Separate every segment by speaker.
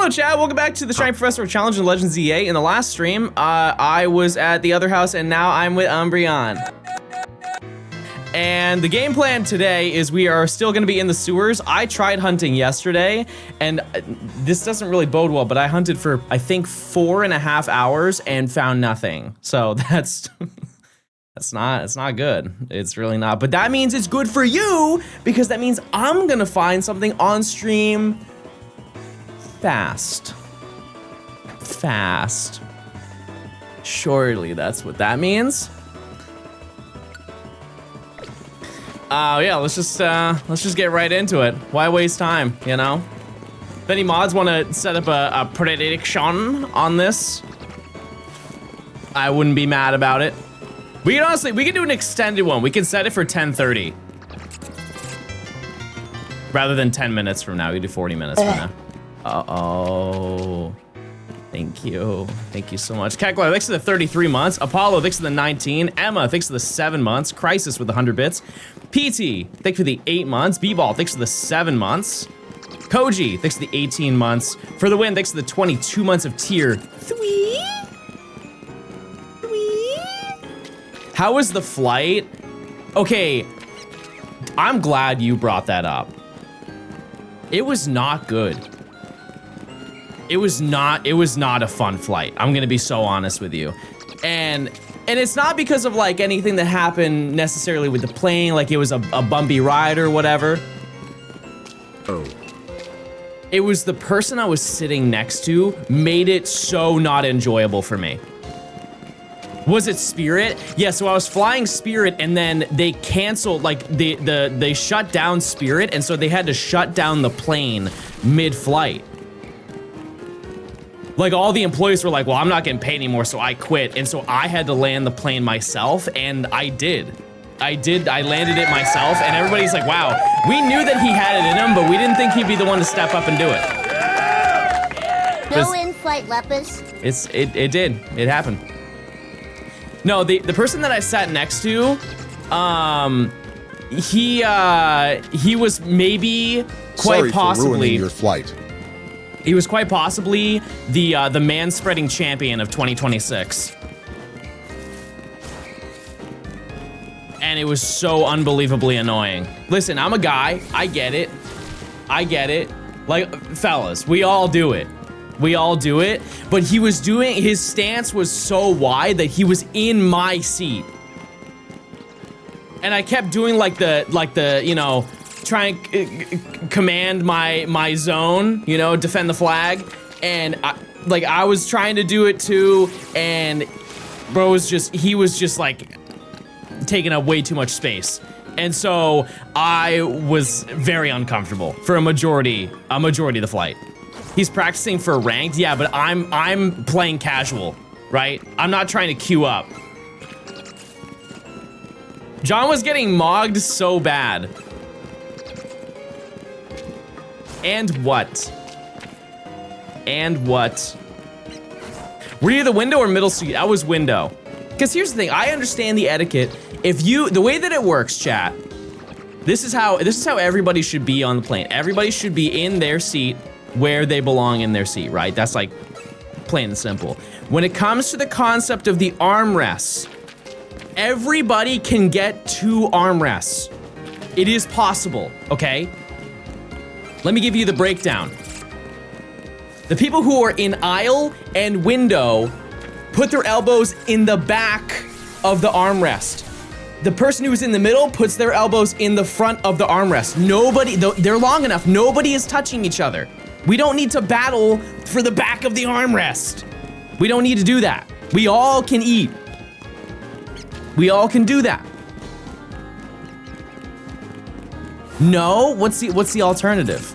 Speaker 1: Hello, chat. Welcome back to the Shiny Professor Challenge in Legends EA. In the last stream, I was at the other house, and now I'm with Umbreon. And the game plan today is we are still going to be in the sewers. I tried hunting yesterday, and this doesn't really bode well, but I hunted for, I think, 4.5 hours and found nothing. So that's... it's not good. It's really not. But that means it's good for you, because that means I'm going to find something on stream fast. Surely that's what that means. Yeah, let's just get right into it. Why waste time, you know? If any mods want to set up a prediction on this, I wouldn't be mad about it. We can do an extended one. We can set it for 10:30. Rather than 10 minutes from now, we do 40 minutes from now. Uh-oh. Thank you. Thank you so much. Keklar, thanks for the 33 months. Apollo, thanks for the 19. Emma, thanks for the 7 months. Crisis with the 100 bits. PT, thanks for the 8 months. B-Ball, thanks for the 7 months. Koji, thanks for the 18 months. For the win, thanks for the 22 months of tier 3. How was the flight? Okay, I'm glad you brought that up. It was not good. It was not a fun flight. I'm gonna be so honest with you. And it's not because of like anything that happened necessarily with the plane, like it was a bumpy ride or whatever. Oh. It was the person I was sitting next to made it so not enjoyable for me. Was it Spirit? Yeah, so I was flying Spirit and then they canceled, like they shut down Spirit, and so they had to shut down the plane mid-flight. Like all the employees were like, well, I'm not getting paid anymore, so I quit. And so I had to land the plane myself, and I did. I landed it myself, and everybody's like, wow, we knew that he had it in him, but we didn't think he'd be the one to step up and do it.
Speaker 2: No in-flight lepers.
Speaker 1: It did, it happened. No, the person that I sat next to, he was maybe quite possibly
Speaker 3: ruining your flight.
Speaker 1: He was quite possibly the man-spreading champion of 2026. And it was so unbelievably annoying. Listen, I'm a guy, I get it. Like, fellas, we all do it. But his stance was so wide that he was in my seat. And I kept doing like the, you know, try and command my zone, you know, defend the flag. And I was trying to do it too. And bro he was just like taking up way too much space. And so I was very uncomfortable for a majority of the flight. He's practicing for ranked, yeah, but I'm playing casual, right? I'm not trying to queue up. John was getting mogged so bad. And what? Were you the window or middle seat? I was window. Because here's the thing, I understand the etiquette. The way that it works, chat, this is how everybody should be on the plane. Everybody should be in their seat where they belong in their seat, right? That's like plain and simple. When it comes to the concept of the armrests, everybody can get 2 armrests. It is possible, okay? Let me give you the breakdown. The people who are in aisle and window put their elbows in the back of the armrest. The person who's in the middle puts their elbows in the front of the armrest. Nobody, they're long enough, nobody is touching each other. We don't need to battle for the back of the armrest. We don't need to do that. We all can eat. We all can do that. No, what's the alternative?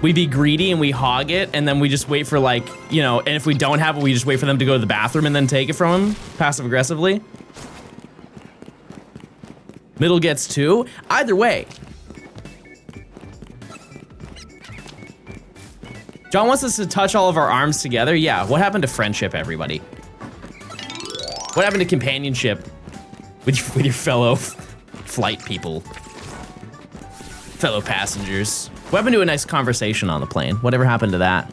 Speaker 1: We be greedy and we hog it, and then we just wait for, like, you know, and if we don't have it, we just wait for them to go to the bathroom and then take it from them, passive aggressively. Middle gets 2. Either way. John wants us to touch all of our arms together. Yeah, what happened to friendship, everybody? What happened to companionship with your fellow flight people? Fellow passengers. What happened to a nice conversation on the plane? Whatever happened to that?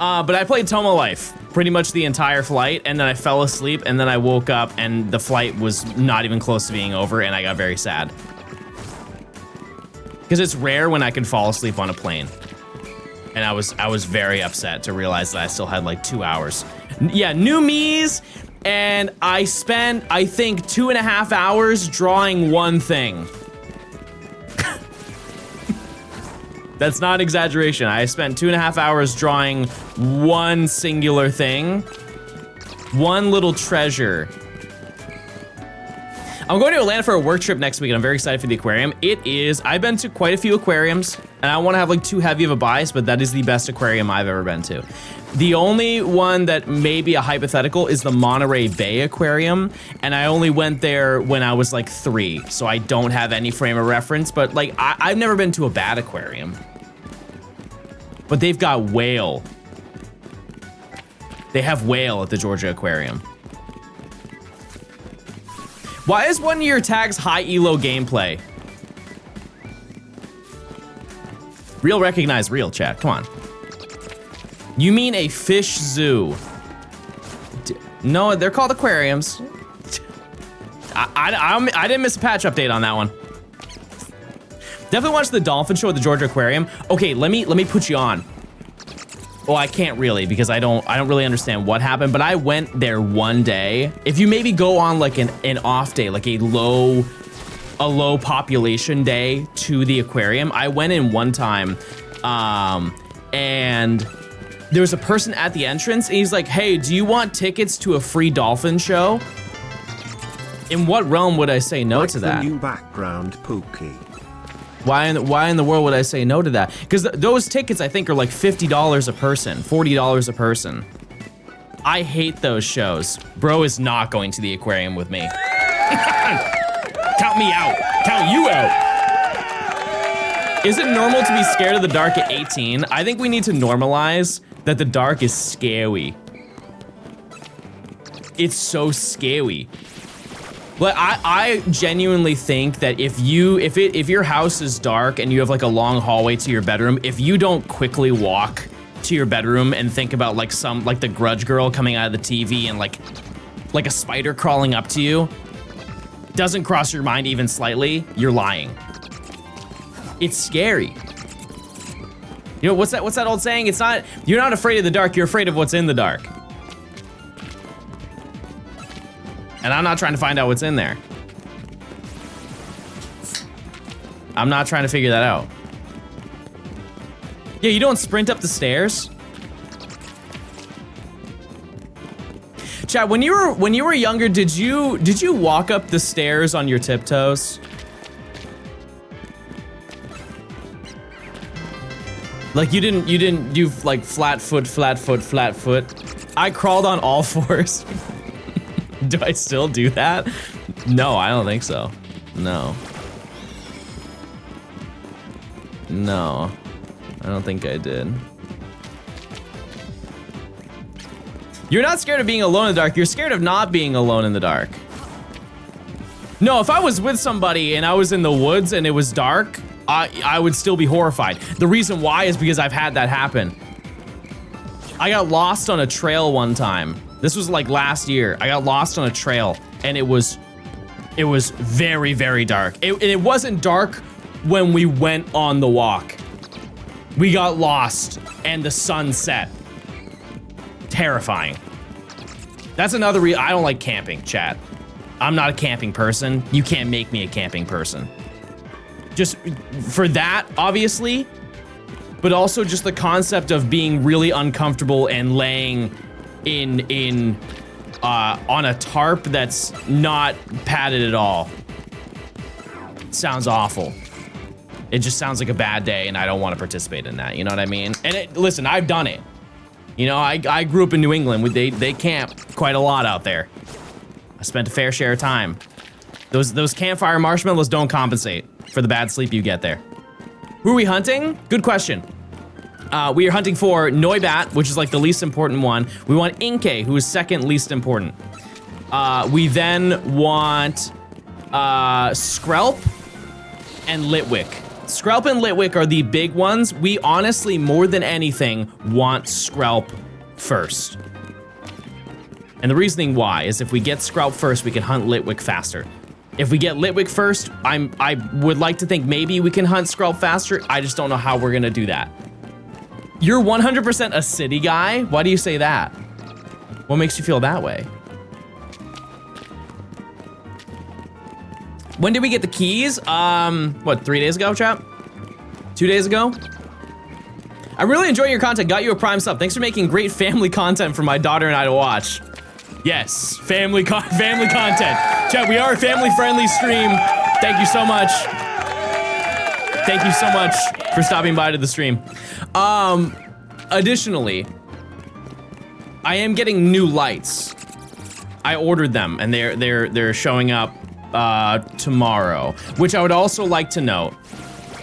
Speaker 1: But I played Tomo Life pretty much the entire flight, and then I fell asleep, and then I woke up, and the flight was not even close to being over, and I got very sad. Because it's rare when I can fall asleep on a plane. And I was very upset to realize that I still had like 2 hours. Yeah, new me's, and I spent, I think, 2.5 hours drawing one thing. That's not an exaggeration. I spent 2.5 hours drawing one singular thing. One little treasure. I'm going to Atlanta for a work trip next week, and I'm very excited for the aquarium. It is, I've been to quite a few aquariums, and I don't want to have like too heavy of a bias, but that is the best aquarium I've ever been to. The only one that may be a hypothetical is the Monterey Bay Aquarium, and I only went there when I was like 3, so I don't have any frame of reference, but like I've never been to a bad aquarium. But they've got whale. They have whale at the Georgia Aquarium. Why is one of your tags high elo gameplay? Real recognize real, chat. Come on. You mean a fish zoo? No, they're called aquariums. I didn't miss a patch update on that one. Definitely watch the dolphin show at the Georgia Aquarium. Okay, let me put you on. Well, I can't really because I don't really understand what happened, but I went there one day. If you maybe go on like an off day, like a low population day to the aquarium, I went in one time, and there was a person at the entrance, and he's like, "Hey, do you want tickets to a free dolphin show?" In what realm would I say no to that?
Speaker 2: The new background, Pookie.
Speaker 1: Why in the world would I say no to that? Because those tickets, I think, are like $50 a person, $40 a person. I hate those shows. Bro is not going to the aquarium with me. Count me out. Count you out. Is it normal to be scared of the dark at 18? I think we need to normalize that the dark is scary. It's so scary. But I genuinely think that if your house is dark and you have like a long hallway to your bedroom, if you don't quickly walk to your bedroom and think about like the Grudge girl coming out of the TV and like a spider crawling up to you, doesn't cross your mind even slightly, you're lying. It's scary. You know, what's that old saying? It's not, you're not afraid of the dark, you're afraid of what's in the dark. And I'm not trying to find out what's in there. I'm not trying to figure that out. Yeah, you don't sprint up the stairs. Chat, when you were younger, did you walk up the stairs on your tiptoes? Like you didn't do like flat foot. I crawled on all fours. Do I still do that? No, I don't think so. No. No, I don't think I did. You're not scared of being alone in the dark, you're scared of not being alone in the dark. No, if I was with somebody and I was in the woods and it was dark, I would still be horrified. The reason why is because I've had that happen. I got lost on a trail one time. This was like last year. I got lost on a trail and it was very, very dark. It wasn't dark when we went on the walk. We got lost and the sun set. Terrifying. That's another reason I don't like camping, chat. I'm not a camping person. You can't make me a camping person. Just for that, obviously, but also just the concept of being really uncomfortable and laying on a tarp that's not padded at all. Sounds awful. It just sounds like a bad day and I don't want to participate in that, you know what I mean? And listen, I've done it. You know, I grew up in New England. They camp quite a lot out there. I spent a fair share of time. Those campfire marshmallows don't compensate for the bad sleep you get there. Who are we hunting? Good question. We are hunting for Noibat, which is like the least important one. We want Inkay, who is second least important. We then want Skrelp and Litwick. Skrelp and Litwick are the big ones. We honestly, more than anything, want Skrelp first. And the reasoning why is if we get Skrelp first, we can hunt Litwick faster. If we get Litwick first, I would like to think maybe we can hunt Skrelp faster. I just don't know how we're gonna do that. You're 100% a city guy? Why do you say that? What makes you feel that way? When did we get the keys? What, 3 days ago, chap? 2 days ago? I'm really enjoying your content. Got you a Prime sub. Thanks for making great family content for my daughter and I to watch. Yes, family content. Chat, we are a family-friendly stream. Thank you so much. Thank you so much for stopping by to the stream. Additionally, I am getting new lights. I ordered them and they're showing up tomorrow, which I would also like to note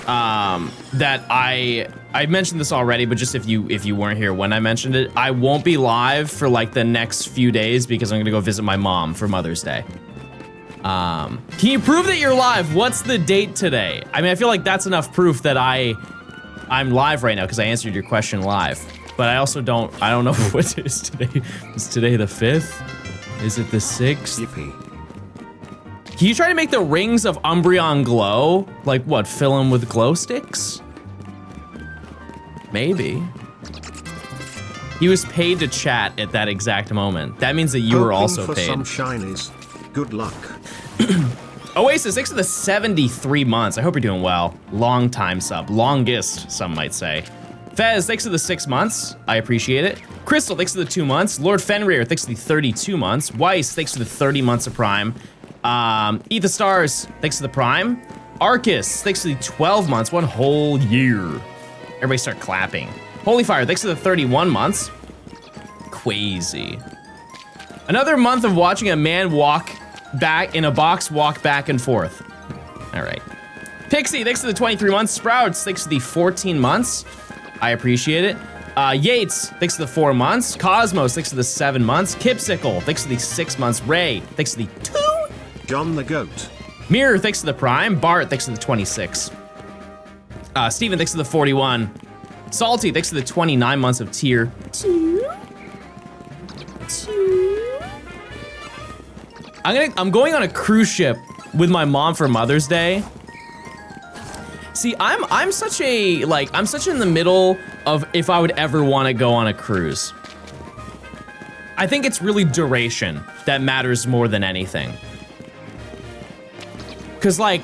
Speaker 1: that I mentioned this already, but just if you weren't here when I mentioned it, I won't be live for like the next few days because I'm gonna go visit my mom for Mother's Day. Can you prove that you're live? What's the date today? I mean, I feel like that's enough proof that I'm live right now because I answered your question live. But I also don't know what it is today. Is today the 5th? Is it the 6th?
Speaker 2: Yippee.
Speaker 1: Can you try to make the rings of Umbreon glow? Like what, fill them with glow sticks? Maybe. He was paid to chat at that exact moment. That means that you were also
Speaker 2: for
Speaker 1: paid.
Speaker 2: Some shinies. Good luck.
Speaker 1: Oasis, thanks for the 73 months. I hope you're doing well. Long time sub, longest, some might say. Fez, thanks for the 6 months. I appreciate it. Crystal, thanks for the 2 months. Lord Fenrir, thanks for the 32 months. Weiss, thanks for the 30 months of Prime. Eat the Stars, thanks for the Prime. Arcus, thanks for the 12 months, 1 whole year. Everybody start clapping. Holy Fire, thanks for the 31 months. Crazy. Another month of watching a man walk back in a box, walk back and forth. All right. Pixie, thanks for the 23 months. Sprouts, thanks for the 14 months. I appreciate it. Yates, thanks for the 4 months. Cosmos, thanks for the 7 months. Kipsicle, thanks for the 6 months. Ray, thanks for the 2.
Speaker 2: John the Goat.
Speaker 1: Mirror, thanks for the Prime. Bart, thanks for the 26. Steven, thanks for the 41. Salty, thanks for the 29 months of tier 2. I'm going on a cruise ship with my mom for Mother's Day. See, I'm such in the middle of if I would ever want to go on a cruise. I think it's really duration that matters more than anything. Cause like,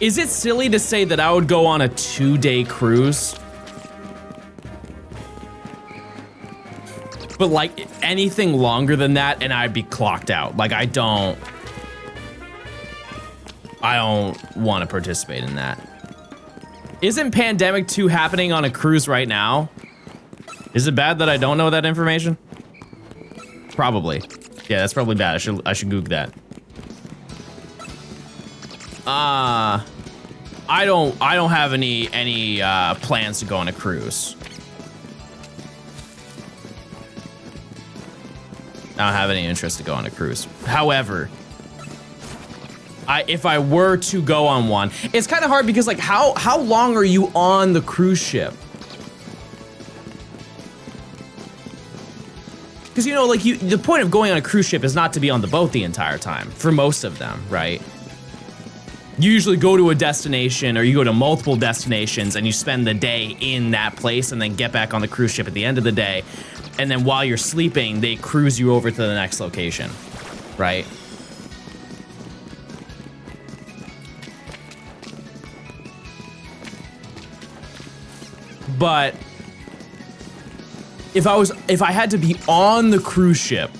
Speaker 1: is it silly to say that I would go on a 2-day cruise? But like anything longer than that and I'd be clocked out. Like I don't want to participate in that. Isn't Pandemic 2 happening on a cruise right now? Is it bad that I don't know that information? Probably. Yeah, that's probably bad. I should Google that. I don't have any plans to go on a cruise. I don't have any interest to go on a cruise. However, if I were to go on one, it's kind of hard because like how long are you on the cruise ship? Because you know, like the point of going on a cruise ship is not to be on the boat the entire time for most of them, right? You usually go to a destination or you go to multiple destinations and you spend the day in that place and then get back on the cruise ship at the end of the day. And then while you're sleeping, they cruise you over to the next location, right? But if I had to be on the cruise ship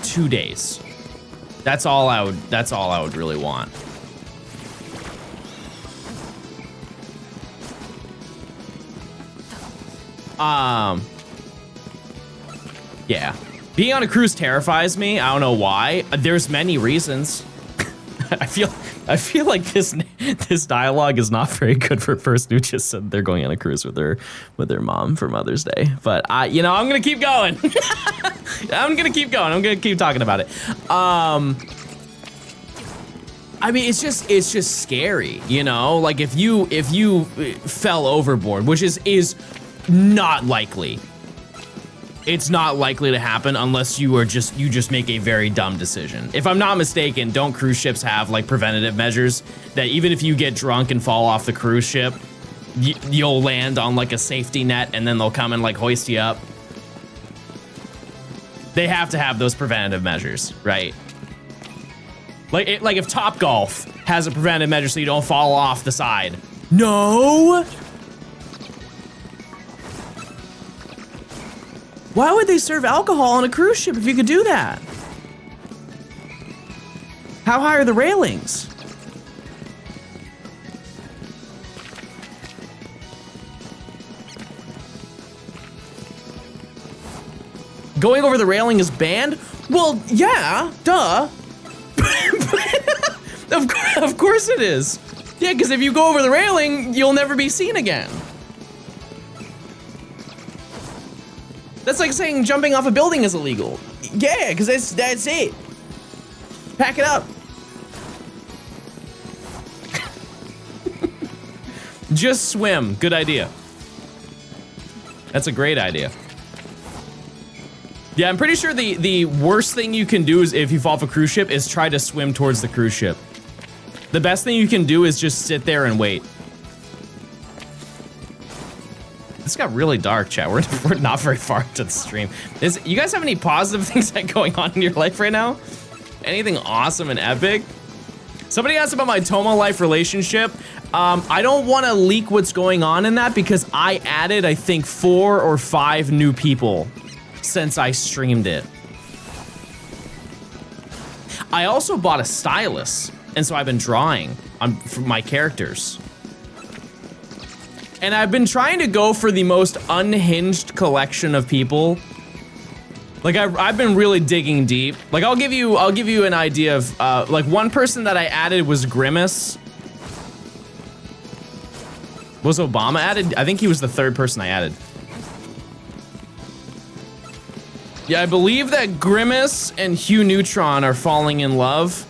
Speaker 1: 2 days, that's all I would really want. Yeah. Being on a cruise terrifies me. I don't know why. There's many reasons. I feel like this dialogue is not very good for a person who just said they're going on a cruise with their mom for Mother's Day. But I'm gonna keep going. I'm gonna keep going. I'm gonna keep talking about it. I mean, it's just scary, you know? Like if you fell overboard, which is not likely. It's not likely to happen unless you just make a very dumb decision. If I'm not mistaken, don't cruise ships have like preventative measures that even if you get drunk and fall off the cruise ship, you'll land on like a safety net and then they'll come and like hoist you up. They have to have those preventative measures, right? Like if Topgolf has a preventative measure so you don't fall off the side. No. Why would they serve alcohol on a cruise ship if you could do that? How high are the railings? Going over the railing is banned? Well, yeah, duh. Of course it is. Yeah, because if you go over the railing, you'll never be seen again. That's like saying jumping off a building is illegal. Yeah, because that's it. Pack it up. Just swim. Good idea. That's a great idea. Yeah, I'm pretty sure the worst thing you can do is if you fall off a cruise ship is try to swim towards the cruise ship. The best thing you can do is just sit there and wait. This got really dark, chat. We're not very far into the stream. You guys have any positive things going on in your life right now? Anything awesome and epic? Somebody asked about my Tomo life relationship. I don't want to leak what's going on in that because I added, I think, 4 or 5 new people since I streamed it. I also bought a stylus, and so I've been drawing for my characters. And I've been trying to go for the most unhinged collection of people. Like I've been really digging deep. Like I'll give you an idea of like one person that I added was Grimace. Was Obama added? I think he was the 3rd person I added. Yeah, I believe that Grimace and Hugh Neutron are falling in love.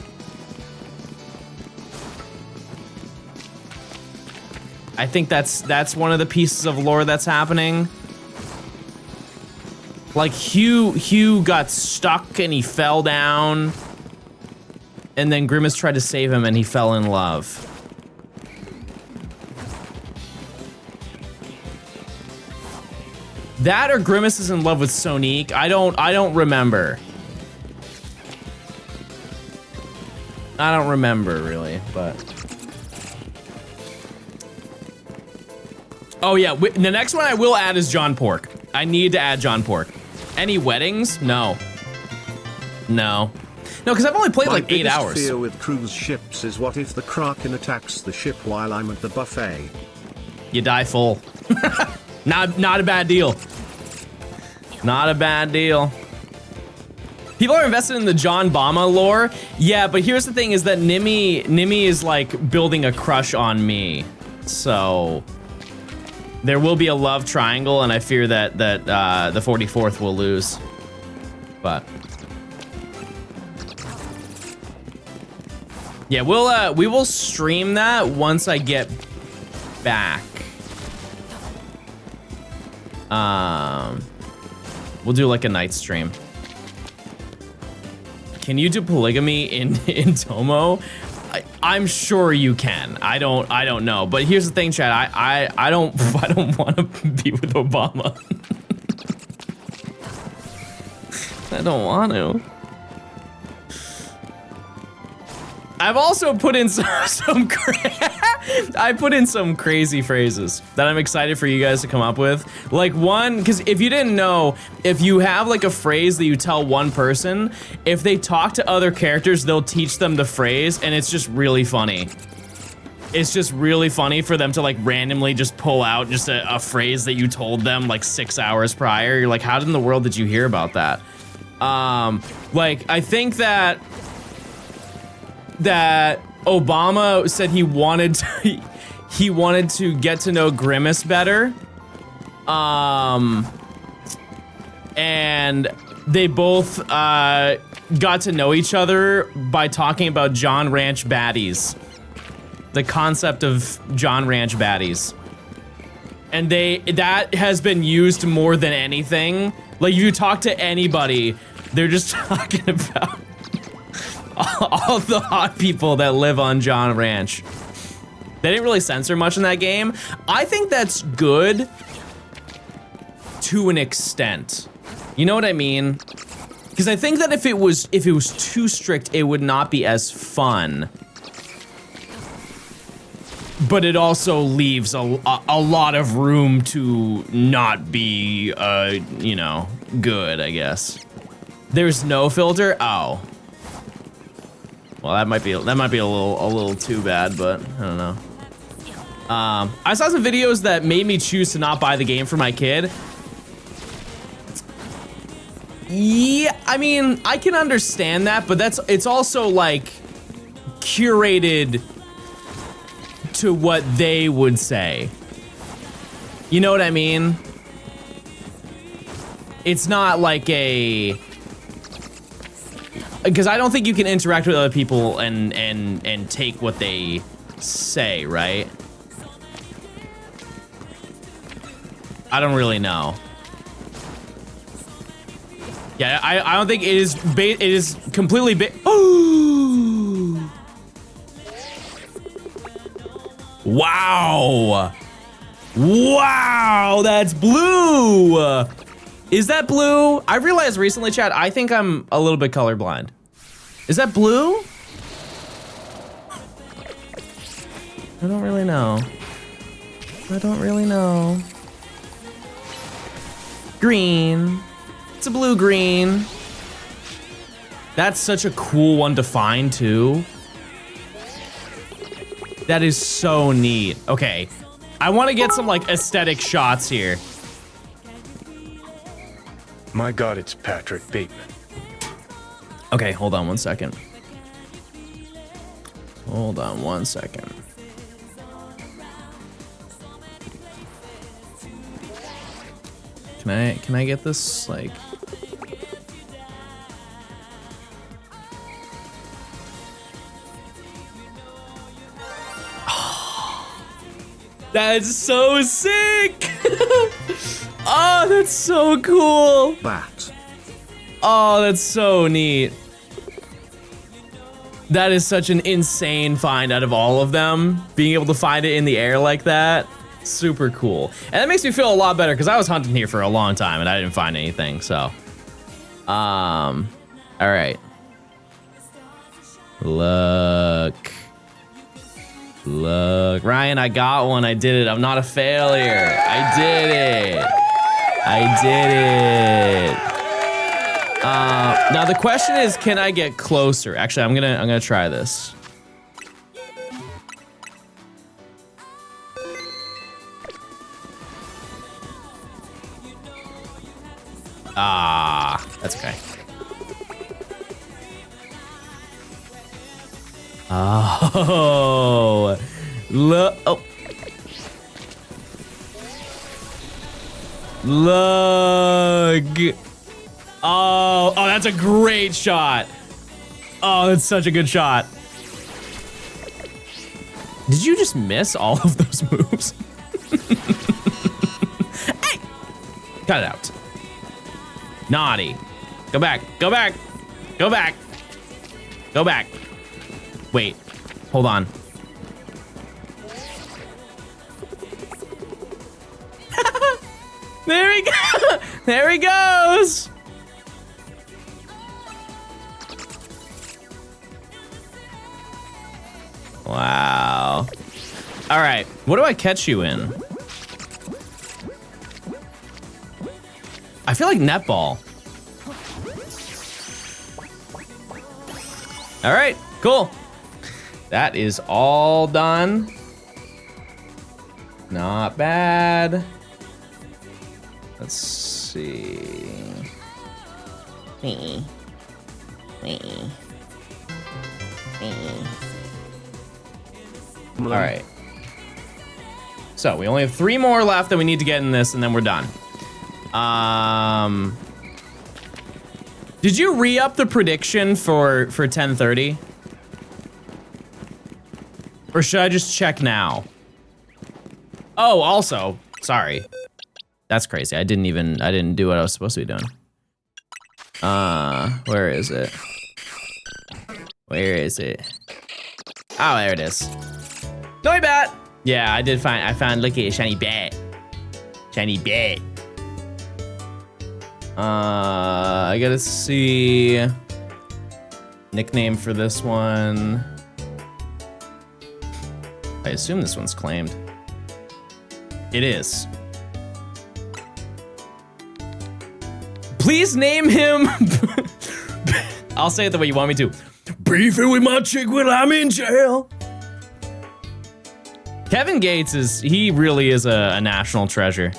Speaker 1: I think that's one of the pieces of lore that's happening. Like Hugh got stuck and he fell down. And then Grimace tried to save him and he fell in love. That or Grimace is in love with Sonique. I don't remember. I don't remember really, but. Oh yeah, the next one I will add is John Pork. I need to add John Pork. Any weddings? No. No. No, because I've only played like 8 hours.
Speaker 2: My biggest fear with cruise ships is what if the Kraken attacks the ship while I'm at the buffet?
Speaker 1: You die full. Not a bad deal. Not a bad deal. People are invested in the John Bama lore. Yeah, but here's the thing is that Nimi is like building a crush on me. So there will be a love triangle, and I fear that the 44th will lose. But yeah, we will stream that once I get back. We'll do like a night stream. Can you do polygamy in Tomo? I'm sure you can. I don't know. But here's the thing, Chad. I don't want to be with Obama. I don't want to. I've also put in some crazy phrases that I'm excited for you guys to come up with. Like one, because if you didn't know, if you have like a phrase that you tell one person, if they talk to other characters, they'll teach them the phrase, and it's just really funny. It's just really funny for them to like randomly just pull out just a phrase that you told them like 6 hours prior. You're like, how in the world did you hear about that? Like I think that Obama said he wanted to get to know Grimace better. And they both got to know each other by talking about John Ranch baddies. The concept of John Ranch baddies. And that has been used more than anything. Like, if you talk to anybody, they're just talking about all the hot people that live on John Ranch. They didn't really censor much in that game. I think that's good to an extent. You know what I mean? Because I think that if it was too strict, it would not be as fun. But it also leaves a lot of room to not be, you know, good, I guess. There's no filter? Oh. Well, that might be a little too bad, but I don't know. I saw some videos that made me choose to not buy the game for my kid. Yeah, I mean, I can understand that, but it's also like curated to what they would say. You know what I mean? It's not like because I don't think you can interact with other people and take what they say, right? I don't really know. Yeah, I don't think it is completely oh! Wow! Wow, that's blue! Is that blue? I realized recently, chat, I think I'm a little bit colorblind. Is that blue? I don't really know. I don't really know. Green. It's a blue-green. That's such a cool one to find, too. That is so neat. Okay, I want to get some, like, aesthetic shots here.
Speaker 3: My God, it's Patrick Bateman.
Speaker 1: Okay, hold on one second. Hold on one second. Can I get this, like... That's so sick! Oh, that's so cool!
Speaker 2: Bat.
Speaker 1: Oh, that's so neat. That is such an insane find out of all of them. Being able to find it in the air like that, super cool. And that makes me feel a lot better because I was hunting here for a long time and I didn't find anything, so. All right. Look. Look, Ryan, I got one. I did it. I'm not a failure. I did it. I did it. Now the question is, can I get closer? Actually, I'm gonna try this. Ah, that's okay. Oh, look! Oh, look! Oh, that's a great shot. Oh, that's such a good shot. Did you just miss all of those moves? Hey! Cut it out. Naughty. Go back. Go back. Go back. Go back. Wait. Hold on. There he goes. There he goes. Wow. All right. What do I catch you in? I feel like netball. All right. Cool. That is all done. Not bad. Let's see. All right. So we only have 3 more left that we need to get in this, and then we're done. Did you re-up the prediction for 10:30? Or should I just check now? Oh, also, sorry. That's crazy. I didn't do what I was supposed to be doing. Where is it? Where is it? Oh, there it is. No bat. Yeah, I found, look at a shiny bat. Shiny bat. I gotta see nickname for this one. I assume this one's claimed. It is. Please name him. I'll say it the way you want me to. Beefing with my chick when I'm in jail. Kevin Gates he really is a national treasure.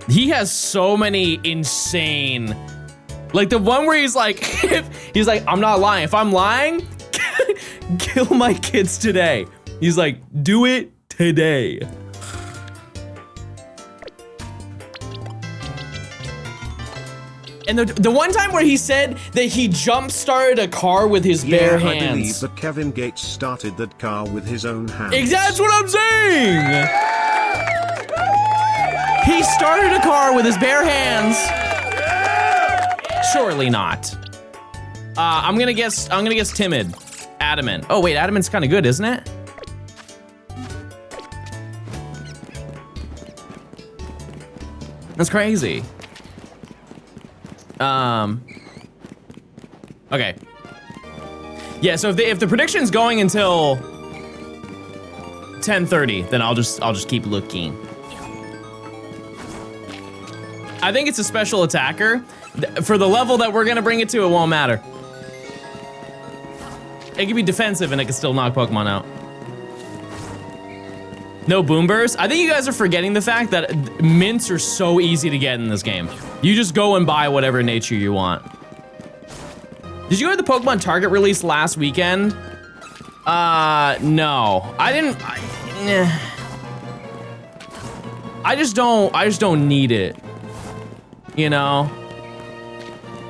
Speaker 1: He has so many insane, like the one where he's like, I'm not lying. If I'm lying, kill my kids today. He's like, do it today. And the one time where he said that he jump-started a car with his bare hands.
Speaker 2: I believe that Kevin Gates started that car with his own hands.
Speaker 1: That's what I'm saying! He started a car with his bare hands. Surely not. I'm gonna guess timid. Adamant. Oh wait, adamant's kind of good, isn't it? That's crazy. Okay. Yeah, so if the prediction's going until 10:30, then I'll just keep looking. I think it's a special attacker. For the level that we're gonna bring it to, it won't matter. It can be defensive and it can still knock Pokemon out. No boom burst. I think you guys are forgetting the fact that mints are so easy to get in this game. You just go and buy whatever nature you want. Did you go to the Pokemon Target release last weekend? No. I didn't. I just don't need it. You know?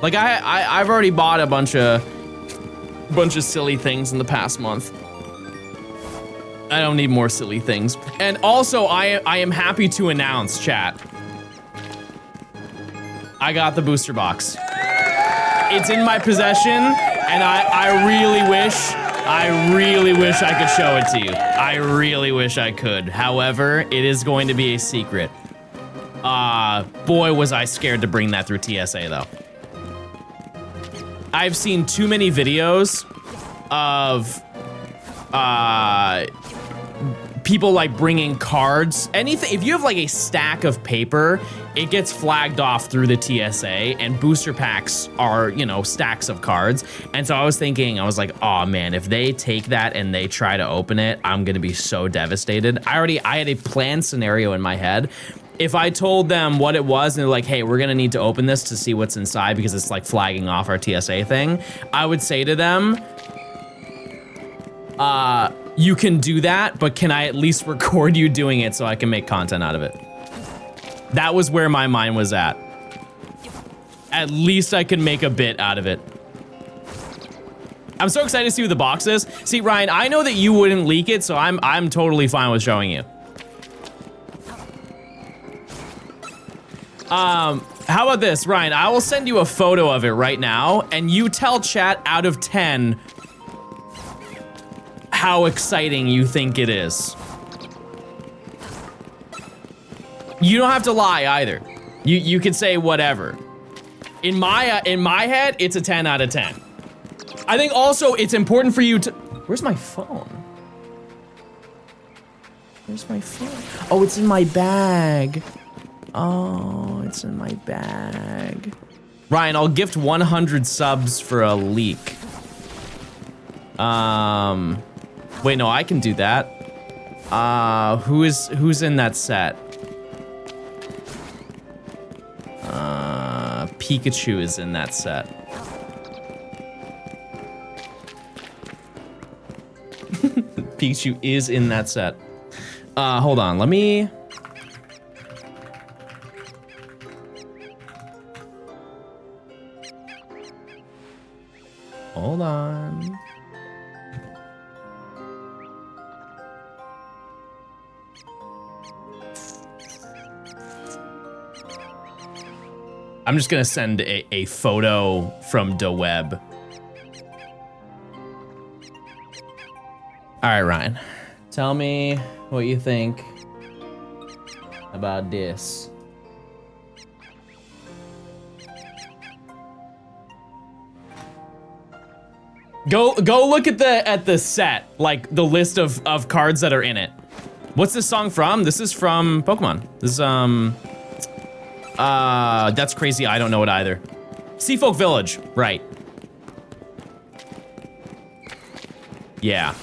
Speaker 1: Like I've already bought a bunch of silly things in the past month. I don't need more silly things. And also, I am happy to announce, chat, I got the booster box. It's in my possession, and I really wish I could show it to you. I really wish I could. However, it is going to be a secret. Boy, was I scared to bring that through TSA, though. I've seen too many videos of people like bringing cards, anything. If you have like a stack of paper, it gets flagged off through the TSA, and booster packs are, you know, stacks of cards. And so I was thinking, I was like, oh man, if they take that and they try to open it, I'm gonna be so devastated. I had a planned scenario in my head. If I told them what it was and they're like, hey, we're gonna need to open this to see what's inside because it's like flagging off our TSA thing, I would say to them, you can do that, but can I at least record you doing it so I can make content out of it? That was where my mind was at. At least I can make a bit out of it. I'm so excited to see what the box is. See, Ryan, I know that you wouldn't leak it, so I'm totally fine with showing you. How about this, Ryan? I will send you a photo of it right now, and you tell chat out of 10 how exciting you think it is. You don't have to lie either. You could say whatever. In my head, it's a 10 out of 10. I think also it's important for you to. Where's my phone? Where's my phone? Oh, it's in my bag. Oh, it's in my bag. Ryan, I'll gift 100 subs for a leak. Wait, no, I can do that. Who's in that set? Pikachu is in that set. Pikachu is in that set. Hold on, let me... Hold on. I'm just gonna send a photo from the web. All right, Ryan, tell me what you think about this. Go look at the set, like the list of cards that are in it. What's this song from? This is from Pokemon. This is that's crazy. I don't know it either. Seafolk Village, right? Yeah.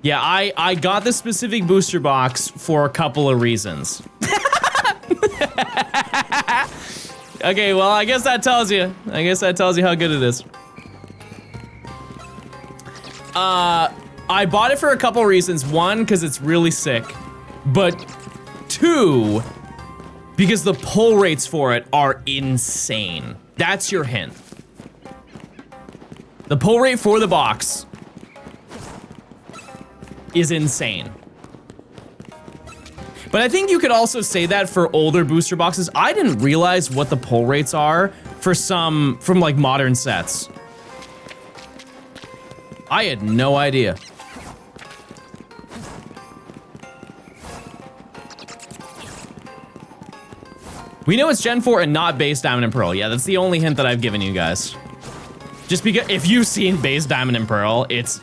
Speaker 1: Yeah, I got this specific booster box for a couple of reasons. Okay, well, I guess that tells you. I guess that tells you how good it is. I bought it for a couple reasons. One, because it's really sick. But two, because the pull rates for it are insane. That's your hint. The pull rate for the box is insane. But I think you could also say that for older booster boxes. I didn't realize what the pull rates are for some from like modern sets. I had no idea. We know it's Gen 4 and not base Diamond and Pearl. Yeah, that's the only hint that I've given you guys. Just because if you've seen base Diamond and Pearl, it's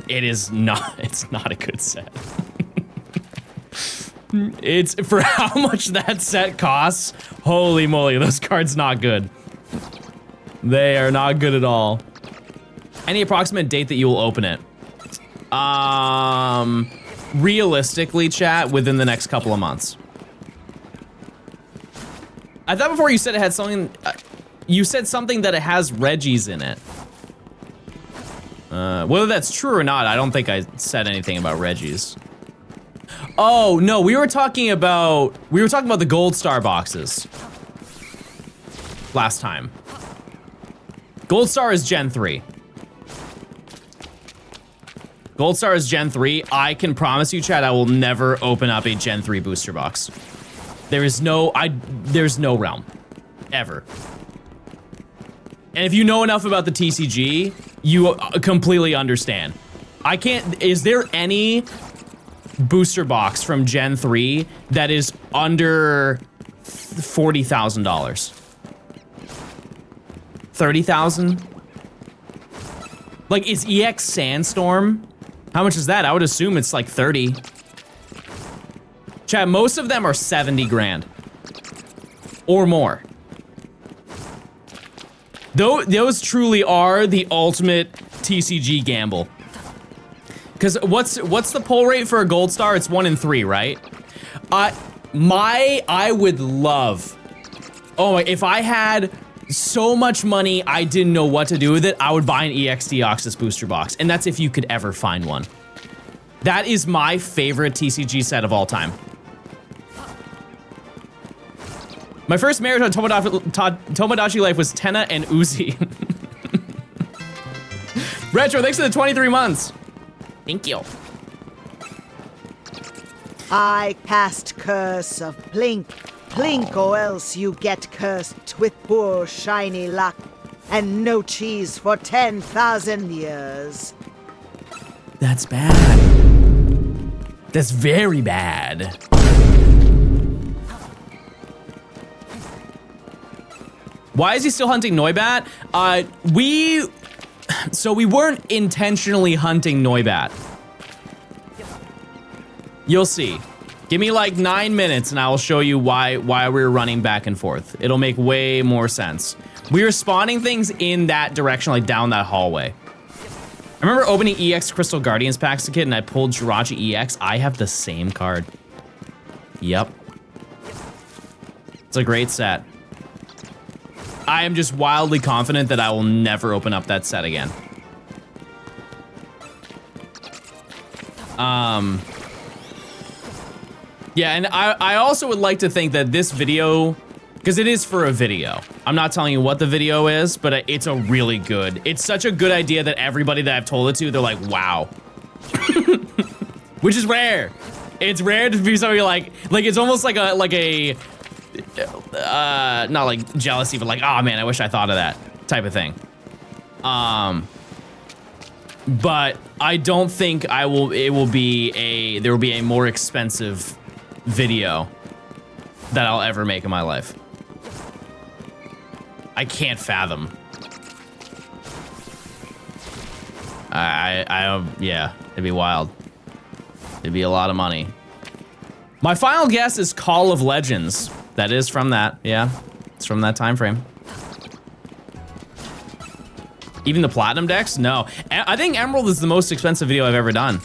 Speaker 1: not a good set. It's for how much that set costs. Holy moly, those cards not good. They are not good at all. Any approximate date that you will open it? Realistically, chat, within the next couple of months. I thought before you said it had something. You said something that it has Reggies in it. Whether that's true or not, I don't think I said anything about Reggies. Oh no, we were talking about the Gold Star boxes last time. Gold Star is Gen 3. Gold Star is Gen 3. I can promise you, Chad, I will never open up a Gen 3 booster box. There's no realm. Ever. And if you know enough about the TCG, you completely understand. Is there any booster box from Gen 3 that is under $40,000? 30,000? Like, is EX Sandstorm? How much is that? I would assume it's like 30. Chat, most of them are 70 grand. Or more. Those truly are the ultimate TCG gamble. Because what's the pull rate for a Gold Star? It's 1 in 3, right? I would love. Oh, if I had so much money I didn't know what to do with it, I would buy an EX Deoxys booster box. And that's if you could ever find one. That is my favorite TCG set of all time. My first marriage on Tomodachi Life was Tenna and Uzi. Retro, thanks for the 23 months. Thank you.
Speaker 4: I cast curse of Blink. Blink or else you get cursed with poor shiny luck and no cheese for 10,000 years.
Speaker 1: That's bad. That's very bad. Why is he still hunting Noibat? So we weren't intentionally hunting Noibat. You'll see. Give me like 9 minutes and I will show you why we're running back and forth. It'll make way more sense. We were spawning things in that direction, like down that hallway. I remember opening EX Crystal Guardians packs as a kid and I pulled Jirachi EX. I have the same card. Yep. It's a great set. I am just wildly confident that I will never open up that set again. Yeah, and I also would like to think that this video Because it is for a video. I'm not telling you what the video is, but it's a really good, it's such a good idea that everybody that I've told it to, they're like, wow. Which is rare. It's rare to be somebody like it's almost like a, not like jealousy, but like, oh man, I wish I thought of that type of thing. But I don't think there will be a more expensive video that I'll ever make in my life. I can't fathom. Yeah, it'd be wild. It'd be a lot of money. My final guess is Call of Legends. That is from that, yeah. It's from that time frame. Even the platinum decks? No. I think Emerald is the most expensive video I've ever done.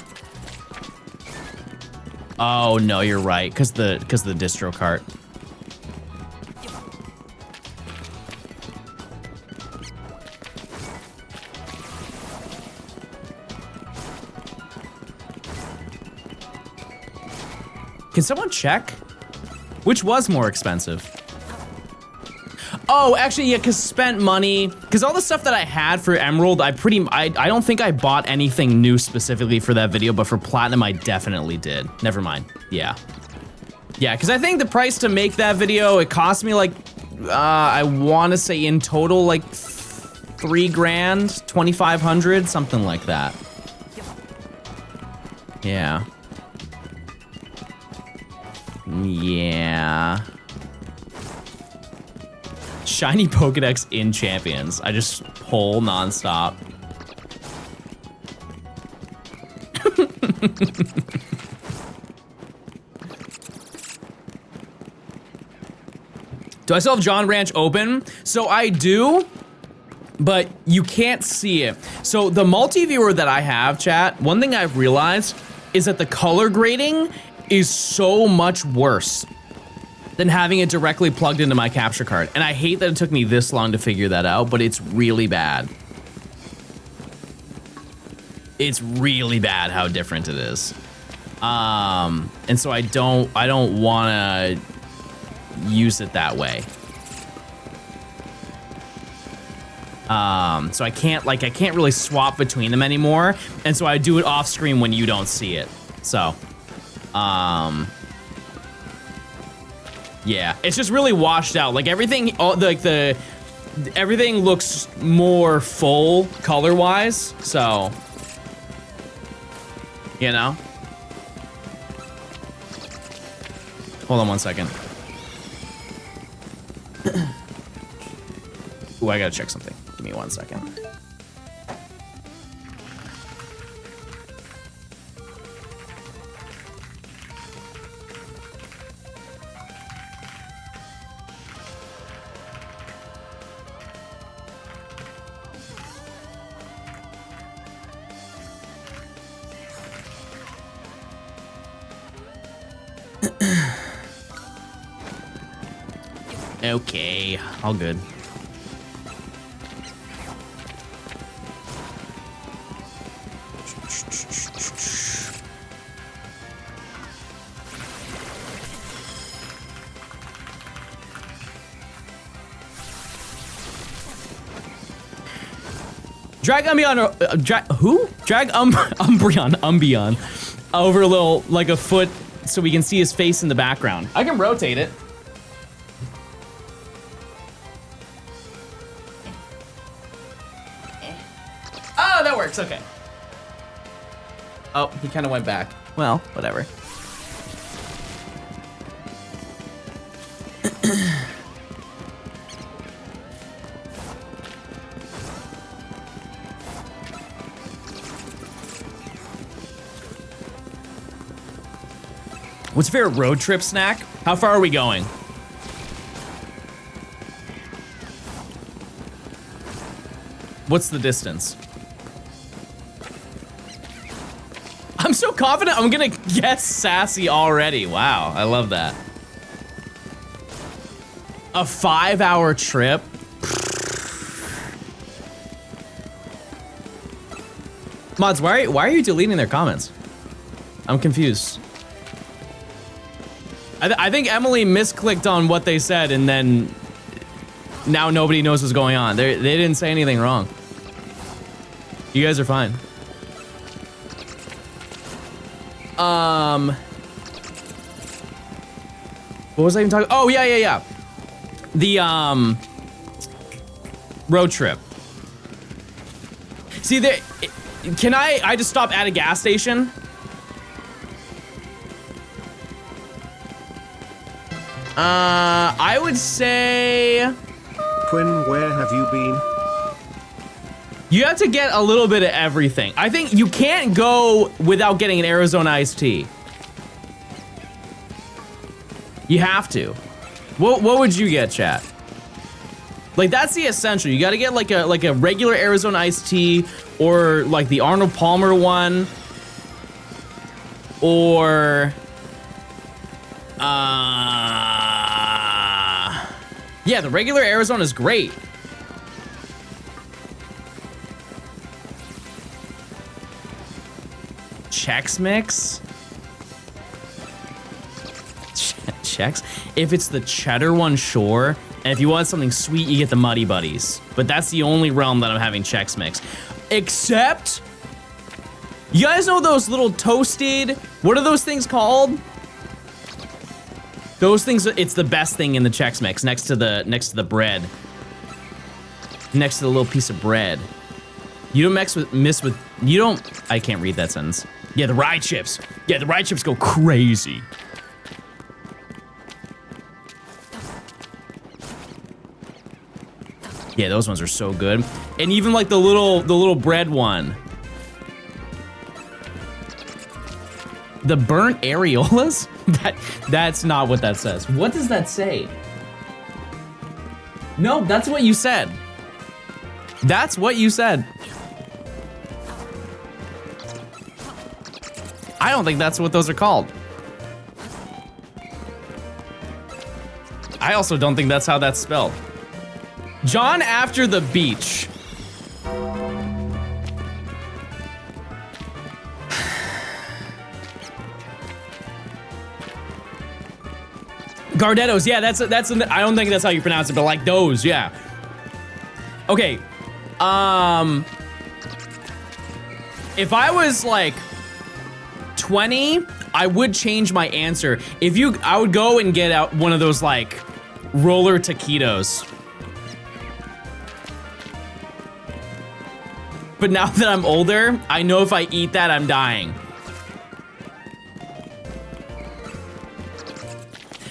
Speaker 1: Oh no, you're right, because the distro cart. Can someone check? Which was more expensive? Oh, actually, yeah, because spent money. Because all the stuff that I had for Emerald, I don't think I bought anything new specifically for that video, but for Platinum, I definitely did. Never mind. Yeah. Yeah, because I think the price to make that video, it cost me like, I want to say in total, like $3 grand, 2,500, something like that. Yeah. Yeah. Shiny Pokedex in Champions. I just pull nonstop. Do I still have John Ranch open? So I do, but you can't see it. So the multi-viewer that I have, chat, one thing I've realized is that the color grading is so much worse than having it directly plugged into my capture card. And I hate that it took me this long to figure that out, but it's really bad. It's really bad how different it is. And so I don't wanna use it that way. So I can't really swap between them anymore. And so I do it off screen when you don't see it. So, yeah, it's just really washed out. Like everything, everything looks more full color-wise. So, you know. Hold on one second. Ooh, I gotta check something. Give me 1 second. Okay, all good. Drag Umbreon, who? Drag Umbreon over a little, like a foot, so we can see his face in the background. I can rotate it. Oh, that works, okay. Oh, he kind of went back. Well, whatever. What's your favorite road trip snack? How far are we going? What's the distance? I'm so confident I'm gonna guess sassy already. Wow, I love that. A 5-hour trip? Mods, why are you deleting their comments? I'm confused. I think Emily misclicked on what they said, and then now nobody knows what's going on. They didn't say anything wrong. You guys are fine. What was I even talking? Oh, yeah. The, road trip. See, can I just stop at a gas station? I would say...
Speaker 2: Quinn, where have you been?
Speaker 1: You have to get a little bit of everything. I think you can't go without getting an Arizona iced tea. You have to. What would you get, chat? Like, that's the essential. You gotta get like a regular Arizona iced tea, or like the Arnold Palmer one, or yeah, the regular Arizona is great. Chex Mix? Chex? If it's the cheddar one, sure. And if you want something sweet, you get the Muddy Buddies. But that's the only realm that I'm having Chex Mix. Except, you guys know those little toasted, what are those things called? Those things, it's the best thing in the Chex Mix, next to the bread. Next to the little piece of bread. You don't I can't read that sentence. Yeah, the rye chips. Yeah, the rye chips go crazy. Yeah, those ones are so good. And even like the little bread one. The burnt areolas? That's not what that says. What does that say? No, that's what you said. That's what you said. I don't think that's what those are called. I also don't think that's how that's spelled. John after the beach. Gardettos, yeah, that's I don't think that's how you pronounce it, but like those, yeah. Okay, if I was like 20, I would change my answer. I would go and get out one of those like roller taquitos. But now that I'm older, I know if I eat that, I'm dying.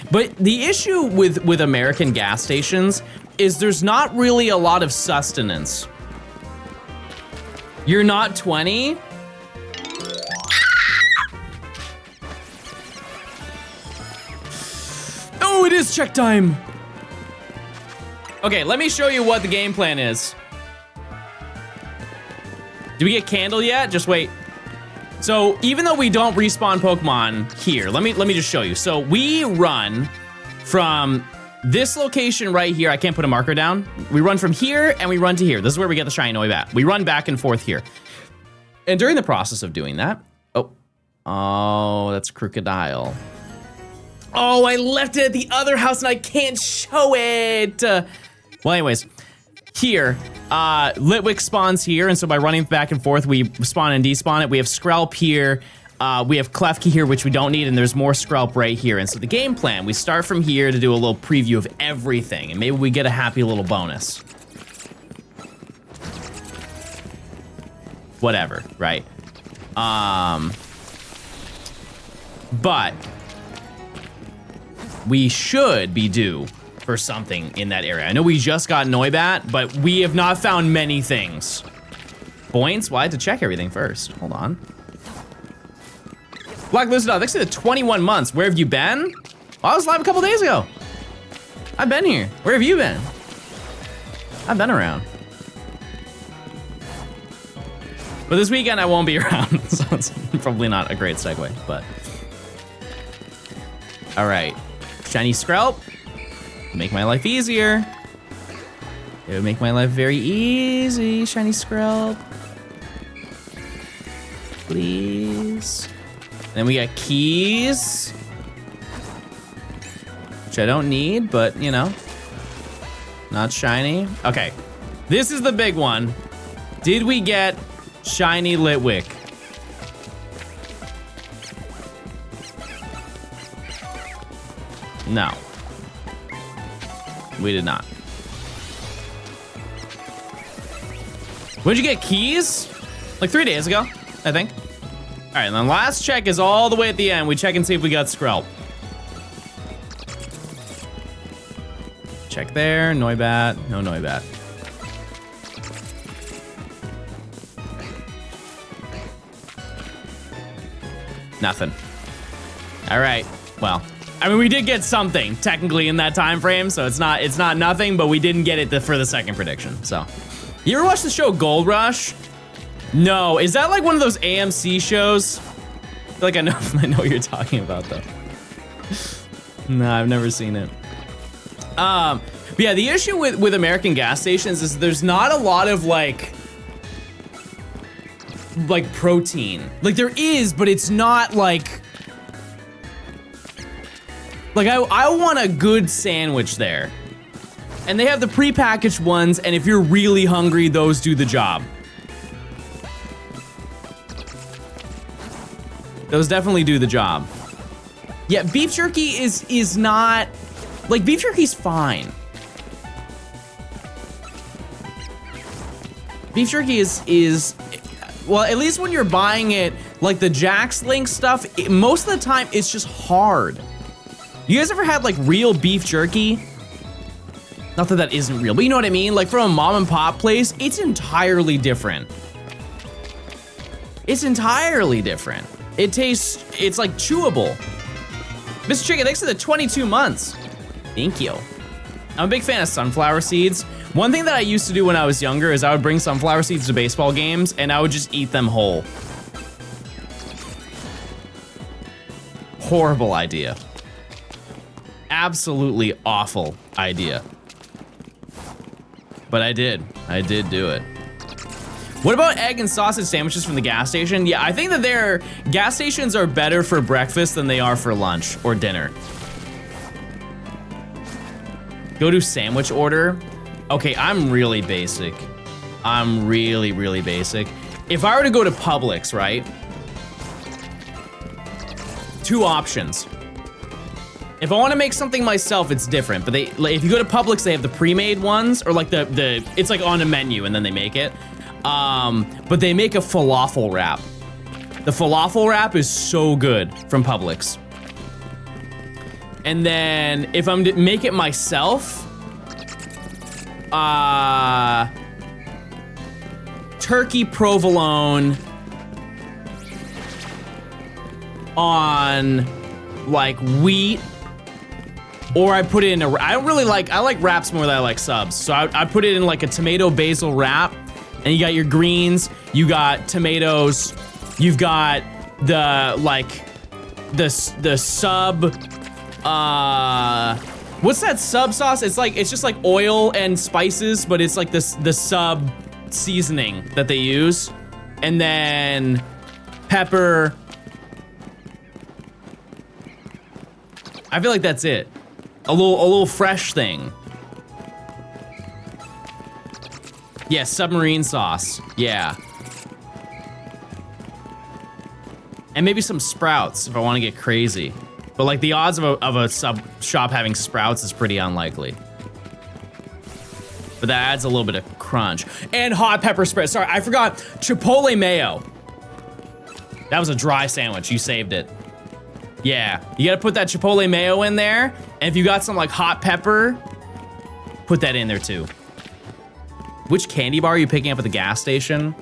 Speaker 1: But the issue with American gas stations is there's not really a lot of sustenance. You're not 20? Oh, it is check time. Okay, let me show you what the game plan is. Did we get Candle yet? Just wait. So even though we don't respawn Pokemon here, let me just show you. So we run from this location right here. I can't put a marker down. We run from here and we run to here. This is where we get the shiny Noibat. We run back and forth here. And during the process of doing that, oh, that's Crocodile. Oh, I left it at the other house and I can't show it. Well, anyways. Here, Litwick spawns here, and so by running back and forth, we spawn and despawn it. We have Skrelp here, we have Klefki here, which we don't need, and there's more Skrelp right here. And so the game plan, we start from here to do a little preview of everything, and maybe we get a happy little bonus. Whatever, right? But we should be due for something in that area. I know we just got Noibat, but we have not found many things. Points? Well, I had to check everything first. Hold on. Black Lizard, thanks to the 21 months. Where have you been? Well, I was live a couple days ago. I've been here. Where have you been? I've been around. But this weekend I won't be around, so it's probably not a great segue, but. All right, shiny Skrelp. Make my life easier. It would make my life very easy, shiny Skrelp. Please. Then we got keys. which I don't need, but you know, not shiny. Okay, this is the big one. Did we get shiny Litwick? No, we did not. When did you get keys? Like 3 days ago, I think. All right, and then last check is all the way at the end. We check and see if we got Skrelp. Check there, Noibat, no Noibat. Nothing. All right, well, I mean, we did get something technically in that time frame, so it's not nothing, but we didn't get it for the second prediction, so. You ever watch the show Gold Rush? No, is that like one of those AMC shows? I feel like I know what you're talking about though. No, I've never seen it. But yeah, the issue with American gas stations is there's not a lot of like protein. Like there is, but it's not like I want a good sandwich there. And they have the prepackaged ones, and if you're really hungry, those do the job. Those definitely do the job. Yeah, beef jerky is not, like beef jerky's fine. Beef jerky is, well, at least when you're buying it, like the Jack's Link stuff, most of the time it's just hard. You guys ever had like real beef jerky? Not that isn't real, but you know what I mean? Like from a mom and pop place, it's entirely different. It's entirely different. It tastes, it's like chewable. Mr. Chicken, thanks for the 22 months. Thank you. I'm a big fan of sunflower seeds. One thing that I used to do when I was younger is I would bring sunflower seeds to baseball games and I would just eat them whole. Horrible idea. Absolutely awful idea. But I did do it. What about egg and sausage sandwiches from the gas station? Yeah, I think that their gas stations are better for breakfast than they are for lunch or dinner. Go to sandwich order. Okay, I'm really basic. I'm really, really basic. If I were to go to Publix, right? 2 options. If I want to make something myself, it's different. But if you go to Publix, they have the pre-made ones, or like it's like on a menu and then they make it. But they make a falafel wrap. The falafel wrap is so good from Publix. And then if I'm to make it myself, turkey provolone on like wheat. Or I put it in I like wraps more than I like subs. So I put it in like a tomato basil wrap, and you got your greens, you got tomatoes, you've got the sub, what's that sub sauce? It's just like oil and spices, but it's like the sub seasoning that they use. And then pepper. I feel like that's it. A little fresh thing. Yeah, submarine sauce. Yeah. And maybe some sprouts if I want to get crazy. But like the odds of a sub shop having sprouts is pretty unlikely. But that adds a little bit of crunch. And hot pepper spread. Sorry, I forgot. Chipotle mayo. That was a dry sandwich. You saved it. Yeah, you gotta put that Chipotle mayo in there. And if you got some like hot pepper, put that in there too. Which candy bar are you picking up at the gas station?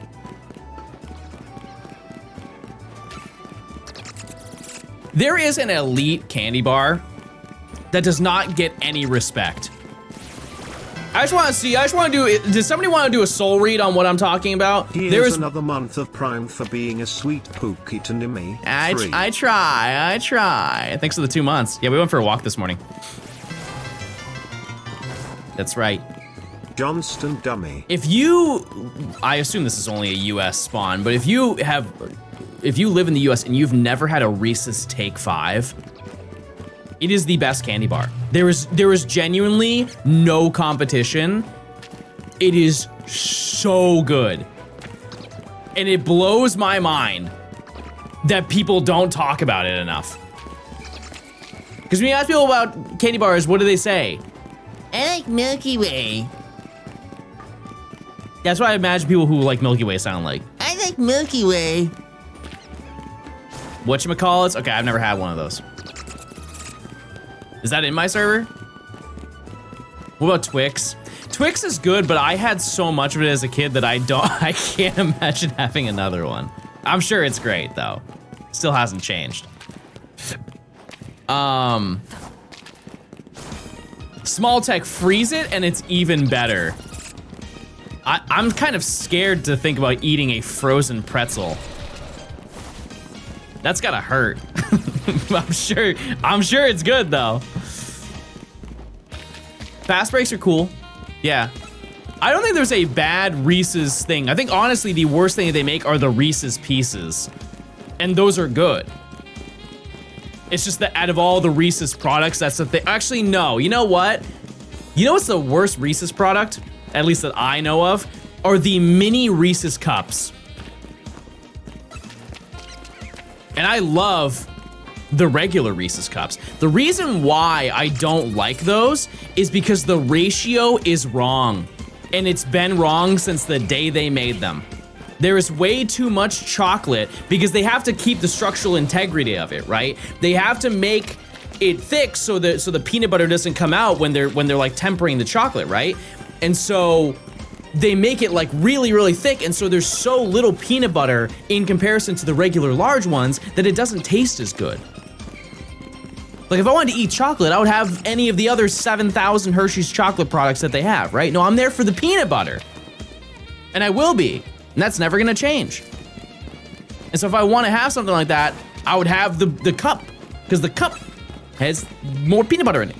Speaker 1: There is an elite candy bar that does not get any respect. I just want to do, does somebody want to do a soul read on what I'm talking about?
Speaker 2: Here's another month of Prime for being a sweet pookie to Nimi.
Speaker 1: I try. Thanks for the 2 months. Yeah, we went for a walk this morning. That's right.
Speaker 2: Johnstone dummy.
Speaker 1: I assume this is only a US spawn, but if you live in the US and you've never had a Reese's Take 5, It is the best candy bar. There is genuinely no competition. It is so good. And it blows my mind that people don't talk about it enough. Because when you ask people about candy bars, what do they say? I like Milky Way. That's what I imagine people who like Milky Way sound like. I like Milky Way. Whatchamacallits? Okay, I've never had one of those. Is that in my server? What about Twix? Twix is good, but I had so much of it as a kid that I can't imagine having another one. I'm sure it's great though. Still hasn't changed. Small Tech freeze it and it's even better. I'm kind of scared to think about eating a frozen pretzel. That's gotta hurt. I'm sure it's good though. Fast breaks are cool. Yeah. I don't think there's a bad Reese's thing. I think honestly the worst thing that they make are the Reese's Pieces. And those are good. It's just that out of all the Reese's products, that's the thing. Actually, no. You know what? You know what's the worst Reese's product? At least that I know of, are the mini Reese's cups. And I love the regular Reese's cups. The reason why I don't like those is because the ratio is wrong. And it's been wrong since the day they made them. There is way too much chocolate because they have to keep the structural integrity of it, right? They have to make it thick so the peanut butter doesn't come out when they're like tempering the chocolate, right? And so they make it like really, really thick, and so there's so little peanut butter in comparison to the regular large ones that it doesn't taste as good. Like if I wanted to eat chocolate, I would have any of the other 7,000 Hershey's chocolate products that they have, right? No, I'm there for the peanut butter. And I will be, and that's never gonna change. And so if I wanna have something like that, I would have the cup, because the cup has more peanut butter in it.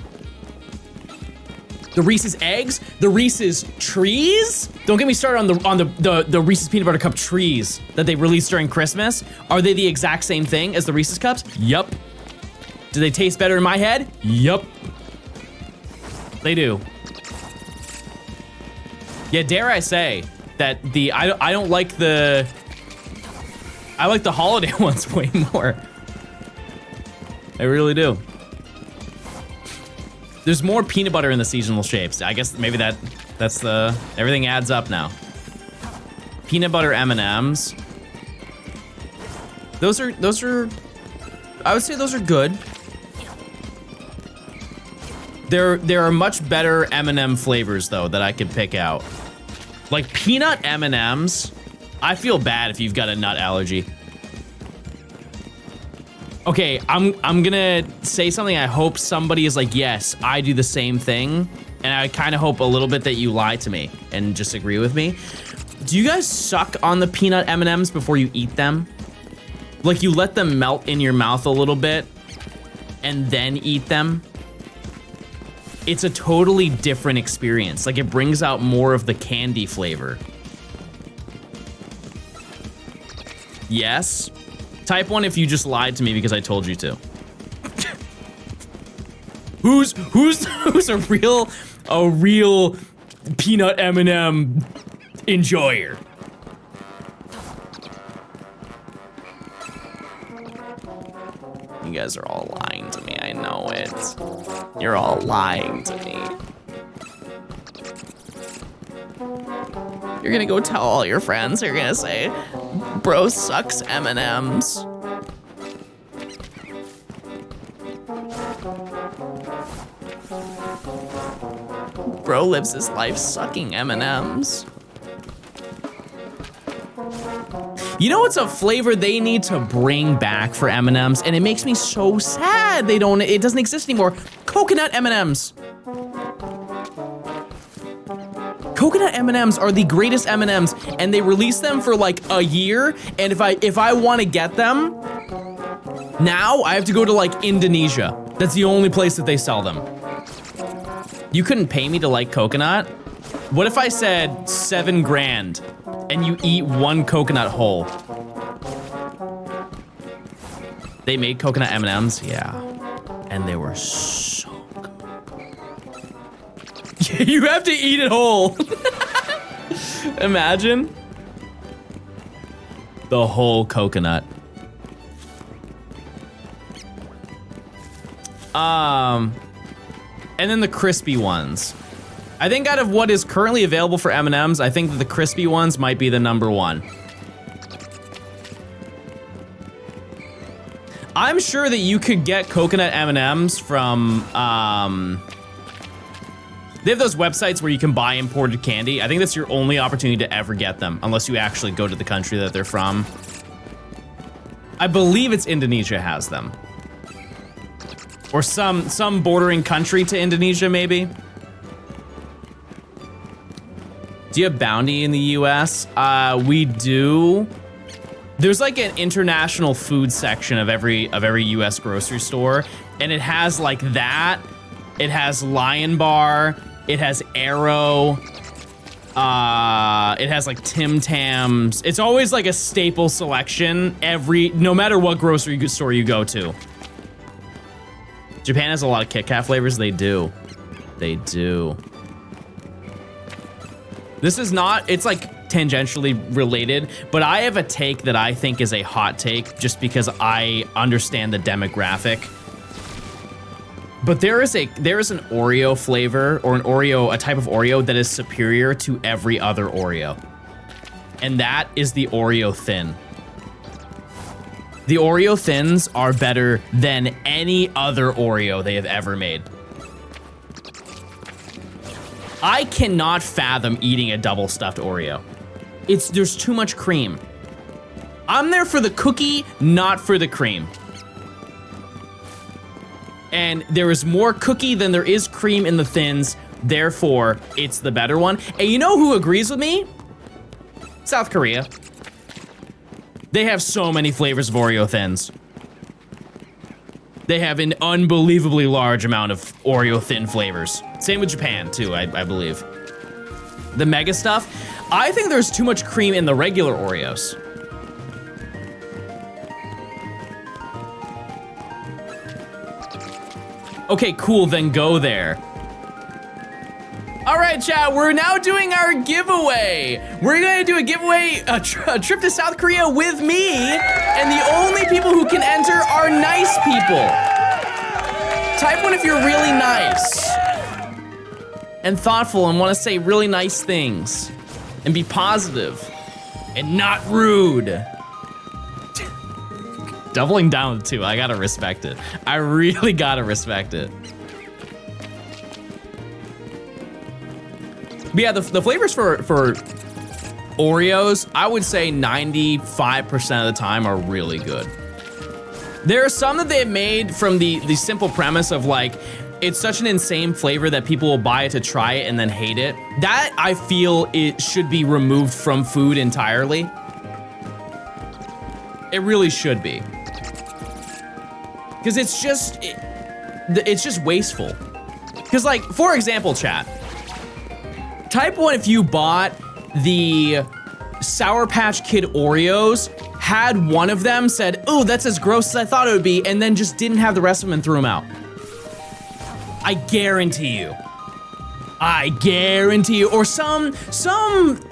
Speaker 1: The Reese's Eggs, the Reese's Trees. Don't get me started on the Reese's Peanut Butter Cup trees that they released during Christmas. Are they the exact same thing as the Reese's Cups? Yup. Do they taste better in my head? Yup. They do. Yeah, dare I say that I don't like the, I like the holiday ones way more. I really do. There's more peanut butter in the seasonal shapes. I guess maybe that's the, everything adds up now. Peanut butter M&Ms. Those are, I would say those are good. There are much better M&M flavors though that I could pick out. Like peanut M&Ms, I feel bad if you've got a nut allergy. Okay, I'm gonna say something. I hope somebody is like, yes, I do the same thing. And I kind of hope a little bit that you lie to me and just agree with me. Do you guys suck on the peanut M&Ms before you eat them? Like you let them melt in your mouth a little bit and then eat them? It's a totally different experience. Like it brings out more of the candy flavor. Yes? Type 1 if you just lied to me because I told you to. Who's a real peanut M&M enjoyer? You guys are all lying to me, I know it. You're all lying to me. You're gonna go tell all your friends, you're gonna say, bro sucks M&Ms. Bro lives his life sucking M&Ms. You know what's a flavor they need to bring back for M&Ms, and it makes me so sad it doesn't exist anymore? Coconut M&Ms. Coconut M&Ms are the greatest M&Ms, and they release them for like a year, and if I want to get them, now I have to go to like Indonesia. That's the only place that they sell them. You couldn't pay me to like coconut? What if I said 7 grand and you eat 1 coconut whole? They made coconut M&Ms, yeah. and they were so good. You have to eat it whole. Imagine the whole coconut. And then the crispy ones. I think out of what is currently available for M&Ms, I think that the crispy ones might be the #1. I'm sure that you could get coconut M&Ms from, they have those websites where you can buy imported candy. I think that's your only opportunity to ever get them, unless you actually go to the country that they're from. I believe it's Indonesia has them. Or some bordering country to Indonesia, maybe. Do you have Bounty in the US? We do. There's like an international food section of every US grocery store, and it has like that. It has Lion Bar. It has Arrow. It has like Tim Tams. It's always like a staple selection no matter what grocery store you go to. Japan has a lot of Kit Kat flavors. They do. They do. This is not, it's like tangentially related, but I have a take that I think is a hot take just because I understand the demographic. But there is an Oreo flavor or a type of Oreo that is superior to every other Oreo. And that is the Oreo Thin. The Oreo Thins are better than any other Oreo they have ever made. I cannot fathom eating a double stuffed Oreo. There's too much cream. I'm there for the cookie, not for the cream. And there is more cookie than there is cream in the Thins, therefore it's the better one. And you know who agrees with me? South Korea. They have so many flavors of Oreo Thins. They have an unbelievably large amount of Oreo Thin flavors. Same with Japan too, I believe. The mega stuff, I think there's too much cream in the regular Oreos. Okay, cool, then go there. All right, chat, we're now doing our giveaway. We're gonna do a giveaway, a trip to South Korea with me, and the only people who can enter are nice people. Type 1 if you're really nice and thoughtful and wanna say really nice things and be positive and not rude. Doubling down too, I gotta respect it. I really gotta respect it. But yeah, the flavors for Oreos, I would say 95% of the time are really good. There are some that they have made from the simple premise of like, it's such an insane flavor that people will buy it to try it and then hate it. That, I feel, it should be removed from food entirely. It really should be. Because it's just wasteful. Because like, for example, chat, type 1 if you bought the Sour Patch Kid Oreos, had one of them, said, oh, that's as gross as I thought it would be, and then just didn't have the rest of them and threw them out. I guarantee you. I guarantee you. Or some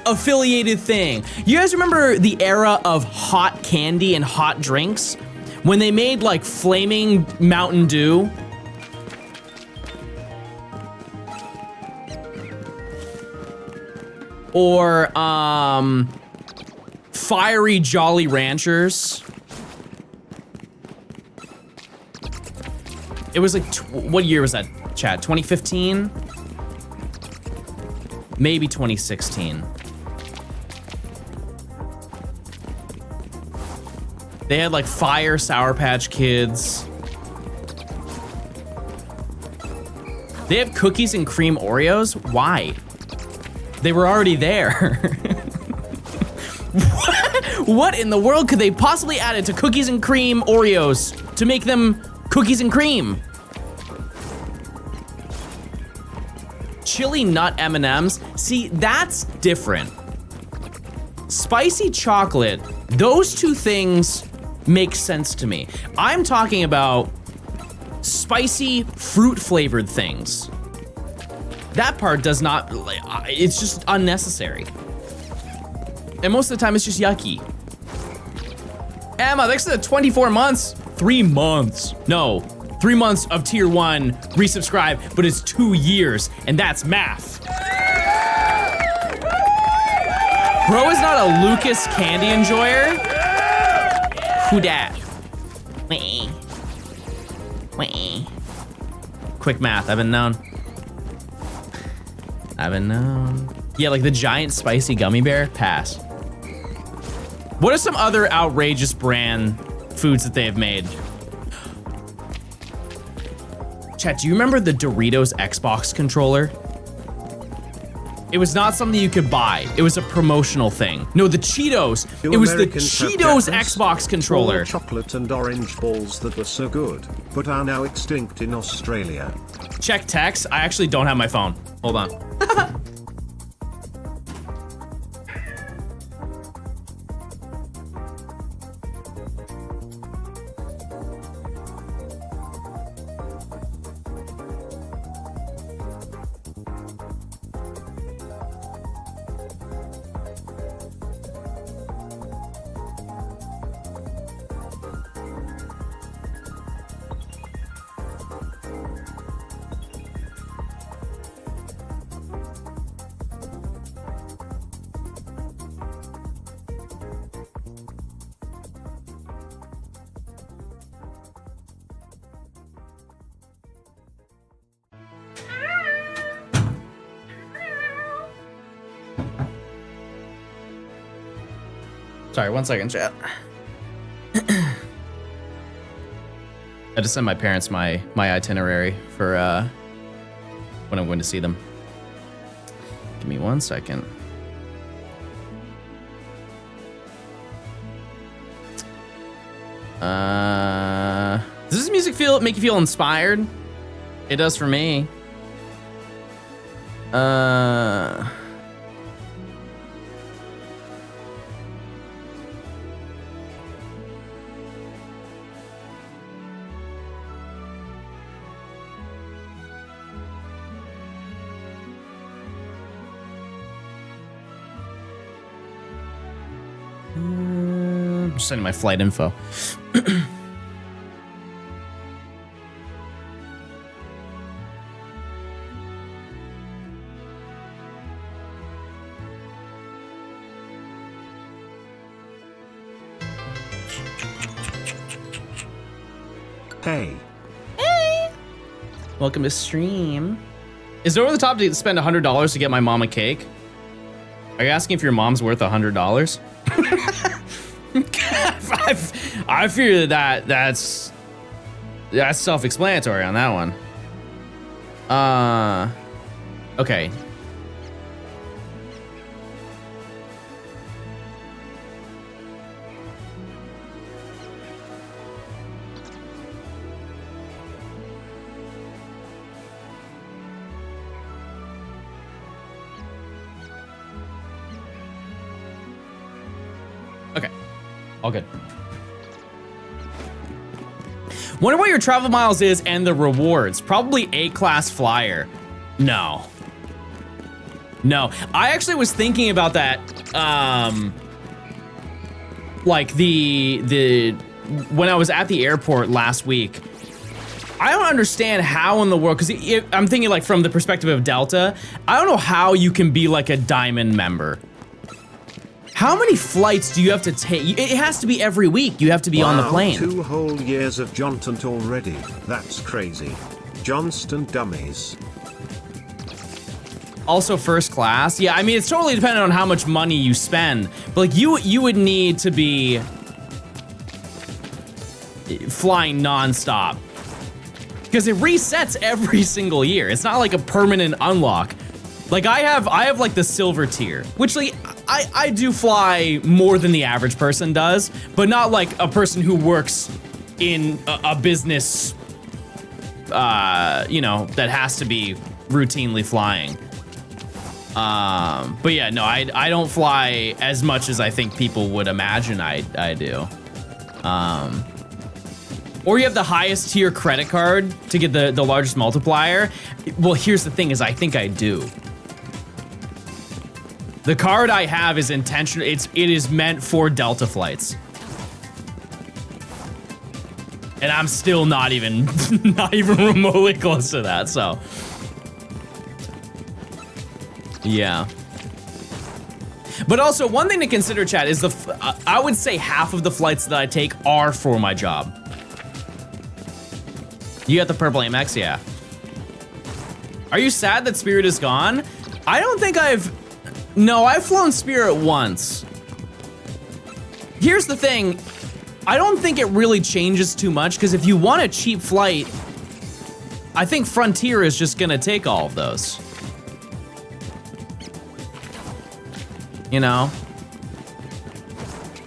Speaker 1: affiliated thing. You guys remember the era of hot candy and hot drinks? When they made like flaming Mountain Dew? Or fiery Jolly Ranchers. It was like, what year was that, chat? 2015? Maybe 2016. They had like fire Sour Patch Kids. They have cookies and cream Oreos? Why? They were already there. What in the world could they possibly add it to cookies and cream Oreos to make them cookies and cream? Chili nut M&Ms, see, that's different. Spicy chocolate, those two things make sense to me. I'm talking about spicy fruit flavored things. That part does not, it's just unnecessary. And most of the time it's just yucky. Emma, thanks for the 24 months. 3 months. No, 3 months of tier 1 resubscribe, but it's 2 years, and that's math. Bro is not a Lucas candy enjoyer. Who dat? Quick math, I've been known. Yeah, like the giant spicy gummy bear, pass. What are some other outrageous brand foods that they have made? Chat, do you remember the Doritos Xbox controller? It was not something you could buy. It was a promotional thing. No, the Cheetos. It was the Cheetos Xbox controller.
Speaker 2: Chocolate and orange balls that were so good, but are now extinct in Australia.
Speaker 1: Check text. I actually don't have my phone. Hold on. Sorry, 1 second, chat. I just sent my parents my itinerary for when I'm going to see them. Give me 1 second. Does this music make you feel inspired? It does for me. I'm just sending my flight info.
Speaker 2: Hey.
Speaker 1: Hey. Welcome to stream. Is it over the top to spend $100 to get my mom a cake? Are you asking if your mom's worth $100? I fear that's self-explanatory on that one. Okay. Okay, all good. Wonder what your travel miles is and the rewards. Probably A-class flyer. No. No, I actually was thinking about that. Like when I was at the airport last week. I don't understand how in the world, because I'm thinking like from the perspective of Delta, I don't know how you can be like a diamond member. How many flights do you have to take? It has to be every week. You have to be on the plane.
Speaker 2: 2 whole years of Johnstone already. That's crazy. Johnstone dummies.
Speaker 1: Also first class. Yeah, I mean, it's totally dependent on how much money you spend. But like you would need to be flying nonstop. Because it resets every single year. It's not like a permanent unlock. Like I have like the silver tier, which like I do fly more than the average person does, but not like a person who works in a business, you know, that has to be routinely flying. But yeah, no, I don't fly as much as I think people would imagine I do. or you have the highest tier credit card to get the largest multiplier. Well, here's the thing is I think I do. The card I have is intentional. It is meant for Delta flights. And I'm still not even remotely close to that, so. Yeah. But also, one thing to consider, chat, is I would say half of the flights that I take are for my job. You got the purple Amex, yeah. Are you sad that Spirit is gone? I don't think no, I've flown Spirit once. Here's the thing. I don't think it really changes too much, because if you want a cheap flight, I think Frontier is just gonna take all of those. You know?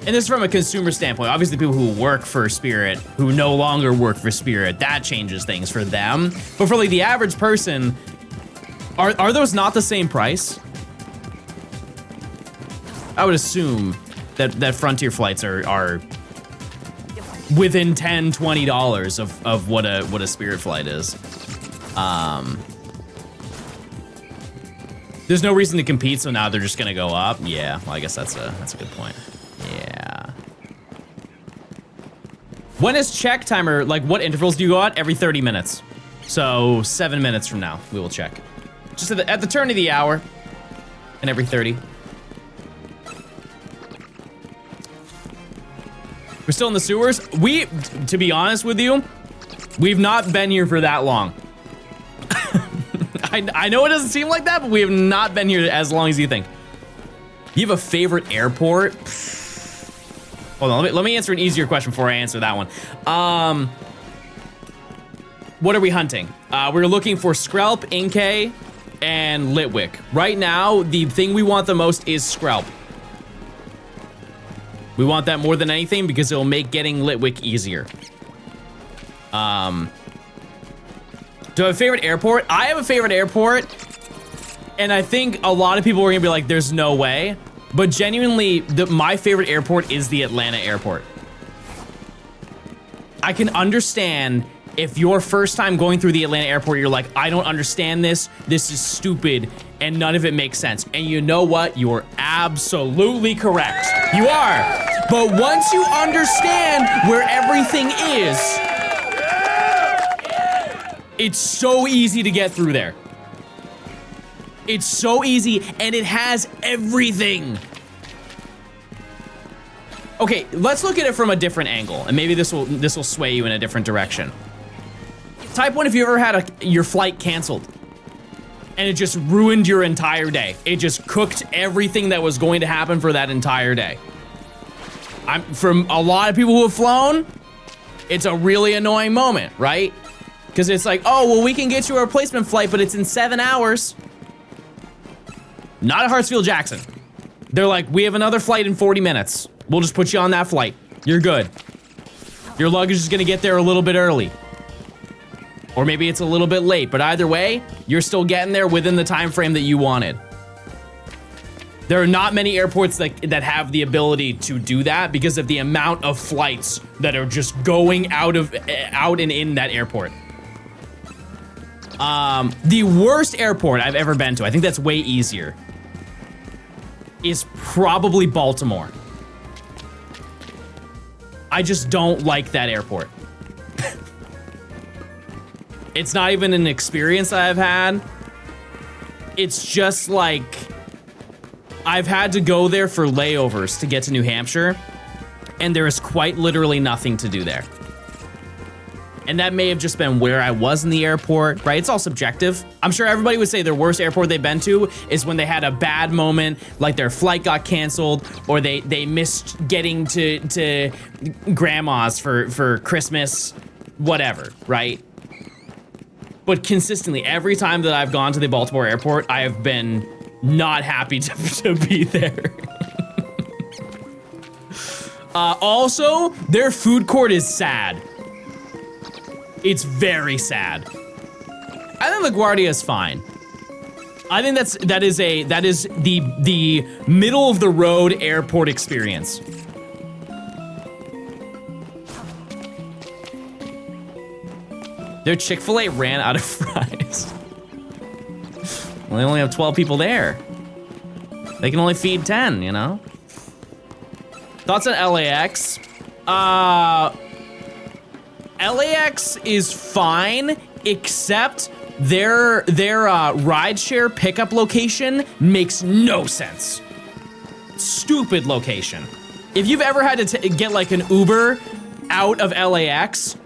Speaker 1: And this is from a consumer standpoint. Obviously, people who work for Spirit, who no longer work for Spirit, that changes things for them. But for like the average person, are those not the same price? I would assume that Frontier flights are within $10, $20 of what a Spirit flight is. There's no reason to compete, so now they're just gonna go up. Yeah, well, I guess that's a good point. Yeah. When is check timer? Like, what intervals do you go at? Every 30 minutes. So 7 minutes from now, we will check. Just at the turn of the hour, and every 30. We're still in the sewers. To be honest with you, we've not been here for that long. I know it doesn't seem like that, but we have not been here as long as you think. You have a favorite airport? Hold on, let me answer an easier question before I answer that one. What are we hunting? We're looking for Skrelp, Inkay, and Litwick. Right now, the thing we want the most is Skrelp. We want that more than anything because it'll make getting Litwick easier. Do I have a favorite airport? I have a favorite airport, and I think a lot of people are gonna be like, there's no way. But genuinely, my favorite airport is the Atlanta airport. I can understand if your first time going through the Atlanta airport, you're like, I don't understand this. This is stupid, and none of it makes sense. And you know what? You're absolutely correct. You are. But once you understand where everything is, it's so easy to get through there. It's so easy, and it has everything. Okay, let's look at it from a different angle, and maybe this will sway you in a different direction. Type 1 if you ever had your flight canceled, and it just ruined your entire day. It just cooked everything that was going to happen for that entire day. From a lot of people who have flown, it's a really annoying moment, right? Because it's like, oh, well, we can get you a replacement flight, but it's in 7 hours. Not at Hartsfield-Jackson. They're like, we have another flight in 40 minutes. We'll just put you on that flight. You're good. Your luggage is gonna get there a little bit early. Or maybe it's a little bit late, but either way, you're still getting there within the time frame that you wanted. There are not many airports that have the ability to do that because of the amount of flights that are just going out and in that airport. The worst airport I've ever been to, I think that's way easier, is probably Baltimore. I just don't like that airport. It's not even an experience I've had. It's just like, I've had to go there for layovers to get to New Hampshire, and there is quite literally nothing to do there. And that may have just been where I was in the airport, right? It's all subjective. I'm sure everybody would say their worst airport they've been to is when they had a bad moment, like their flight got canceled, or they missed getting to grandma's for Christmas, whatever, right? But consistently, every time that I've gone to the Baltimore airport, I have been not happy to be there. Also, their food court is sad. It's very sad. I think LaGuardia is fine. I think that is the middle of the road airport experience. Their Chick-fil-A ran out of fries. Well, they only have 12 people there. They can only feed 10, you know? Thoughts on LAX? LAX is fine, except their rideshare pickup location makes no sense. Stupid location. If you've ever had to get like an Uber out of LAX,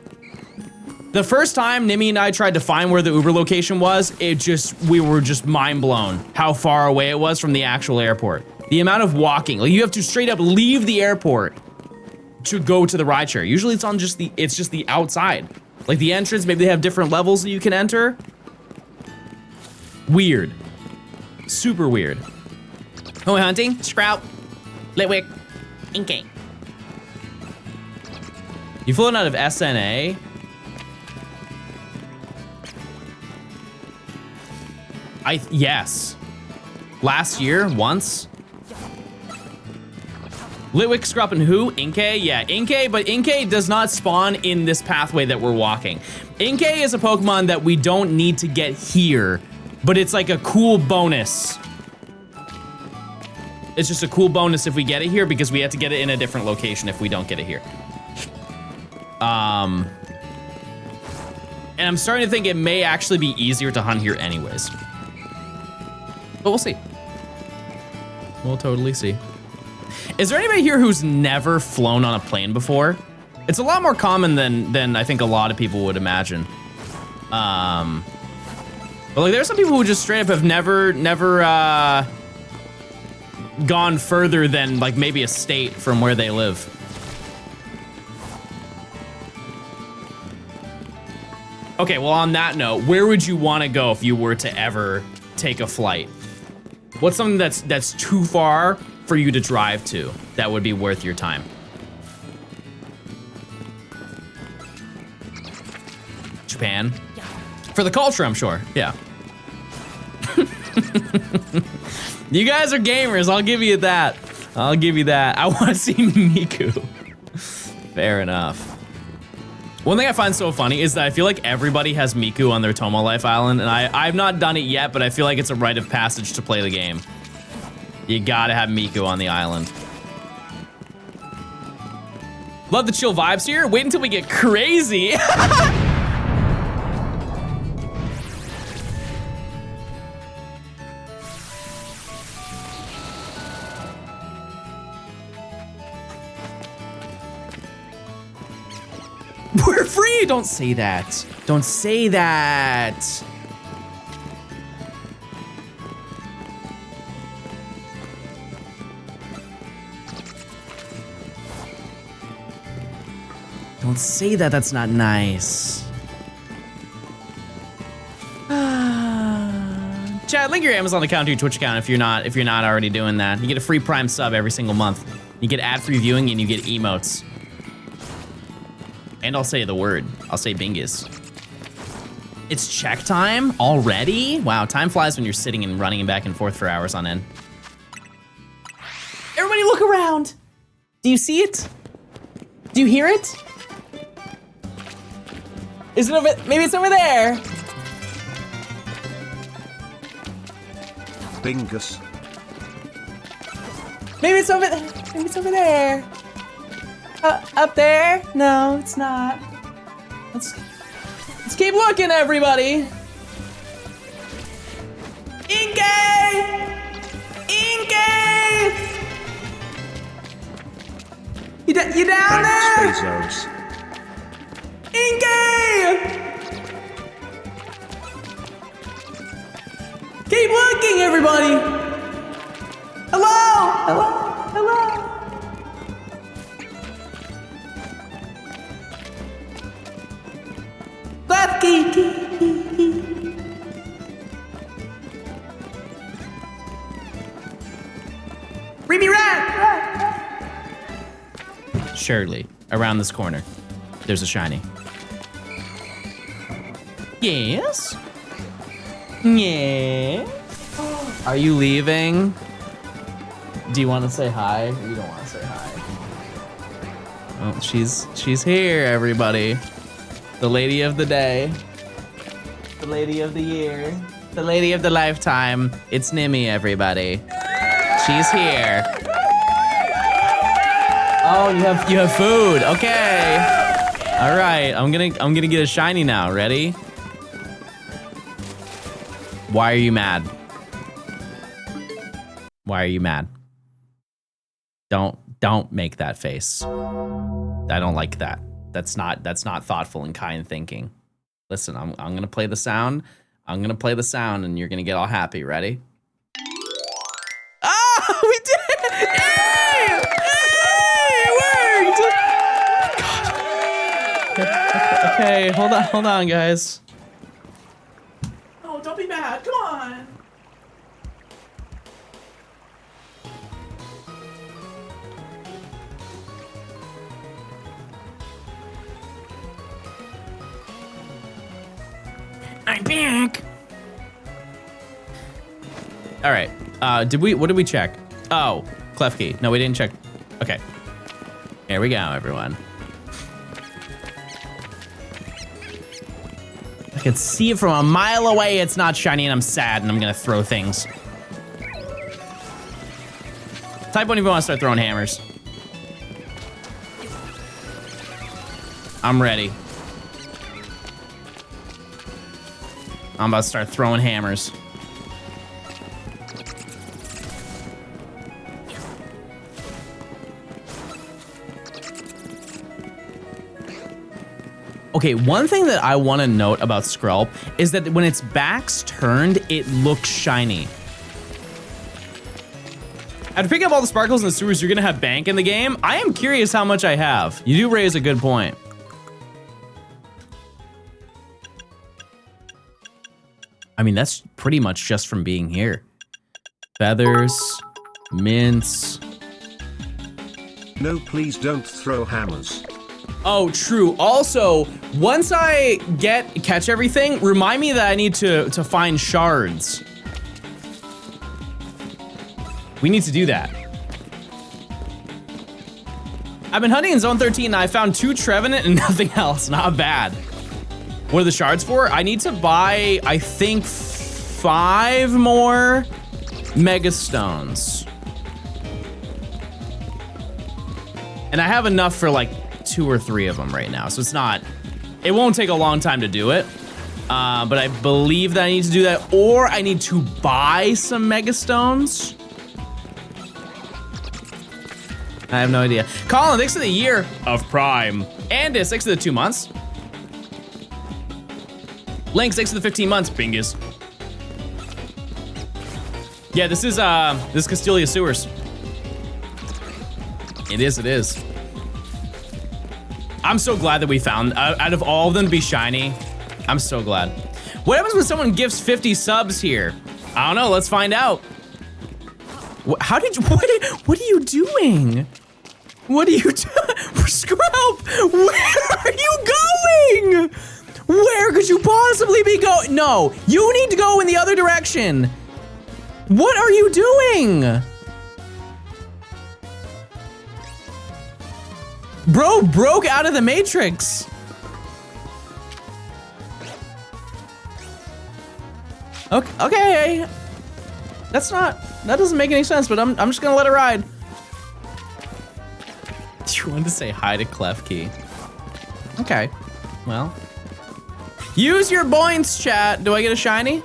Speaker 1: the first time Nimmy and I tried to find where the Uber location was, we were just mind blown how far away it was from the actual airport. The amount of walking, like you have to straight up leave the airport to go to the rideshare. Usually it's on just the outside. Like the entrance, maybe they have different levels that you can enter. Weird. Super weird. Oh, hunting, Sprout, Litwick, Inkay. You flown out of SNA? Yes. Last year, once. Litwick, Scrupp, and who? Inkay? Yeah, Inkay, but Inkay does not spawn in this pathway that we're walking. Inkay is a Pokemon that we don't need to get here, but it's like a cool bonus. It's just a cool bonus if we get it here because we have to get it in a different location if we don't get it here. And I'm starting to think it may actually be easier to hunt here anyways. But we'll see. We'll totally see. Is there anybody here who's never flown on a plane before? It's a lot more common than I think a lot of people would imagine. But like there's some people who just straight up have never gone further than like maybe a state from where they live. Okay, well on that note, where would you want to go if you were to ever take a flight? What's something that's too far for you to drive to that would be worth your time? Japan? For the culture, I'm sure, yeah. You guys are gamers, I'll give you that. I'll give you that. I want to see Miku. Fair enough. One thing I find so funny is that I feel like everybody has Miku on their Tomo Life Island, and I've not done it yet, but I feel like it's a rite of passage to play the game. You gotta have Miku on the island. Love the chill vibes here. Wait until we get crazy. We're free! Don't say that. Don't say that. Don't say that, that's not nice. Chad, link your Amazon account to your Twitch account if you're not already doing that. You get a free Prime sub every single month. You get ad-free viewing and you get emotes. And I'll say the word. I'll say bingus. It's check time already? Wow, time flies when you're sitting and running back and forth for hours on end. Everybody look around. Do you see it? Do you hear it? Is it over? Maybe it's over there.
Speaker 2: Bingus.
Speaker 1: Maybe it's over there. Maybe it's over there. Up there? No, it's not. Let's keep looking, everybody. Inkay! Inkay! You down there?
Speaker 2: Bezos.
Speaker 1: Inkay! Keep looking, everybody. Hello? Hello? Hello? Left key. Bring me right. Surely, around this corner, there's a shiny. Yes? Yeah? Are you leaving? Do you want to say hi? Or you don't want to say hi? Oh, she's here, everybody. The lady of the day. The lady of the year. The lady of the lifetime. It's Nimmy, everybody. She's here. Oh, you have food. Okay. All right. I'm gonna get a shiny now. Ready? Why are you mad? Why are you mad? Don't make that face. I don't like that. That's not thoughtful and kind thinking. Listen, I'm gonna play the sound. I'm gonna play the sound, and you're gonna get all happy. Ready? Ah, we did it! Hey! Hey! It worked! God. Okay, hold on, guys. Oh, don't be mad. Come on. I'm back. All right. What did we check? Oh, clef key. No, we didn't check. Okay. Here we go, everyone. I can see it from a mile away. It's not shiny, and I'm sad, and I'm gonna throw things. Type won't even want to start throwing hammers. I'm ready. I'm about to start throwing hammers. Okay, one thing that I want to note about Skrelp is that when its back's turned, it looks shiny. After picking up all the sparkles in the sewers, you're gonna have bank in the game. I am curious how much I have. You do raise a good point. I mean, that's pretty much just from being here. Feathers, mints.
Speaker 2: No, please don't throw hammers.
Speaker 1: Oh, true. Also, once I catch everything, remind me that I need to find shards. We need to do that. I've been hunting in Zone 13 and I found 2 Trevenant and nothing else. Not bad. What are the shards for? I need to buy, I think, 5 more Mega Stones. And I have enough for like 2 or 3 of them right now. So it won't take a long time to do it. But I believe that I need to do that, or I need to buy some Mega Stones. I have no idea. Colin, thanks for the year of Prime. Andis, thanks for the 2 months. Lynx, thanks for the 15 months. Bingus. Yeah, this is Castelia Sewers. It is. I'm so glad that we found, out of all of them to be shiny, I'm so glad. What happens when someone gives 50 subs here? I don't know, let's find out. What are you doing? What are you doing? Skrelp, where are you going? Where could you possibly be going? No, you need to go in the other direction. What are you doing? Bro broke out of the Matrix. Okay. That doesn't make any sense, but I'm just gonna let it ride. You wanted to say hi to Clef Key. Okay, well. Use your points, chat. Do I get a shiny?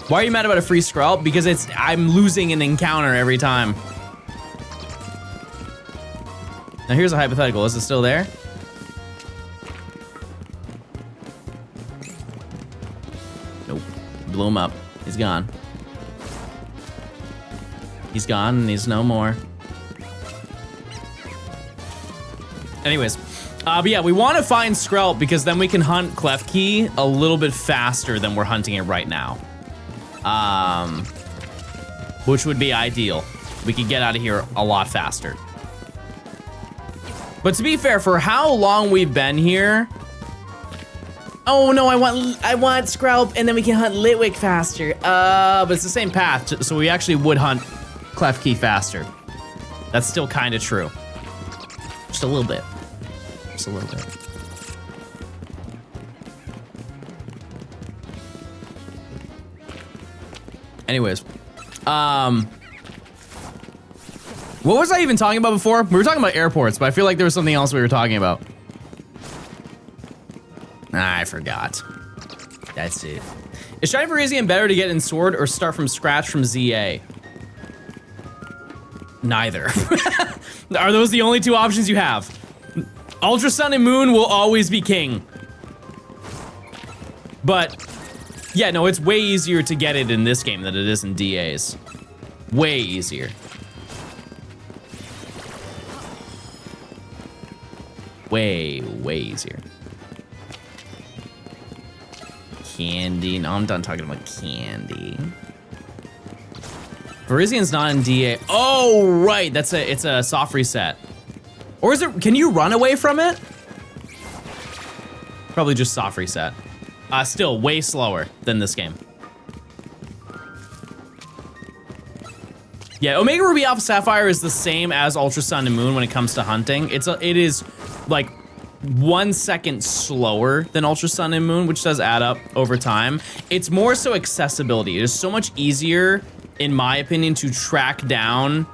Speaker 1: Why are you mad about a free Skrelp? Because I'm losing an encounter every time. Now here's a hypothetical. Is it still there? Nope. Blew him up. He's gone. He's gone and he's no more. Anyways, but yeah, we want to find Skrelp because then we can hunt Klefki a little bit faster than we're hunting it right now. Which would be ideal. We could get out of here a lot faster. But to be fair, for how long we've been here, oh no, I want Skrelp and then we can hunt Litwick faster. But it's the same path, so we actually would hunt Klefki faster. That's still kind of true. Just a little bit. Just a little bit. Anyways, what was I even talking about before? We were talking about airports, but I feel like there was something else we were talking about. I forgot. That's it. Is Shiny Virizion better to get in Sword or start from scratch from ZA? Neither. Are those the only two options you have? Ultra Sun and Moon will always be king. But, yeah, no, it's way easier to get it in this game than it is in DA's. Way easier. Way easier. Candy. No, I'm done talking about candy. Verizion's not in DA. Oh, right. It's a soft reset. Or is it, can you run away from it? Probably just soft reset. Still way slower than this game. Yeah, Omega Ruby Alpha Sapphire is the same as Ultra Sun and Moon when it comes to hunting. It is like 1 second slower than Ultra Sun and Moon, which does add up over time. It's more so accessibility. It is so much easier, in my opinion, to track down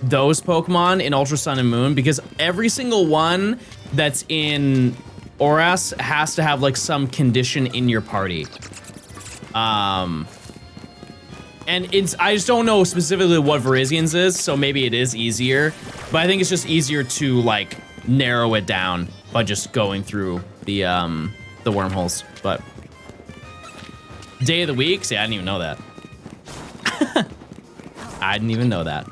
Speaker 1: those Pokemon in Ultra Sun and Moon because every single one that's in Oras has to have like some condition in your party. And I just don't know specifically what Verizion's is, so maybe it is easier, but I think it's just easier to like narrow it down by just going through the wormholes. But day of the week? See, I didn't even know that. I didn't even know that.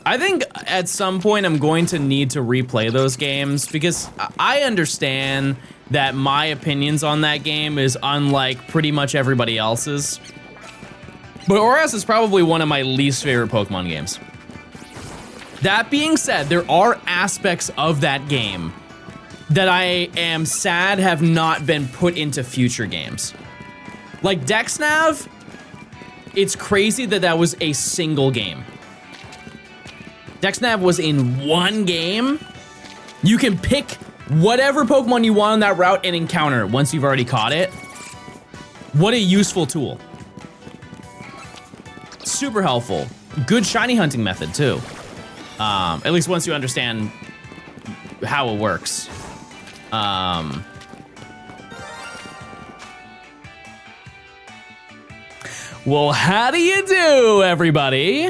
Speaker 1: I think at some point I'm going to need to replay those games because I understand that my opinions on that game is unlike pretty much everybody else's. But Oras is probably one of my least favorite Pokemon games. That being said, there are aspects of that game that I am sad have not been put into future games. Like DexNav, it's crazy that that was a single game. DexNav was in one game. You can pick whatever Pokemon you want on that route and encounter it once you've already caught it. What a useful tool. Super helpful. Good shiny hunting method too. At least once you understand how it works. Well, how do you do, everybody?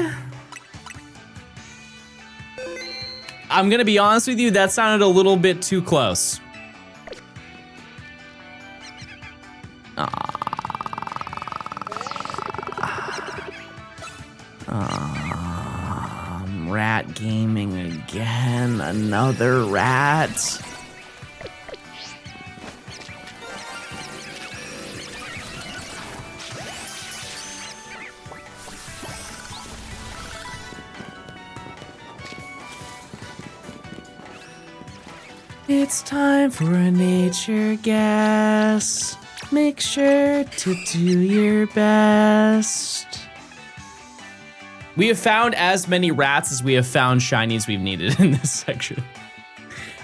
Speaker 1: I'm gonna be honest with you, that sounded a little bit too close. Rat gaming again, another rat. It's time for a nature guess. Make sure to do your best. We have found as many rats as we have found shinies we've needed in this section.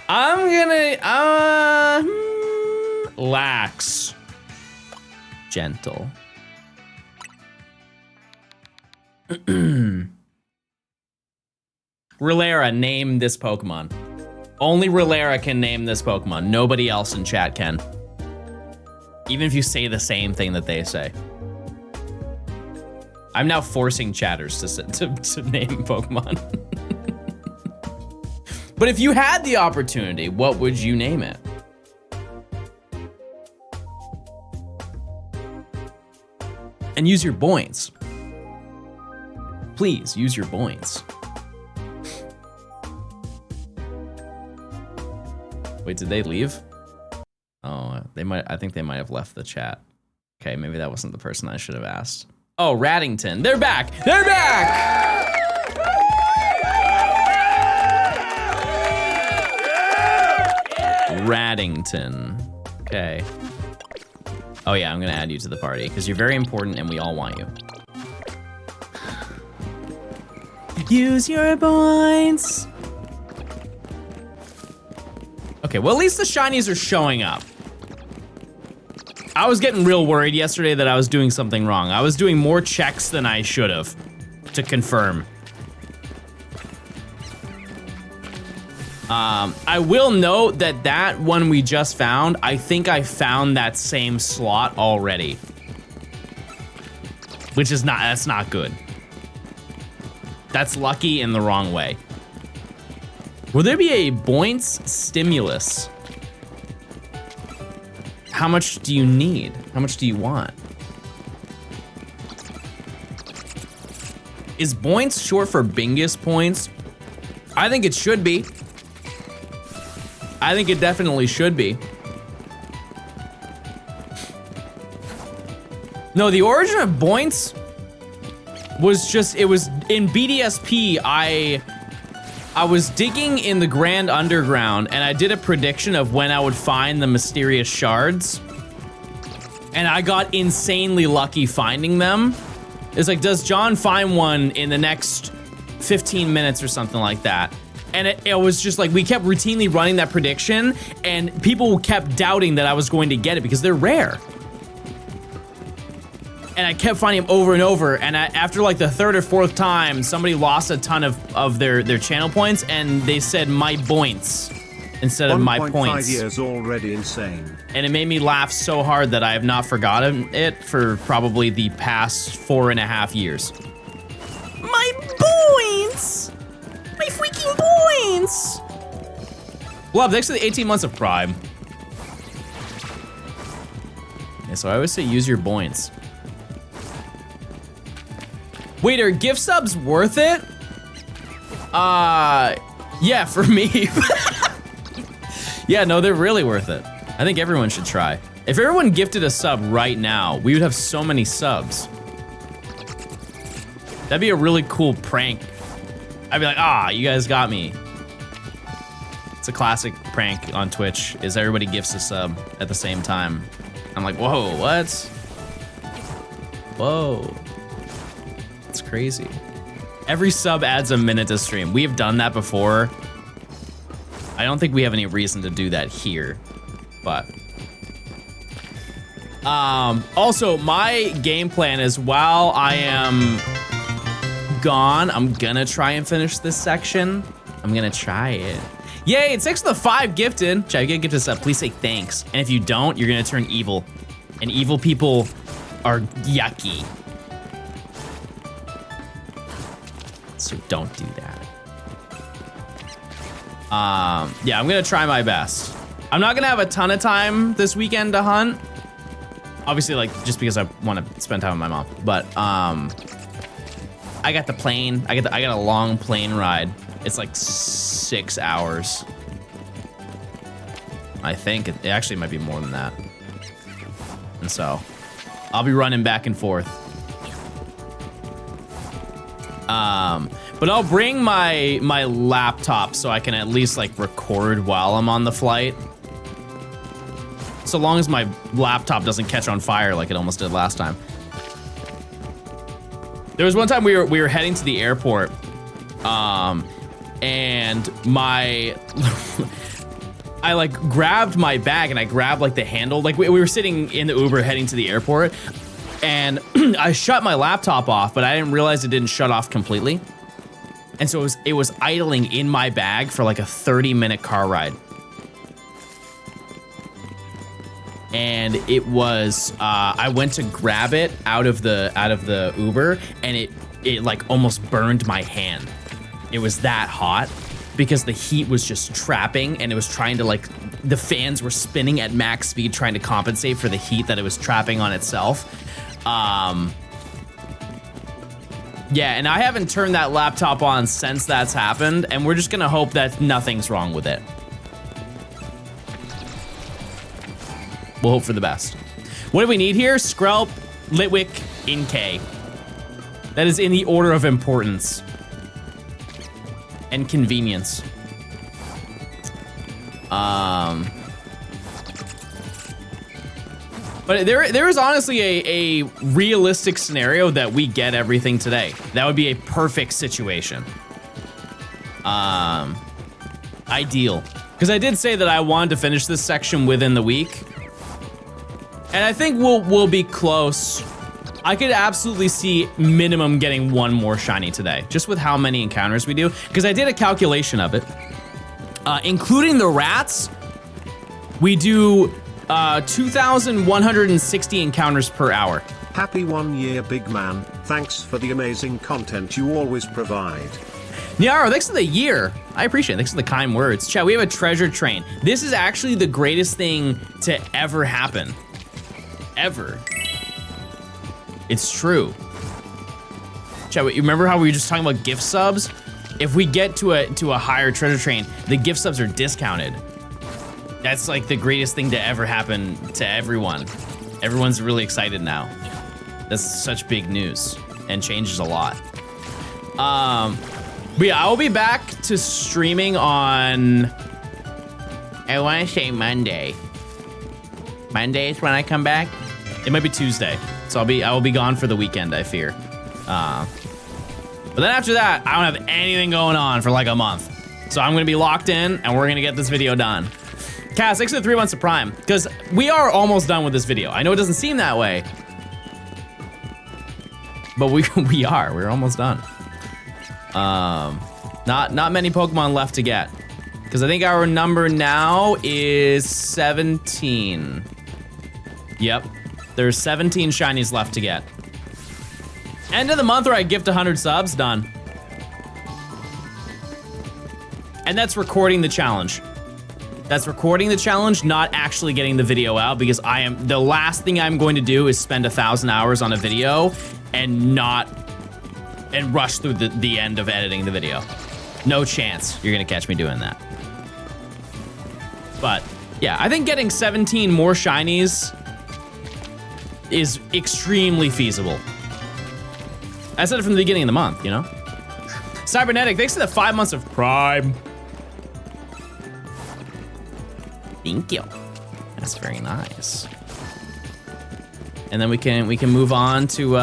Speaker 1: I'm gonna, lax. Gentle. Rillera, name this Pokemon. Only Rillera can name this Pokemon. Nobody else in chat can. Even if you say the same thing that they say. I'm now forcing chatters to name Pokemon. But if you had the opportunity, what would you name it? And use your points. Please use your points. Wait, did they leave? Oh, I think they might have left the chat. Okay, maybe that wasn't the person I should have asked. Oh, Raddington. They're back. They're back. Raddington. Okay. Oh yeah, I'm gonna add you to the party because you're very important and we all want you. Use your points. Okay, well at least the shinies are showing up. I was getting real worried yesterday that I was doing something wrong. I was doing more checks than I should have to confirm. I will note that that one we just found, I think I found that same slot already. Which is not, that's not good. That's lucky in the wrong way. Will there be a Boints stimulus? How much do you need? How much do you want? Is Boints short for Bingus points? I think it should be. I think it definitely should be. No, the origin of Boints was just, it was in BDSP, I was digging in the Grand Underground and I did a prediction of when I would find the mysterious shards. And I got insanely lucky finding them. It's like, does John find one in the next 15 minutes or something like that? And it was just like, we kept routinely running that prediction and people kept doubting that I was going to get it because they're rare. And I kept finding them over and over, and after like the third or fourth time, somebody lost a ton of their channel points, and they said my points instead of my points.
Speaker 2: 1.5 years already insane.
Speaker 1: And it made me laugh so hard that I have not forgotten it for probably the past 4.5 years. My points! My freaking points! Love, thanks for the 18 months of Prime. Yeah, so I always say use your points. Wait, are gift subs worth it? Yeah, for me. Yeah, no, they're really worth it. I think everyone should try. If everyone gifted a sub right now, we would have so many subs. That'd be a really cool prank. I'd be like, ah, you guys got me. It's a classic prank on Twitch, is everybody gifts a sub at the same time. I'm like, whoa, what? Whoa. It's crazy. Every sub adds a minute to stream. We have done that before. I don't think we have any reason to do that here, but. Also, my game plan is while I am gone, I'm gonna try and finish this section. I'm gonna try it. Yay, it's 6 to the 5 gifted. Chad, if you get gifted sub, please say thanks. And if you don't, you're gonna turn evil. And evil people are yucky. So don't do that. Yeah, I'm gonna try my best. I'm not gonna have a ton of time this weekend to hunt. Obviously, like, just because I want to spend time with my mom. But I got the plane. I got a long plane ride. It's like 6 hours. I think it actually might be more than that. And so I'll be running back and forth. But I'll bring my laptop so I can at least like record while I'm on the flight. So long as my laptop doesn't catch on fire like it almost did last time. There was one time we were heading to the airport, and I like grabbed my bag and I grabbed like the handle. Like we were sitting in the Uber heading to the airport, and I shut my laptop off, but I didn't realize it didn't shut off completely. And so it was idling in my bag for like a 30-minute car ride. And it was, I went to grab it out of the Uber, and it like almost burned my hand. It was that hot because the heat was just trapping, and it was trying to like, the fans were spinning at max speed trying to compensate for the heat that it was trapping on itself. Yeah, and I haven't turned that laptop on since that's happened, and we're just gonna hope that nothing's wrong with it. We'll hope for the best. What do we need here? Skrelp, Litwick, Inkay. That is in the order of importance. And convenience. But there is honestly a realistic scenario that we get everything today. That would be a perfect situation. Ideal. Because I did say that I wanted to finish this section within the week. And I think we'll be close. I could absolutely see minimum getting one more shiny today, just with how many encounters we do. Because I did a calculation of it. Including the rats, we do 2,160 encounters per hour.
Speaker 2: Happy 1 year, big man. Thanks for the amazing content you always provide.
Speaker 1: Niaro, thanks for the year. I appreciate it. Thanks for the kind words. Chat, we have a treasure train. This is actually the greatest thing to ever happen. Ever. It's true. Chat, you remember how we were just talking about gift subs? If we get to a higher treasure train, the gift subs are discounted. That's like the greatest thing to ever happen to everyone. Everyone's really excited now. That's such big news and changes a lot. But yeah, I'll be back to streaming on, I want to say Monday. Monday is when I come back. It might be Tuesday. So I will be gone for the weekend, I fear. But then after that, I don't have anything going on for like a month. So I'm gonna be locked in and we're gonna get this video done. Cass, thanks for the 3 months of Prime, because we are almost done with this video. I know it doesn't seem that way, but we're almost done. Not many Pokemon left to get, because I think our number now is 17. Yep, there's 17 shinies left to get. End of the month where I gift 100 subs, done. And that's recording the challenge. That's recording the challenge, not actually getting the video out, because the last thing I'm going to do is spend 1,000 hours on a video and rush through the end of editing the video. No chance you're gonna catch me doing that. But yeah, I think getting 17 more shinies is extremely feasible. I said it from the beginning of the month, you know? Cybernetic, thanks for the 5 months of Prime. Thank you. That's very nice. And then we can move on to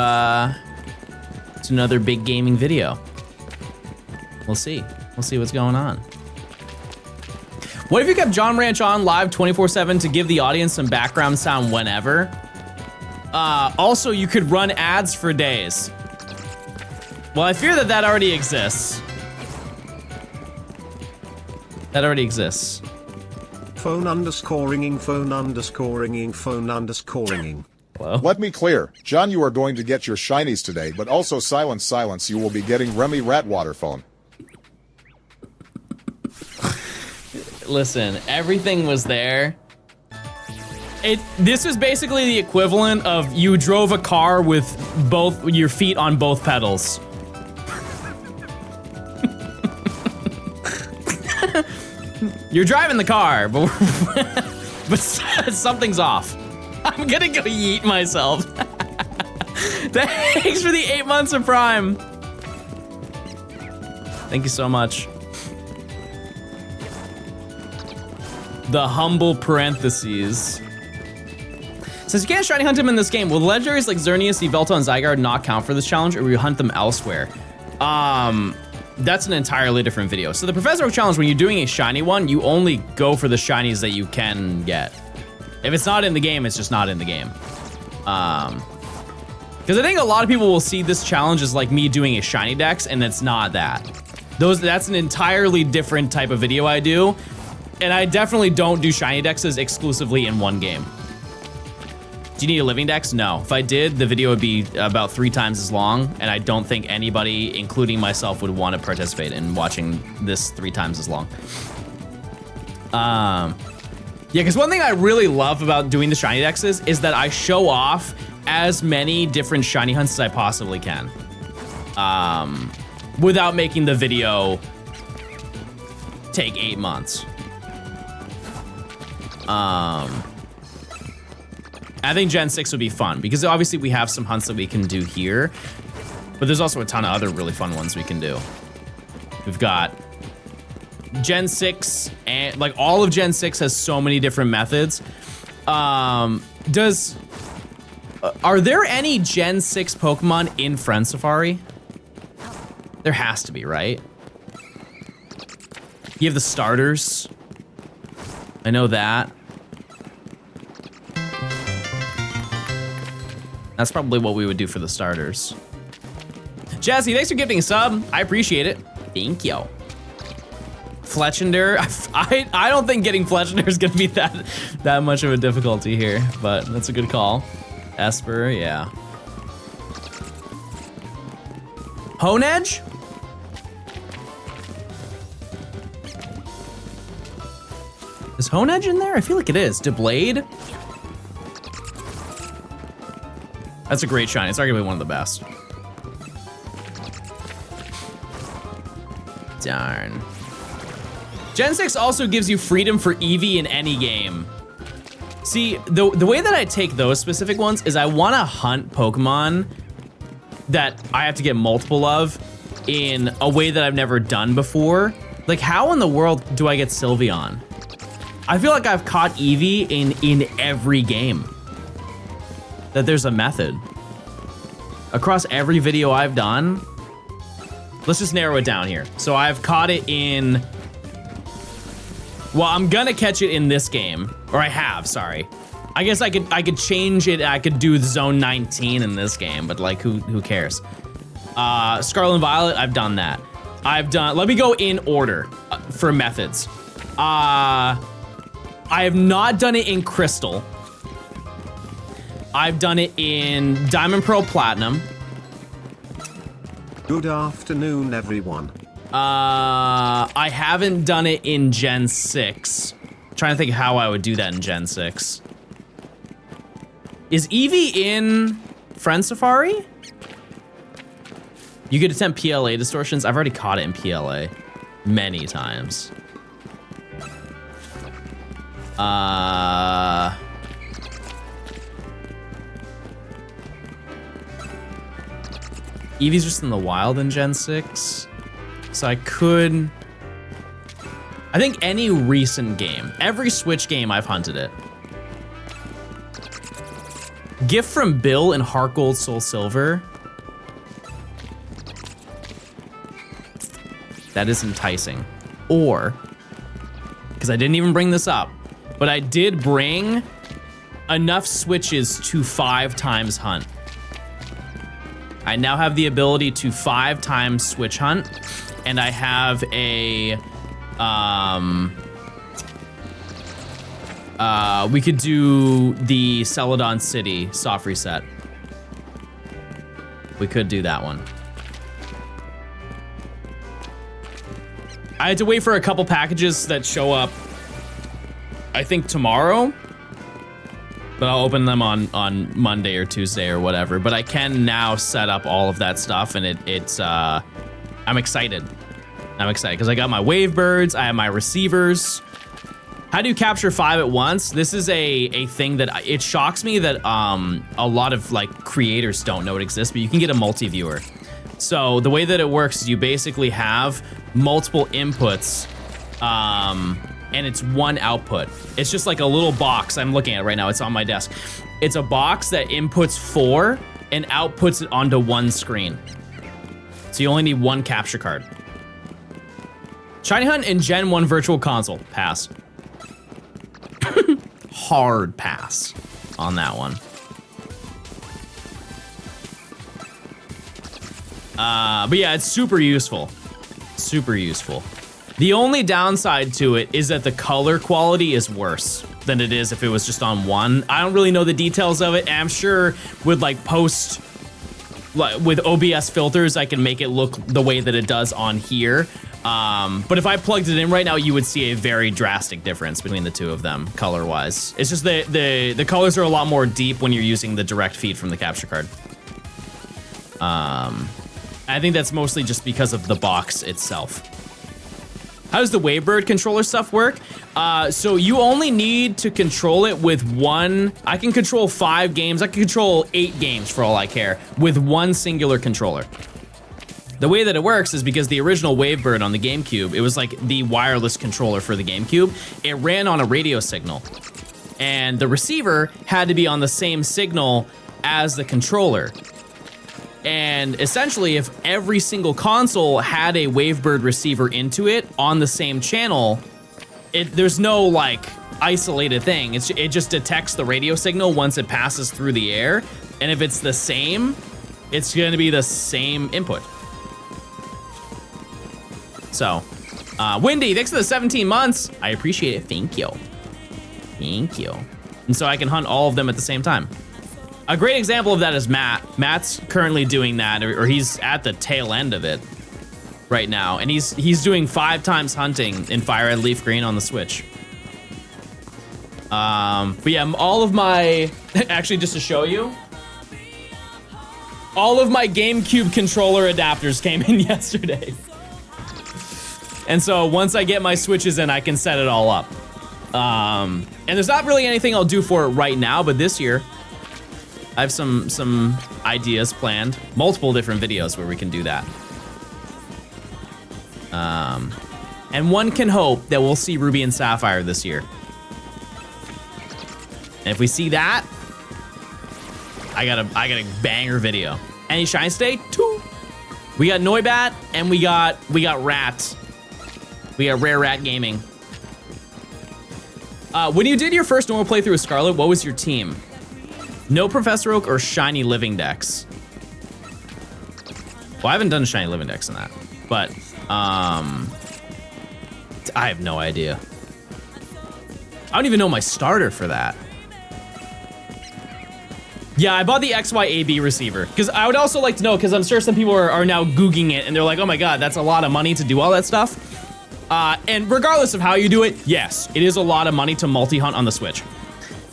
Speaker 1: another big gaming video. We'll see. We'll see what's going on. What if you kept John Ranch on live 24/7 to give the audience some background sound whenever? Also, you could run ads for days. Well, I fear that already exists. That already exists.
Speaker 2: Phone underscoring, phone underscoring, phone underscoring.
Speaker 1: Hello?
Speaker 5: Let me clear. John, you are going to get your shinies today, but also silence, you will be getting Remy Ratwater phone.
Speaker 1: Listen, everything was there. This was basically the equivalent of you drove a car with both your feet on both pedals. You're driving the car, but something's off. I'm gonna go yeet myself. Thanks for the 8 months of Prime. Thank you so much. The humble parentheses. Since you can't shiny hunt him in this game, will legendaries like Xerneas, Yveltal, and Zygarde not count for this challenge, or will you hunt them elsewhere? That's an entirely different video. So the Professor Oak challenge, when you're doing a shiny one, you only go for the shinies that you can get. If it's not in the game, it's just not in the game. Because I think a lot of people will see this challenge as like me doing a shiny dex, and it's not that. That's an entirely different type of video I do. And I definitely don't do shiny dexes exclusively in one game. Do you need a living dex? No. If I did, the video would be about 3 times as long, and I don't think anybody, including myself, would want to participate in watching this 3 times as long. Yeah, because one thing I really love about doing the shiny dexes is that I show off as many different shiny hunts as I possibly can. Without making the video take 8 months. I think Gen 6 would be fun because obviously we have some hunts that we can do here, but there's also a ton of other really fun ones we can do. We've got Gen 6, and like all of Gen 6 has so many different methods. Are there any Gen 6 Pokemon in Friend Safari? There has to be, right? You have the starters. I know that. That's probably what we would do for the starters. Jazzy, thanks for gifting a sub. I appreciate it. Thank you. Fletchender. I don't think getting Fletchender is gonna be that much of a difficulty here, but that's a good call. Esper, yeah. Hone Edge? Is Hone Edge in there? I feel like it is. Deblade? That's a great shiny. It's arguably one of the best. Darn. Gen 6 also gives you freedom for Eevee in any game. See, the way that I take those specific ones is I want to hunt Pokemon that I have to get multiple of in a way that I've never done before. Like, how in the world do I get Sylveon? I feel like I've caught Eevee in every game. That there's a method. Across every video I've done, let's just narrow it down here. So I've caught it in, well, I'm gonna catch it in this game, or I have, sorry. I guess I could change it. I could do zone 19 in this game, but like, who cares? Scarlet and Violet, I've done that. Let me go in order for methods. I have not done it in Crystal. I've done it in Diamond, Pearl, Platinum.
Speaker 2: Good afternoon, everyone.
Speaker 1: I haven't done it in Gen 6. I'm trying to think how I would do that in Gen 6. Is Eevee in Friend Safari? You could attempt PLA distortions. I've already caught it in PLA many times. Eevee's just in the wild in Gen 6. So I think any recent game, every Switch game, I've hunted it. Gift from Bill in Heart Gold Soul Silver. That is enticing. Or, because I didn't even bring this up, but I did bring enough switches to 5 times hunt. I now have the ability to 5 times switch hunt, and I have a, we could do the Celadon City soft reset. We could do that one. I had to wait for a couple packages that show up, I think tomorrow, but I'll open them on Monday or Tuesday or whatever. But I can now set up all of that stuff, and I'm excited. I'm excited because I got my wave birds, I have my receivers. How do you capture 5 at once? This is a thing that it shocks me that a lot of like creators don't know it exists, but you can get a multi-viewer. So the way that it works is you basically have multiple inputs, and it's one output. It's just like a little box I'm looking at right now. It's on my desk. It's a box that inputs 4 and outputs it onto one screen. So you only need 1 capture card. Shiny Hunt in Gen 1 Virtual Console. Pass. Hard pass on that one. But yeah, it's super useful. Super useful. The only downside to it is that the color quality is worse than it is if it was just on one. I don't really know the details of it, and I'm sure with like with OBS filters, I can make it look the way that it does on here. But if I plugged it in right now, you would see a very drastic difference between the two of them, color-wise. It's just the colors are a lot more deep when you're using the direct feed from the capture card. I think that's mostly just because of the box itself. How does the Wavebird controller stuff work? So you only need to control it with one. I can control 5 games. I can control 8 games for all I care with one singular controller. The way that it works is because the original Wavebird on the GameCube, it was like the wireless controller for the GameCube. It ran on a radio signal, and the receiver had to be on the same signal as the controller. And essentially, if every single console had a Wavebird receiver into it on the same channel, there's no like isolated thing. It just detects the radio signal once it passes through the air, And if it's the same, it's gonna be the same input. So, Wendy, thanks for the 17 months. I appreciate it, thank you. Thank you. And so I can hunt all of them at the same time. A great example of that is Matt. Matt's currently doing that, or he's at the tail end of it right now. And he's doing 5 times hunting in Fire Red Leaf Green on the Switch. But yeah, all of my, actually just to show you, all of my GameCube controller adapters came in yesterday. And so once I get my Switches in, I can set it all up. And there's not really anything I'll do for it right now, but this year, I have some ideas planned. Multiple different videos where we can do that. And one can hope that we'll see Ruby and Sapphire this year. And if we see that, I got a banger video. Any Shine State? 2. We got Noibat and we got Rat. We got Rare Rat Gaming. When you did your first normal playthrough with Scarlet, what was your team? No Professor Oak or Shiny Living Dex? Well, I haven't done Shiny Living Dex in that, but I have no idea. I don't even know my starter for that. Yeah, I bought the XYAB receiver because I would also like to know, because I'm sure some people are now Googling it and they're like, oh my God, that's a lot of money to do all that stuff. And regardless of how you do it, yes, it is a lot of money to multi-hunt on the Switch.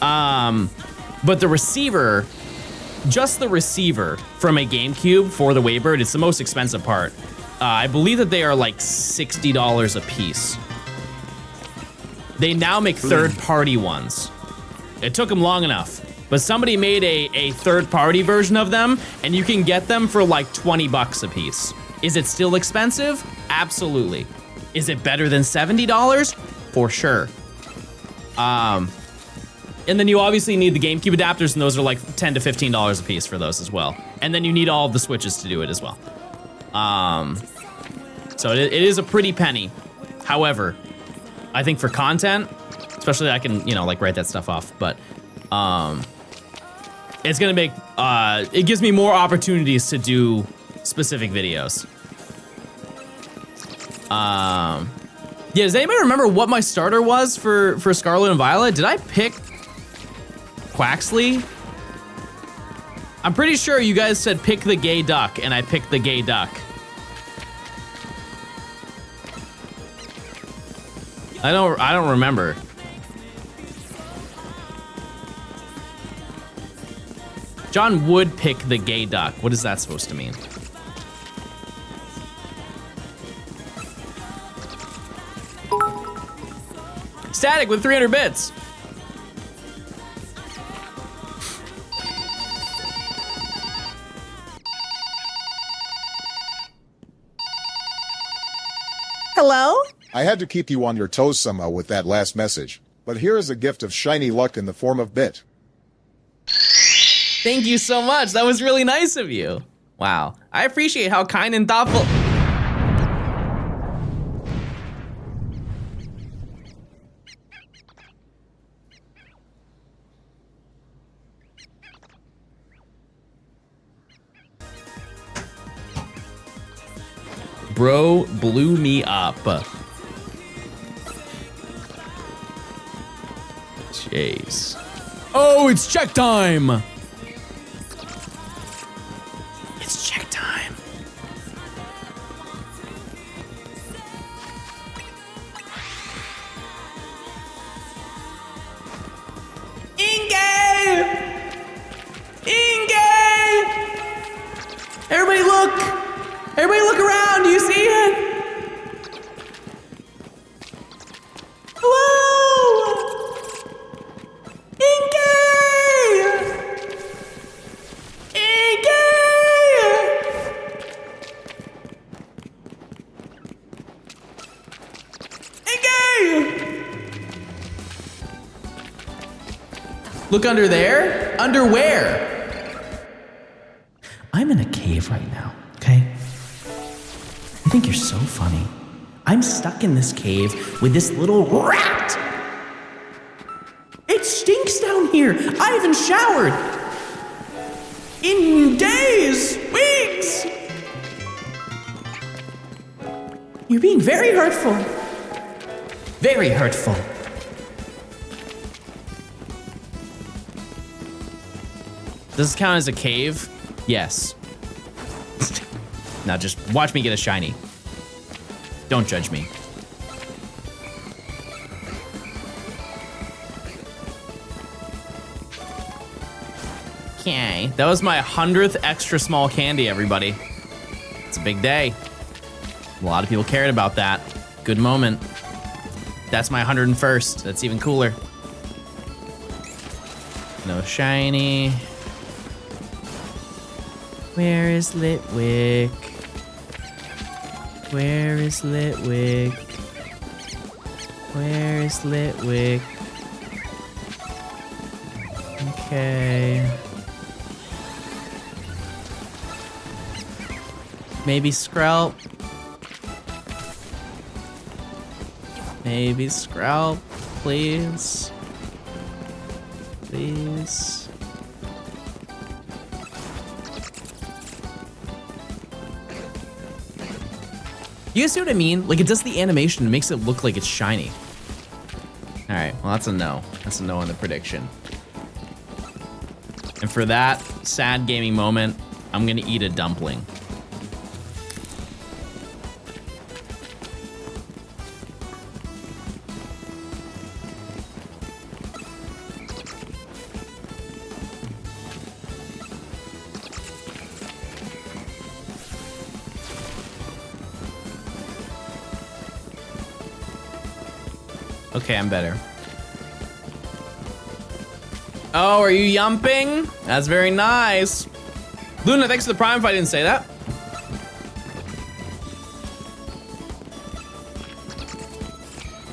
Speaker 1: But the receiver, just the receiver from a GameCube for the Waybird, it's the most expensive part. I believe that they are like $60 a piece. They now make third-party ones. It took them long enough, but somebody made a third-party version of them, and you can get them for like 20 bucks a piece. Is it still expensive? Absolutely. Is it better than $70? For sure. And then you obviously need the GameCube adapters, and those are like $10 to $15 a piece for those as well. And then you need all of the Switches to do it as well. So it is a pretty penny. However, I think for content, especially I can, like write that stuff off, but it's gonna make, it gives me more opportunities to do specific videos. Yeah, does anybody remember what my starter was for Scarlet and Violet? Did I pick Quaxley? I'm pretty sure you guys said pick the gay duck, and I picked the gay duck. I don't remember. John would pick the gay duck. What is that supposed to mean? Static with 300 bits.
Speaker 6: Hello?
Speaker 5: I had to keep you on your toes somehow with that last message, but here is a gift of shiny luck in the form of bit.
Speaker 1: Thank you so much. That was really nice of you. Wow. I appreciate how kind and thoughtful. Bro blew me up. Jeez. Oh, it's check time. It's check time. Inge! Inge! Everybody look! Everybody look around, do you see it? Hello! Inge! Inge! Inge! Look under there? Under where? I'm in a cave right now, okay? I think you're so funny. I'm stuck in this cave with this little rat. It stinks down here. I haven't showered. in days, weeks. You're being very hurtful. Very hurtful. Does this count as a cave? Yes. Now just watch me get a shiny. Don't judge me. Okay, that was my 100th extra small candy, everybody. It's a big day. A lot of people cared about that. Good moment. That's my 101st. That's even cooler. No shiny. Where is Litwick? Where is Litwick? Where is Litwick? Okay. Maybe Skrelp. Maybe Skrelp, please. Please. You guys see what I mean? Like, it does the animation, it makes it look like it's shiny. All right, well, that's a no. That's a no on the prediction. And for that sad gaming moment, I'm gonna eat a dumpling. Okay, I'm better. Oh, are you yumping? That's very nice. Luna, thanks for the prime if I didn't say that.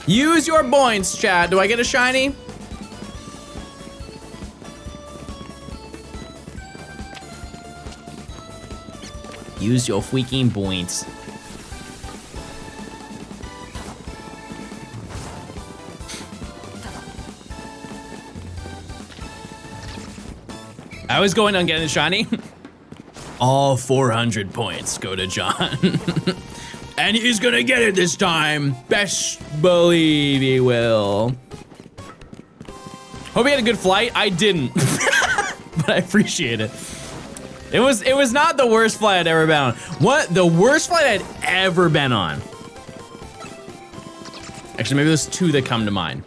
Speaker 1: Use your points, Chad. Do I get a shiny? Use your freaking points. I was going on getting a shiny. All 400 points go to John. And he's gonna get it this time. Best believe he will. Hope you had a good flight. I didn't. But I appreciate it. It was not the worst flight I'd ever been on. What? The worst flight I'd ever been on. Actually, maybe there's two that come to mind.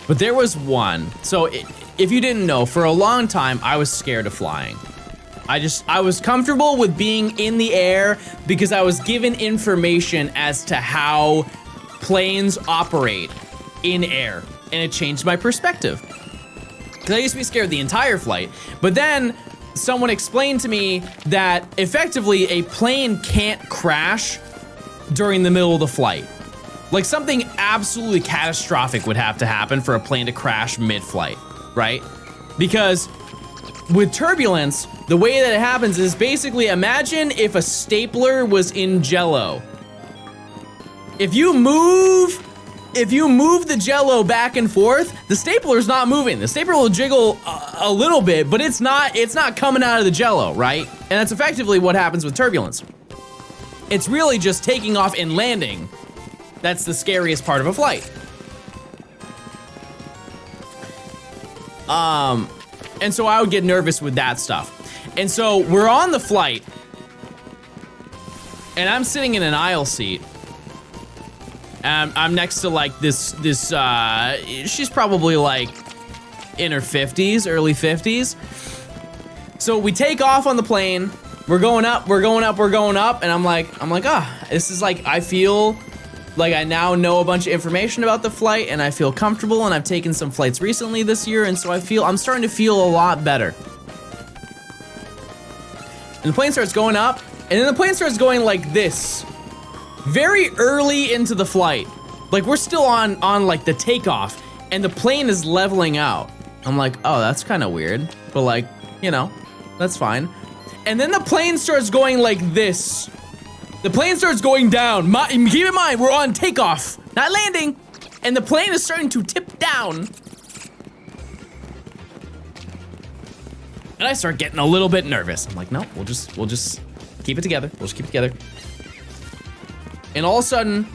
Speaker 1: But there was one. So if you didn't know, for a long time, I was scared of flying. I was comfortable with being in the air because I was given information as to how planes operate in air. And it changed my perspective. Because I used to be scared the entire flight. But then someone explained to me that effectively a plane can't crash during the middle of the flight. Like something absolutely catastrophic would have to happen for a plane to crash mid-flight, right? Because with turbulence, the way that it happens is basically imagine if a stapler was in Jell-O. If you move the Jell-O back and forth, the stapler's not moving. The stapler will jiggle a little bit, but it's not coming out of the Jell-O, right? And that's effectively what happens with turbulence. It's really just taking off and landing. That's the scariest part of a flight. And so I would get nervous with that stuff. And so we're on the flight, and I'm sitting in an aisle seat. I'm next to like this, she's probably like in her 50s, early 50s. So we take off on the plane, we're going up, and I'm like, this is like, I feel like I now know a bunch of information about the flight, and I feel comfortable, and I've taken some flights recently this year, and so I'm starting to feel a lot better. And the plane starts going up, and then the plane starts going like this. Very early into the flight. Like we're still on like the takeoff, and the plane is leveling out. I'm like, oh, that's kind of weird, but like, you know, that's fine. And then the plane starts going like this. The plane starts going down. Keep in mind, we're on takeoff, not landing. And the plane is starting to tip down. And And I start getting a little bit nervous. I'm like, no, we'll just keep it together. We'll just keep it together. And all of a sudden,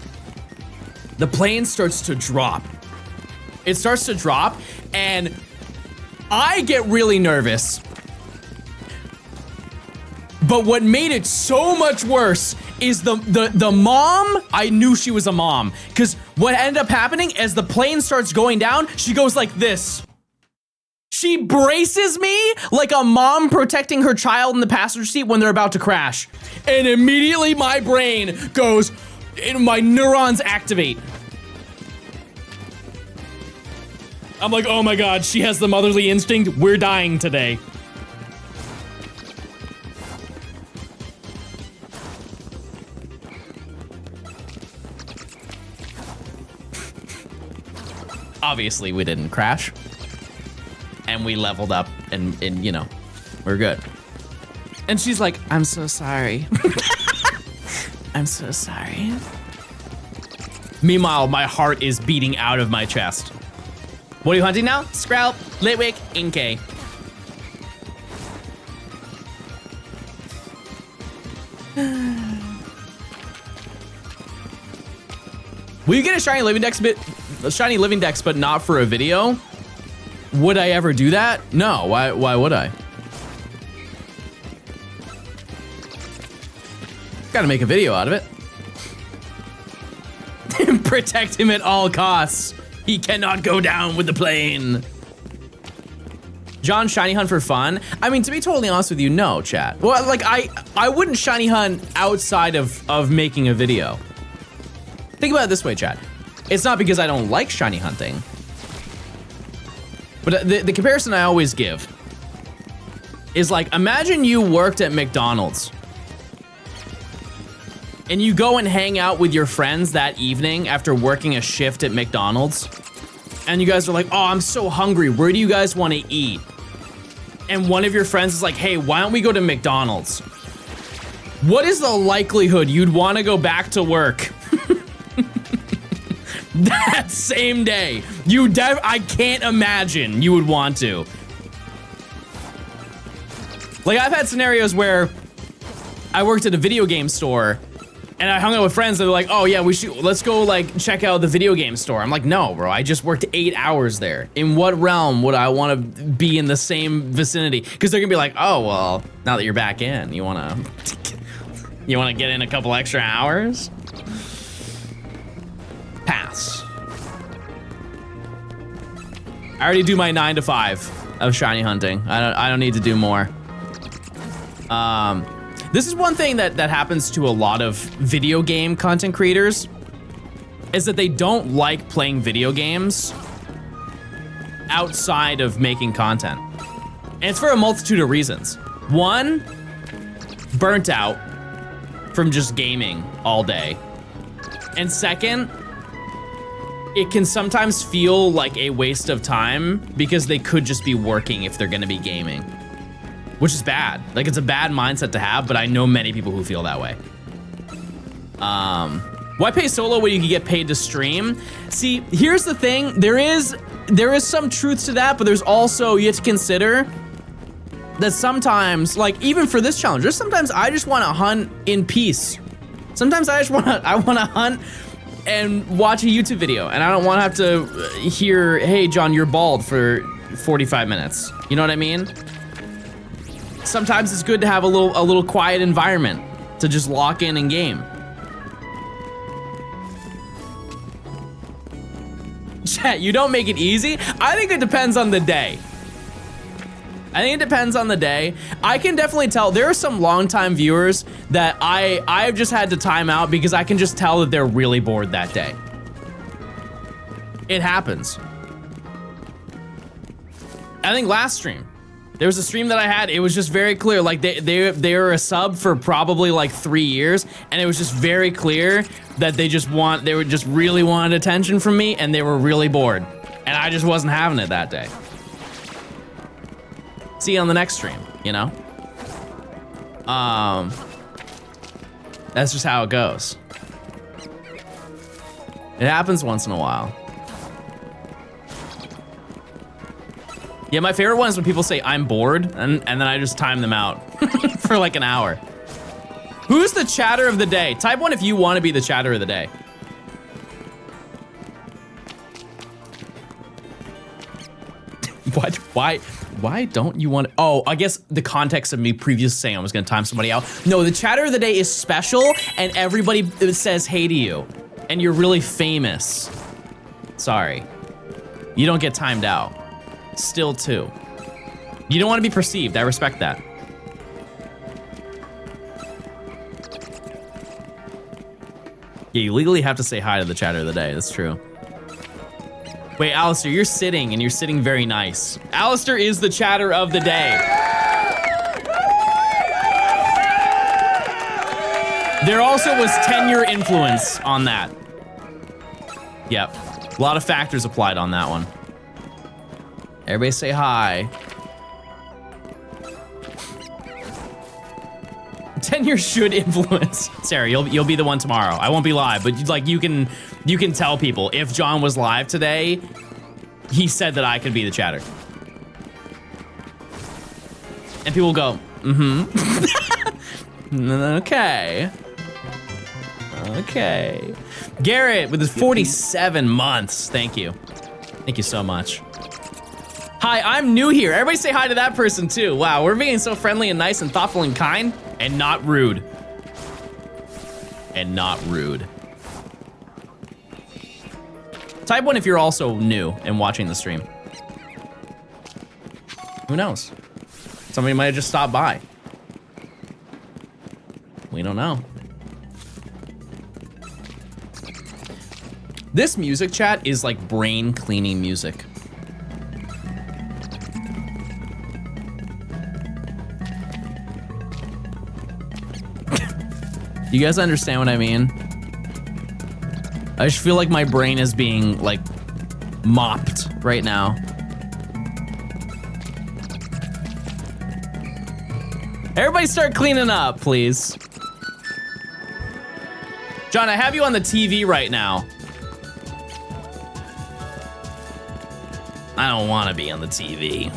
Speaker 1: the plane starts to drop. It starts to drop, and I get really nervous. But what made it so much worse is the mom, I knew she was a mom. Because what ended up happening as the plane starts going down, she goes like this. She braces me like a mom protecting her child in the passenger seat when they're about to crash. And immediately my brain goes, and my neurons activate. I'm like, oh my God, she has the motherly instinct. We're dying today. Obviously, we didn't crash. And we leveled up and you know, we're good. And she's like, I'm so sorry. I'm so sorry. Meanwhile, my heart is beating out of my chest. What are you hunting now? Scrap, Litwick, Inkay. Will you get a shiny living dex but not for a video? Would I ever do that? No, why would I? Gotta make a video out of it. Protect him at all costs. He cannot go down with the plane. John, shiny hunt for fun? I mean, to be totally honest with you, no, chat. Well, like, I wouldn't shiny hunt outside of making a video. Think about it this way, chat. It's not because I don't like shiny hunting. But the comparison I always give is like, imagine you worked at McDonald's. And you go and hang out with your friends that evening after working a shift at McDonald's. And you guys are like, oh, I'm so hungry. Where do you guys want to eat? And one of your friends is like, hey, why don't we go to McDonald's? What is the likelihood you'd want to go back to work that same day? I can't imagine you would want to. Like, I've had scenarios where I worked at a video game store and I hung out with friends that were like, oh yeah, let's go like check out the video game store. I'm like, no, bro, I just worked 8 hours there. In what realm would I want to be in the same vicinity? Because they're gonna be like, oh, well, now that you're back in, you wanna get in a couple extra hours? Pass. I already do my 9 to 5 of shiny hunting. I don't need to do more. This is one thing that happens to a lot of video game content creators, is that they don't like playing video games outside of making content. And it's for a multitude of reasons. One, burnt out from just gaming all day. And second, it can sometimes feel like a waste of time because they could just be working if they're gonna be gaming. Which is bad. Like, it's a bad mindset to have, but I know many people who feel that way. Why pay solo when you can get paid to stream? See, here's the thing. There is some truth to that, but there's also, you have to consider that sometimes, like, even for this challenge, there's sometimes I just want to hunt in peace. Sometimes I want to hunt and watch a YouTube video, and I don't want to have to hear, hey, John, you're bald for 45 minutes. You know what I mean? Sometimes it's good to have a little quiet environment to just lock in and game. Chat, you don't make it easy? I think it depends on the day. I think it depends on the day. I can definitely tell there are some longtime viewers that I've just had to time out because I can just tell that they're really bored that day. It happens. I think last stream, there was a stream that I had, it was just very clear, like they were a sub for probably like 3 years, and it was just very clear that they just really wanted attention from me, and they were really bored. And I just wasn't having it that day. See you on the next stream, you know? That's just how it goes. It happens once in a while. Yeah, my favorite one is when people say I'm bored, and then I just time them out for like an hour. Who's the chatter of the day? Type 1 if you want to be the chatter of the day. What? Why don't you want to? Oh, I guess the context of me previously saying I was going to time somebody out. No, the chatter of the day is special, and everybody says hey to you, and you're really famous. Sorry. You don't get timed out. Still 2. You don't want to be perceived. I respect that. Yeah, you legally have to say hi to the chatter of the day. That's true. Wait, Alistair, you're sitting, and you're sitting very nice. Alistair is the chatter of the day. There also was tenure influence on that. Yep. A lot of factors applied on that one. Everybody say hi. Tenure should influence. Sarah, you'll be the one tomorrow. I won't be live, but like you can tell people if John was live today, he said that I could be the chatter. And people go, okay. Okay. Garrett with his 47 months. Thank you. Thank you so much. Hi, I'm new here. Everybody say hi to that person too. Wow, we're being so friendly and nice and thoughtful and kind and not rude. And not rude. Type 1 if you're also new and watching the stream. Who knows? Somebody might have just stopped by. We don't know. This music chat is like brain cleaning music. You guys understand what I mean? I just feel like my brain is being like mopped right now. Everybody start cleaning up, please. John, I have you on the TV right now. I don't want to be on the TV.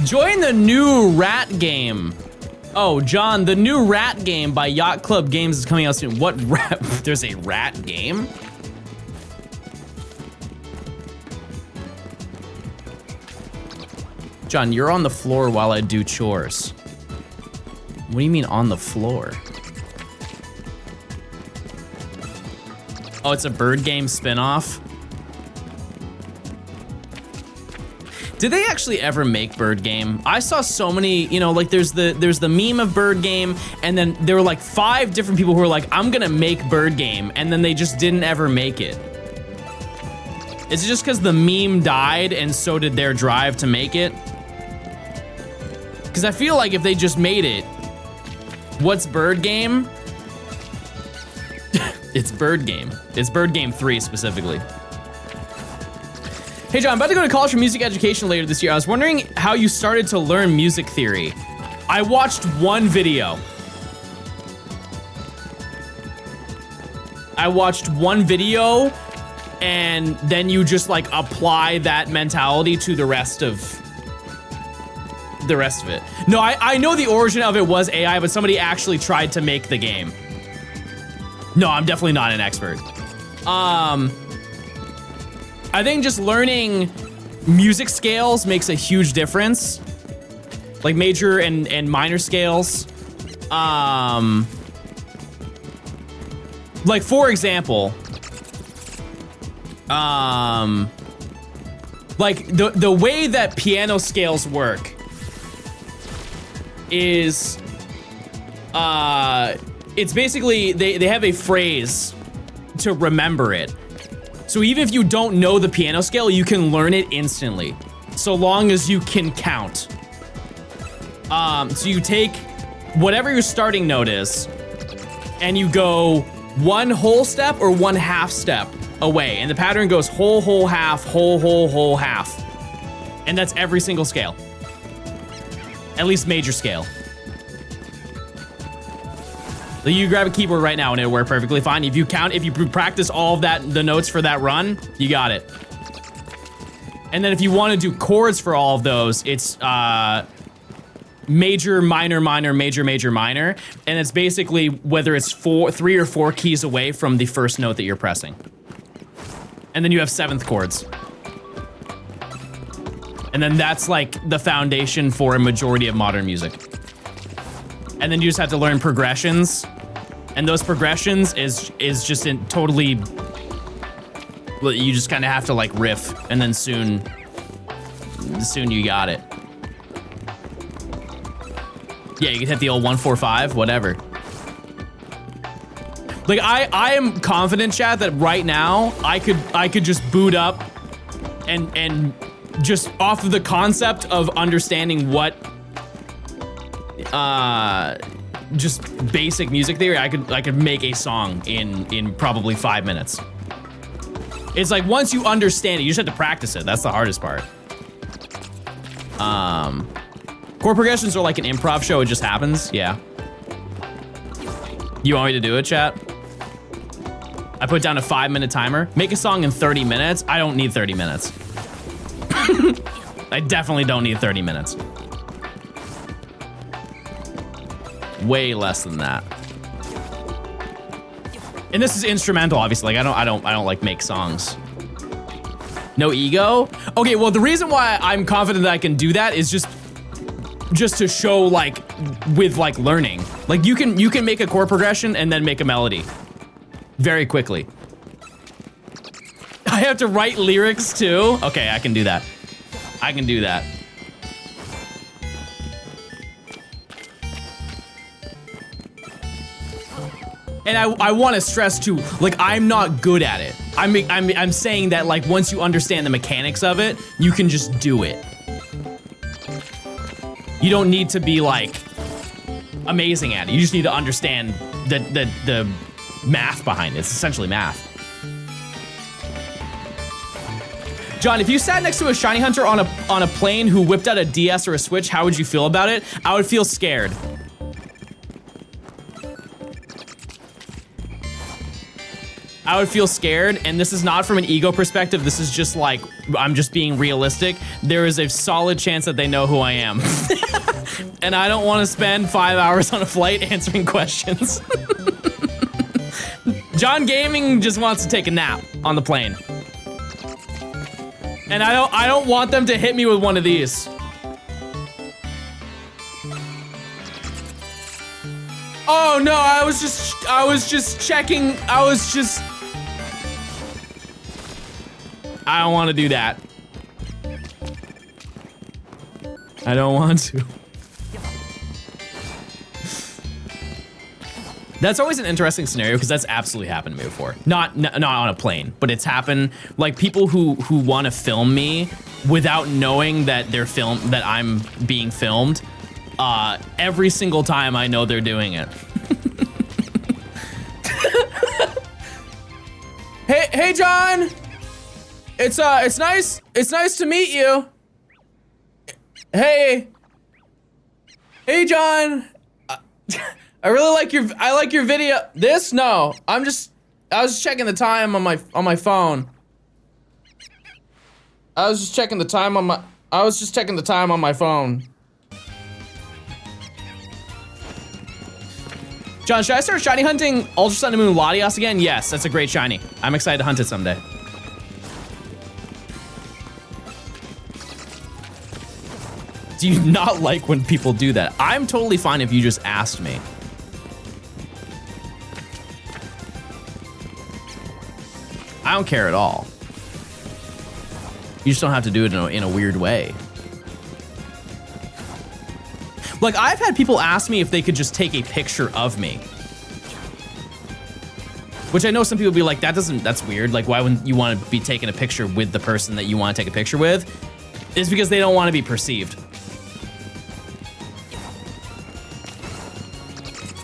Speaker 1: Join the new rat game. Oh, John, the new rat game by Yacht Club Games is coming out soon. What rat? There's a rat game? John, you're on the floor while I do chores. What do you mean on the floor? Oh, it's a bird game spinoff? Did they actually ever make Bird Game? I saw so many, you know, like there's the meme of Bird Game, and then there were like 5 different people who were like, I'm gonna make Bird Game, and then they just didn't ever make it. Is it just because the meme died and so did their drive to make it? Because I feel like if they just made it, what's Bird Game? It's Bird Game. It's Bird Game 3 specifically. Hey John, I'm about to go to college for music education later this year. I was wondering how you started to learn music theory. I watched one video. And then you just like apply that mentality to the rest of it. No, I know the origin of it was AI, but somebody actually tried to make the game. No, I'm definitely not an expert. I think just learning music scales makes a huge difference. Like major and minor scales. Like for example, like the way that piano scales work is, it's basically, they have a phrase to remember it. So even if you don't know the piano scale, you can learn it instantly, so long as you can count. So you take whatever your starting note is, and you go one whole step or one half step away, and the pattern goes whole, half, whole, half. And that's every single scale. At least major scale. So you grab a keyboard right now and it'll work perfectly fine. If you practice all of the notes for that run, you got it. And then if you want to do chords for all of those, it's major, minor, minor, major, major, minor. And it's basically whether it's 3 or 4 keys away from the first note that you're pressing. And then you have 7th chords. And then that's like the foundation for a majority of modern music. And then you just have to learn progressions. And those progressions is just totally, you just kind of have to like riff, and then soon you got it. Yeah, you can hit the old 1-4-5, whatever. Like I am confident, chat, that right now I could just boot up and just off of the concept of understanding what just basic music theory, I could make a song in probably 5 minutes. It's like once you understand it, you just have to practice it. That's the hardest part. Chord progressions are like an improv show, it just happens. Yeah. You want me to do it, chat? I put down a 5-minute timer. Make a song in 30 minutes. I don't need 30 minutes. I definitely don't need 30 minutes. Way less than that. And this is instrumental, obviously. Like I don't like make songs. No ego? Okay, well the reason why I'm confident that I can do that is just to show like with like learning. Like you can make a chord progression and then make a melody very quickly. I have to write lyrics too? Okay, I can do that. I can do that. And I want to stress too, like I'm not good at it. I'm saying that like once you understand the mechanics of it, you can just do it. You don't need to be like amazing at it. You just need to understand the math behind it. It's essentially math. John, if you sat next to a shiny hunter on a plane who whipped out a DS or a Switch, how would you feel about it? I would feel scared. I would feel scared, and this is not from an ego perspective. This is just like, I'm just being realistic. There is a solid chance that they know who I am. And I don't want to spend 5 hours on a flight answering questions. John Gaming just wants to take a nap on the plane. And I don't want them to hit me with one of these. Oh no, I was just checking. I don't want to do that. I don't want to. That's always an interesting scenario because that's absolutely happened to me before. Not on a plane, but it's happened. Like people who want to film me without knowing that that I'm being filmed. Every single time I know they're doing it. Hey John, it's nice to meet you. Hey John, I like your video. This? No, I was just checking the time on my phone. I was just checking the time on my phone. John, should I start shiny hunting Ultra Sun and Moon Latias again? Yes, that's a great shiny. I'm excited to hunt it someday. Do you not like when people do that? I'm totally fine if you just asked me. I don't care at all. You just don't have to do it in a weird way. Like, I've had people ask me if they could just take a picture of me. Which I know some people be like, that's weird. Like, why wouldn't you want to be taking a picture with the person that you want to take a picture with? It's because they don't want to be perceived.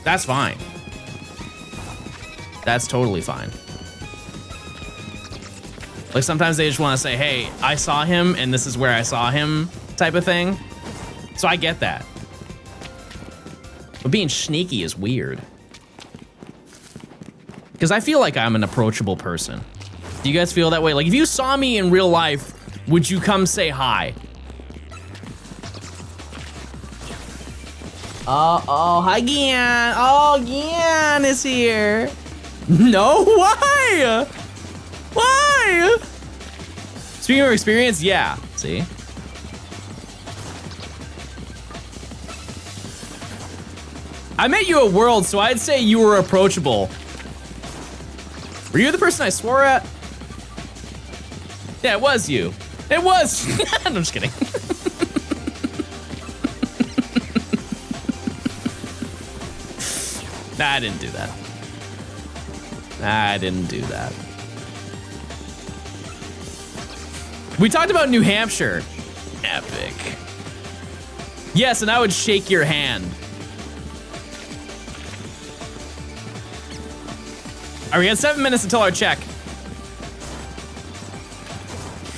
Speaker 1: That's fine. That's totally fine. Like sometimes they just want to say, hey, I saw him and this is where I saw him type of thing. So I get that. But being sneaky is weird. Because I feel like I'm an approachable person. Do you guys feel that way? Like if you saw me in real life, would you come say hi? Oh, hi Gian. Oh, Gian is here. No, why? Why? Speaking of experience, yeah. See? I met you at World, so I'd say you were approachable. Were you the person I swore at? Yeah, it was you. It was. I'm just kidding. Nah, I didn't do that. I didn't do that. We talked about New Hampshire. Epic. Yes, and I would shake your hand. All right, we got 7 minutes until our check.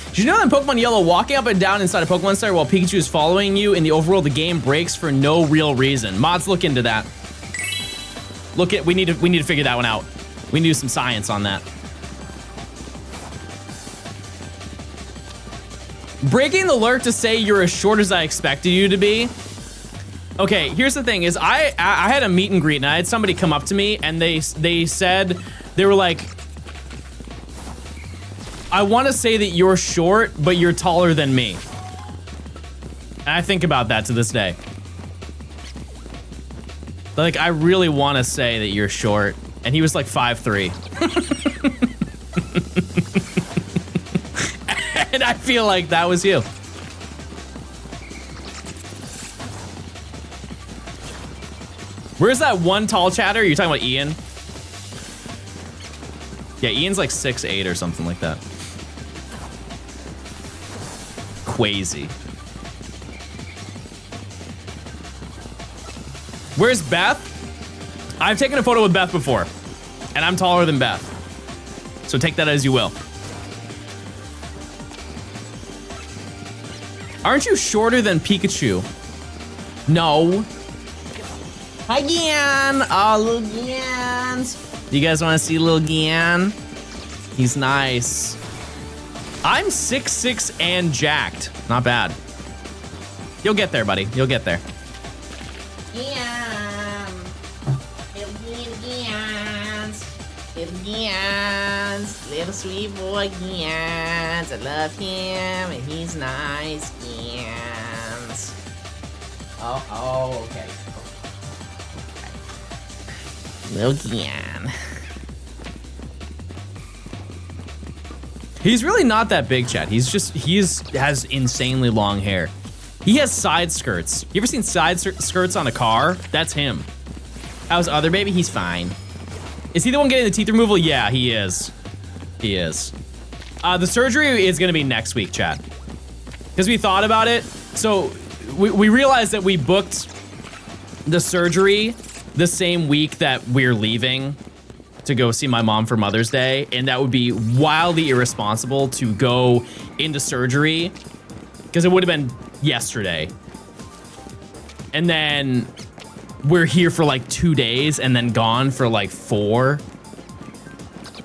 Speaker 1: Did you know that in Pokemon Yellow, walking up and down inside a Pokemon Center while Pikachu is following you in the overworld, the game breaks for no real reason? Mods, look into that. We need to figure that one out. We need to do some science on that. Breaking the lurk to say you're as short as I expected you to be. Okay, here's the thing: is I had a meet and greet and I had somebody come up to me and they said they were like, I want to say that you're short, but you're taller than me. And I think about that to this day. Like, I really want to say that you're short. And he was like 5'3". And I feel like that was you. Where's that one tall chatter? You're talking about Ian? Yeah, Ian's like 6'8" or something like that. Crazy. Where's Beth? I've taken a photo with Beth before, and I'm taller than Beth. So take that as you will. Aren't you shorter than Pikachu? No. Hi, Gian. Oh, little Gians. Do you guys want to see little Gian? He's nice. I'm 6'6" and jacked. Not bad. You'll get there, buddy. You'll get there. Gian. Little Gians. Little Gians. Little sweet boy Gians. I love him and he's nice. Gians. Oh, okay. Little Gian. He's really not that big, Chad. He has insanely long hair. He has side skirts. You ever seen side skirts on a car? That's him. How's other baby? He's fine. Is he the one getting the teeth removal? Yeah, he is. He is. The surgery is gonna be next week, Chad. Because we thought about it. So we realized that we booked the surgery the same week that we're leaving to go see my mom for Mother's Day, and that would be wildly irresponsible to go into surgery because it would have been yesterday. And then we're here for like 2 days and then gone for like 4.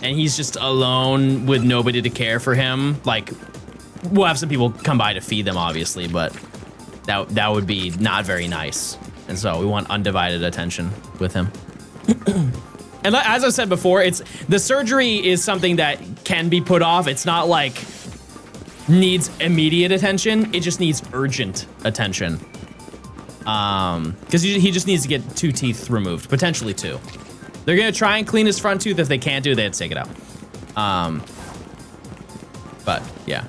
Speaker 1: And he's just alone with nobody to care for him. Like, we'll have some people come by to feed them, obviously, but that would be not very nice. And so we want undivided attention with him. And as I said before, the surgery is something that can be put off. It's not like needs immediate attention. It just needs urgent attention. Because he just needs to get 2 teeth removed, potentially 2. They're gonna try and clean his front tooth. If they can't do it, they have to take it out. But yeah.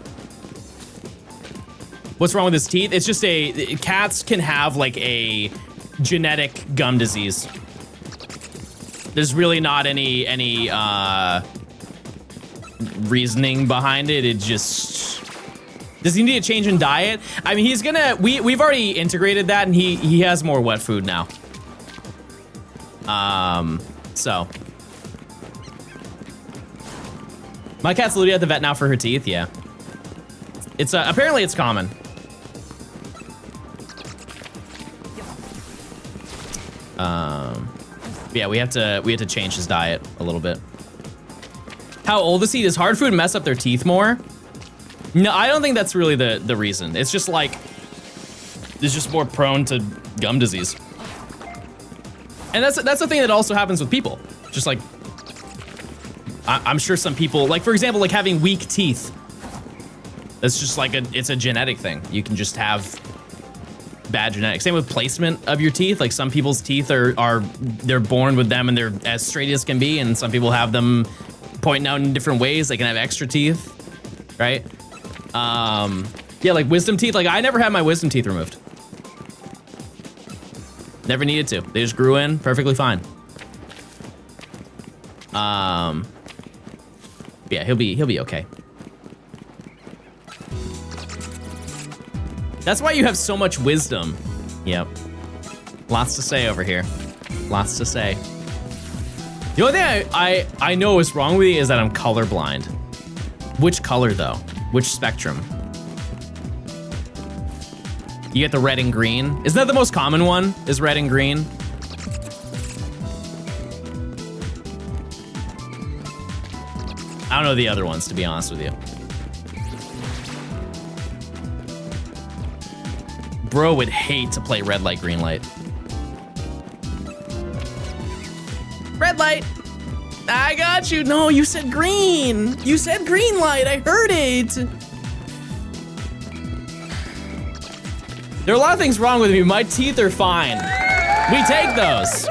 Speaker 1: What's wrong with his teeth? It's just cats can have like a genetic gum disease. There's really not any reasoning behind it. It just, does he need a change in diet? I mean, we've already integrated that and he has more wet food now. So. My cat's literally at the vet now for her teeth, yeah. It's, apparently it's common. Yeah, we have to change his diet a little bit. How old is he? Does hard food mess up their teeth more? No, I don't think that's really the reason. It's just like, it's just more prone to gum disease. And that's the thing that also happens with people. Just like, I'm sure some people, like for example, like having weak teeth. That's just like it's a genetic thing. You can just have bad genetics. Same with placement of your teeth. Like some people's teeth they're born with them and they're as straight as can be, and some people have them pointing out in different ways. They can have extra teeth, right? Yeah, like wisdom teeth. Like I never had my wisdom teeth removed. Never needed to. They just grew in perfectly fine. Yeah, he'll be okay. That's why you have so much wisdom. Yep. Lots to say over here. Lots to say. The only thing I know is wrong with you is that I'm colorblind. Which color though? Which spectrum? You get the red and green. Isn't that the most common one? Is red and green? I don't know the other ones, to be honest with you. Bro would hate to play red light, green light. Red light. I got you. No, you said green. You said green light. I heard it. There are a lot of things wrong with me. My teeth are fine. We take those.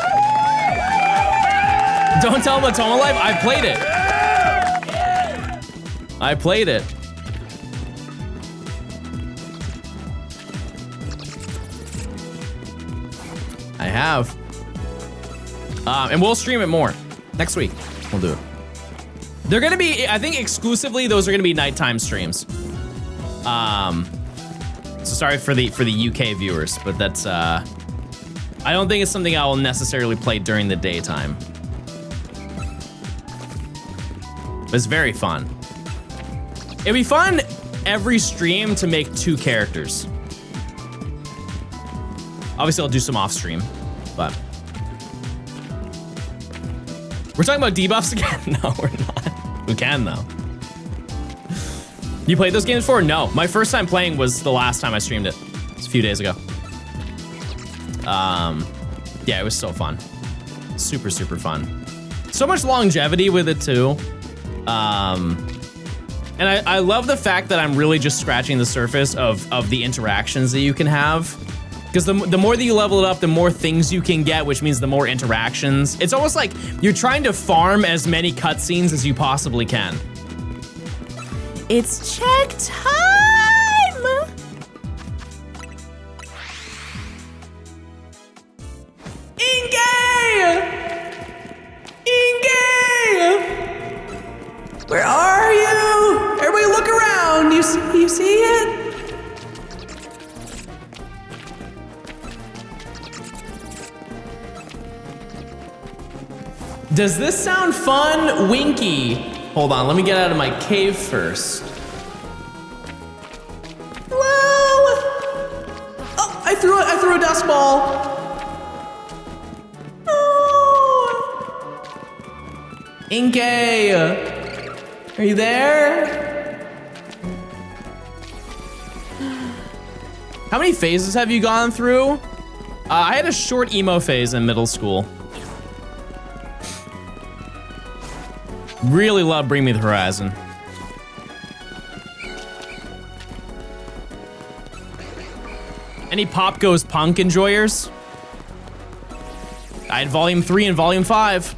Speaker 1: Don't tell them Atoma Life. I played it. I played it. I have. And we'll stream it more. Next week, we'll do it. They're gonna be, I think exclusively, those are gonna be nighttime streams. So sorry for the UK viewers, but that's, I don't think it's something I will necessarily play during the daytime. But it's very fun. It'd be fun every stream to make 2 characters. Obviously, I'll do some off stream, but. We're talking about debuffs again? No, we're not. We can though. You played those games before? No, my first time playing was the last time I streamed it. It's a few days ago. Yeah, it was so fun. Super, super fun. So much longevity with it too. And I love the fact that I'm really just scratching the surface of the interactions that you can have. Because the more that you level it up, the more things you can get, which means the more interactions. It's almost like you're trying to farm as many cutscenes as you possibly can. It's check time! Inge! Inge! Where are you? Everybody look around. You see it? Does this sound fun? Winky. Hold on, let me get out of my cave first. Hello? Oh, I threw a dust ball. Oh. Inke, are you there? How many phases have you gone through? I had a short emo phase in middle school. Really love Bring Me the Horizon. Any Pop Goes Punk enjoyers? I had Volume 3 and Volume 5.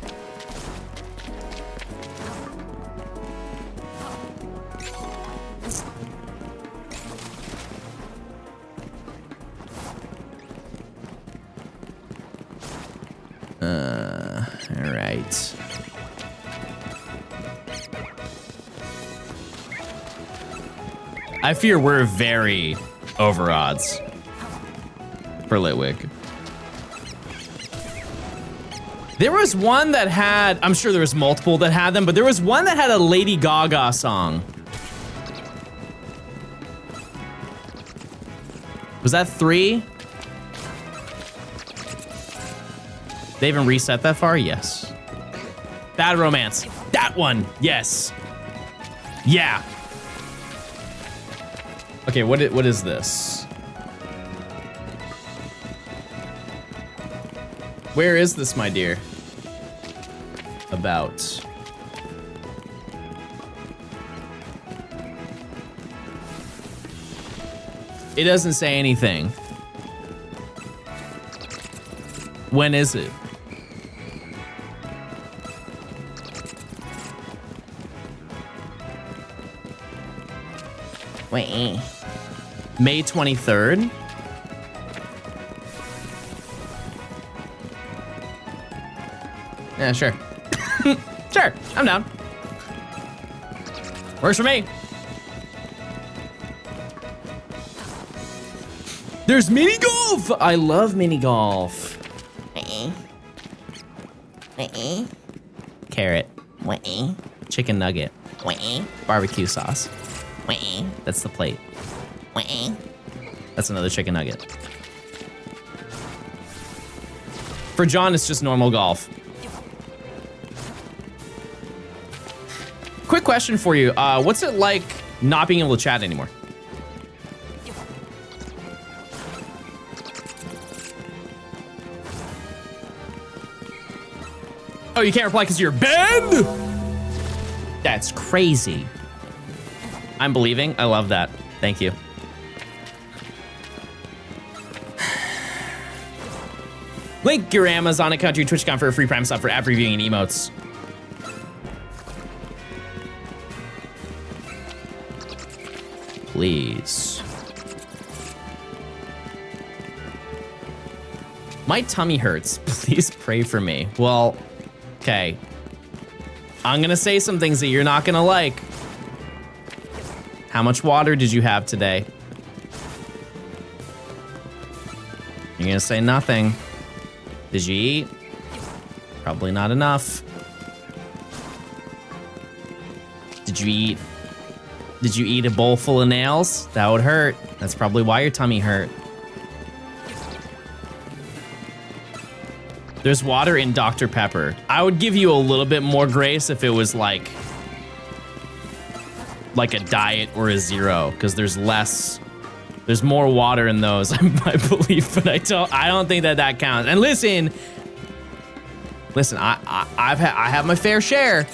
Speaker 1: All right. I fear we're very over odds for Litwick. There was one that had, I'm sure there was multiple that had them, but there was one that had a Lady Gaga song. Was that 3? They even reset that far? Yes. Bad Romance. That one. Yes. Yeah. Okay, what is this? Where is this, my dear? About. It doesn't say anything. When is it? Wait. May 23rd? Yeah, sure. Sure, I'm down. Works for me. There's mini golf! I love mini golf. Carrot. Chicken nugget. Barbecue sauce. That's the plate. That's another chicken nugget. For John, it's just normal golf. Quick question for you. What's it like not being able to chat anymore? Oh, you can't reply because you're banned? That's crazy. I'm believing. I love that. Thank you. Link your Amazon account to your Twitch account for a free Prime sub for app reviewing and emotes. Please. My tummy hurts. Please pray for me. Well, okay. I'm gonna say some things that you're not gonna like. How much water did you have today? You're gonna say nothing. Did you eat? Probably not enough. Did you eat? Did you eat a bowl full of nails? That would hurt. That's probably why your tummy hurt. There's water in Dr. Pepper. I would give you a little bit more grace if it was like a diet or a zero, because there's more water in those, I believe, but I don't think that counts. And listen, I have my fair share.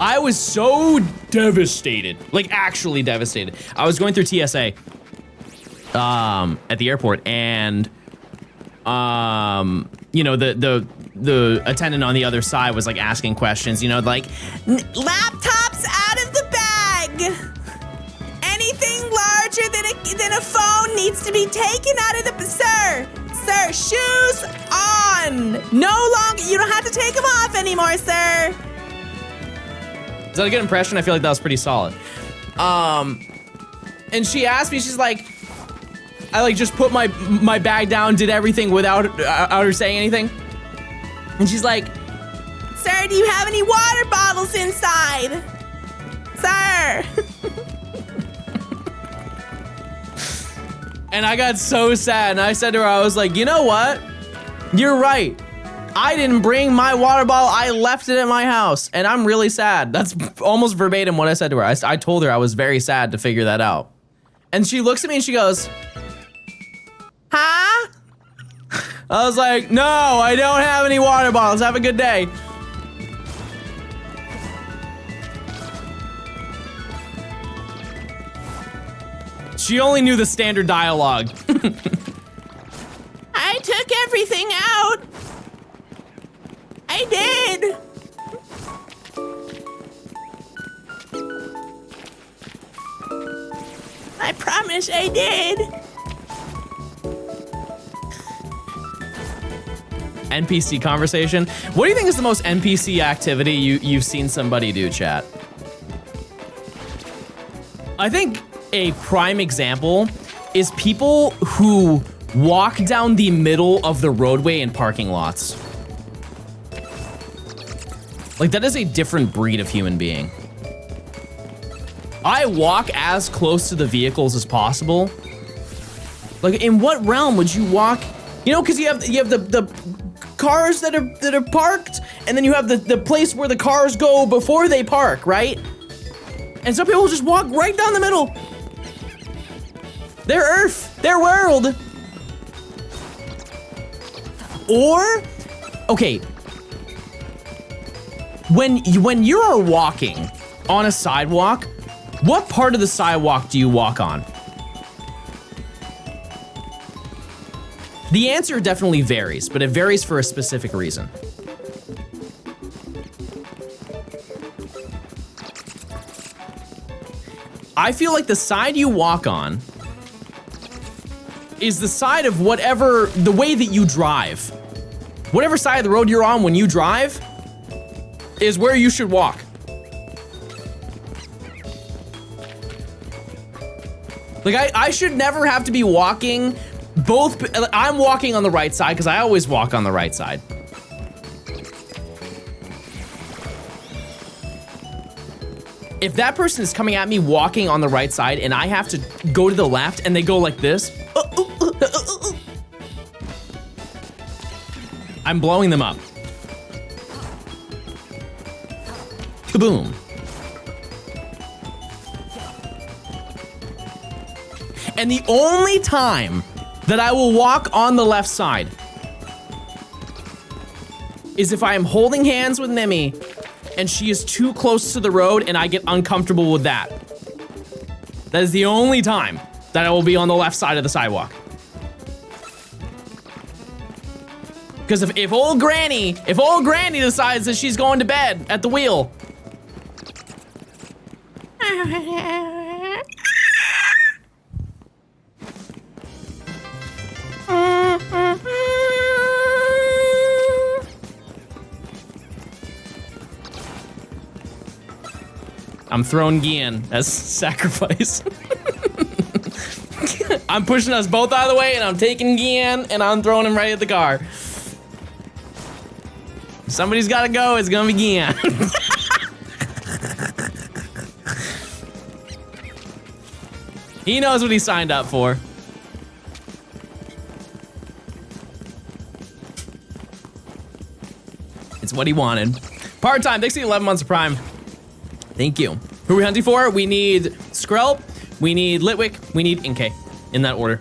Speaker 1: I was so devastated, like actually devastated. I was going through TSA at the airport, and you know, the attendant on the other side was like asking questions, you know, like laptops out of the bag. Anything larger than a phone needs to be taken out of the sir, shoes on. No longer, you don't have to take them off anymore, sir. Is that a good impression? I feel like that was pretty solid. And she asked me, she's like, I like just put my bag down, did everything without her saying anything. And she's like, sir, do you have any water bottles inside? Sir. And I got so sad, and I said to her, I was like, you know what? You're right. I didn't bring my water bottle. I left it at my house, and I'm really sad. That's almost verbatim what I said to her. I told her I was very sad to figure that out. And she looks at me and she goes, huh? I was like, no, I don't have any water bottles. Have a good day. She only knew the standard dialogue. I took everything out. I did. I promise I did. NPC conversation. What do you think is the most NPC activity you've seen somebody do, chat? I think a prime example is people who walk down the middle of the roadway in parking lots. Like, that is a different breed of human being. I walk as close to the vehicles as possible. Like, in what realm would you walk? You know, because you have the cars that are parked, and then you have the place where the cars go before they park, right? And some people just walk right down the middle. Their earth, their world. Or, okay, when you're walking on a sidewalk, what part of the sidewalk do you walk on? The answer definitely varies, but it varies for a specific reason. I feel like the side you walk on is the side of whatever, the way that you drive. Whatever side of the road you're on when you drive is where you should walk. Like, I should never have to be walking both. I'm walking on the right side because I always walk on the right side. If that person is coming at me walking on the right side and I have to go to the left and they go like this, I'm blowing them up. Kaboom. And the only time that I will walk on the left side is if I am holding hands with Nemi and she is too close to the road and I get uncomfortable with that. That is the only time that I will be on the left side of the sidewalk. Because if old granny decides that she's going to bed at the wheel. I'm throwing Gian as sacrifice. I'm pushing us both out of the way and I'm taking Gian and I'm throwing him right at the car. Somebody's gotta go, it's gonna be Gian. He knows what he signed up for. It's what he wanted. Part-time, thanks for the 11 months of Prime. Thank you. Who are we hunting for? We need Skrelp, we need Litwick, we need Inkay. In that order.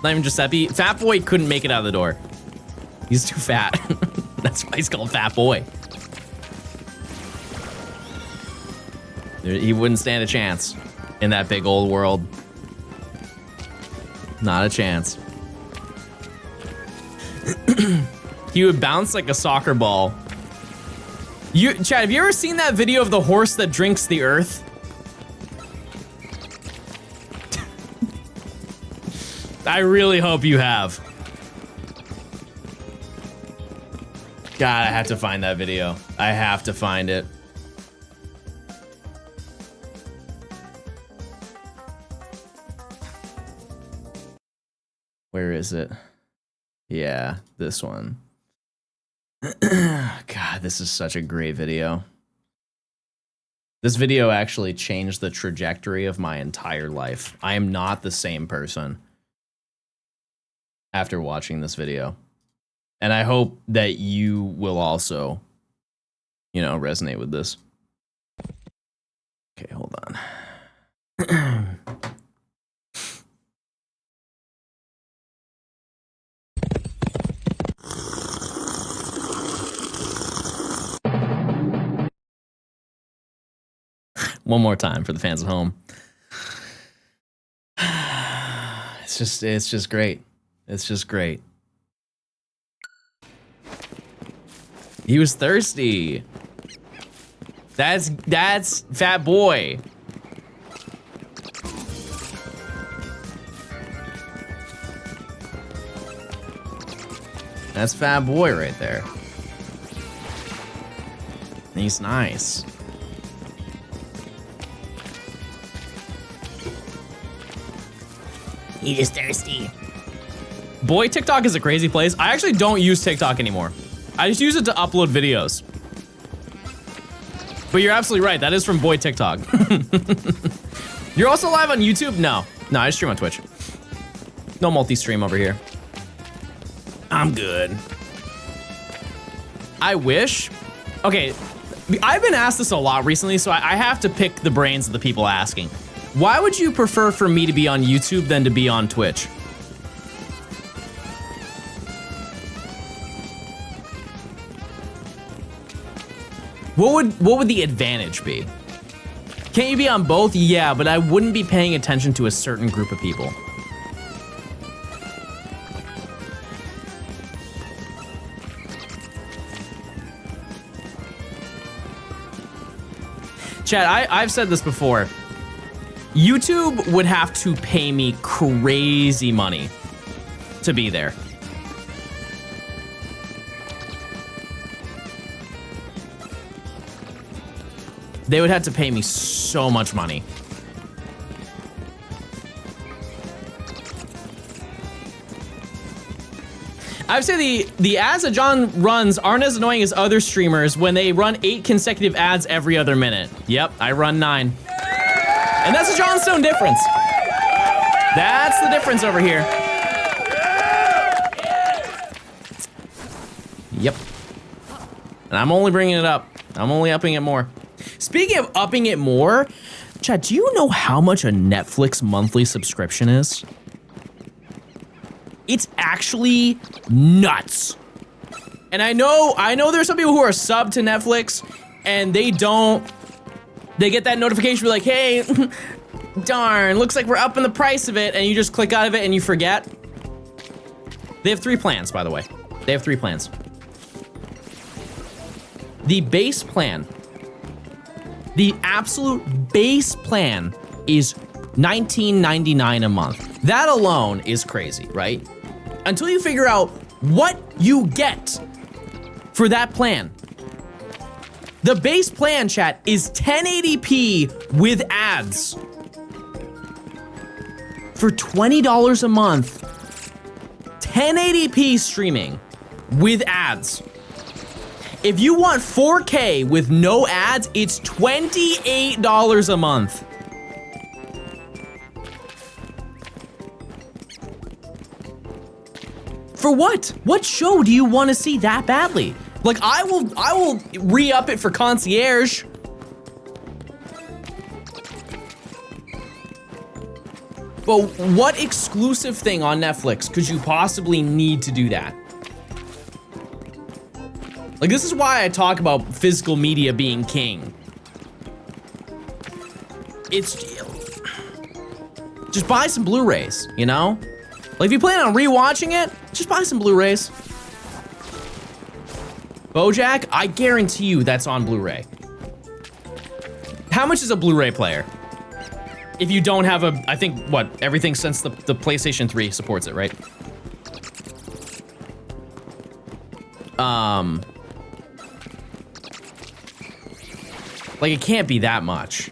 Speaker 1: Not even Giuseppe. Fat Boy couldn't make it out of the door. He's too fat. That's why he's called Fat Boy. He wouldn't stand a chance in that big old world. Not a chance. He would bounce like a soccer ball. Chad, have you ever seen that video of the horse that drinks the earth? I really hope you have. God, I have to find that video. I have to find it. Where is it? Yeah, this one. God, this is such a great video. This video actually changed the trajectory of my entire life. I am not the same person after watching this video. And I hope that you will also, you know, resonate with this. Okay, hold on. One more time for the fans at home. It's just great. It's just great. He was thirsty. That's Fat Boy. That's Fat Boy right there. He's nice.
Speaker 6: He just thirsty.
Speaker 1: Boy, TikTok is a crazy place. I actually don't use TikTok anymore. I just use it to upload videos. But you're absolutely right. That is from Boy TikTok. You're also live on YouTube? No. No, I stream on Twitch. No multi-stream over here. I'm good. I wish. Okay, I've been asked this a lot recently, so I have to pick the brains of the people asking. Why would you prefer for me to be on YouTube than to be on Twitch? What would the advantage be? Can't you be on both? Yeah, but I wouldn't be paying attention to a certain group of people. Chad, I've said this before. YouTube would have to pay me crazy money to be there. They would have to pay me so much money. I would say the ads that John runs aren't as annoying as other streamers when they run 8 consecutive ads every other minute. Yep, I run 9. And that's a Johnstone difference. That's the difference over here. Yep. And I'm only bringing it up. I'm only upping it more. Speaking of upping it more, Chad, do you know how much a Netflix monthly subscription is? It's actually nuts. And I know there's some people who are sub to Netflix and they get that notification like, hey, darn, looks like we're upping the price of it, and you just click out of it and you forget. They have 3 plans, by the way. They have 3 plans. The base plan, the absolute base plan is $19.99 a month. That alone is crazy, right? Until you figure out what you get for that plan. The base plan, chat, is 1080p with ads. For $20 a month, 1080p streaming with ads. If you want 4K with no ads, it's $28 a month. For what? What show do you want to see that badly? Like, I will re-up it for Concierge. But what exclusive thing on Netflix could you possibly need to do that? Like, this is why I talk about physical media being king. It's just buy some Blu-rays, you know? Like, if you plan on rewatching it, just buy some Blu-rays. BoJack, I guarantee you that's on Blu-ray. How much is a Blu-ray player? If you don't have I think, what, everything since the PlayStation 3 supports it, right? Like, it can't be that much.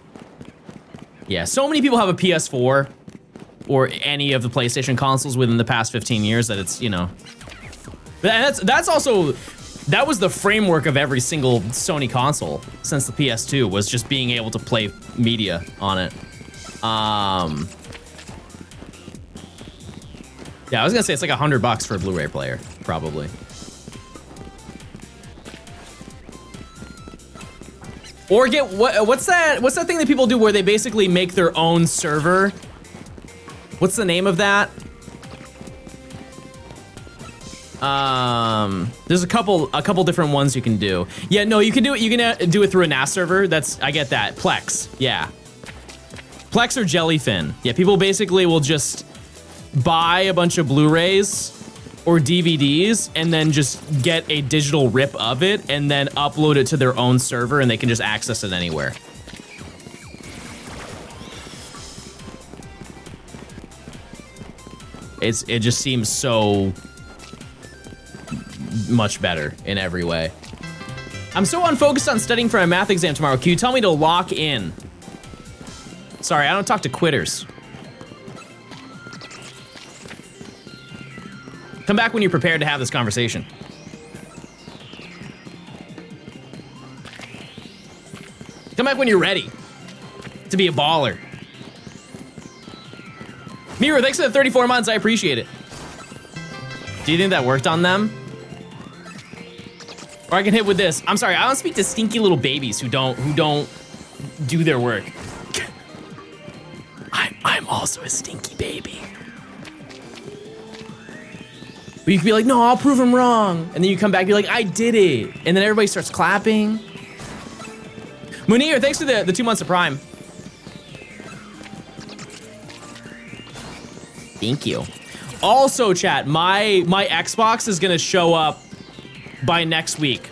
Speaker 1: Yeah, so many people have a PS4 or any of the PlayStation consoles within the past 15 years that it's, you know. That's also, that was the framework of every single Sony console since the PS2, was just being able to play media on it. Yeah, I was gonna say it's like $100 for a Blu-ray player, probably. Or get, what's that thing that people do where they basically make their own server? What's the name of that? There's a couple different ones you can do. Yeah, no, you can do it. You can do it through a NAS server. I get that. Plex, yeah. Plex or Jellyfin. Yeah, people basically will just buy a bunch of Blu-rays or DVDs and then just get a digital rip of it and then upload it to their own server, and they can just access it anywhere. It just seems so much better in every way. I'm so unfocused on studying for my math exam tomorrow. Can you tell me to lock in? Sorry, I don't talk to quitters. Come back when you're prepared to have this conversation. Come back when you're ready to be a baller. Mira, thanks for the 34 months. I appreciate it. Do you think that worked on them? Or I can hit with this. I'm sorry, I don't speak to stinky little babies who don't do their work. I'm also a stinky baby. But you could be like, no, I'll prove him wrong. And then you come back, you're like, I did it. And then everybody starts clapping. Munir, thanks for the 2 months of Prime. Thank you. Also, chat, my Xbox is gonna show up by next week.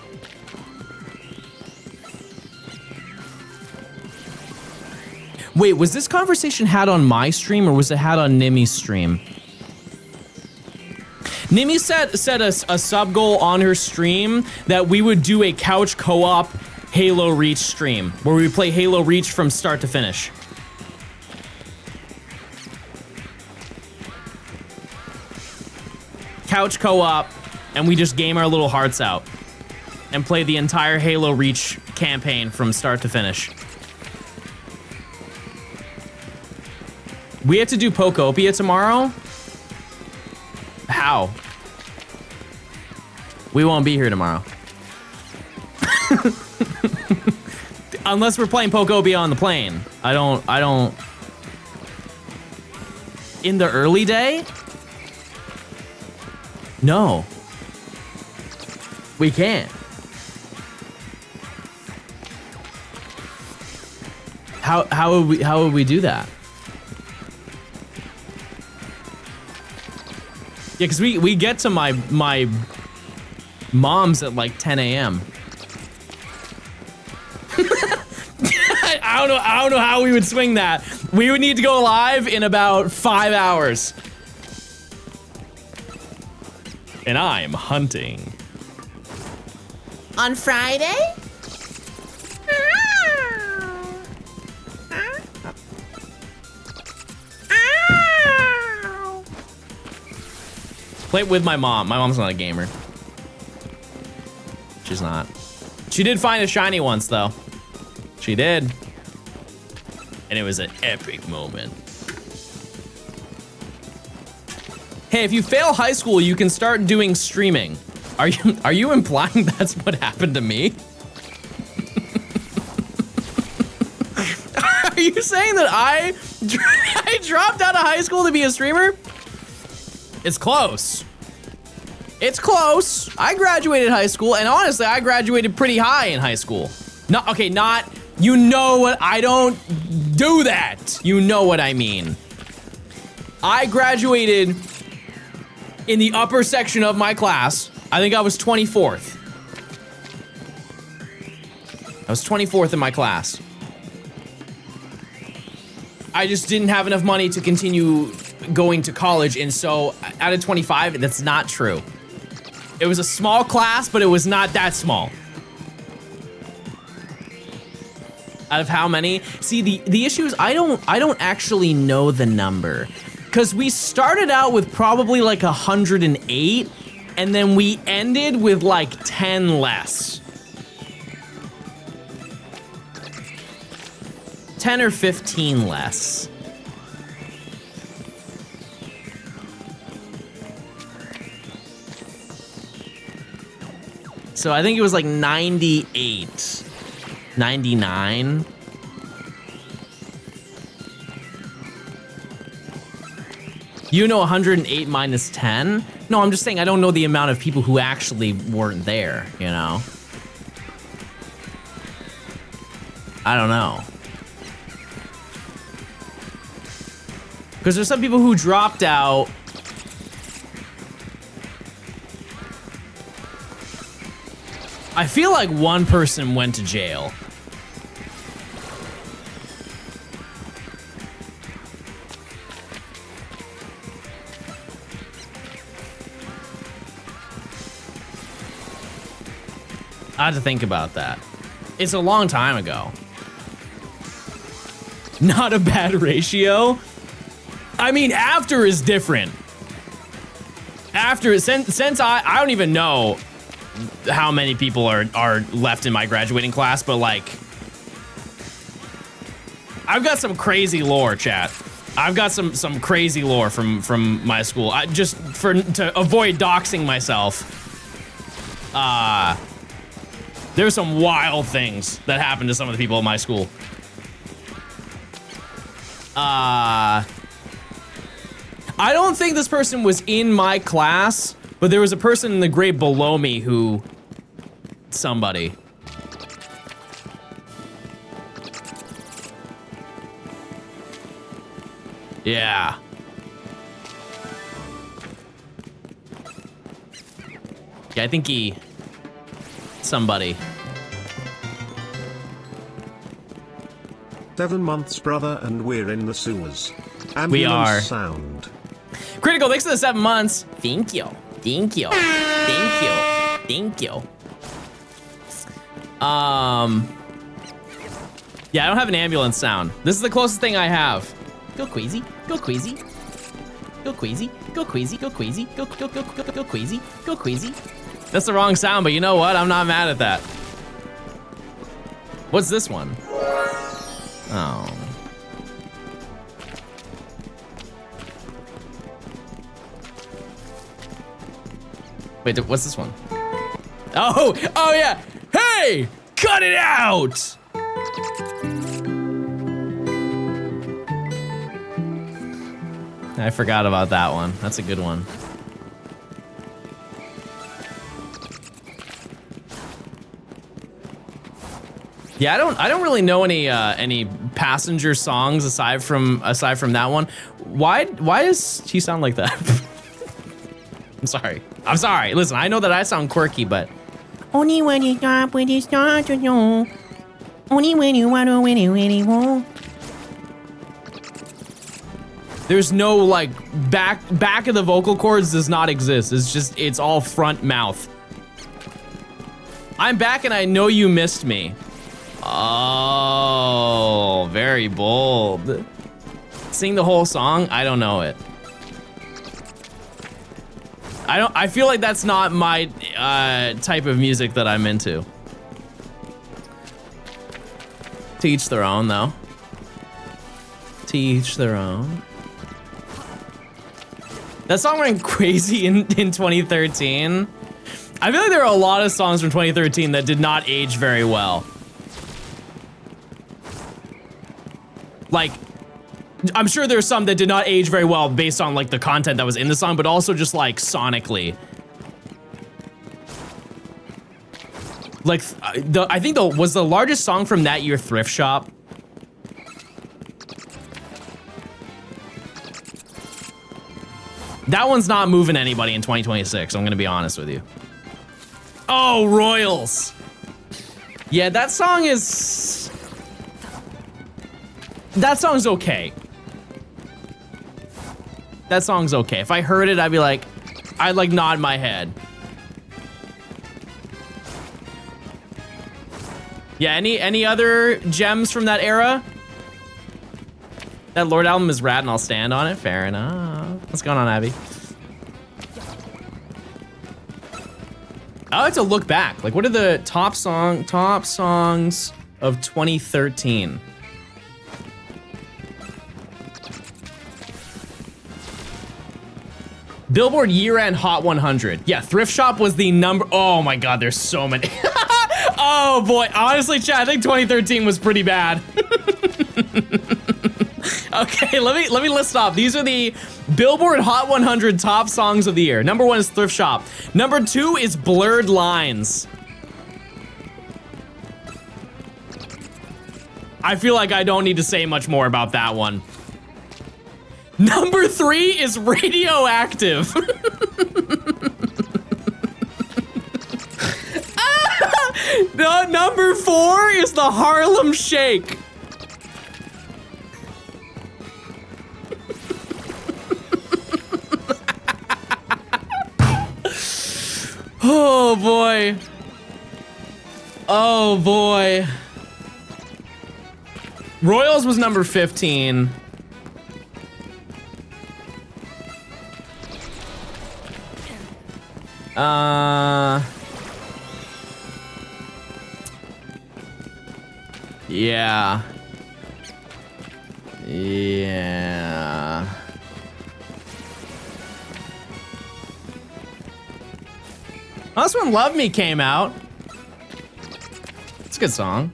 Speaker 1: Wait, was this conversation had on my stream or was it had on Nimi's stream? Nimi set a sub goal on her stream that we would do a couch co-op Halo Reach stream where we play Halo Reach from start to finish. Couch co-op, and we just game our little hearts out and play the entire Halo Reach campaign from start to finish. We have to do Pokopia tomorrow? How? We won't be here tomorrow. Unless we're playing Pokopia on the plane. I don't. In the early day? No. We can't. How would we do that? Yeah, because we get to my mom's at like 10 a.m. I don't know how we would swing that. We would need to go live in about 5 hours. And I'm hunting. On Friday? Play it with my mom. My mom's not a gamer. She's not. She did find a shiny once, though. She did. And it was an epic moment. Hey, if you fail high school, you can start doing streaming. Are you implying that's what happened to me? Are you saying that I dropped out of high school to be a streamer? It's close. It's close. I graduated high school, and honestly, I graduated pretty high in high school. You know what? I don't do that. You know what I mean. I graduated in the upper section of my class. I think I was 24th. I was 24th in my class. I just didn't have enough money to continue going to college, and so out of 25, that's not true. It was a small class, but it was not that small. Out of how many? See, the issue is I don't actually know the number. Because we started out with probably like 108, and then we ended with like 10 less. 10 or 15 less. So I think it was like 98, 99. You know 108 minus 10? No, I'm just saying I don't know the amount of people who actually weren't there, you know? I don't know. Because there's some people who dropped out. I feel like one person went to jail. I had to think about that. It's a long time ago. Not a bad ratio. I mean, after is different. since I don't even know how many people are left in my graduating class, but like, I've got some crazy lore, chat. I've got some crazy lore from my school. To avoid doxing myself. There's some wild things that happened to some of the people at my school. I don't think this person was in my class, but there was a person in the grade below me who... Somebody. Yeah. Yeah, I think he... Somebody.
Speaker 2: 7 months, brother, and we're in the sewers. Ambulance
Speaker 1: We are.
Speaker 2: Sound.
Speaker 1: Critical, thanks for the 7 months. Thank you. Thank you. Thank you. Thank you. Yeah, I don't have an ambulance sound. This is the closest thing I have. Go crazy. Go crazy. Go crazy. Go crazy. Go crazy. Go crazy. Go crazy. That's the wrong sound, but you know what? I'm not mad at that. What's this one? Oh. Wait, what's this one? Oh yeah. Hey, cut it out. I forgot about that one. That's a good one. Yeah, I don't really know any passenger songs aside from that one. Why does he sound like that? I'm sorry. Listen, I know that I sound quirky, but only when you stop when you start to know. Only when you want to when you won't. There's no like back of the vocal cords does not exist. It's all front mouth. I'm back and I know you missed me. Oh, very bold. Sing the whole song? I don't know it. I feel like that's not my type of music that I'm into. To each their own, though. To each their own. That song went crazy in 2013. I feel like there are a lot of songs from 2013 that did not age very well. Like, I'm sure there's some that did not age very well based on like the content that was in the song, but also just like sonically. Like, I think was the largest song from that year Thrift Shop. That one's not moving anybody in 2026, I'm gonna be honest with you. Oh, Royals. Yeah, that song's okay. That song's okay. If I heard it, I'd like nod my head. Yeah, any other gems from that era? That Lord album is rad and I'll stand on it. Fair enough. What's going on, Abby? I like to look back. Like, what are the top songs of 2013? Billboard year-end Hot 100. Yeah, Thrift Shop was the number. Oh my God, there's so many. Oh boy, honestly, chat, I think 2013 was pretty bad. Okay, let me list off. These are the Billboard Hot 100 top songs of the year. Number 1 is Thrift Shop. Number 2 is Blurred Lines. I feel like I don't need to say much more about that one. Number 3 is Radioactive. No, number 4 is the Harlem Shake. Oh boy. Oh boy. Royals was number 15. Yeah. Yeah. Oh, that's when Love Me came out. It's a good song.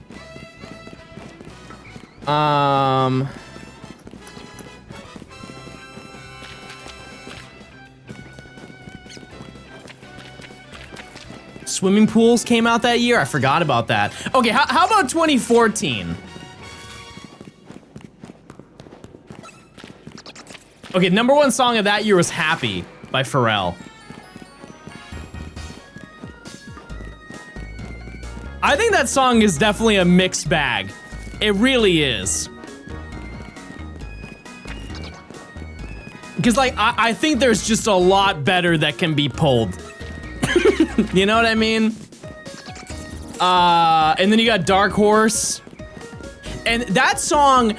Speaker 1: Swimming pools came out that year. I forgot about that. Okay, how about 2014? Okay, number one song of that year was Happy by Pharrell. I think that song is definitely a mixed bag. It really is. Because, like, I think there's just a lot better that can be pulled. You know what I mean? And then you got Dark Horse. And that song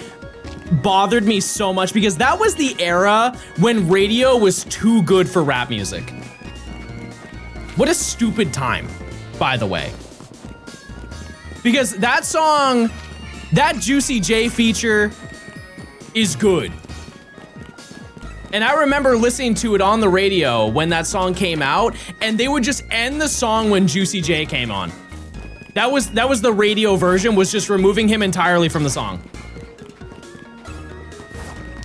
Speaker 1: bothered me so much because that was the era when radio was too good for rap music. What a stupid time, by the way. Because that song, that Juicy J feature is good. And I remember listening to it on the radio when that song came out, and they would just end the song when Juicy J came on. That was the radio version, was just removing him entirely from the song.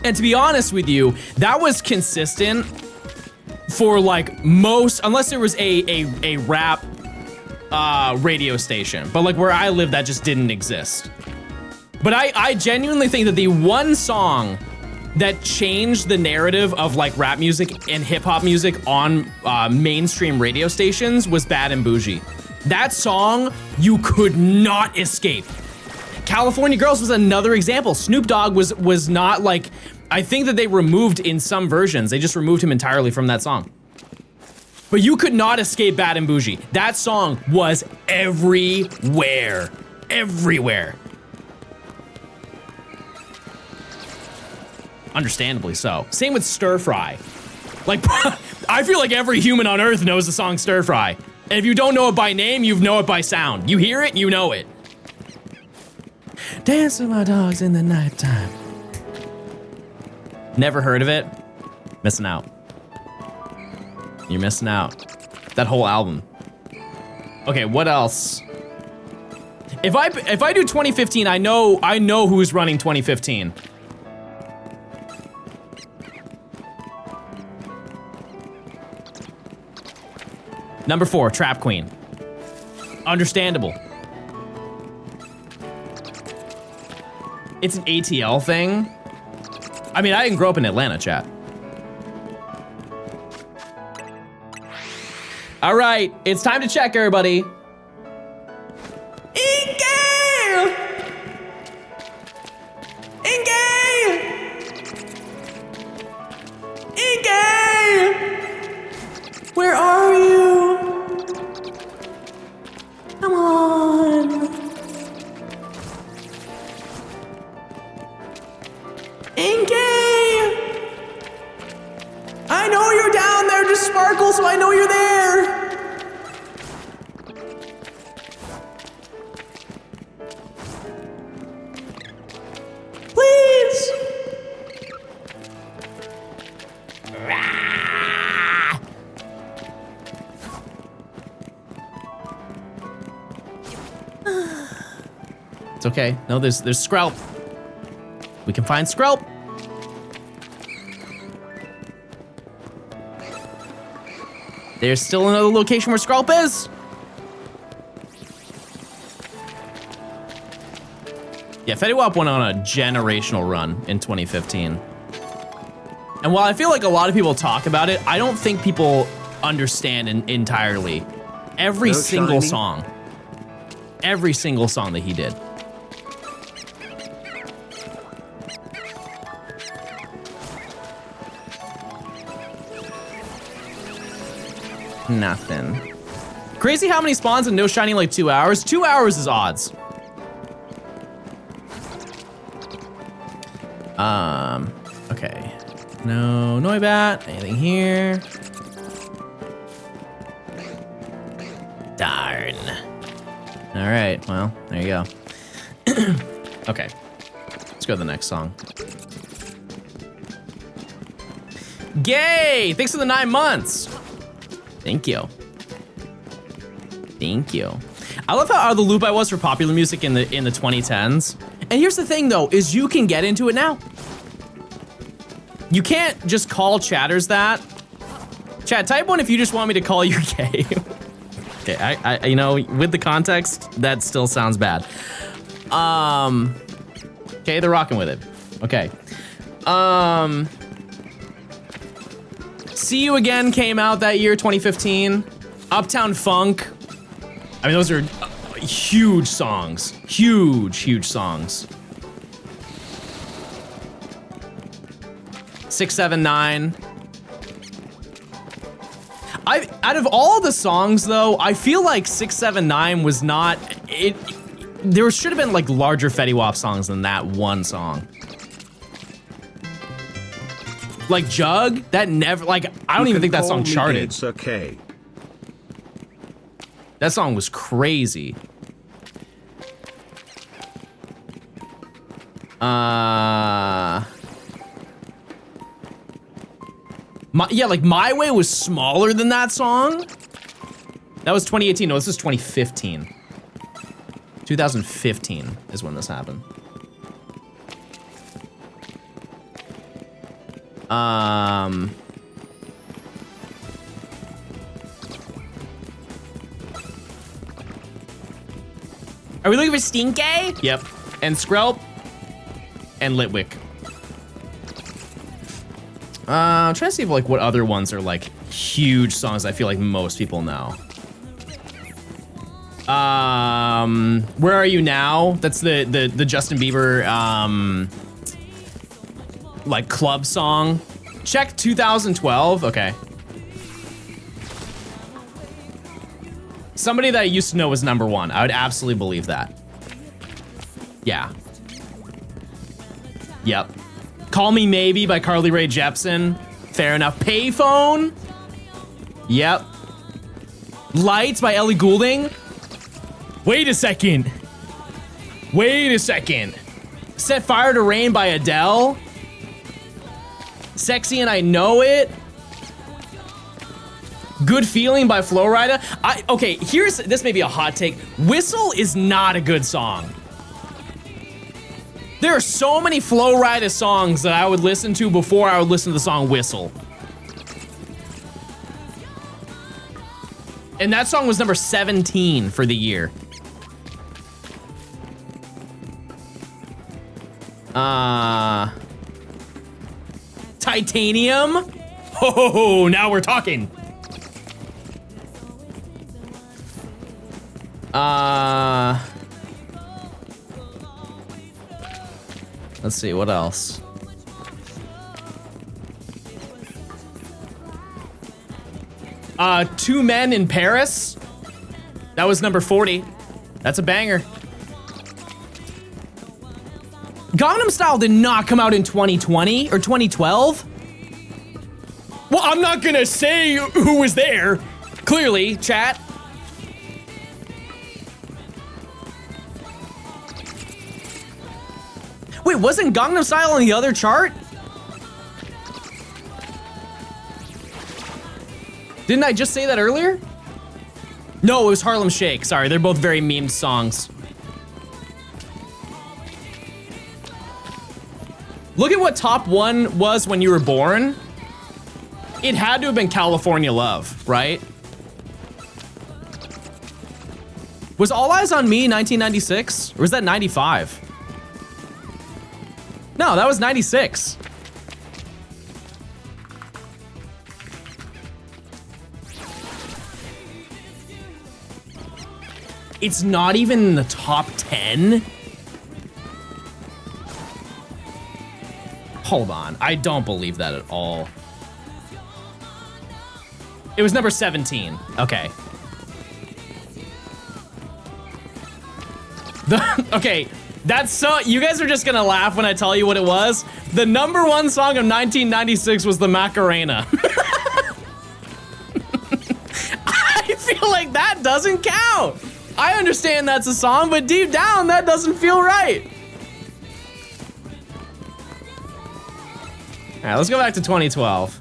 Speaker 1: And to be honest with you, that was consistent for like most, unless there was a rap radio station. But like where I live, that just didn't exist. But I genuinely think that the one song that changed the narrative of like rap music and hip hop music on mainstream radio stations was Bad and Bougie. That song, you could not escape. California Girls was another example. Snoop Dogg was not like, I think that they removed in some versions, they just removed him entirely from that song. But you could not escape Bad and Bougie. That song was everywhere. Everywhere. Understandably so. Same with Stir Fry. Like, I feel like every human on earth knows the song Stir Fry. And if you don't know it by name, you know it by sound. You hear it, you know it. Dance with my dogs in the nighttime. Never heard of it? Missing out. You're missing out. That whole album. Okay, what else? If I do 2015, I know who's running 2015. Number 4, Trap Queen. Understandable. It's an ATL thing. I mean, I didn't grow up in Atlanta, chat. All right, it's time to check, everybody. In-game! In-game! In-game! Where are you? Come on. In-game! I know you're down there, just sparkle so I know you're there. Please. It's okay. No, there's Skrelp. We can find Skrelp. There's still another location where Skrelp is. Yeah, Fetty Wap went on a generational run in 2015. And while I feel like a lot of people talk about it, I don't think people understand entirely every single song. Every single song that he did. Nothing. Crazy how many spawns and no shiny in like 2 hours? 2 hours is odds. Okay. No Noibat. Anything here? All right, well, there you go. Okay, let's go to the next song. Gay! Thanks for the 9 months. Thank you. Thank you. I love how out of the loop I was for popular music in the 2010s. And here's the thing though, is you can get into it now. You can't just call chatters that. Chat, type 1 if you just want me to call you gay. Okay, I you know, with the context, that still sounds bad. Okay, they're rocking with it. Okay. See You Again came out that year, 2015. Uptown Funk. I mean, those are huge songs. Huge songs. 679. Out of all the songs though, I feel like 679 was not it. There should have been like larger Fetty Wap songs than that one song. Like Jug, that never, like, I don't even think that song charted.
Speaker 2: It's okay.
Speaker 1: That song was crazy. Yeah, like My Way was smaller than that song. That was 2018. No, this is 2015. 2015 is when this happened. Are we looking for Stinky? Yep. And Skrelp. And Litwick. I'm trying to see if, like, what other ones are like huge songs I feel like most people know. Where Are You Now? That's the Justin Bieber like club song. Check 2012. Okay. Somebody that I used to know was #1. I would absolutely believe that. Yeah. Yep. Call Me Maybe by Carly Rae Jepsen. Fair enough. Payphone. Yep. Lights by Ellie Goulding. Wait a second. Wait a second. Set Fire to Rain by Adele. Sexy and I Know It. Good Feeling by Flo Rida. Okay, this may be a hot take. Whistle is not a good song. There are so many Flo Rida songs that I would listen to before I would listen to the song Whistle. And that song was number 17 for the year. Titanium? Oh, now we're talking. Let's see, what else? Two Men in Paris. That was number 40. That's a banger. Gangnam Style did not come out in 2020 or 2012. Well, I'm not gonna say who was there. Clearly, chat. Wait, wasn't Gangnam Style on the other chart? Didn't I just say that earlier? No, it was Harlem Shake. Sorry, they're both very memed songs. Look at what top 1 was when you were born. It had to have been California Love, right? Was All Eyes on Me 1996? Or was that 95? No, that was 96. It's not even in the top 10? Hold on, I don't believe that at all. It was number 17, okay. Okay, that's so, you guys are just gonna laugh when I tell you what it was. The #1 song of 1996 was the Macarena. I feel like that doesn't count. I understand that's a song, but deep down, that doesn't feel right. All right, let's go back to 2012.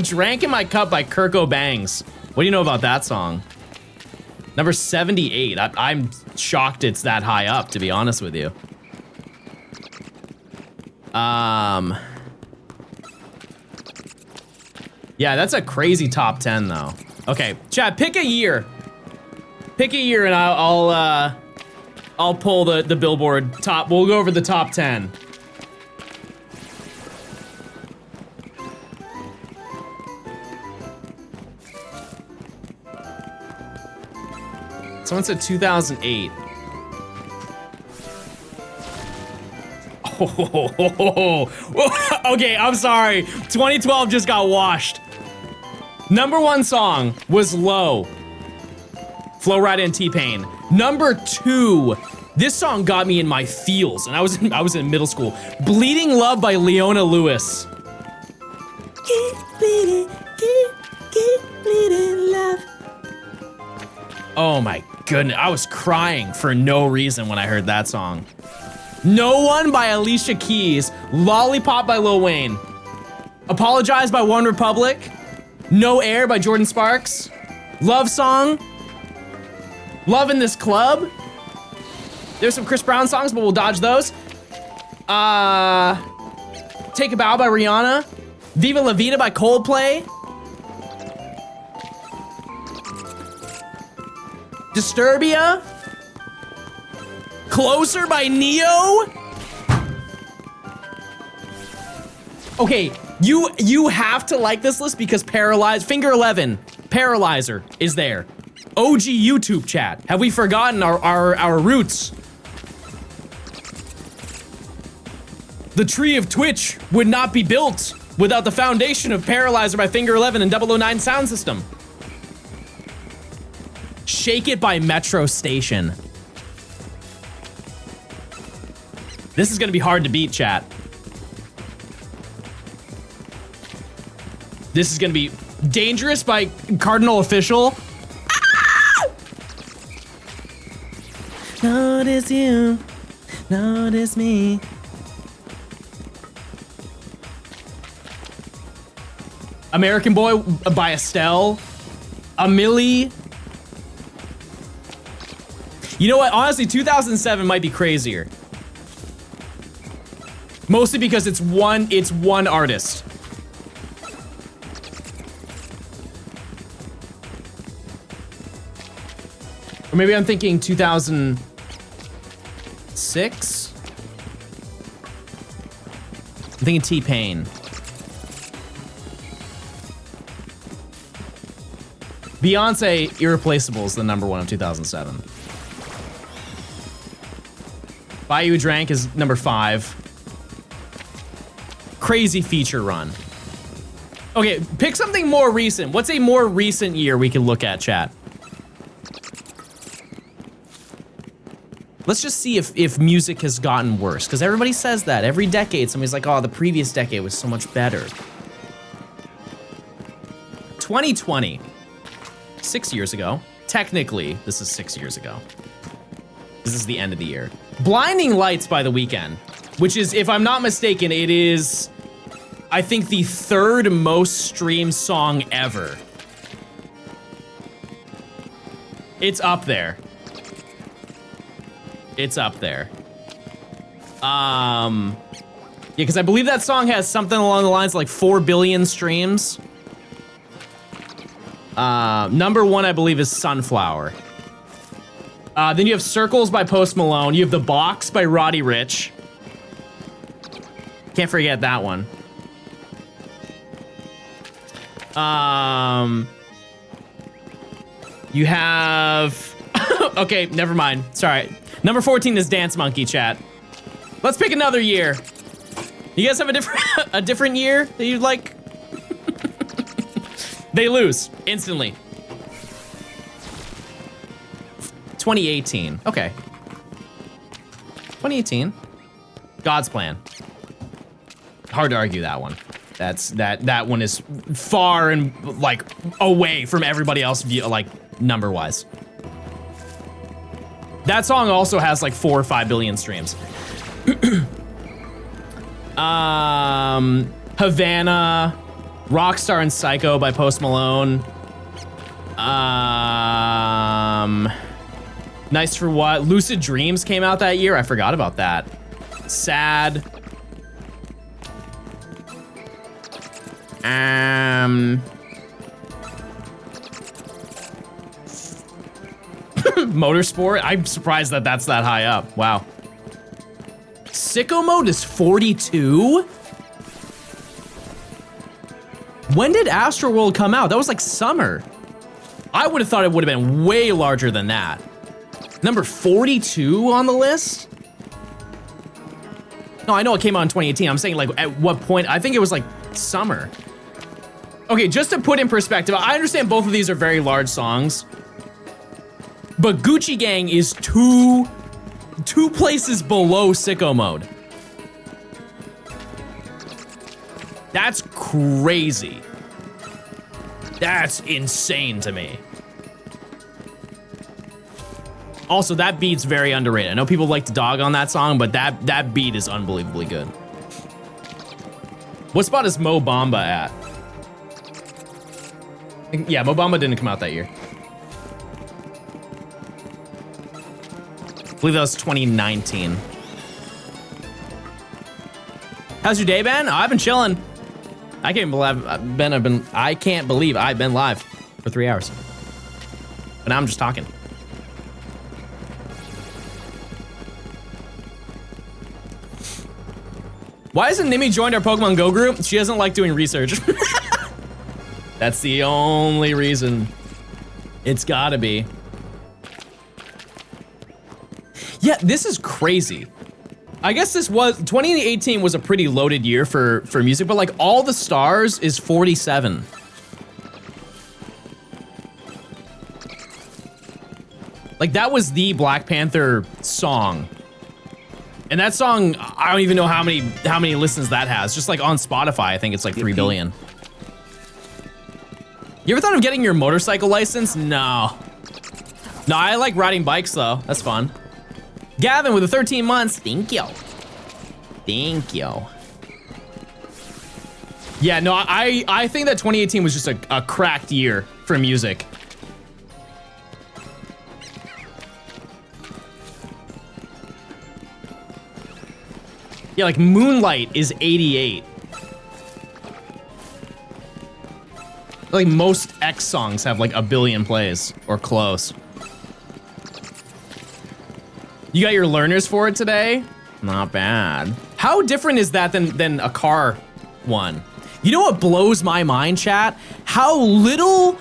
Speaker 1: Drank in My Cup by Kirko Bangs. What do you know about that song? Number 78. I'm shocked it's that high up, to be honest with you. Yeah, that's a crazy top 10 though. Okay, chat, pick a year. Pick a year and I'll pull the Billboard top. We'll go over the top 10. Someone said 2008. Oh, okay, I'm sorry. 2012 just got washed. Number 1 song was Low. Flo Rida and T-Pain. Number 2, this song got me in my feels, and I was in middle school. Bleeding Love by Leona Lewis. Keep bleeding, keep bleeding love. Oh my goodness, I was crying for no reason when I heard that song. No One by Alicia Keys. Lollipop by Lil Wayne. Apologize by One Republic. No Air by Jordan Sparks. Love Song. Love in This Club. There's some Chris Brown songs, but we'll dodge those. Take a Bow by Rihanna. Viva La Vida by Coldplay. Disturbia. Closer by Neo. Okay, you have to like this list because Finger 11, Paralyzer is there. OG YouTube chat. Have we forgotten our roots? The tree of Twitch would not be built without the foundation of Paralyzer by Finger 11 and 009 Sound System. Shake It by Metro Station. This is gonna be hard to beat, chat. This is gonna be Dangerous by Cardinal Official. Ah! Notice you, notice me. American Boy by Estelle. A Millie. You know what? Honestly, 2007 might be crazier. Mostly because it's one artist. Or maybe I'm thinking 2006? I'm thinking T-Pain. Beyonce, Irreplaceable is the number 1 of 2007. Buy You a Drank is number 5. Crazy feature run. Okay, pick something more recent. What's a more recent year we can look at, chat? Let's just see if music has gotten worse, because everybody says that. Every decade, somebody's like, oh, the previous decade was so much better. 2020. 6 years ago. Technically, this is 6 years ago. This is the end of the year. Blinding Lights by The Weeknd, which is, if I'm not mistaken, it is, I think, the 3rd most streamed song ever. It's up there. It's up there. Yeah, because I believe that song has something along the lines of like 4 billion streams. Number 1, I believe, is Sunflower. Then you have Circles by Post Malone. You have The Box by Roddy Ricch. Can't forget that one. You have... Okay, never mind. Sorry. Number 14 is Dance Monkey, chat. Let's pick another year. You guys have a different year that you'd like? They lose instantly. 2018. Okay. 2018. God's Plan. Hard to argue that one. That one is far and like away from everybody else, like number wise. That song also has like 4 or 5 billion streams. Havana, Rockstar and Psycho by Post Malone. Nice for What? Lucid Dreams came out that year. I forgot about that. Sad. Motorsport. I'm surprised that that's that high up. Wow. Sicko Mode is 42? When did Astroworld come out? That was like summer. I would have thought it would have been way larger than that. Number 42 on the list? No, I know it came out in 2018. I'm saying like at what point? I think it was like summer. Okay, just to put in perspective, I understand both of these are very large songs, but Gucci Gang is two places below Sicko Mode. That's crazy. That's insane to me. Also, that beat's very underrated. I know people like to dog on that song, but that beat is unbelievably good. What spot is Mo Bamba at? Yeah, Mo Bamba didn't come out that year. I believe that was 2019. How's your day been? Oh, I've been chilling. I can't believe I've been live for 3 hours. But now I'm just talking. Why hasn't Nimi joined our Pokemon Go group? She doesn't like doing research. That's the only reason. It's gotta be. Yeah, this is crazy. I guess 2018 was a pretty loaded year for music, but like All the Stars is 47. Like that was the Black Panther song. And that song, I don't even know how many listens that has. Just like on Spotify, I think it's like 3 billion. You ever thought of getting your motorcycle license? No. No, I like riding bikes though. That's fun. Gavin with the 13 months. Thank you. Thank you. Yeah, no, I think that 2018 was just a cracked year for music. Yeah, like Moonlight is 88. Like most X songs have like 1 billion plays or close. You got your learners for it today? Not bad. How different is that than a car one? You know what blows my mind, chat? How little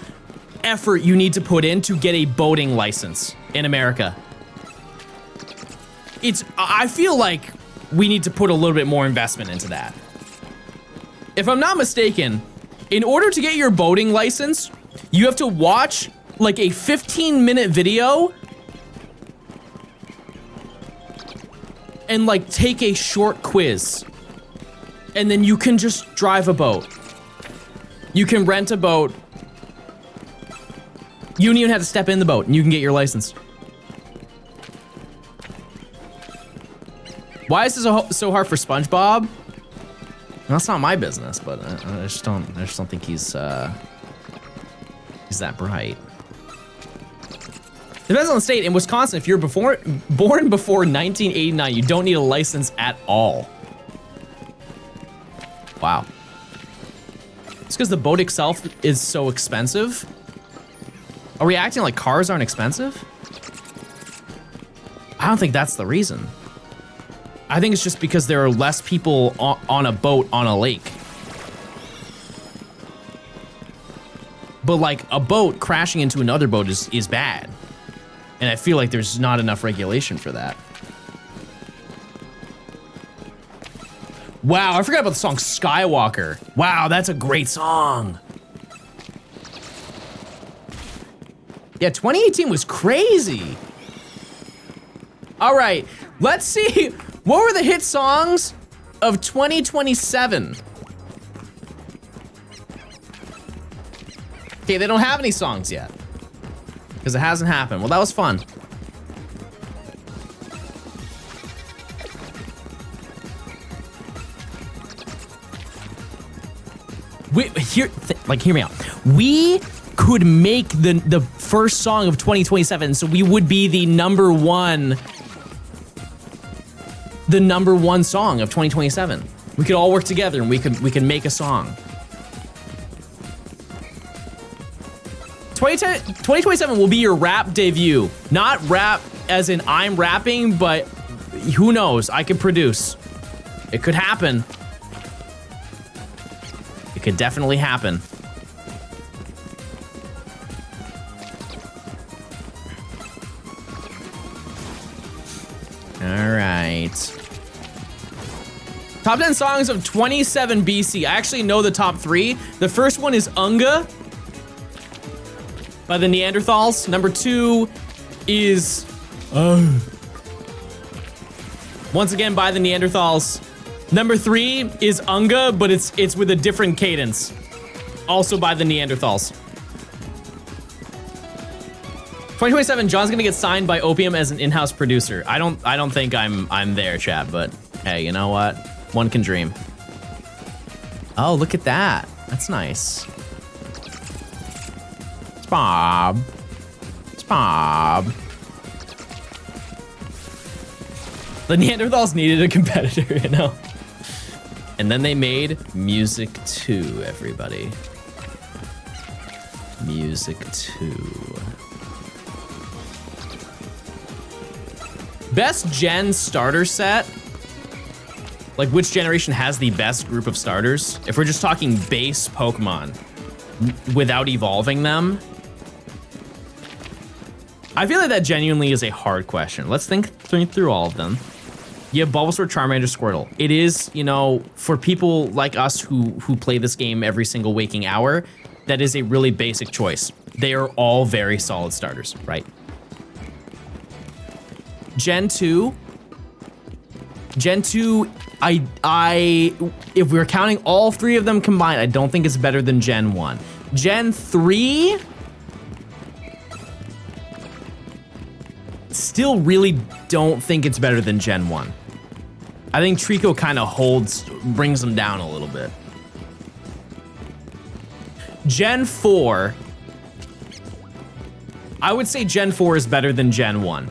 Speaker 1: effort you need to put in to get a boating license in America. I feel like we need to put a little bit more investment into that. If I'm not mistaken, in order to get your boating license, you have to watch like a 15-minute video and like take a short quiz. And then you can just drive a boat. You can rent a boat. You don't even have to step in the boat and you can get your license. Why is this so hard for SpongeBob? That's not my business, but I just don't think he's that bright. Depends on the state. In Wisconsin, if you're born before 1989, you don't need a license at all. Wow. It's because the boat itself is so expensive. Are we acting like cars aren't expensive? I don't think that's the reason. I think it's just because there are less people on a boat on a lake. But like a boat crashing into another boat is bad. And I feel like there's not enough regulation for that. Wow, I forgot about the song Skywalker. Wow, that's a great song. Yeah, 2018 was crazy. All right, let's see. What were the hit songs of 2027? Okay, they don't have any songs yet. Because it hasn't happened. Well, that was fun. Hear me out. We could make the first song of 2027, so we would be the number one song of 2027. We could all work together and we could make a song. 2027 will be your rap debut. Not rap as in I'm rapping, but who knows? I could produce. It could happen. It could definitely happen. All right. Top 10 songs of 27 BC. I actually know the top 3. The first one is Unga by the Neanderthals. Number 2 is once again by the Neanderthals. Number 3 is Unga, but it's with a different cadence. Also by the Neanderthals. 2027, John's gonna get signed by Opium as an in-house producer. I don't think I'm there, chat, but hey, you know what? One can dream. Oh, look at that. That's nice. It's Bob. It's Bob. The Neanderthals needed a competitor, you know? And then they made Music 2, everybody. Music 2. Best gen starter set? Like, which generation has the best group of starters? If we're just talking base Pokemon without evolving them, I feel like that genuinely is a hard question. Let's think through all of them. You have Bulbasaur, Charmander, Squirtle. It is, you know, for people like us who play this game every single waking hour, that is a really basic choice. They are all very solid starters, right? Gen 2. Gen 2, if we're counting all 3 of them combined, I don't think it's better than Gen 1. Gen 3, still really don't think it's better than Gen 1. I think Trico kind of brings them down a little bit. Gen 4, I would say Gen 4 is better than Gen 1.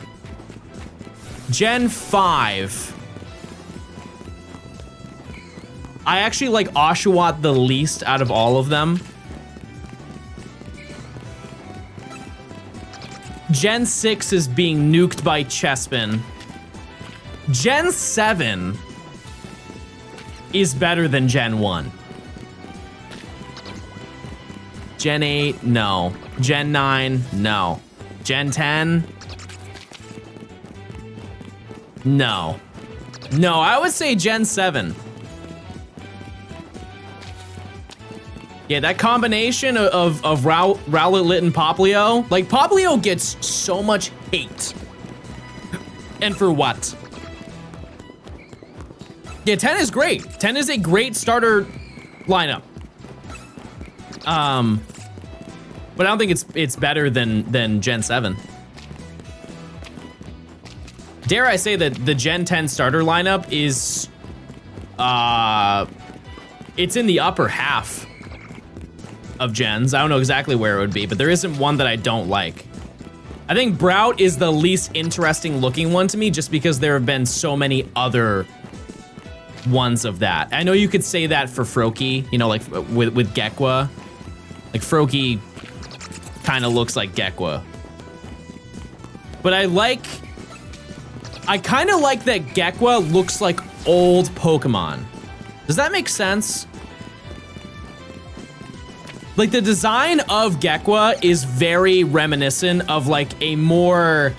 Speaker 1: Gen 5, I actually like Oshawott the least out of all of them. Gen 6 is being nuked by Chespin. Gen 7 is better than Gen 1. Gen 8, no. Gen 9, no. Gen 10, no. No, I would say Gen 7. Yeah, that combination of Rowlet, Lit, and Popplio. Like, Popplio gets so much hate. And for what? Yeah, 10 is great. 10 is a great starter lineup. But I don't think it's better than Gen 7. Dare I say that the Gen 10 starter lineup is, it's in the upper half of gens. I don't know exactly where it would be, but there isn't one that I don't like. I think Brout is the least interesting looking one to me just because there have been so many other ones of that. I know you could say that for Froakie, you know, like with Gekwa. Like Froakie kind of looks like Gekwa. But I kind of like that Gekwa looks like old Pokemon. Does that make sense? Like, the design of Gekwa is very reminiscent of, like, a more,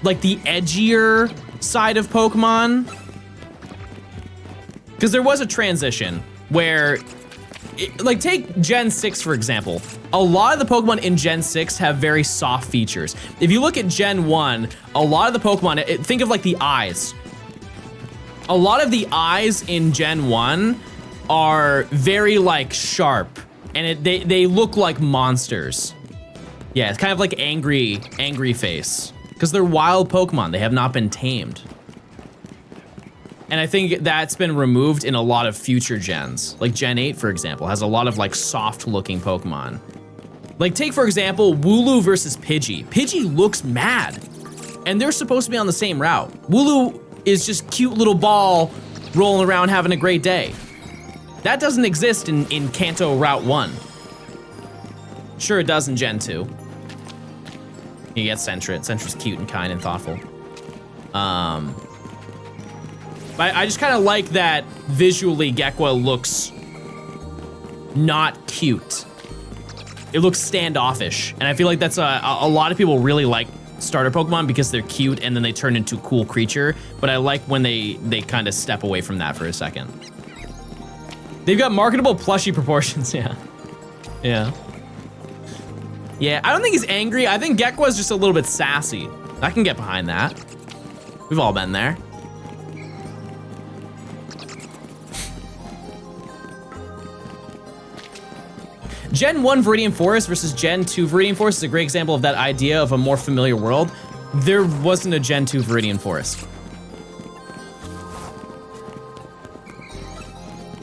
Speaker 1: like, the edgier side of Pokemon. Because there was a transition where, like, take Gen 6, for example. A lot of the Pokemon in Gen 6 have very soft features. If you look at Gen 1, a lot of the Pokemon, think of, like, the eyes. A lot of the eyes in Gen 1 are very, like, sharp And they look like monsters. Yeah, it's kind of like angry face. Because they're wild Pokemon. They have not been tamed. And I think that's been removed in a lot of future gens. Like Gen 8, for example, has a lot of like soft looking Pokemon. Like take, for example, Wooloo versus Pidgey. Pidgey looks mad. And they're supposed to be on the same route. Wooloo is just cute little ball rolling around having a great day. That doesn't exist in Kanto Route 1. Sure, it does in Gen 2. You get Sentret. Sentret's cute and kind and thoughtful. But I just kind of like that visually Gekwa looks not cute. It looks standoffish. And I feel like that's a lot of people really like starter Pokemon because they're cute and then they turn into a cool creature. But I like when they kind of step away from that for a second. They've got marketable plushie proportions, yeah. Yeah. Yeah, I don't think he's angry. I think Gekwa's just a little bit sassy. I can get behind that. We've all been there. Gen 1 Viridian Forest versus Gen 2 Viridian Forest is a great example of that idea of a more familiar world. There wasn't a Gen 2 Viridian Forest.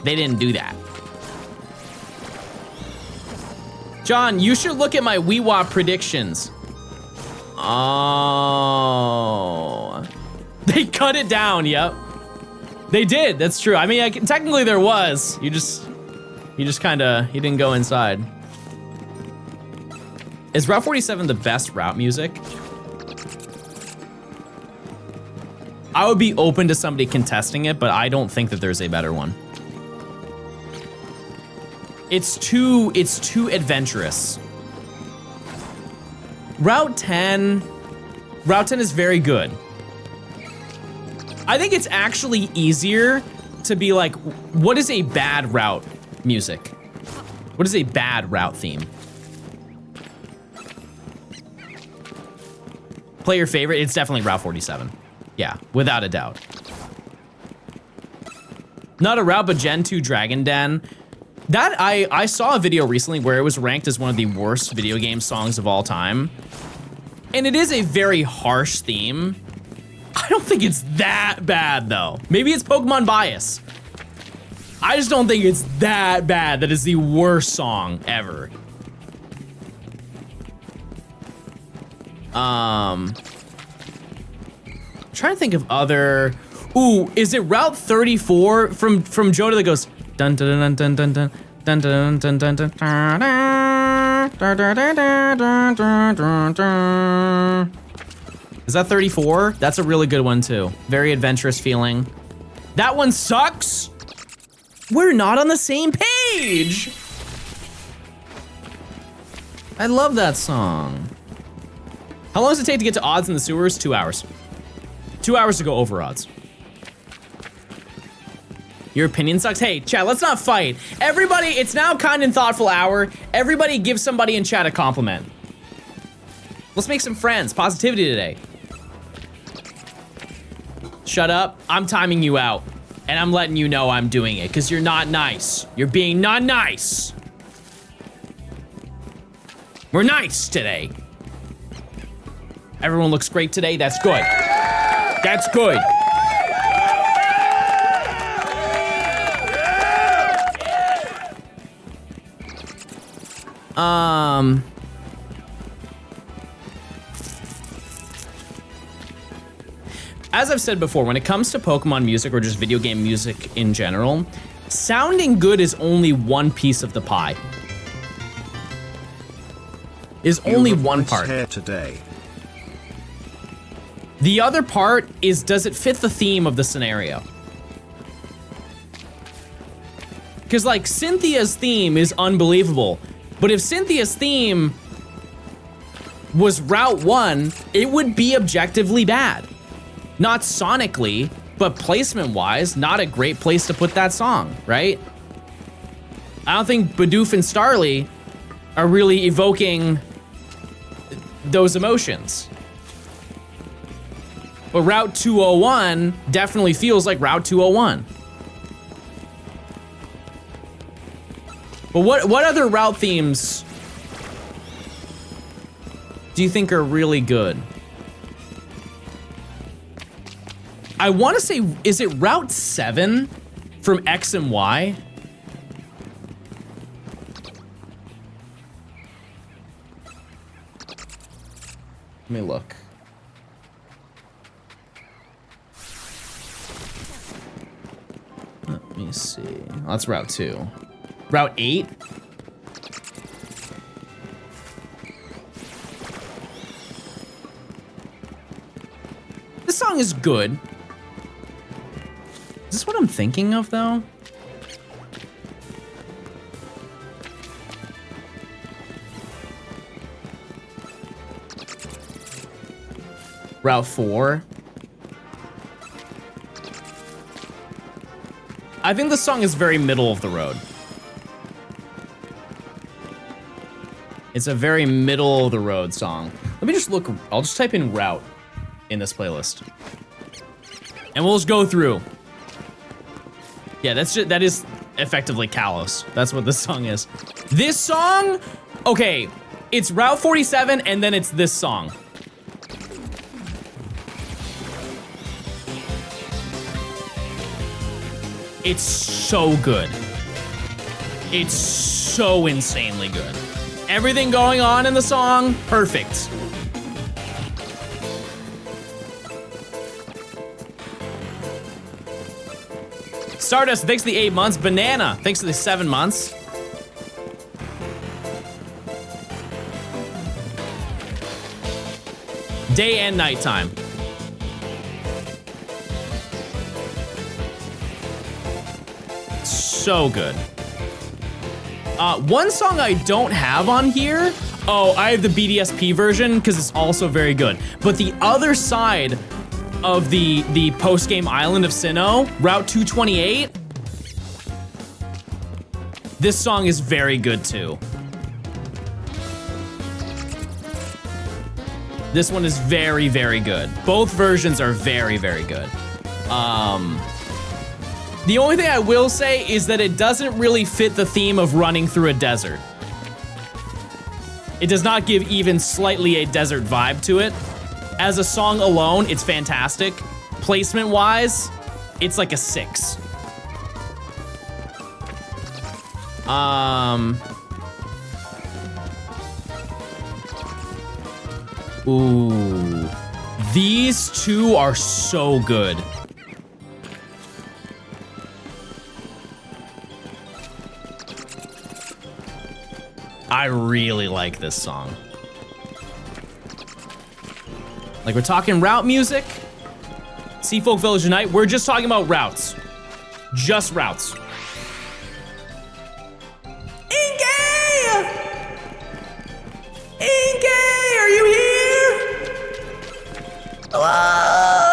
Speaker 1: They didn't do that. John, you should look at my Weewop predictions. Oh. They cut it down, yep. They did, that's true. I mean, technically there was. You just kinda, you didn't go inside. Is Route 47 the best route music? I would be open to somebody contesting it, but I don't think that there's a better one. It's too adventurous. Route 10 is very good. I think it's actually easier to be like, what is a bad route music? What is a bad route theme? Play your favorite, it's definitely Route 47. Yeah, without a doubt. Not a route, but Gen 2 Dragon Den. That, I saw a video recently where it was ranked as one of the worst video game songs of all time. And it is a very harsh theme. I don't think it's that bad though. Maybe it's Pokemon bias. I just don't think it's that bad that it's the worst song ever. Trying to think of other. Ooh, is it Route 34 from Joda that goes dun dun dun dun dun dun dun dun dun dun dun. Is that 34? That's a really good one too. Very adventurous feeling. That one sucks. We're not on the same page. I love that song. How long does it take to get to odds in the sewers? 2 hours. 2 hours to go over odds. Your opinion sucks. Hey, chat, let's not fight. Everybody, it's now kind and thoughtful hour. Everybody give somebody in chat a compliment. Let's make some friends. Positivity today. Shut up. I'm timing you out. And I'm letting you know I'm doing it because you're not nice. You're being not nice. We're nice today. Everyone looks great today. That's good. That's good. As I've said before, when it comes to Pokemon music or just video game music in general, sounding good is only one piece of the pie. Is only one part.
Speaker 2: Hair today.
Speaker 1: The other part is, does it fit the theme of the scenario? Because like Cynthia's theme is unbelievable, but if Cynthia's theme was Route 1, it would be objectively bad. Not sonically, but placement-wise, not a great place to put that song, right? I don't think Bidoof and Starly are really evoking those emotions. But Route 201 definitely feels like Route 201. But what other route themes do you think are really good? I want to say, is it Route 7 from X and Y? Let me look. Let me see. Oh, that's Route 2. Route 8? This song is good. Is this what I'm thinking of, though? Route 4. I think the song is very middle of the road. It's a very middle of the road song. Let me just look. I'll just type in route in this playlist. And we'll just go through. Yeah, that is effectively Callous. That's what this song is. This song, okay, it's Route 47 and then it's this song. It's so good. It's so insanely good. Everything going on in the song, perfect. Stardust, thanks for the 8 months. Banana, thanks for the 7 months. Day and nighttime. So good. One song I don't have on here. Oh, I have the BDSP version because it's also very good. But the other side of the post-game island of Sinnoh, Route 228, this song is very good too. This one is very, very good. Both versions are very, very good. The only thing I will say is that it doesn't really fit the theme of running through a desert. It does not give even slightly a desert vibe to it. As a song alone, it's fantastic. Placement-wise, it's like a 6. Ooh. These two are so good. I really like this song. Like, we're talking route music. Sea Folk Village Unite. We're just talking about routes. Just routes. Inge! Inge, are you here? Hello?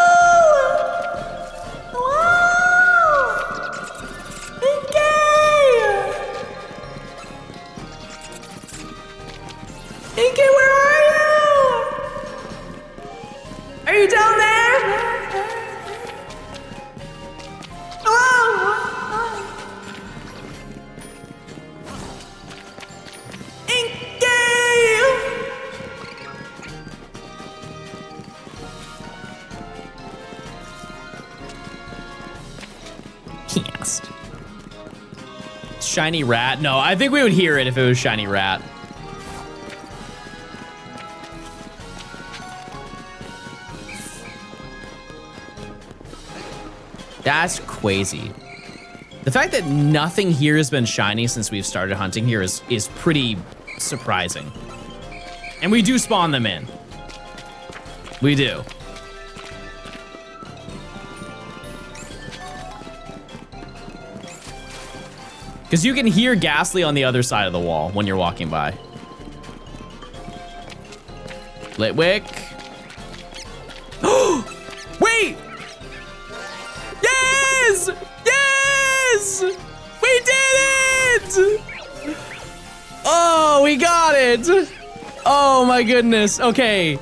Speaker 1: Inke, where are you? Are you down there? Hello? Inke! Yes. Shiny Rat? No, I think we would hear it if it was Shiny Rat. That's crazy. The fact that nothing here has been shiny since we've started hunting here is pretty surprising. And we do spawn them in. We do. Because you can hear Ghastly on the other side of the wall when you're walking by. Litwick. Wait! Yes! Yes! We did it! Oh, we got it! Oh my goodness. Okay.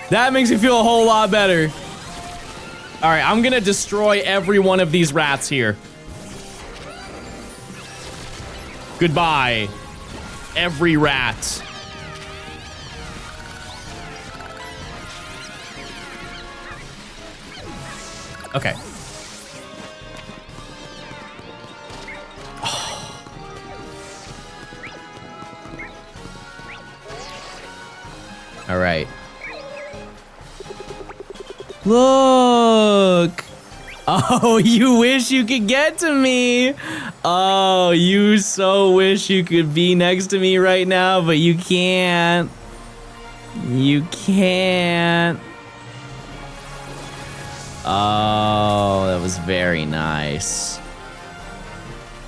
Speaker 1: That makes me feel a whole lot better. All right, I'm gonna destroy every one of these rats here. Goodbye, every rat. Okay. All right. Look. Oh, you wish you could get to me. Oh, you so wish you could be next to me right now, but you can't. You can't. Oh, that was very nice.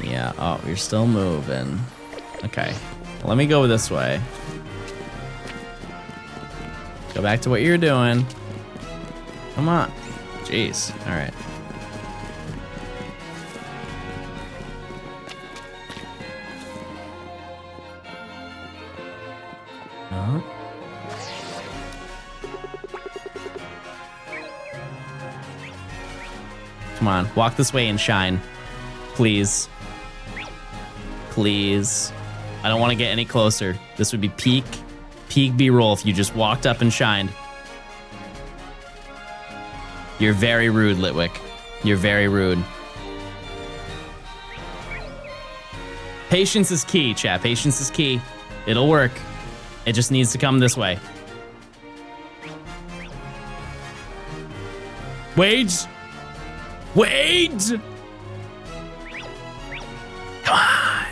Speaker 1: Yeah, oh, you're still moving. Okay, let me go this way. Go back to what you're doing. Come on. Jeez, all right. Uh-huh. Come on, walk this way and shine. Please. Please. I don't want to get any closer. This would be peak B-roll if you just walked up and shined. You're very rude, Litwick. You're very rude. Patience is key, chat. Patience is key. It'll work. It just needs to come this way. Wait! Wait! Come on!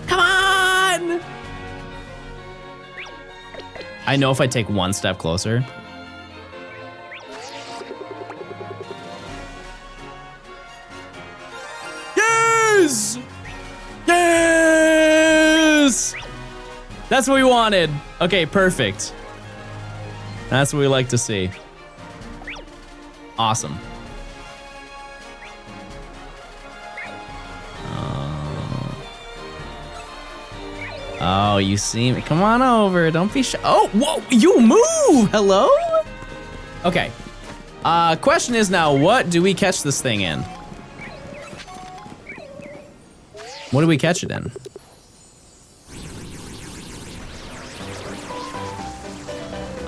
Speaker 1: Come on! I know if I take one step closer. Yes! Yes! That's what we wanted. Okay, perfect. That's what we like to see. Awesome. Oh, you see me. Come on over. Don't be shy. Oh, whoa, you move. Hello? Okay. Question is now, what do we catch this thing in? What do we catch it in?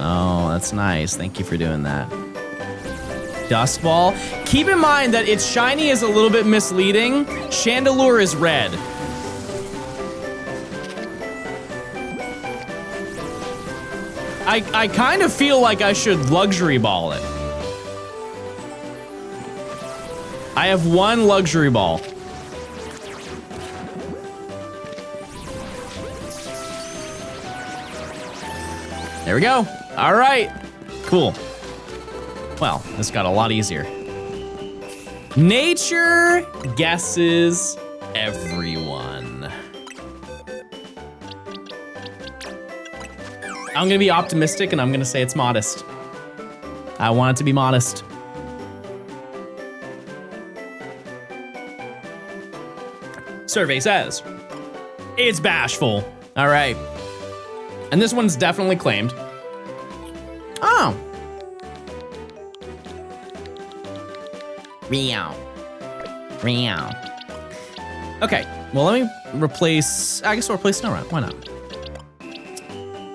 Speaker 1: Oh, that's nice. Thank you for doing that. Dust ball. Keep in mind that its shiny is a little bit misleading. Chandelure is red. I kind of feel like I should luxury ball it. I have one luxury ball. There we go. All right. Cool. Well, this got a lot easier. Nature guesses everyone. I'm gonna be optimistic and I'm gonna say it's modest. I want it to be modest. Survey says, it's bashful. All right. And this one's definitely claimed. Oh. Meow. Meow. Okay, well, let me replace, I guess we'll replace Snowrun, why not?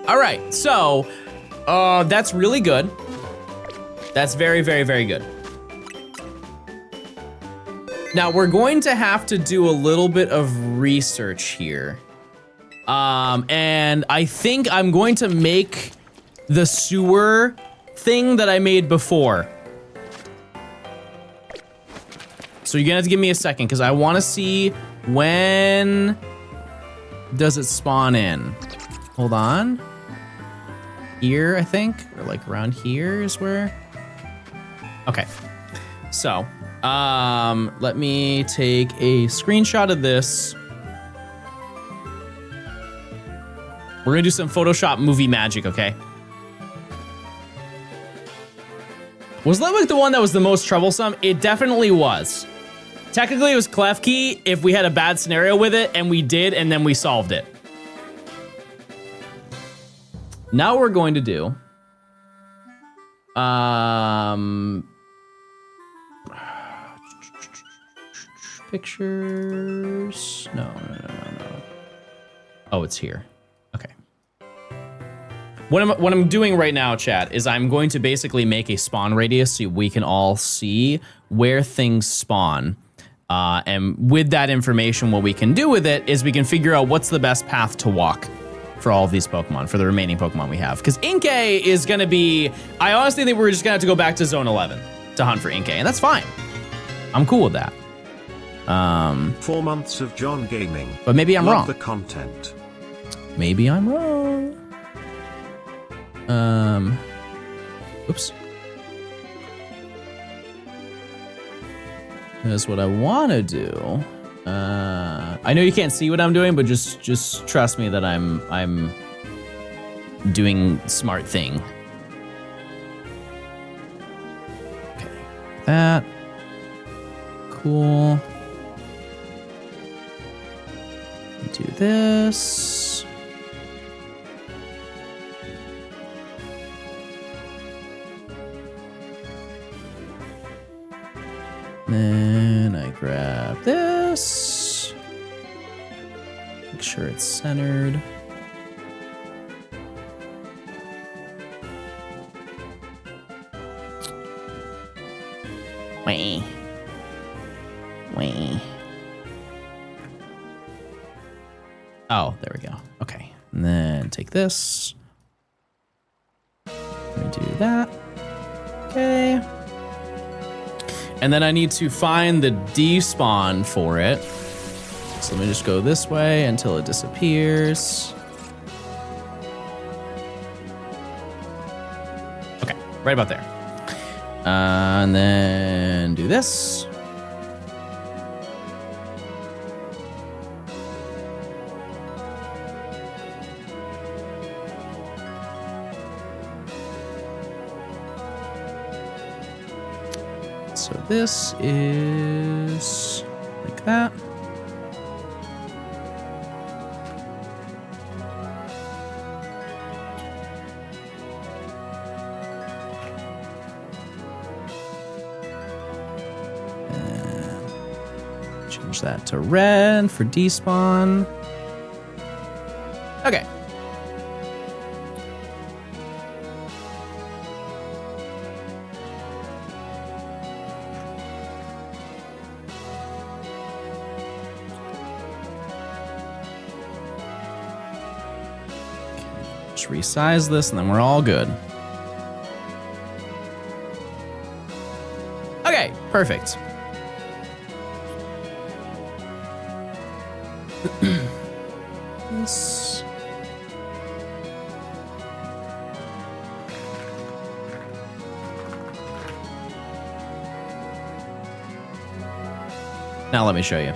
Speaker 1: All right, so, that's really good. That's very, very, very good. Now, we're going to have to do a little bit of research here. And I think I'm going to make the sewer thing that I made before. So you're gonna have to give me a second because I want to see when does it spawn in. Hold on. Here, I think, or like around here is where. Okay. So, let me take a screenshot of this. We're gonna do some Photoshop movie magic, okay? Was Ludwig the one that was the most troublesome? It definitely was. Technically, it was Klefki if we had a bad scenario with it, and we did, and then we solved it. Now what we're going to do. Pictures. No. Oh, it's here. Okay. What I'm doing right now, chat, is I'm going to basically make a spawn radius so we can all see where things spawn. And with that information, what we can do with it is we can figure out what's the best path to walk for all of these Pokemon, for the remaining Pokemon we have. Because Inkay is going to be... I honestly think we're just going to have to go back to Zone 11 to hunt for Inkay, and that's fine. I'm cool with that.
Speaker 2: 4 months of John Gaming.
Speaker 1: But maybe I'm
Speaker 2: Love
Speaker 1: wrong.
Speaker 2: the content.
Speaker 1: Maybe I'm wrong. Oops. That's what I want to do. I know you can't see what I'm doing, but just trust me that I'm doing smart thing. Okay, that. Cool. Do this. Then I grab this. Make sure it's centered. Wait. Oh, there we go. Okay. And then take this. Let me do that. Okay. And then I need to find the despawn for it. So let me just go this way until it disappears. Okay, right about there. And then do this. So this is like that. And change that to red for despawn. Okay. Just resize this and then we're all good. Okay, perfect. This. Now let me show you.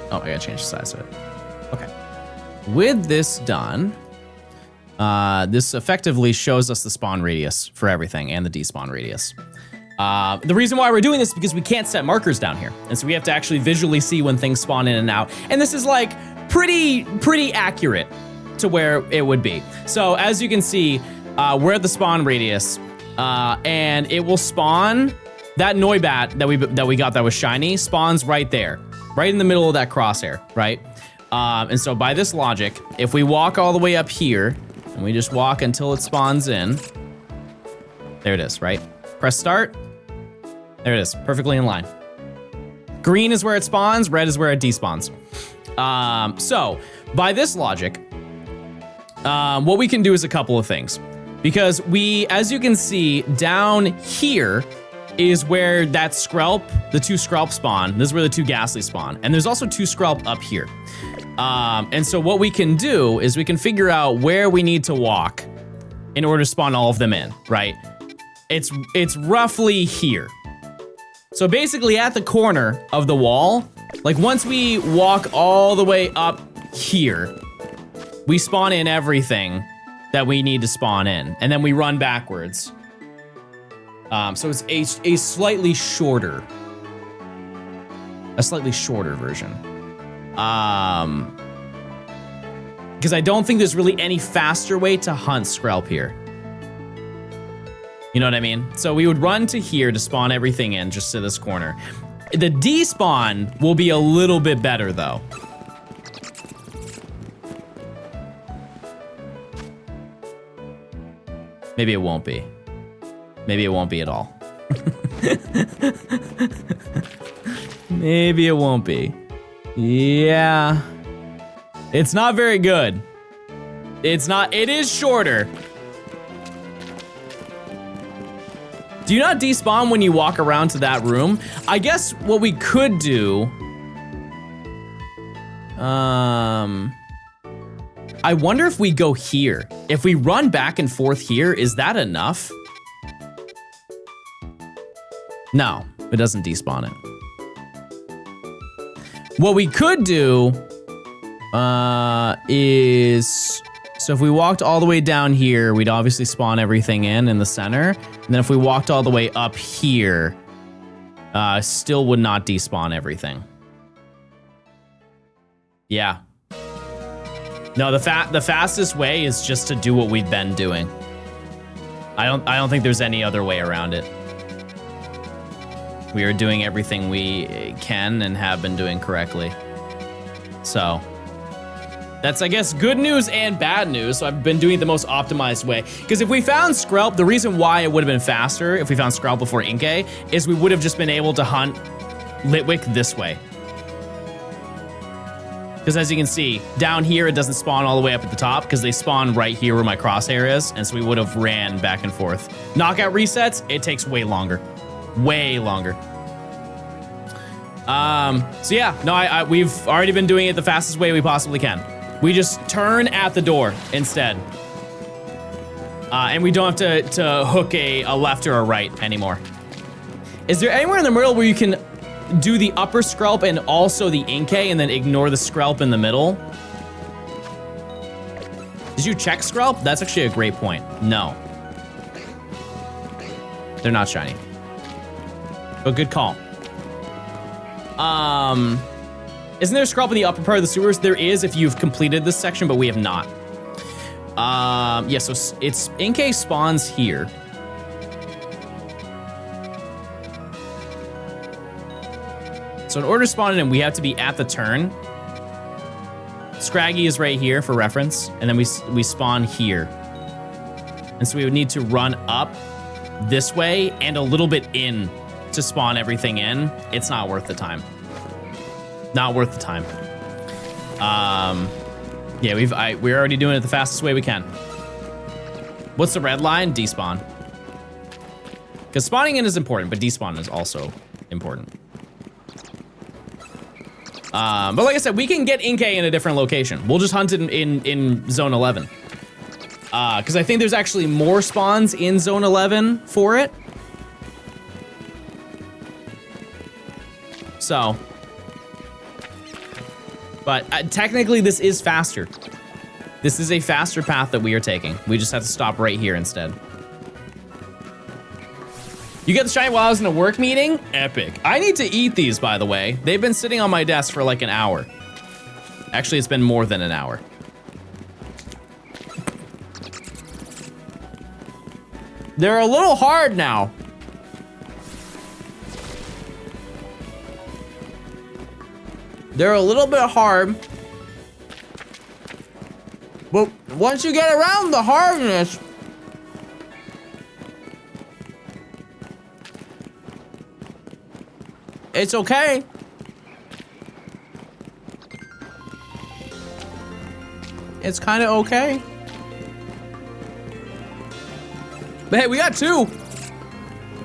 Speaker 1: Oh, I gotta change the size of it. Okay. With this done, this effectively shows us the spawn radius for everything and the despawn radius. The reason why we're doing this is because we can't set markers down here. And so we have to actually visually see when things spawn in and out. And this is like pretty accurate to where it would be. So as you can see, we're at the spawn radius and it will spawn that Noibat that we got that was shiny spawns right there. Right in the middle of that crosshair, right? And so by this logic, if we walk all the way up here, and we just walk until it spawns in, there it is, right? Press start, there it is, perfectly in line. Green is where it spawns, red is where it despawns. So by this logic, what we can do is a couple of things. Because as you can see, down here, is where that Skrelp, the 2 Skrelp spawn. This is where the 2 Ghastly spawn. And there's also 2 Skrelp up here. And so what we can do is we can figure out where we need to walk in order to spawn all of them in, right? It's roughly here. So basically at the corner of the wall, like once we walk all the way up here, we spawn in everything that we need to spawn in. And then we run backwards. So it's a slightly shorter version. Because I don't think there's really any faster way to hunt Skrelp here. You know what I mean? So we would run to here to spawn everything in, just to this corner. The despawn will be a little bit better, though. Maybe it won't be. Maybe it won't be at all. Maybe it won't be. Yeah. It's not very good. It's not, it is shorter. Do you not despawn when you walk around to that room? I guess what we could do, I wonder if we go here. If we run back and forth here, is that enough? No, it doesn't despawn it. What we could do is, so if we walked all the way down here, we'd obviously spawn everything in the center. And then if we walked all the way up here, still would not despawn everything. Yeah. No, the fastest way is just to do what we've been doing. I don't think there's any other way around it. We are doing everything we can and have been doing correctly. So that's, I guess, good news and bad news. So I've been doing it the most optimized way. Because if we found Skrelp, the reason why it would have been faster if we found Skrelp before Inkay is we would have just been able to hunt Litwick this way. Because as you can see, down here, it doesn't spawn all the way up at the top because they spawn right here where my crosshair is. And so we would have ran back and forth. Knockout resets, it takes way longer. Way longer. So yeah, no, we've already been doing it the fastest way we possibly can. We just turn at the door instead. And we don't have to hook a left or a right anymore. Is there anywhere in the middle where you can do the upper Skrelp and also the Inkay and then ignore the Skrelp in the middle? Did you check Skrelp? That's actually a great point. No. They're not shiny. But good call. Isn't there a Skrelp in the upper part of the sewers? There is if you've completed this section, but we have not. Yeah, so it's Inkay spawns here. So in order to spawn it in, we have to be at the turn. Scraggy is right here for reference, and then we spawn here. And so we would need to run up this way and a little bit in to spawn everything in. It's not worth the time. Not worth the time. Yeah, we're already doing it the fastest way we can. What's the red line? Despawn. Because spawning in is important, but despawn is also important. But like I said, we can get Inkay in a different location. We'll just hunt it in Zone 11. Because I think there's actually more spawns in Zone 11 for it. So. But technically, this is faster. This is a faster path that we are taking. We just have to stop right here instead. You get the shiny while I was in a work meeting? Epic. I need to eat these, by the way. They've been sitting on my desk for like an hour. Actually, it's been more than an hour. They're a little hard now. They're a little bit hard. But once you get around the hardness, it's okay. It's kind of okay. But hey, we got two.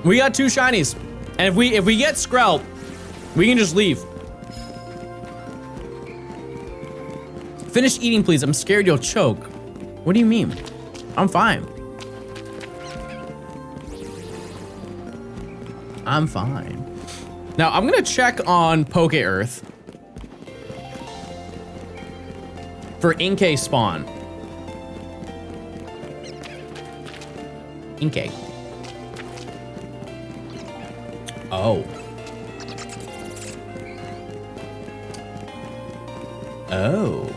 Speaker 1: We got two shinies. And if we get Skrelp, we can just leave. Finish eating, please. I'm scared you'll choke. What do you mean? I'm fine. I'm fine. Now, I'm gonna check on Poke Earth for Inkay spawn. Inkay. Oh. Oh.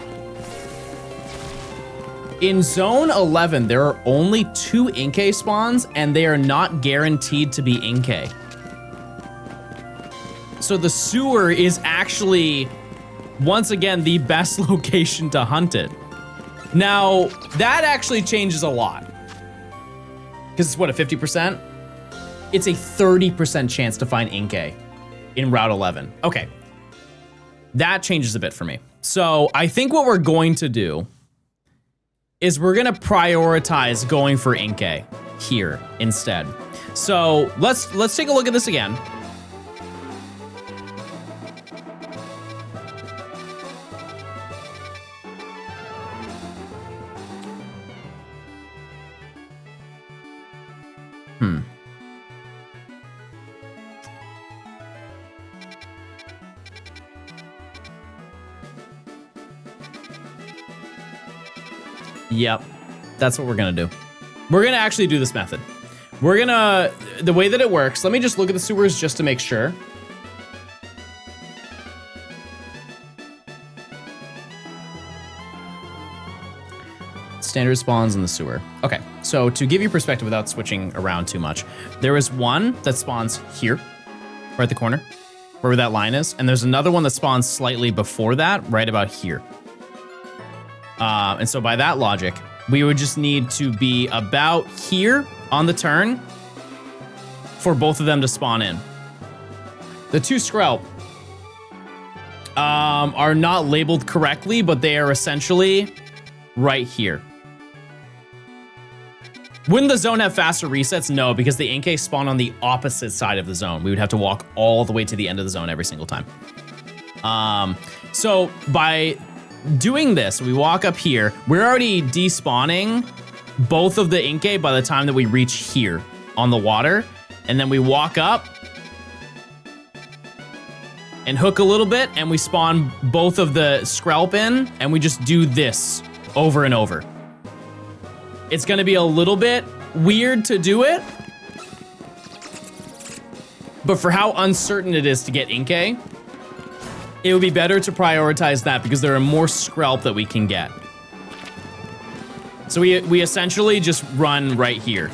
Speaker 1: In Zone 11, there are only 2 Inkay spawns, and they are not guaranteed to be Inkay. So the sewer is actually, once again, the best location to hunt it. Now, that actually changes a lot. Because it's what, a 50%? It's a 30% chance to find Inkay in Route 11. Okay. That changes a bit for me. So I think what we're going to do is we're gonna prioritize going for Inkay here instead. So let's take a look at this again. Yep, that's what we're gonna do. We're gonna actually do this method. We're gonna, the way that it works, let me just look at the sewers just to make sure. Standard spawns in the sewer. Okay, so to give you perspective without switching around too much, there is one that spawns here, right at the corner, where that line is, and there's another one that spawns slightly before that, right about here. And so by that logic, we would just need to be about here on the turn for both of them to spawn in. The 2 Skrelp are not labeled correctly, but they are essentially right here. Wouldn't the zone have faster resets? No, because the Inkay spawn on the opposite side of the zone. We would have to walk all the way to the end of the zone every single time. So by doing this, we walk up here, we're already despawning both of the Inkay by the time that we reach here on the water, and then we walk up and hook a little bit, and we spawn both of the Skrelp in, and we just do this over and over. It's gonna be a little bit weird to do it, but for how uncertain it is to get Inkay, it would be better to prioritize that because there are more Skrelp that we can get. So we essentially just run right here.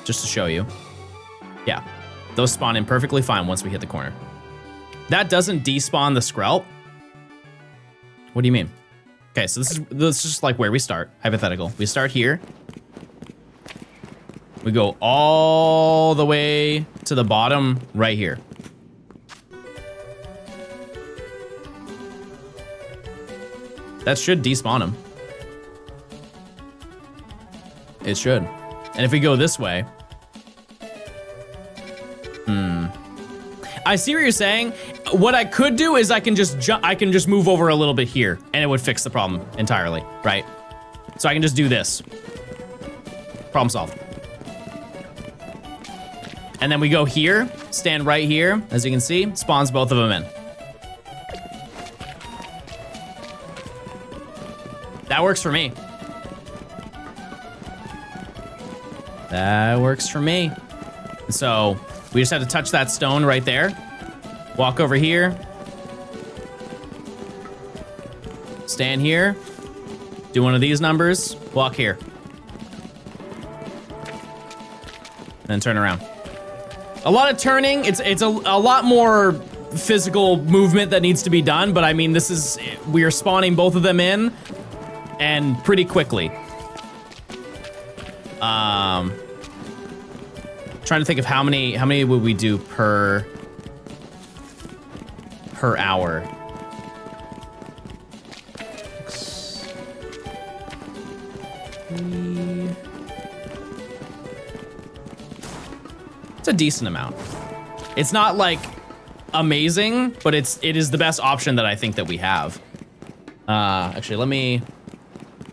Speaker 1: Just to show you. Yeah, those spawn in perfectly fine once we hit the corner. That doesn't despawn the Skrelp. What do you mean? Okay, so this is just like where we start, hypothetical. We start here. We go all the way to the bottom right here. That should despawn him. It should. And if we go this way... I see what you're saying. What I could do is I can just move over a little bit here, and it would fix the problem entirely, right? So I can just do this. Problem solved. And then we go here, stand right here, as you can see, spawns both of them in. That works for me. That works for me. So we just have to touch that stone right there. Walk over here. Stand here. Do one of these numbers. Walk here. Then turn around. A lot of turning. It's a lot more physical movement that needs to be done, but I mean, we are spawning both of them in and pretty quickly. Trying to think of how many would we do per hour. It's a decent amount. It's not like amazing, but it is the best option that I think that we have. Actually,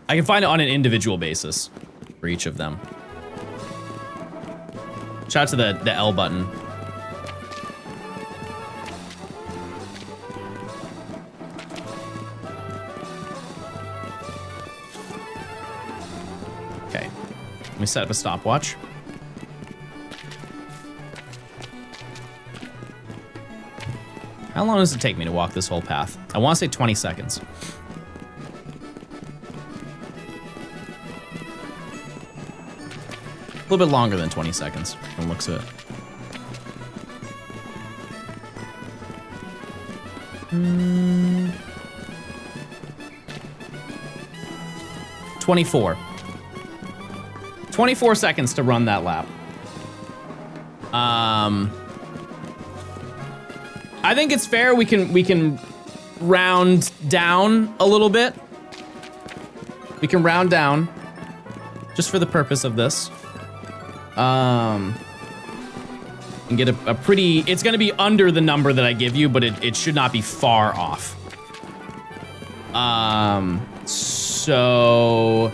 Speaker 1: I can find it on an individual basis for each of them. Shout out to the L button. Okay, let me set up a stopwatch. How long does it take me to walk this whole path? I want to say 20 seconds. little bit longer than 20 seconds from the looks of it. 24. 24 seconds to run that lap. I think it's fair. We can round down a little bit. We can round down just for the purpose of this. And get a pretty, it's gonna be under the number that I give you, but it should not be far off. So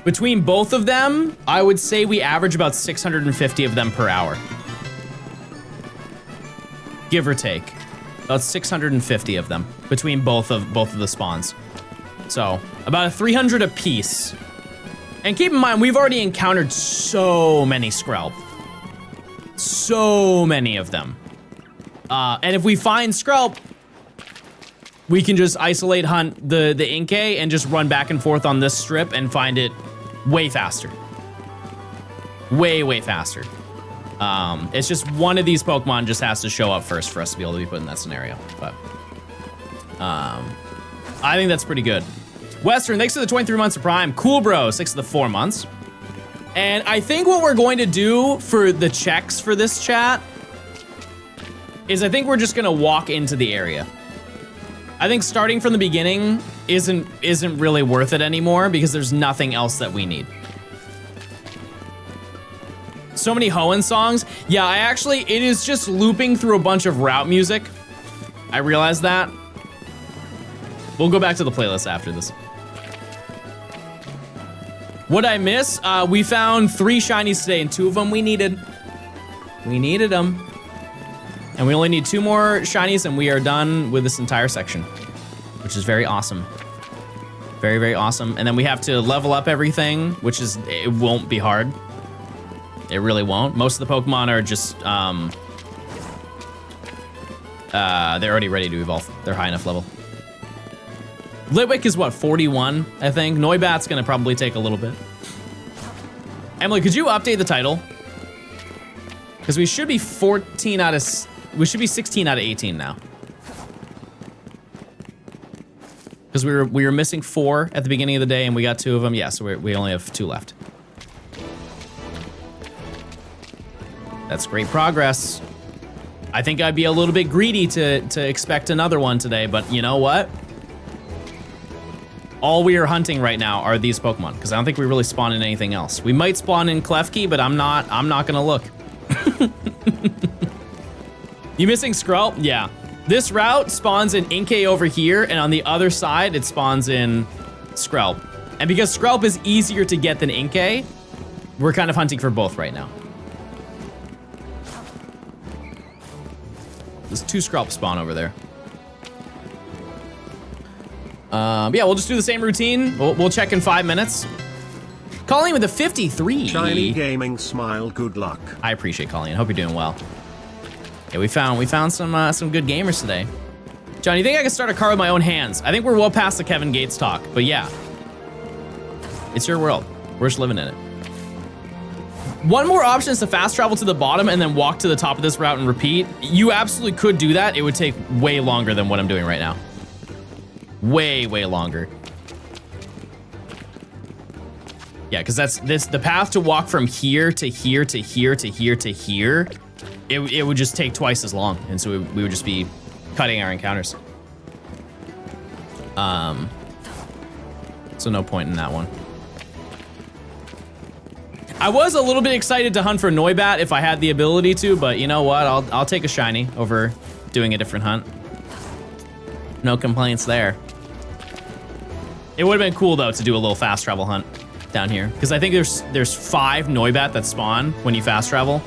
Speaker 1: between both of them, I would say we average about 650 of them per hour. Give or take. About 650 of them between both of the spawns. So, about 300 a piece. And keep in mind, we've already encountered so many Skrelp. So many of them. And if we find Skrelp, we can just isolate hunt the Inkay and just run back and forth on this strip and find it way faster. Way faster. It's just one of these Pokemon just has to show up first for us to be able to be put in that scenario. But I think that's pretty good. Western, thanks for the 23 months of Prime. Cool Bro, 6 of the 4 months. And I think what we're going to do for the checks for this chat is I think we're just gonna walk into the area. I think starting from the beginning isn't really worth it anymore because there's nothing else that we need. So many Hoenn songs. Yeah, it is just looping through a bunch of route music. I realize that. We'll go back to the playlist after this. What'd I miss? We found 3 shinies today and 2 of them we needed. We needed them. And we only need 2 more shinies and we are done with this entire section, which is very awesome. Very awesome. And then we have to level up everything, which is, it won't be hard. It really won't. Most of the Pokemon are just, they're already ready to evolve. They're high enough level. Litwick is what, 41, I think? Noibat's gonna probably take a little bit. Emily, could you update the title? Because we should be 16 out of 18 now. Because we were missing 4 at the beginning of the day and we got 2 of them. Yeah, so we only have 2 left. That's great progress. I think I'd be a little bit greedy to expect another one today, but you know what? All we are hunting right now are these Pokemon, because I don't think we really spawn in anything else. We might spawn in Klefki, but I'm not gonna look. You missing Skrelp? Yeah. This route spawns in Inkay over here, and on the other side, it spawns in Skrelp. And because Skrelp is easier to get than Inkay, we're kind of hunting for both right now. There's 2 Skrelp spawn over there. Yeah, we'll just do the same routine. We'll check in 5 minutes. Colleen with a 53.
Speaker 2: Shiny Gaming Smile, good luck.
Speaker 1: I appreciate Colleen. Hope you're doing well. Yeah, we found some good gamers today. John, you think I can start a car with my own hands? I think we're well past the Kevin Gates talk, but yeah. It's your world. We're just living in it. One more option is to fast travel to the bottom and then walk to the top of this route and repeat. You absolutely could do that. It would take way longer than what I'm doing right now. Way longer. Yeah, because the path to walk from here to here to here to here to here, it would just take twice as long, and so we would just be cutting our encounters. So no point in that one. I was a little bit excited to hunt for Noibat if I had the ability to, but you know what? I'll take a shiny over doing a different hunt. No complaints there. It would have been cool though to do a little fast travel hunt down here, because I think there's 5 Noibat that spawn when you fast travel.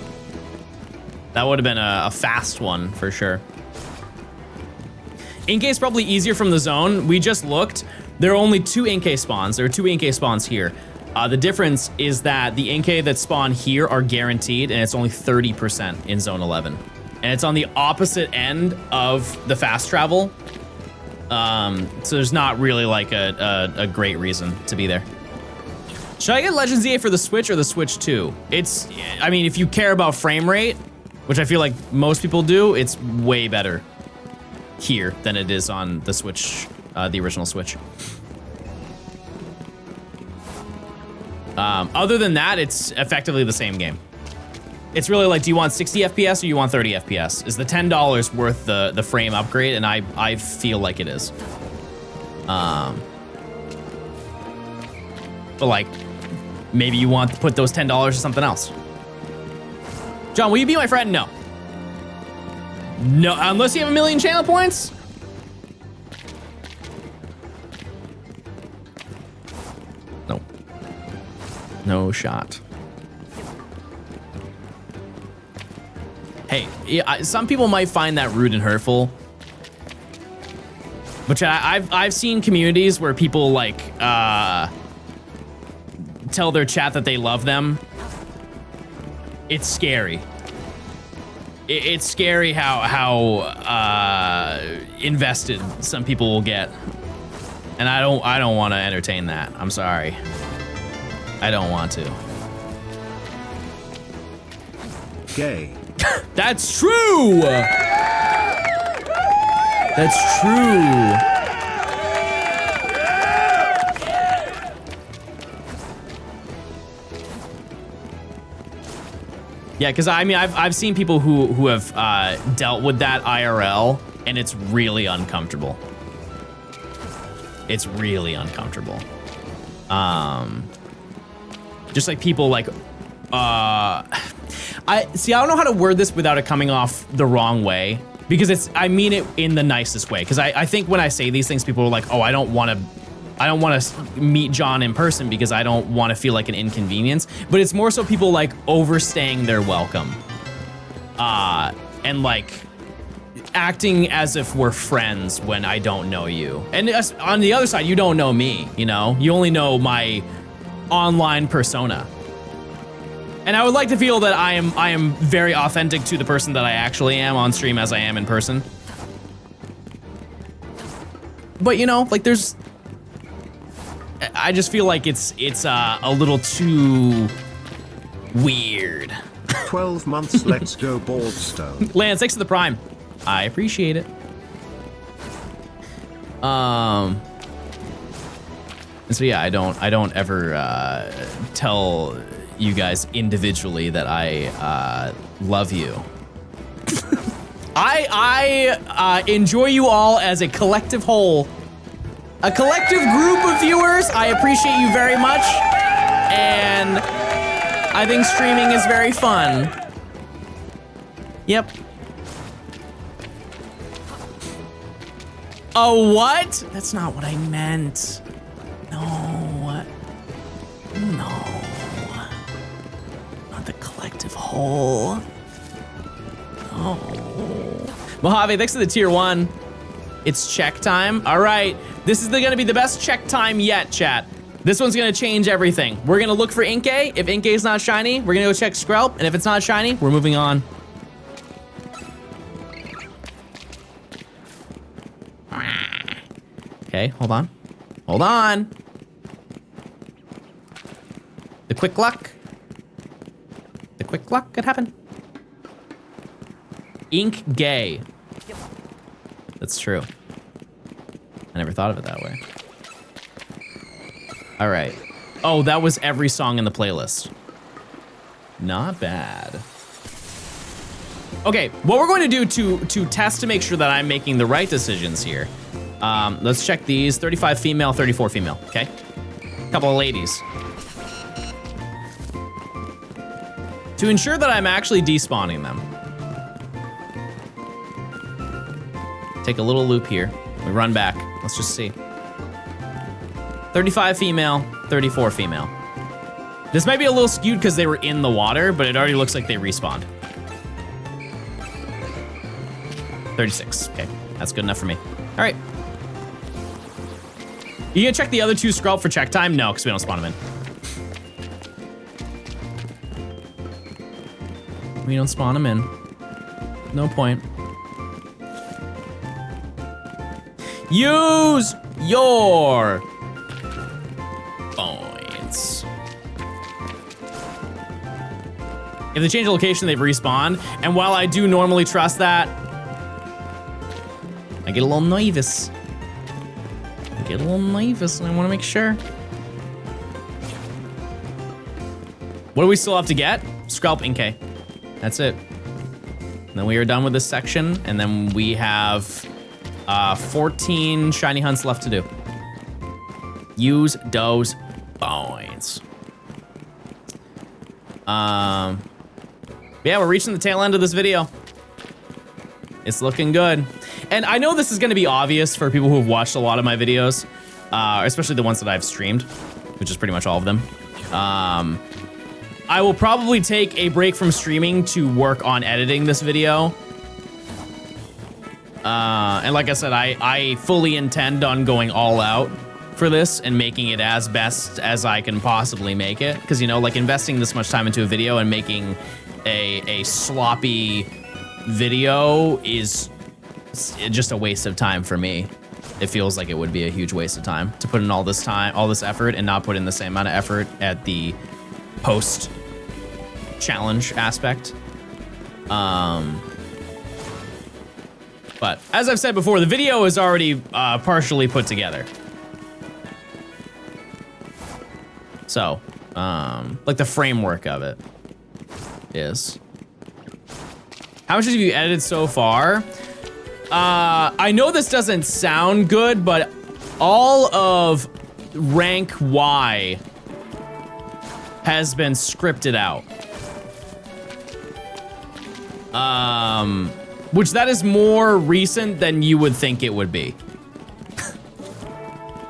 Speaker 1: That would have been a fast one for sure. Inkay is probably easier from the zone. We just looked. There are only 2 Inkay spawns. There are 2 Inkay spawns here. The difference is that the Inkay that spawn here are guaranteed, and it's only 30% in zone 11. And it's on the opposite end of the fast travel. So there's not really like a great reason to be there. Should I get Legends EA for the Switch or the Switch 2? I mean, if you care about frame rate, which I feel like most people do, it's way better here than it is on the Switch, the original Switch. Other than that, it's effectively the same game. It's really like, do you want 60 FPS or you want 30 FPS? Is the $10 worth the frame upgrade? And I feel like it is. But like, maybe you want to put those $10 to something else. John, will you be my friend? No. No, unless you have 1 million channel points. No. No shot. Hey, yeah, some people might find that rude and hurtful. But I've seen communities where people like tell their chat that they love them. It's scary. It's scary how invested some people will get, and I don't want to entertain that. I'm sorry. I don't want to.
Speaker 2: Gay.
Speaker 1: That's true. That's true. Yeah, because I mean, I've seen people who have dealt with that IRL, and it's really uncomfortable. It's really uncomfortable. Just like people like, I don't know how to word this without it coming off the wrong way, because I mean it in the nicest way. Because I think when I say these things, people are like, oh, I don't want to meet John in person because I don't want to feel like an inconvenience. But it's more so people like overstaying their welcome, and like acting as if we're friends when I don't know you. And on the other side, you don't know me. You know, you only know my online persona. And I would like to feel that I am very authentic to the person that I actually am on stream as I am in person. But you know, like I just feel like it's a little too weird.
Speaker 2: 12 months, let's go Baldstone.
Speaker 1: Lance, thanks for the prime. I appreciate it. So yeah, I don't ever tell you guys individually that I love you. I enjoy you all as a collective whole. A collective group of viewers. I appreciate you very much. And I think streaming is very fun. Yep. Oh, what? That's not what I meant. No. No. Not the collective whole. Oh. Mojave, thanks for the tier 1. It's check time. All right. This is gonna be the best check time yet, chat. This one's gonna change everything. We're gonna look for Inkay. If Inkay's not shiny, we're gonna go check Skrelp. And if it's not shiny, we're moving on. Okay, hold on. Hold on. The quick luck. The quick luck could happen. Ink gay. That's true. I never thought of it that way. All right. Oh, that was every song in the playlist. Not bad. Okay, what we're going to do to test to make sure that I'm making the right decisions here. Let's check these. 35 female, 34 female, okay? Couple of ladies. To ensure that I'm actually despawning them. Take a little loop here. We run back. Let's just see. 35 female, 34 female. This might be a little skewed because they were in the water, but it already looks like they respawned. 36, okay. That's good enough for me. All right. You gonna check the other two Skrelp for check time? No, because we don't spawn them in. We don't spawn them in. No point. Use your points. If they change the location, they've respawned. And while I do normally trust that, I get a little nervous. I get a little nervous and I want to make sure. What do we still have to get? Scalp Inkay. That's it. And then we are done with this section, and then we have 14 shiny hunts left to do. Use those points. Yeah, we're reaching the tail end of this video. It's looking good. And I know this is gonna be obvious for people who have watched a lot of my videos, especially the ones that I've streamed, which is pretty much all of them. I will probably take a break from streaming to work on editing this video. And like I said, I fully intend on going all out for this and making it as best as I can possibly make it. Because, you know, like investing this much time into a video and making a sloppy video is just a waste of time for me. It feels like it would be a huge waste of time to put in all this time, all this effort, and not put in the same amount of effort at the post challenge aspect. But as I've said before, the video is already partially put together. So, like the framework of it is. How much have you edited so far? I know this doesn't sound good, but all of rank Y has been scripted out. Which that is more recent than you would think it would be.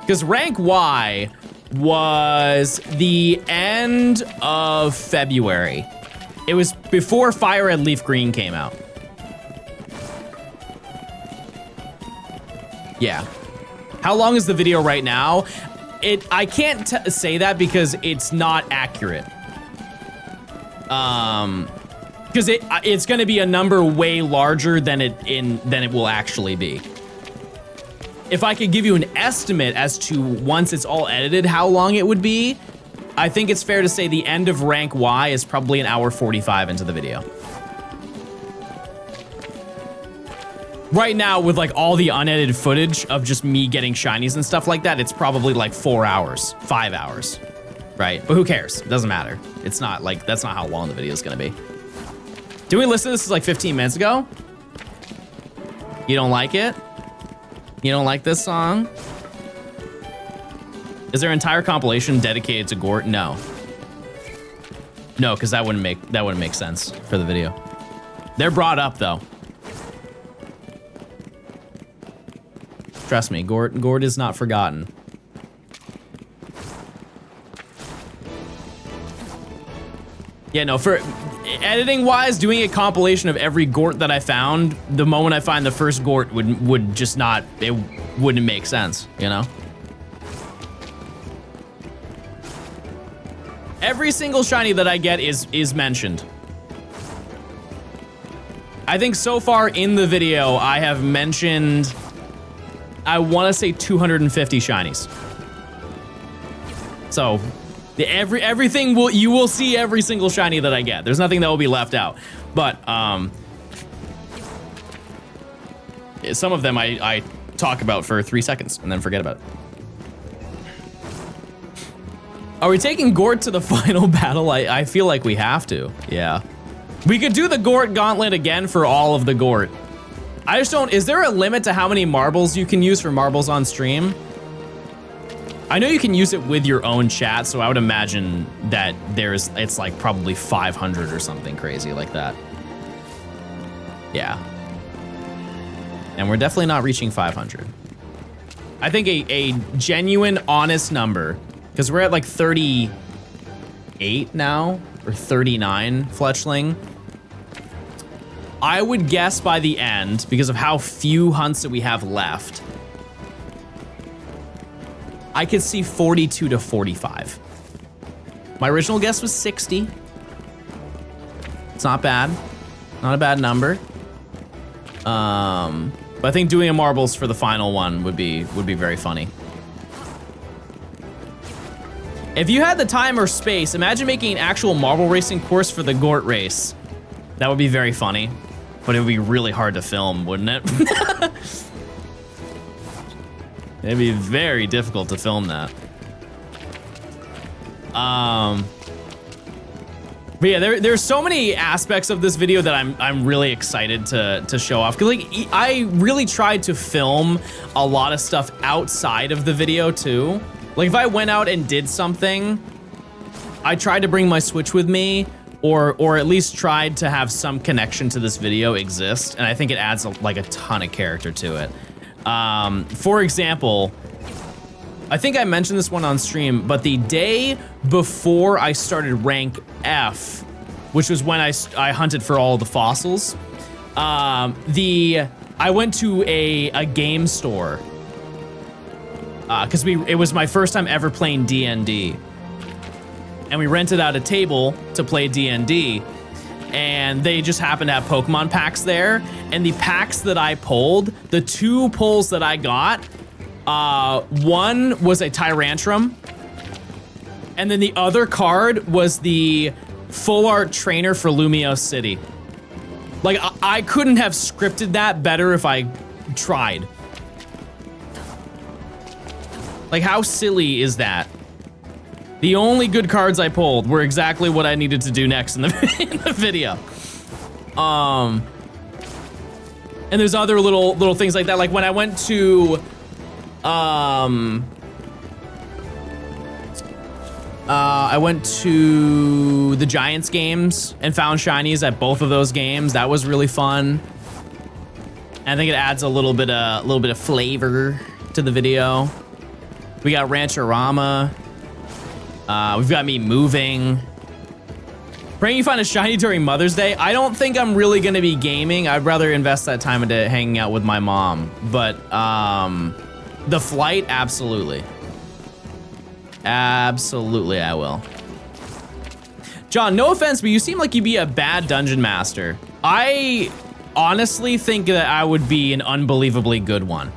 Speaker 1: Because rank Y was the end of February. It was before Fire Red Leaf Green came out. Yeah. How long is the video right now? I can't say that because it's not accurate. Because it's going to be a number way larger than it will actually be. If I could give you an estimate as to once it's all edited how long it would be, I think it's fair to say the end of rank Y is probably 1:45 into the video. Right now, with like all the unedited footage of just me getting shinies and stuff like that, it's probably like 4 hours, 5 hours, right? But who cares? It doesn't matter. It's not like, that's not how long the video is going to be. Did we listen to this like 15 minutes ago? You don't like it? You don't like this song? Is there an entire compilation dedicated to Gort? No. No, because that wouldn't make sense for the video. They're brought up though. Trust me, Gort is not forgotten. Yeah, no, for editing wise, doing a compilation of every Gort that I found, the moment I find the first Gort would just not, it wouldn't make sense, you know? Every single shiny that I get is mentioned. I think so far in the video, I have mentioned, I want to say 250 shinies. So, everything you will see every single shiny that I get. There's nothing that will be left out. But some of them I talk about for 3 seconds and then forget about it. Are we taking Gort to the final battle? I feel like we have to. Yeah. We could do the Gort gauntlet again for all of the Gort. I just don't, is there a limit to how many marbles you can use for marbles on stream? I know you can use it with your own chat, so I would imagine that it's like probably 500 or something crazy like that. Yeah. And we're definitely not reaching 500. I think a genuine, honest number, because we're at like 38 now, or 39 Fletchling. I would guess by the end, because of how few hunts that we have left, I could see 42 to 45. My original guess was 60. It's not bad. Not a bad number. But I think doing a marbles for the final one would be very funny. If you had the time or space, imagine making an actual marble racing course for the Gort race. That would be very funny, but it would be really hard to film, wouldn't it? It'd be very difficult to film that. But yeah, there's so many aspects of this video that I'm really excited to show off. Cause like I really tried to film a lot of stuff outside of the video too. Like if I went out and did something, I tried to bring my Switch with me, or at least tried to have some connection to this video exist, and I think it adds like a ton of character to it. For example, I think I mentioned this one on stream, but the day before I started rank F, which was when I hunted for all the fossils, I went to a game store because it was my first time ever playing D&D, and we rented out a table to play D&D, and they just happened to have Pokemon packs there, and the packs that I pulled, the 2 pulls that I got, one was a Tyrantrum, and then the other card was the full art trainer for Lumio City. Like, I couldn't have scripted that better if I tried. Like, how silly is that? The only good cards I pulled were exactly what I needed to do next in the video. And there's other little things like that. Like when I went to, I went to the Giants games and found shinies at both of those games. That was really fun. I think it adds a little bit of flavor to the video. We got Rancherama. We've got me moving. Praying you find a shiny during Mother's Day. I don't think I'm really gonna be gaming. I'd rather invest that time into hanging out with my mom. But the flight, absolutely. Absolutely, I will. John, no offense, but you seem like you'd be a bad dungeon master. I honestly think that I would be an unbelievably good one.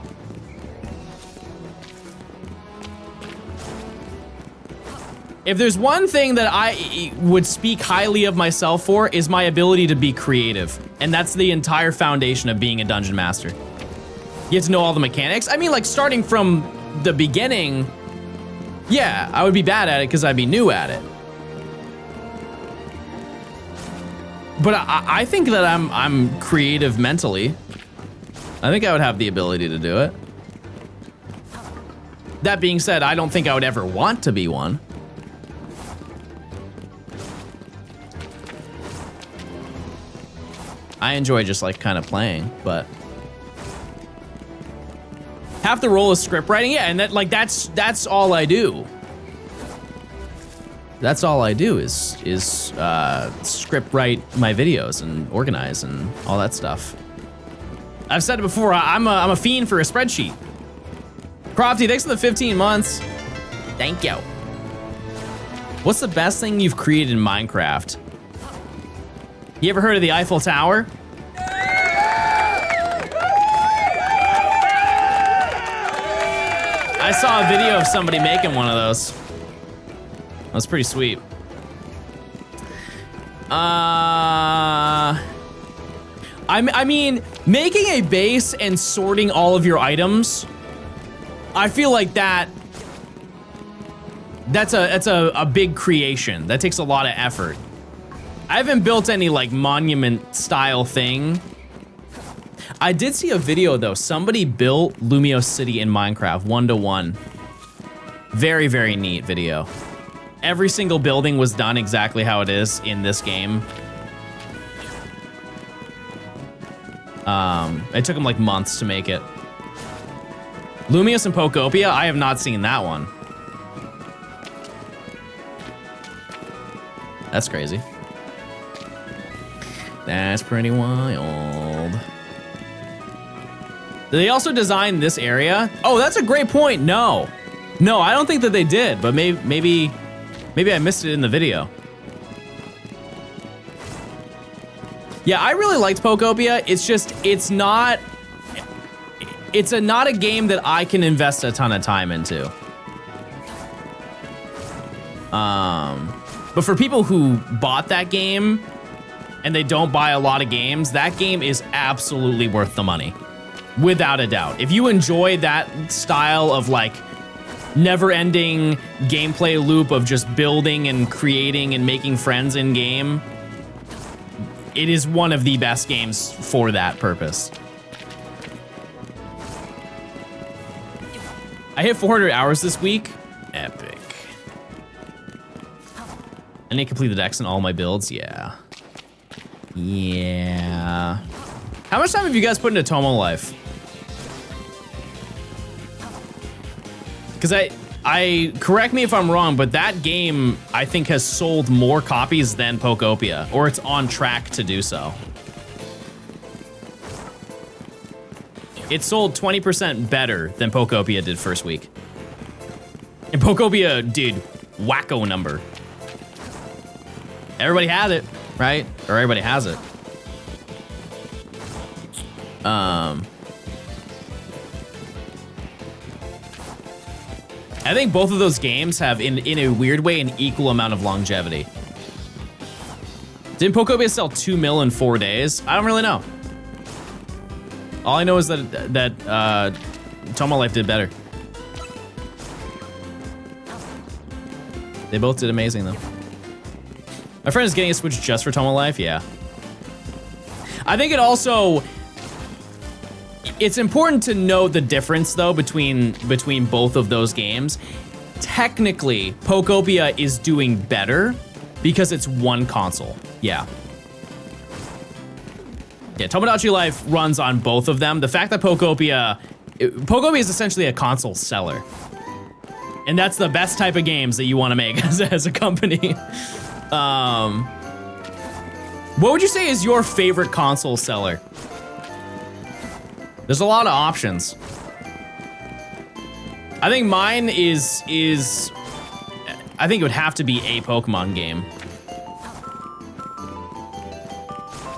Speaker 1: If there's one thing that I would speak highly of myself for, is my ability to be creative. And that's the entire foundation of being a dungeon master. You have to know all the mechanics. I mean, like starting from the beginning, yeah, I would be bad at it because I'd be new at it. But I think that I'm creative mentally. I think I would have the ability to do it. That being said, I don't think I would ever want to be one. I enjoy just like kind of playing, but half the role is script writing. Yeah, and that's all I do. That's all I do is script write my videos and organize and all that stuff. I've said it before. I'm a fiend for a spreadsheet. Crofty, thanks for the 15 months. Thank you. What's the best thing you've created in Minecraft? You ever heard of the Eiffel Tower? I saw a video of somebody making one of those. That's pretty sweet. I mean, making a base and sorting all of your items, I feel like that's a big creation. That takes a lot of effort. I haven't built any like monument style thing. I did see a video though. Somebody built Lumio City in Minecraft 1-to-1. Very, very neat video. Every single building was done exactly how it is in this game. It took them like months to make it. Lumious and Pokopia, I have not seen that one. That's crazy. That's pretty wild. Did they also design this area? Oh, that's a great point. No, I don't think that they did, but maybe I missed it in the video. Yeah, I really liked Pokopia. It's just, it's not it's not a game that I can invest a ton of time into. But for people who bought that game and they don't buy a lot of games, that game is absolutely worth the money. Without a doubt. If you enjoy that style of like never-ending gameplay loop of just building and creating and making friends in game, it is one of the best games for that purpose. I hit 400 hours this week. Epic. I need to complete the decks in all my builds. Yeah. Yeah. How much time have you guys put into Tomo Life? Because I correct me if I'm wrong, but that game I think has sold more copies than Pokopia, or it's on track to do so. It sold 20% better than Pokopia did first week. And Pokopia did wacko number. Everybody has it, right? Or everybody has it. I think both of those games have, in a weird way, an equal amount of longevity. Didn't Pokopia sell 2 mil in 4 days? I don't really know. All I know is that Tomo Life did better. They both did amazing, though. My friend is getting a Switch just for Tomo Life, yeah. I think it also... It's important to know the difference, though, between both of those games. Technically, Pokopia is doing better because it's one console. Yeah. Yeah, Tomodachi Life runs on both of them. The fact that Pokopia is essentially a console seller. And that's the best type of games that you want to make as a company. What would you say is your favorite console seller? There's a lot of options. I think mine is I think it would have to be a Pokemon game.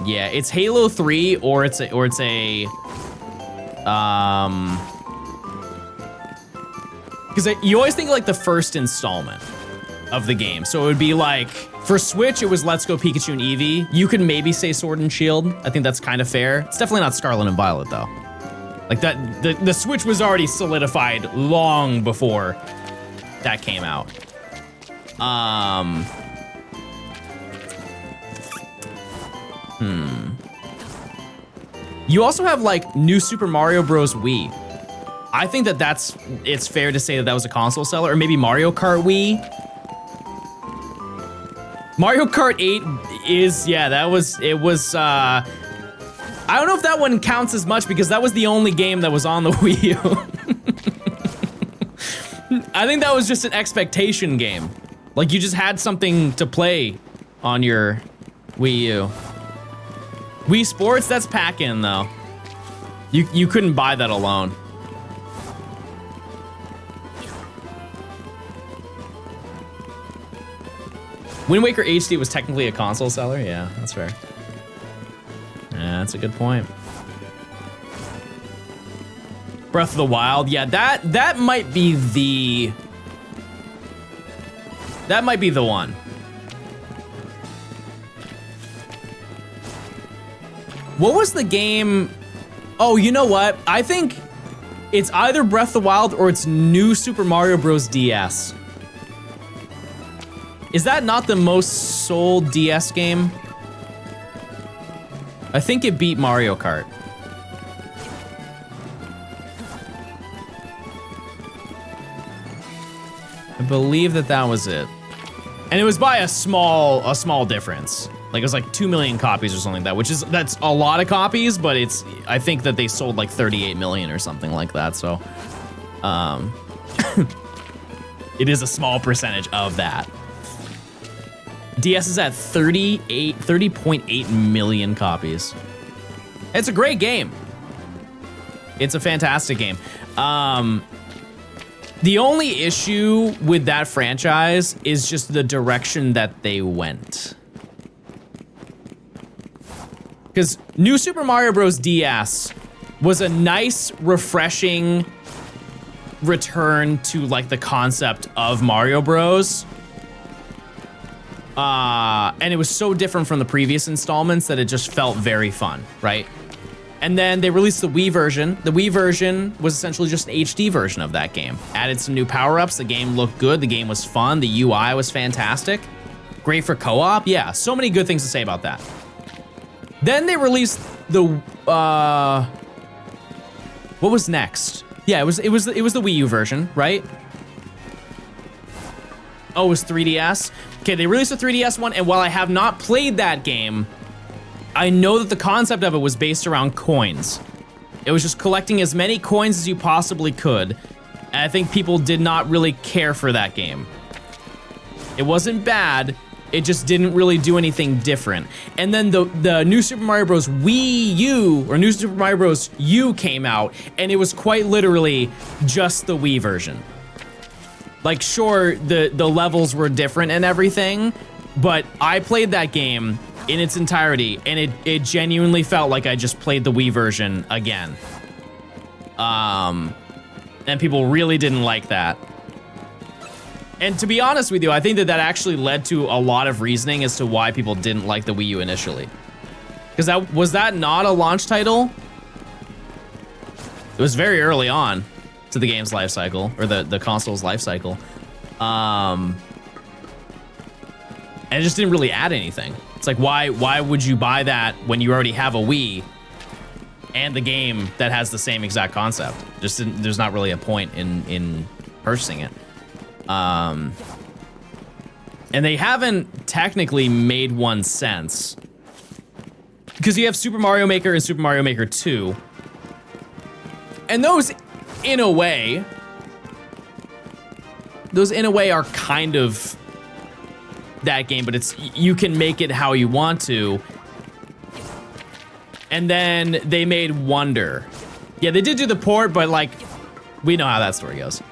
Speaker 1: Yeah, it's Halo 3 or it's a because you always think like the first installment of the game. So it would be like, for Switch, it was Let's Go Pikachu and Eevee. You could maybe say Sword and Shield. I think that's kind of fair. It's definitely not Scarlet and Violet, though. Like that, the Switch was already solidified long before that came out. You also have like New Super Mario Bros. Wii. I think it's fair to say that was a console seller, or maybe Mario Kart Wii. Mario Kart 8 is, yeah, I don't know if that one counts as much because that was the only game that was on the Wii U. I think that was just an expectation game. Like you just had something to play on your Wii U. Wii Sports, that's pack-in though. You couldn't buy that alone. Wind Waker HD was technically a console seller? Yeah, that's fair. Yeah, that's a good point. Breath of the Wild, yeah, that might be the... That might be the one. What was the game? Oh, you know what? I think it's either Breath of the Wild or it's New Super Mario Bros. DS. Is that not the most sold DS game? I think it beat Mario Kart. I believe that was it. And it was by a small difference. Like it was like 2 million copies or something like that, that's a lot of copies, but I think that they sold like 38 million or something like that, so it is a small percentage of that. DS is at 30.8 million copies. It's a great game. It's a fantastic game. The only issue with that franchise is just the direction that they went. Because New Super Mario Bros. DS was a nice, refreshing return to like the concept of Mario Bros. And it was so different from the previous installments that it just felt very fun, right? And then they released the Wii version. The Wii version was essentially just an HD version of that game. Added some new power-ups. The game looked good. The game was fun. The UI was fantastic. Great for co-op. Yeah, so many good things to say about that. Then they released the what was next? Yeah, it was the Wii U version, right? Oh, it was 3DS. Okay, they released a 3DS one, and while I have not played that game, I know that the concept of it was based around coins. It was just collecting as many coins as you possibly could. And I think people did not really care for that game. It wasn't bad, it just didn't really do anything different. And then the new Super Mario Bros. Wii U, or new Super Mario Bros. U came out, and it was quite literally just the Wii version. Like, sure, the levels were different and everything, but I played that game in its entirety, and it genuinely felt like I just played the Wii version again. And people really didn't like that. And to be honest with you, I think that actually led to a lot of reasoning as to why people didn't like the Wii U initially. Because was that not a launch title? It was very early on to the game's life cycle, or the console's life cycle. And it just didn't really add anything. It's like, why would you buy that when you already have a Wii and the game that has the same exact concept? There's not really a point in purchasing it. And they haven't technically made one since, because you have Super Mario Maker and Super Mario Maker 2, and those in a way are kind of that game, but you can make it how you want to. And then they made Wonder. Yeah, they did do the port, but like, we know how that story goes.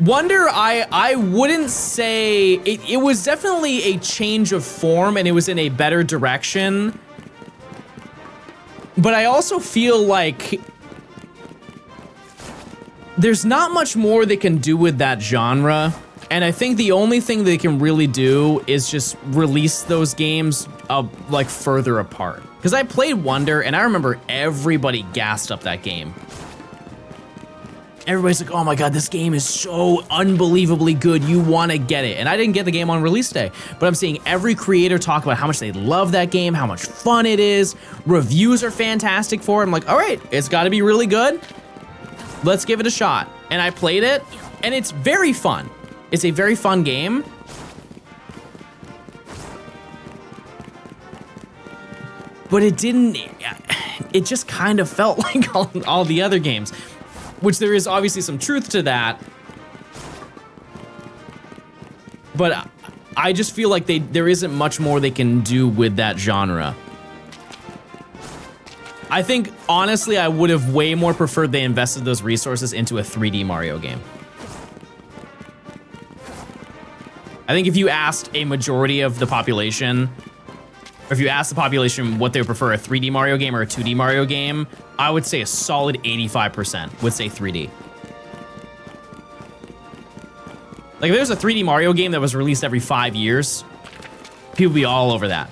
Speaker 1: Wonder, I wouldn't say, it was definitely a change of form, and it was in a better direction. But I also feel like there's not much more they can do with that genre. And I think the only thing they can really do is just release those games like further apart. Because I played Wonder, and I remember everybody gassed up that game. Everybody's like, oh my god, this game is so unbelievably good, you want to get it. And I didn't get the game on release day, but I'm seeing every creator talk about how much they love that game, how much fun it is. Reviews are fantastic for it. I'm like, all right, it's got to be really good. Let's give it a shot. And I played it, and it's very fun. It's a very fun game. But it just kind of felt like all the other games, which there is obviously some truth to that. But I just feel like there isn't much more they can do with that genre. I think, honestly, I would have way more preferred they invested those resources into a 3D Mario game. I think if you asked a majority of the population, or if you asked the population what they would prefer, a 3D Mario game or a 2D Mario game, I would say a solid 85% would say 3D. Like, if there's a 3D Mario game that was released every 5 years, people would be all over that.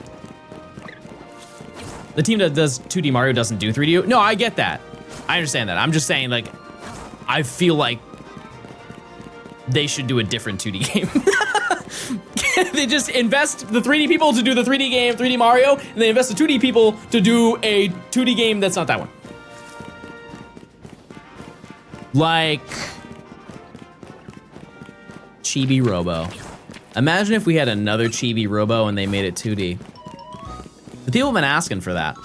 Speaker 1: The team that does 2D Mario doesn't do 3D. No, I get that. I understand that. I'm just saying, like, I feel like they should do a different 2D game. They just invest the 3D people to do the 3D game, 3D Mario, and they invest the 2D people to do a 2D game that's not that one. Like Chibi Robo. Imagine if we had another Chibi Robo and they made it 2D. The people have been asking for that.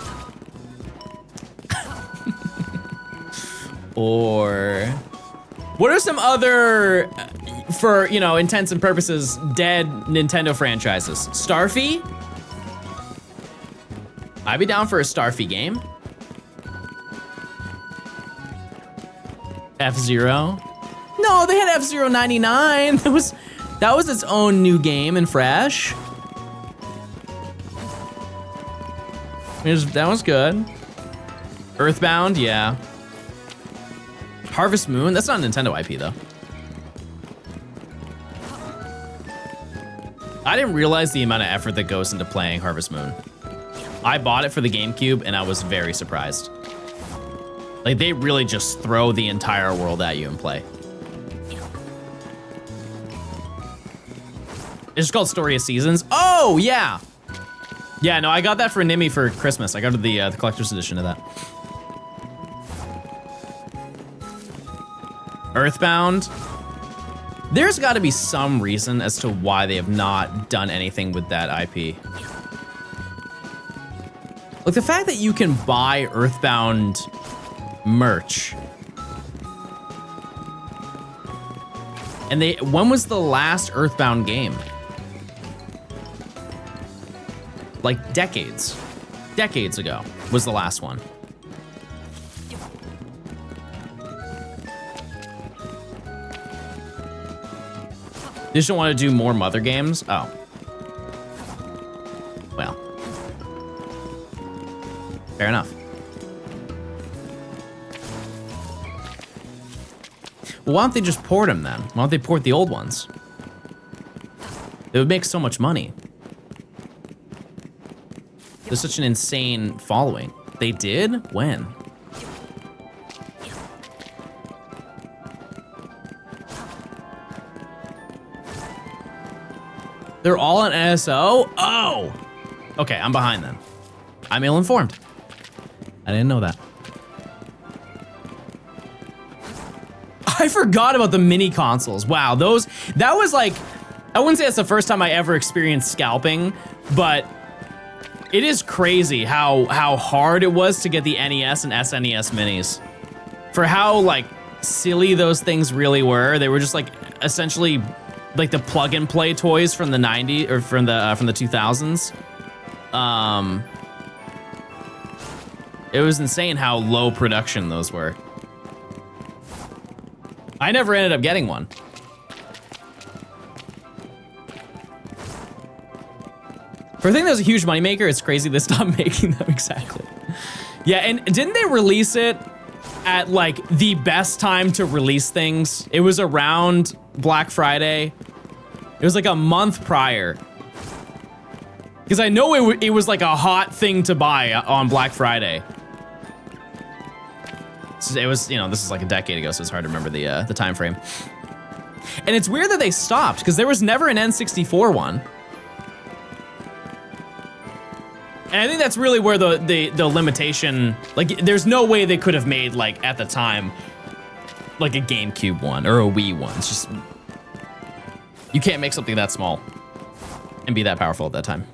Speaker 1: Or what are some other, for, you know, intents and purposes, dead Nintendo franchises? Starfy? I'd be down for a Starfy game. F-Zero? No, they had F-Zero 99. That was its own new game and fresh. That was good. Earthbound, yeah. Harvest Moon, that's not a Nintendo IP though. I didn't realize the amount of effort that goes into playing Harvest Moon. I bought it for the GameCube and I was very surprised. Like, they really just throw the entire world at you and play. It's just called Story of Seasons. Oh, yeah. Yeah, no, I got that for Nimmy for Christmas. I got the collector's edition of that. Earthbound. There's got to be some reason as to why they have not done anything with that IP. Like, the fact that you can buy Earthbound merch. And when was the last Earthbound game? Like decades ago was the last one. You just don't want to do more Mother games? Oh. Well. Fair enough. Well, why don't they just port them then? Why don't they port the old ones? It would make so much money. There's such an insane following. They did? When? They're all on NSO? Oh! Okay, I'm behind then. I'm ill-informed. I didn't know that. I forgot about the mini consoles. Wow, that was like, I wouldn't say that's the first time I ever experienced scalping, but it is crazy how hard it was to get the NES and SNES minis. For how like silly those things really were. They were just like essentially like the plug and play toys from the 90s or from the 2000s. It was insane how low production those were. I never ended up getting one. For a thing that was a huge moneymaker, it's crazy they stopped making them. Exactly. Yeah, and didn't they release it at like the best time to release things? It was around Black Friday. It was like a month prior. Because I know it was like a hot thing to buy on Black Friday. So it was, you know, this is like a decade ago, so it's hard to remember the time frame. And it's weird that they stopped, because there was never an N64 one. And I think that's really where the limitation, like, there's no way they could have made, like, at the time, like a GameCube one or a Wii one. It's just, you can't make something that small and be that powerful at that time.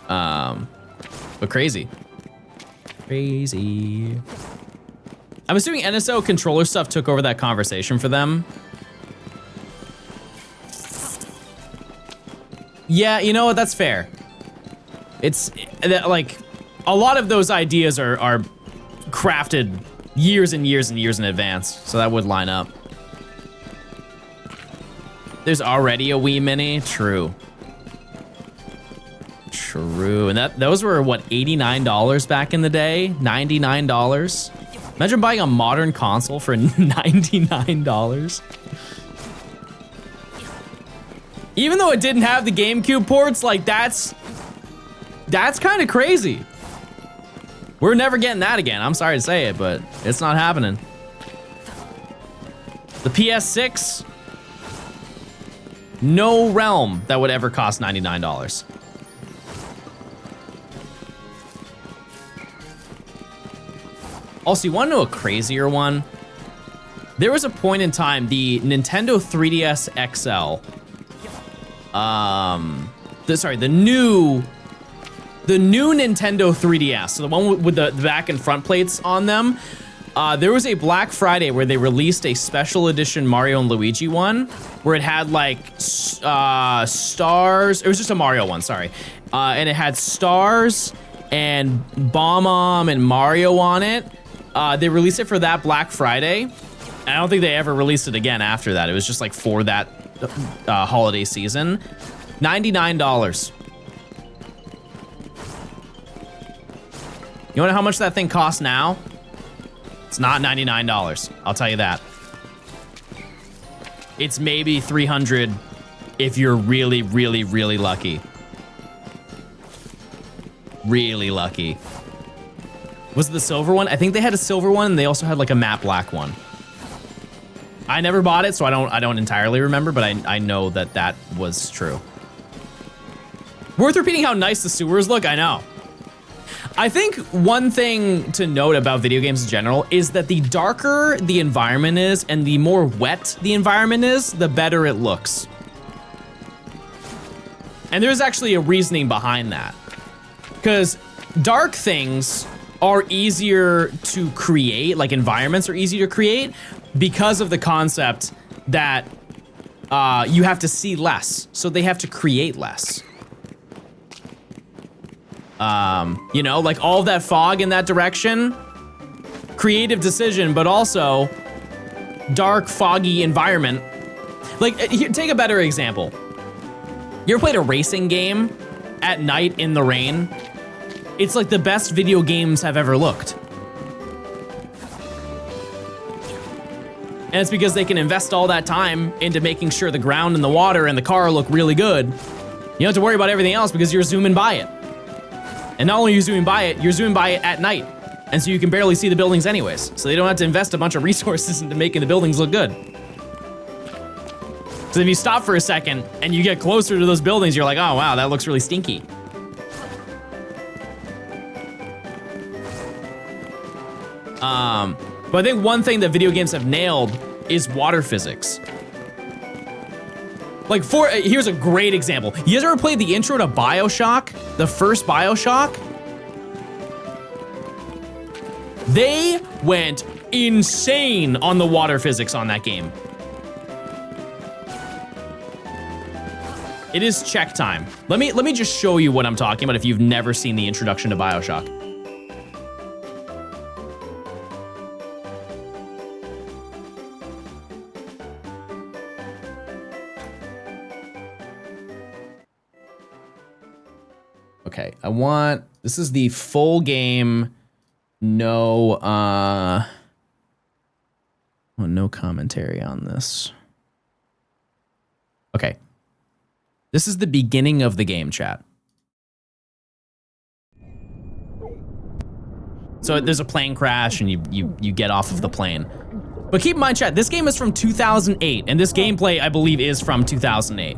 Speaker 1: But crazy. Crazy. I'm assuming NSO controller stuff took over that conversation for them. Yeah, you know what? That's fair. It's like a lot of those ideas are crafted years and years and years in advance, so that would line up. There's already a Wii Mini. True. True, and those were what, $89 back in the day? $99. Imagine buying a modern console for $99. Even though it didn't have the GameCube ports, like that's kind of crazy. We're never getting that again. I'm sorry to say it, but it's not happening. The PS6, no realm that would ever cost $99. Also, you want to know a crazier one? There was a point in time, the Nintendo 3DS XL, the new Nintendo 3DS, so the one with the back and front plates on them, there was a Black Friday where they released a special edition Mario and Luigi one, where it had like stars. It was just a Mario one, sorry, and it had stars and Bomb and Mario on it. They released it for that Black Friday. And I don't think they ever released it again after that. It was just like for that holiday season. $99. You wanna know how much that thing costs now? It's not $99, I'll tell you that. It's maybe 300 if you're really, really, really lucky. Really lucky. Was it the silver one? I think they had a silver one, and they also had like a matte black one. I never bought it, so I don't entirely remember, but I know that that was true. Worth repeating how nice the sewers look, I know. I think one thing to note about video games in general is that the darker the environment is and the more wet the environment is, the better it looks. And there's actually a reasoning behind that. Because dark things are easier to create, like environments are easier to create because of the concept that you have to see less, so they have to create less. You know, like all of that fog in that direction, creative decision, but also dark, foggy environment. Like, here, take a better example. You ever played a racing game at night in the rain? It's like the best video games have ever looked. And it's because they can invest all that time into making sure the ground and the water and the car look really good. You don't have to worry about everything else because you're zooming by it. And not only are you zooming by it, you're zooming by it at night. And so you can barely see the buildings anyways. So they don't have to invest a bunch of resources into making the buildings look good. So if you stop for a second and you get closer to those buildings, you're like, oh wow, that looks really stinky. But I think one thing that video games have nailed is water physics. Like here's a great example. You guys ever played the intro to BioShock? The first BioShock? They went insane on the water physics on that game. It is check time. Let me just show you what I'm talking about if you've never seen the introduction to BioShock. Okay, this is the full game, no commentary on this. Okay. This is the beginning of the game, chat. So there's a plane crash and you get off of the plane. But keep in mind, chat, this game is from 2008, and this gameplay, I believe, is from 2008.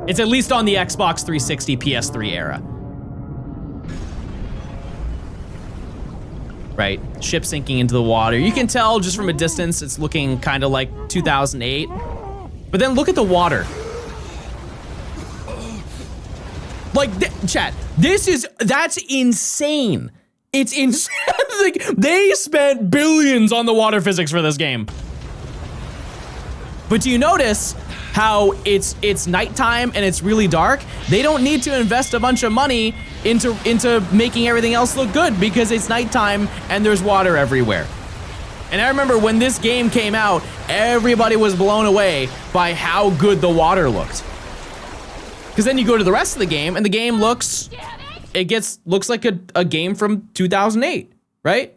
Speaker 1: It's at least on the Xbox 360, PS3 era. Right, ship sinking into the water. You can tell just from a distance, it's looking kind of like 2008. But then look at the water. Like, chat, that's insane. It's insane. Like, they spent billions on the water physics for this game. But do you notice how it's nighttime and it's really dark? They don't need to invest a bunch of money into making everything else look good because it's nighttime and there's water everywhere. And I remember when this game came out, everybody was blown away by how good the water looked. Because then you go to the rest of the game and the game looks like a game from 2008, right?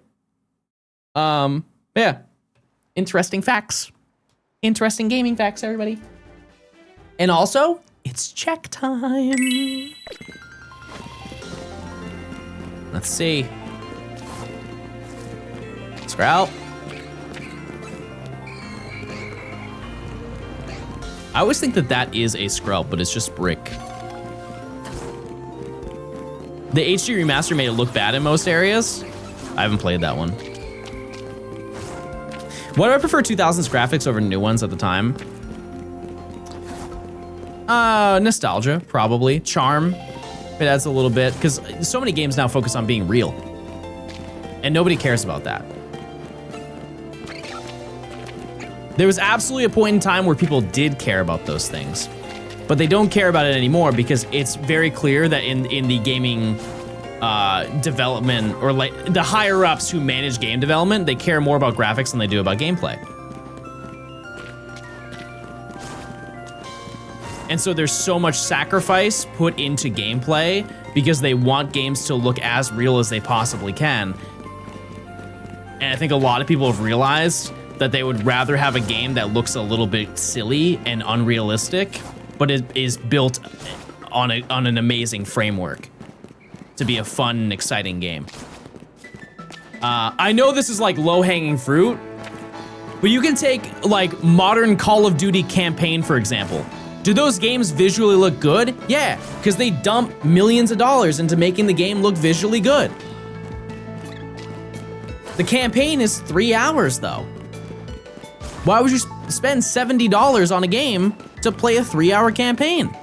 Speaker 1: Yeah. Interesting facts. Interesting gaming facts, everybody. And also, it's check time. Let's see. Sprout. I always think that is a Skrelp, but it's just brick. The HD remaster made it look bad in most areas. I haven't played that one. Why do I prefer 2000s graphics over new ones at the time? Nostalgia, probably. Charm, it adds a little bit, because so many games now focus on being real. And nobody cares about that. There was absolutely a point in time where people did care about those things, but they don't care about it anymore because it's very clear that in the gaming development, or like the higher ups who manage game development, they care more about graphics than they do about gameplay. And so there's so much sacrifice put into gameplay because they want games to look as real as they possibly can. And I think a lot of people have realized that they would rather have a game that looks a little bit silly and unrealistic, but it is built on an amazing framework to be a fun and exciting game. I know this is like low-hanging fruit, but you can take like modern Call of Duty campaign, for example. Do those games visually look good? Yeah, because they dump millions of dollars into making the game look visually good. The campaign is 3 hours though. Why would you spend $70 on a game to play a 3-hour campaign?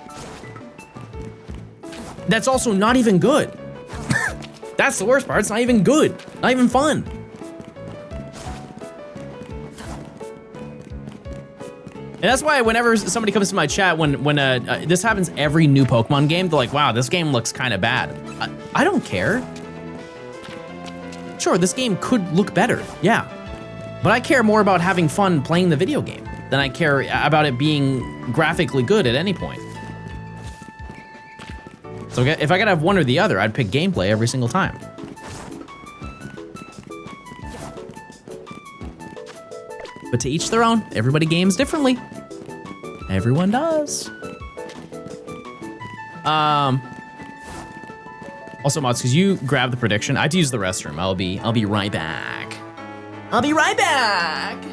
Speaker 1: That's also not even good. That's the worst part, it's not even good, not even fun. And that's why whenever somebody comes to my chat, when this happens every new Pokemon game, they're like, wow, this game looks kind of bad. I don't care. Sure, this game could look better, yeah. But I care more about having fun playing the video game than I care about it being graphically good at any point. So if I could have one or the other, I'd pick gameplay every single time. But to each their own, everybody games differently. Everyone does. Also, Mods, because you grab the prediction, I have to use the restroom. I'll be right back. I'll be right back.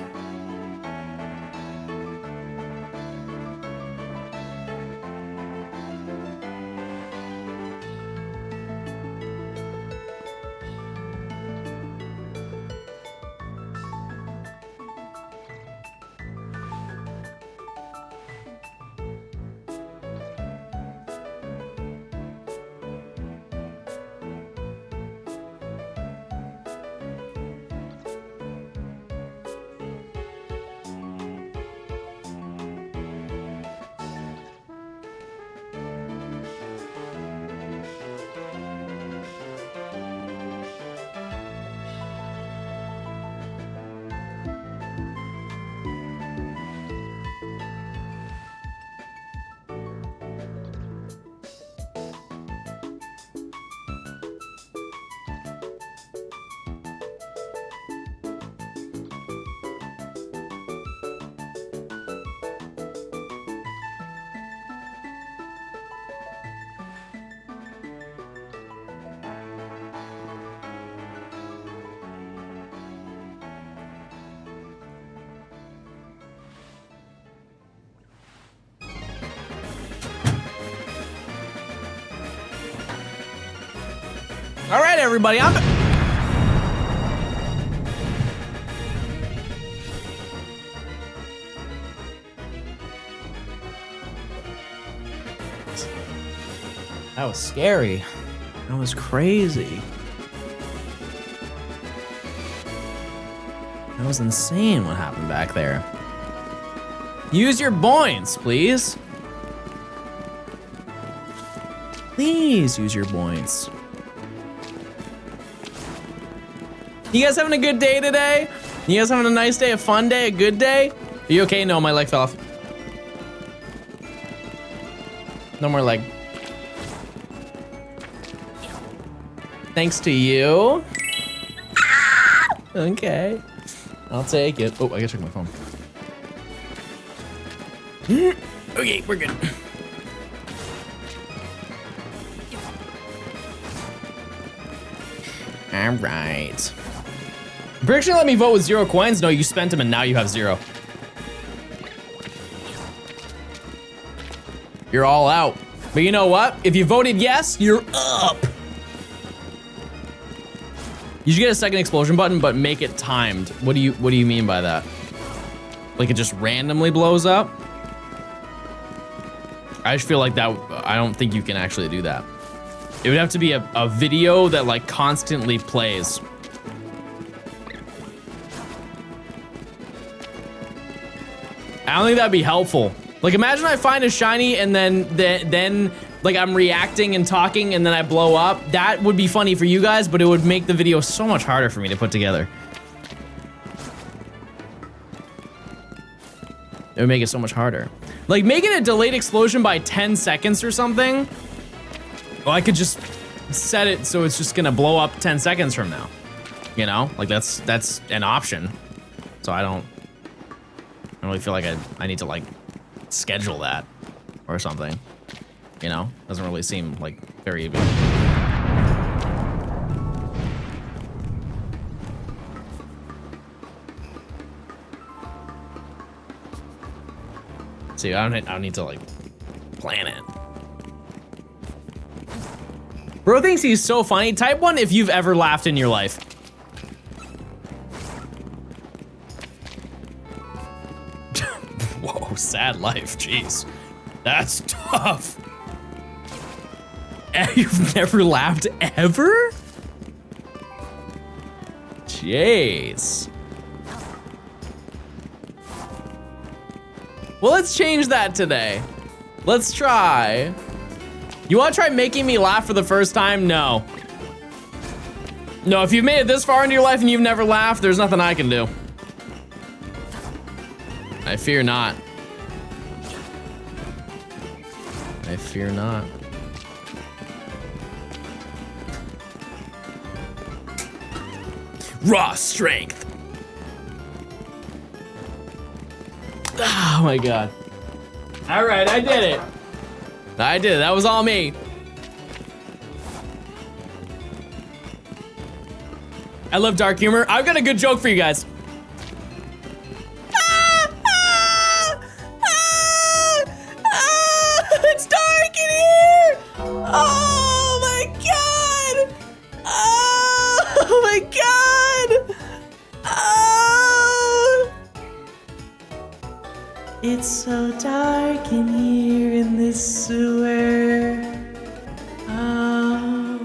Speaker 1: All right, everybody, I'm... That was scary. That was crazy. That was insane what happened back there. Use your points, please. Please use your points. You guys having a good day today? You guys having a nice day, a fun day, a good day? Are you okay? No, my leg fell off. No more leg. Thanks to you. Okay. I'll take it. Oh, I gotta check my phone. Okay, we're good. All right. Prediction let me vote with 0 coins. No, you spent them and now you have 0. You're all out. But you know what? If you voted yes, you're up. You should get a second explosion button, but make it timed. What do you mean by that? Like it just randomly blows up? I just feel like that, I don't think you can actually do that. It would have to be a video that like constantly plays. I don't think that'd be helpful. Like imagine I find a shiny and then like I'm reacting and talking and then I blow up. That would be funny for you guys, but it would make the video so much harder for me to put together. It would make it so much harder. Like, make it a delayed explosion by 10 seconds or something. Well, I could just set it so it's just gonna blow up 10 seconds from now. You know? Like, that's an option. So I don't really feel like I need to, like, schedule that or something. You know? Doesn't really seem, like, very... See, I don't need to, like, plan it. Bro thinks he's so funny. Type 1 if you've ever laughed in your life. Whoa, sad life, jeez. That's tough. You've never laughed ever? Jeez. Well, let's change that today. Let's try. You wanna try making me laugh for the first time? No. No, if you've made it this far into your life and you've never laughed, there's nothing I can do. I fear not. I fear not. Raw strength. Oh my god. All right, I did it. I did it. That was all me. I love dark humor. I've got a good joke for you guys. It's dark in here. Oh my god. Oh my god. Oh. It's so dark in here in this sewer. Oh.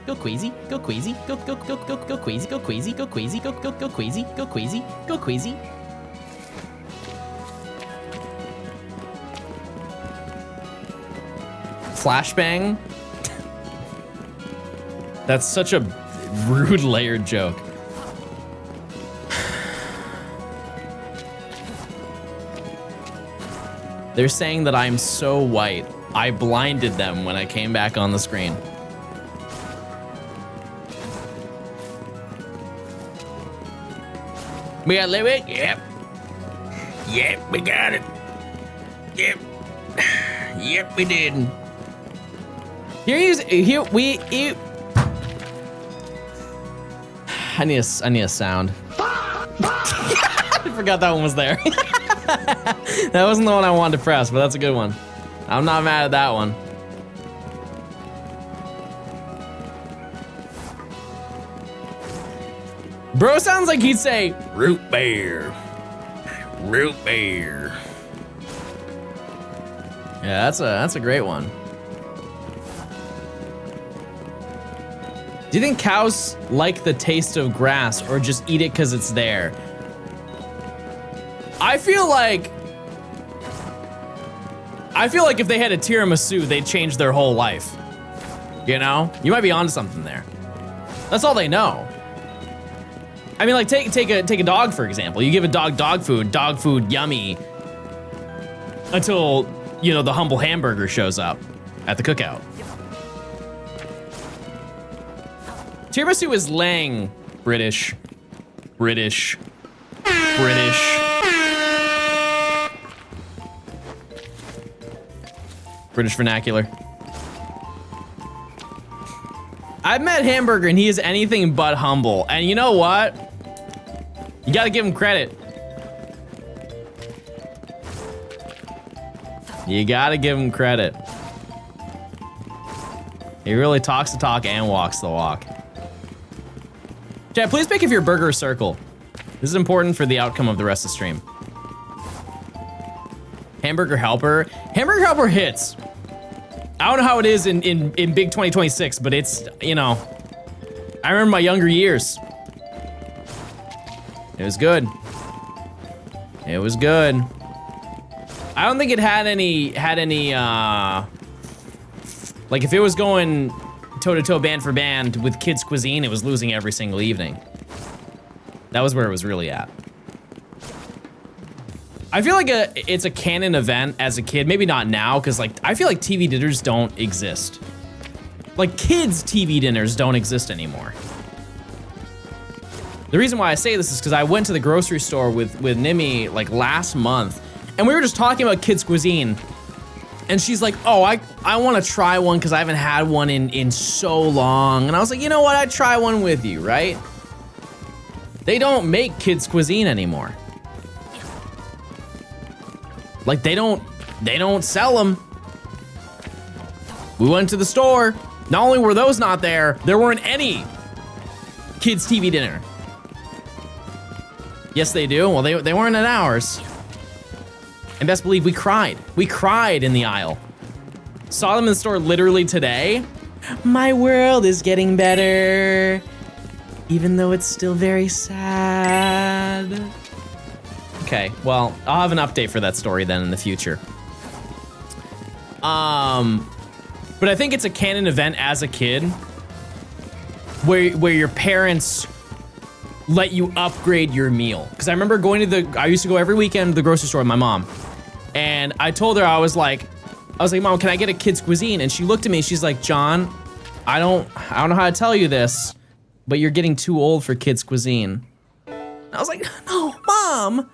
Speaker 1: Go Queasy, go Queasy, go Queasy, go Queasy, go Queasy, go Queasy, go Queasy, go Queasy. Flashbang. That's such a rude layered joke. They're saying that I'm so white. I blinded them when I came back on the screen. We got Louis? Yep. Yep, we got it. Yep. Yep, we did. I need a sound. I forgot that one was there. That wasn't the one I wanted to press, but that's a good one. I'm not mad at that one. Bro sounds like he'd say, root beer. Root beer. Yeah, that's a great one. Do you think cows like the taste of grass or just eat it because it's there? I feel like if they had a tiramisu, they'd change their whole life. You know? You might be onto something there. That's all they know. I mean, like, take a dog, for example. You give a dog food, yummy, until, you know, the humble hamburger shows up at the cookout. Tiramisu is Lang, British vernacular. I've met Hamburger and he is anything but humble. And you know what? You gotta give him credit. You gotta give him credit. He really talks the talk and walks the walk. Chat, please pick if your burger is circle. This is important for the outcome of the rest of the stream. Hamburger Helper. Hamburger Helper hits. I don't know how it is in big 2026, but it's, you know, I remember my younger years. It was good. It was good. I don't think it had any, like if it was going toe-to-toe band for band with Kids Cuisine, it was losing every single evening. That was where it was really at. I feel like it's a canon event as a kid. Maybe not now, because like I feel like TV dinners don't exist. Like kids' TV dinners don't exist anymore. The reason why I say this is because I went to the grocery store with Nimi like last month, and we were just talking about Kids Cuisine, and she's like, oh, I want to try one because I haven't had one in so long. And I was like, you know what? I'd try one with you, right? They don't make Kids Cuisine anymore. Like they don't sell them. We went to the store. Not only were those not there weren't any kids TV dinner. Yes, they do. Well, they weren't at ours. And best believe we cried. We cried in the aisle. Saw them in the store literally today. My world is getting better, even though it's still very sad. Okay, well, I'll have an update for that story then in the future. But I think it's a canon event as a kid where your parents let you upgrade your meal. Because I remember I used to go every weekend to the grocery store with my mom. And I told her, I was like, Mom, can I get a Kids Cuisine? And she looked at me, she's like, John, I don't know how to tell you this, but you're getting too old for Kids Cuisine. And I was like, no, Mom.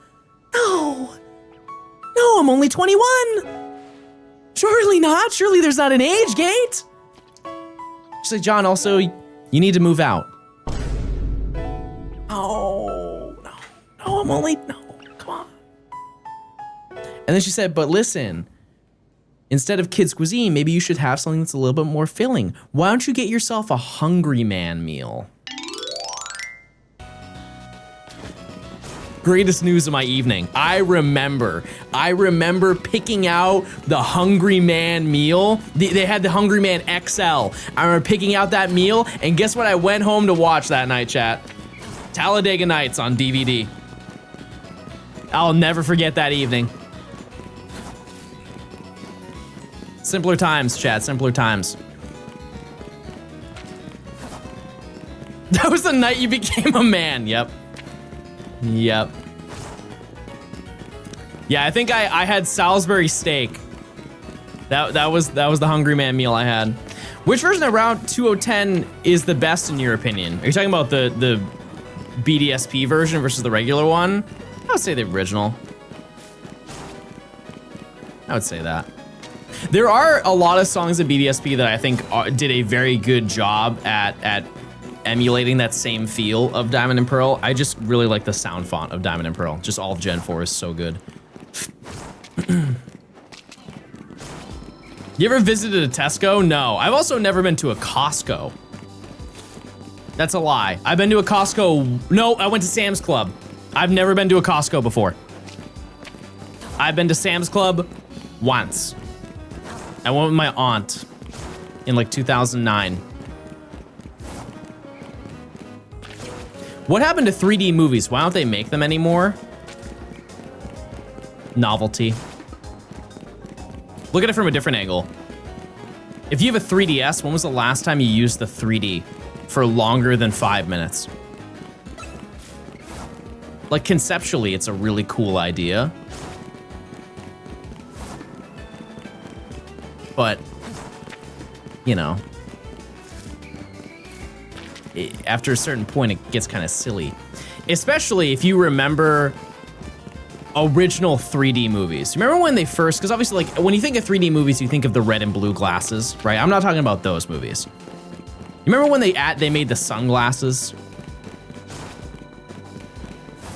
Speaker 1: No, I'm only 21. Surely not. Surely there's not an age gate. She's like, John, also, you need to move out. No, I'm only, no, come on. And then she said, but listen, instead of Kids Cuisine, maybe you should have something that's a little bit more filling. Why don't you get yourself a Hungry Man meal? Greatest news of my evening. I remember picking out the Hungry Man meal. They had the Hungry Man XL. I remember picking out that meal, and guess what I went home to watch that night, chat? Talladega Nights on DVD. I'll never forget that evening. Simpler times, chat, simpler times. That was the night you became a man, yep. Yep. Yeah, I think I had Salisbury steak. That was the Hungry Man meal I had. Which version of Route 2010 is the best in your opinion? Are you talking about the BDSP version versus the regular one? I would say the original. I would say that. There are a lot of songs in BDSP that I think did a very good job at emulating that same feel of Diamond and Pearl. I just really like the sound font of Diamond and Pearl. Just all of Gen 4 is so good. You ever visited a Tesco? No. I've also never been to a Costco. That's a lie. I've been to a Costco. No, I went to Sam's Club. I've never been to a Costco before. I've been to Sam's Club once. I went with my aunt in like 2009. What happened to 3D movies? Why don't they make them anymore? Novelty. Look at it from a different angle. If you have a 3DS, when was the last time you used the 3D for longer than 5 minutes? Like conceptually, it's a really cool idea. But, you know, after a certain point, it gets kind of silly. Especially if you remember original 3D movies. Remember when they first, because obviously like when you think of 3D movies, you think of the red and blue glasses, right? I'm not talking about those movies. You remember when they made the sunglasses?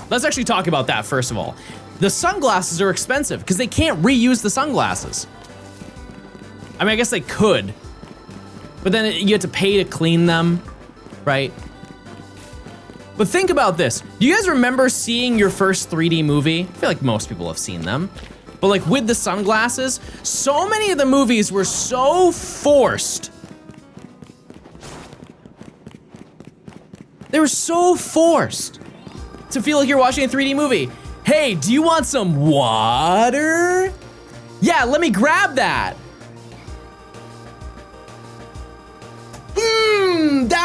Speaker 1: Let's actually talk about that first of all. The sunglasses are expensive because they can't reuse the sunglasses. I mean, I guess they could, but then you have to pay to clean them, right? But think about this. Do you guys remember seeing your first 3D movie? I feel like most people have seen them. But like with the sunglasses, so many of the movies were so forced. They were so forced to feel like you're watching a 3D movie. Hey, do you want some water? Yeah, let me grab that.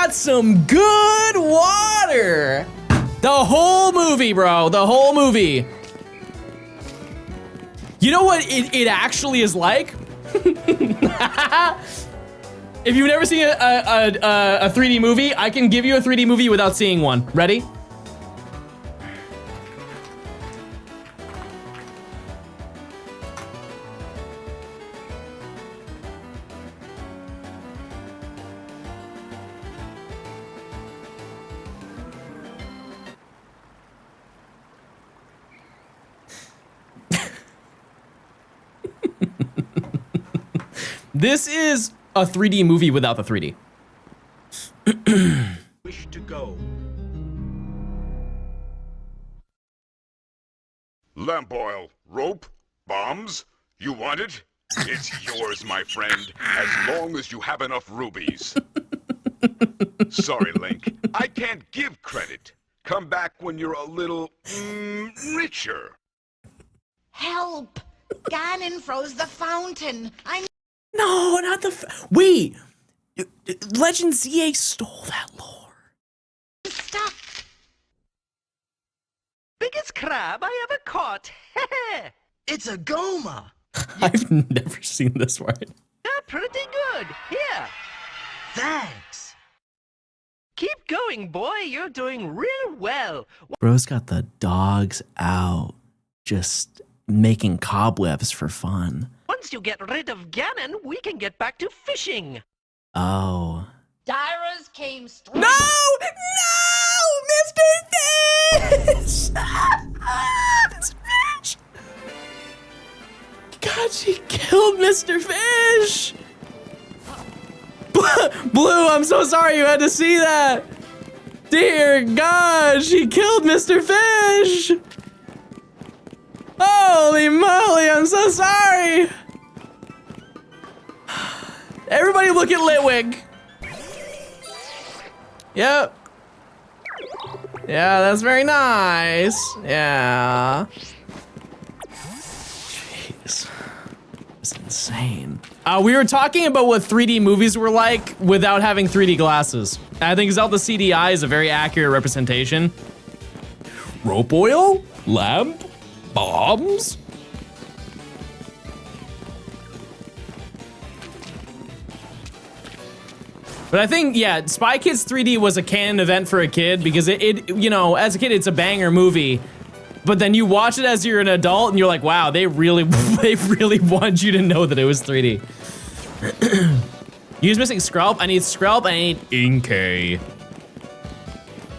Speaker 1: got some good water. The whole movie, bro. The whole movie. You know what it actually is like? If you've never seen a 3D movie, I can give you a 3D movie without seeing one. Ready? This is a 3D movie without the 3D.
Speaker 2: Wish to go.
Speaker 6: Lamp oil, rope, bombs. You want it? It's yours, my friend, as long as you have enough rubies. Sorry, Link. I can't give credit. Come back when you're a little, richer.
Speaker 7: Help! Ganon froze the fountain. I'm
Speaker 1: No, not the. Wait, Legend ZA stole that lore.
Speaker 7: stuck.
Speaker 8: Biggest crab I ever caught. It's a goma.
Speaker 1: I've never seen this one.
Speaker 8: They're pretty good. Here. Thanks. Keep going, boy. You're doing real well.
Speaker 1: Bro's got the dogs out, just making cobwebs for fun.
Speaker 8: Once you get rid of Ganon, we can get back to fishing.
Speaker 1: Oh.
Speaker 7: Dyrus came straight.
Speaker 1: No! No! Mr. Fish! Mr. Fish! God, she killed Mr. Fish! Blue, I'm so sorry you had to see that. Dear God, she killed Mr. Fish! Holy moly, I'm so sorry! Everybody look at Litwig. Yep. Yeah, that's very nice. Yeah. Jeez. It's insane. We were talking about what 3D movies were like without having 3D glasses. I think Zelda CDI is a very accurate representation. Rope oil? Lamp? Bombs? But I think, yeah, Spy Kids 3D was a canon event for a kid because it, you know, as a kid, it's a banger movie. But then you watch it as you're an adult and you're like, wow, they really wanted you to know that it was 3D. You're missing Skrelp. I need Skrelp. I need Inkay.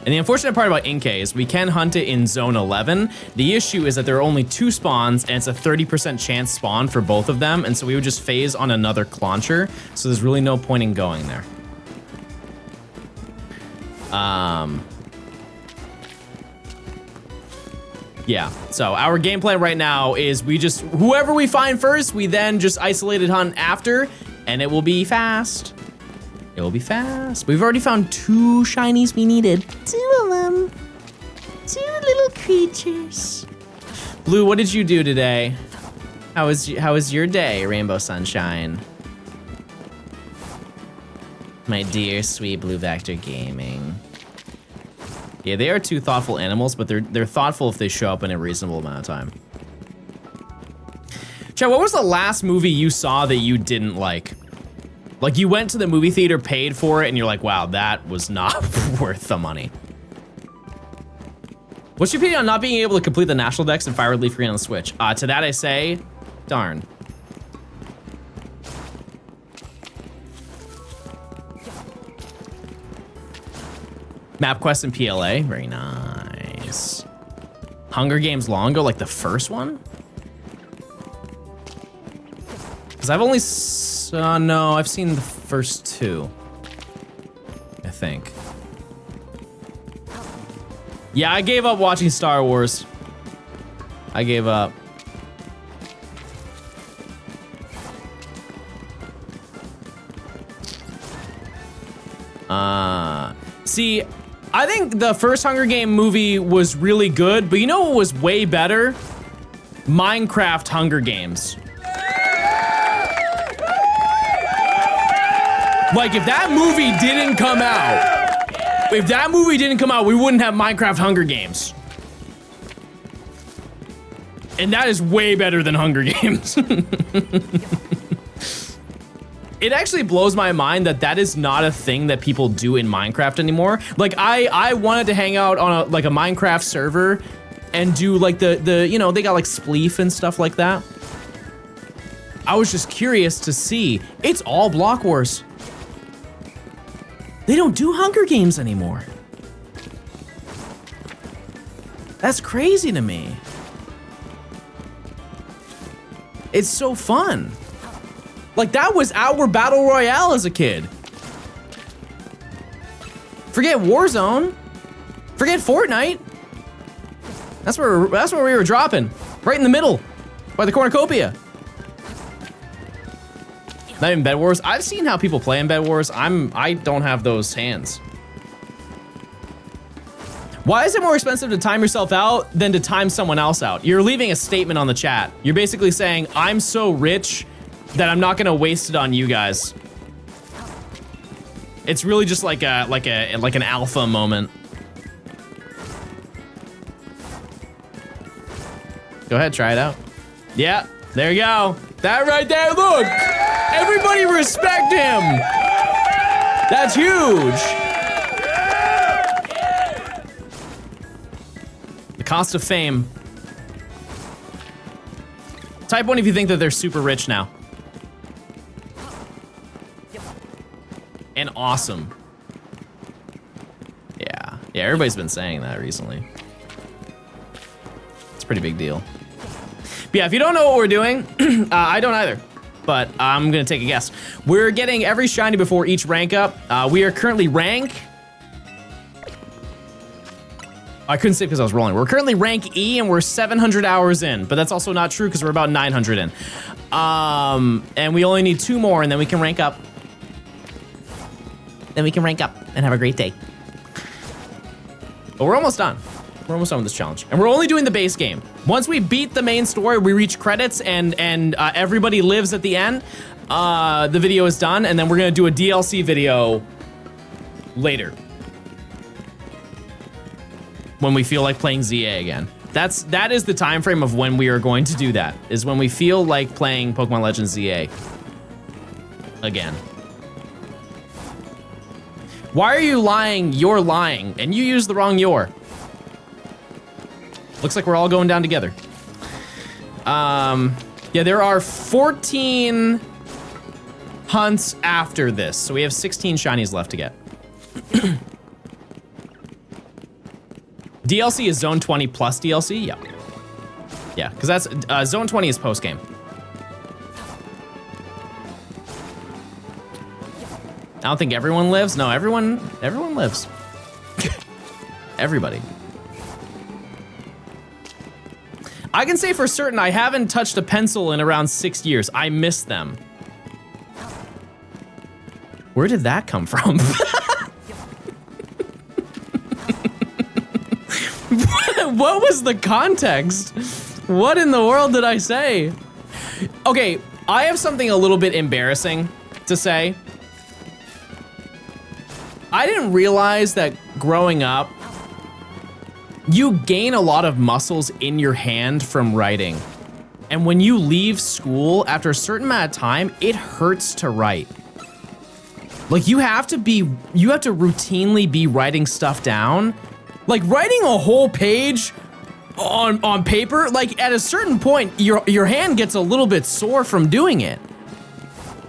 Speaker 1: And the unfortunate part about Inkay is we can hunt it in Zone 11. The issue is that there are only 2 spawns and it's a 30% chance spawn for both of them. And so we would just phase on another Clauncher. So there's really no point in going there. Yeah, so our game plan right now is we just, whoever we find first, we then just isolated hunt after, and it will be fast. It will be fast. We've already found 2 shinies we needed. 2 of them. 2 little creatures. Blue, what did you do today? How was your day, Rainbow Sunshine? My dear, sweet Blue Vector Gaming. Yeah, they are 2 thoughtful animals, but they're thoughtful if they show up in a reasonable amount of time. Chad, what was the last movie you saw that you didn't like? Like you went to the movie theater, paid for it, and you're like, wow, that was not worth the money. What's your opinion on not being able to complete the National Dex and Fire Relief Green on the Switch? To that I say, darn. Map Quest and PLA, very nice. Hunger Games Longo, like the first one? Because I've only, no, I've seen the first 2, I think. Yeah, I gave up watching Star Wars. I gave up. See, I think the first Hunger Game movie was really good, but you know what was way better? Minecraft Hunger Games. Like, if that movie didn't come out, If that movie didn't come out, we wouldn't have Minecraft Hunger Games. And that is way better than Hunger Games. It actually blows my mind that that is not a thing that people do in Minecraft anymore. Like I wanted to hang out on a Minecraft server and do like the you know, they got like Spleef and stuff like that. I was just curious to see. It's all Block Wars. They don't do Hunger Games anymore. That's crazy to me. It's so fun. Like, that was our battle royale as a kid. Forget Warzone. Forget Fortnite. That's where we were dropping. Right in the middle. By the cornucopia. Not even Bed Wars. I've seen how people play in Bed Wars. I don't have those hands. Why is it more expensive to time yourself out than to time someone else out? You're leaving a statement on the chat. You're basically saying, I'm so rich that I'm not gonna waste it on you guys. It's really just like an alpha moment. Go ahead, try it out. Yeah, there you go. That right there, look! Everybody respect him! That's huge! The cost of fame. Type 1 if you think that they're super rich now. And awesome. Yeah, everybody's been saying that recently. It's a pretty big deal. But yeah, if you don't know what we're doing, I don't either, but I'm gonna take a guess. We're getting every shiny before each rank up. We are currently rank... I couldn't say because I was rolling. We're currently rank E and we're 700 hours in, but that's also not true because we're about 900 in. And we only need 2 more and then we can rank up. Then we can rank up and have a great day. But we're almost done. We're almost done with this challenge. And we're only doing the base game. Once we beat the main story, we reach credits and everybody lives at the end, the video is done, and then we're gonna do a DLC video later. When we feel like playing ZA again. That is the time frame of when we are going to do that, is when we feel like playing Pokemon Legends ZA again. Why are you lying? You're lying, and you used the wrong "your." Looks like we're all going down together. Yeah, there are 14 hunts after this, so we have 16 shinies left to get. DLC is Zone 20 plus DLC? Yeah. Yeah, because that's, Zone 20 is post-game. I don't think everyone lives. No, everyone lives. Everybody. I can say for certain I haven't touched a pencil in around 6 years. I miss them. Where did that come from? What was the context? What in the world did I say? Okay, I have something a little bit embarrassing to say. I didn't realize that growing up, you gain a lot of muscles in your hand from writing. And when you leave school, after a certain amount of time, it hurts to write. Like you have to routinely be writing stuff down. Like writing a whole page on paper, like at a certain point, your hand gets a little bit sore from doing it.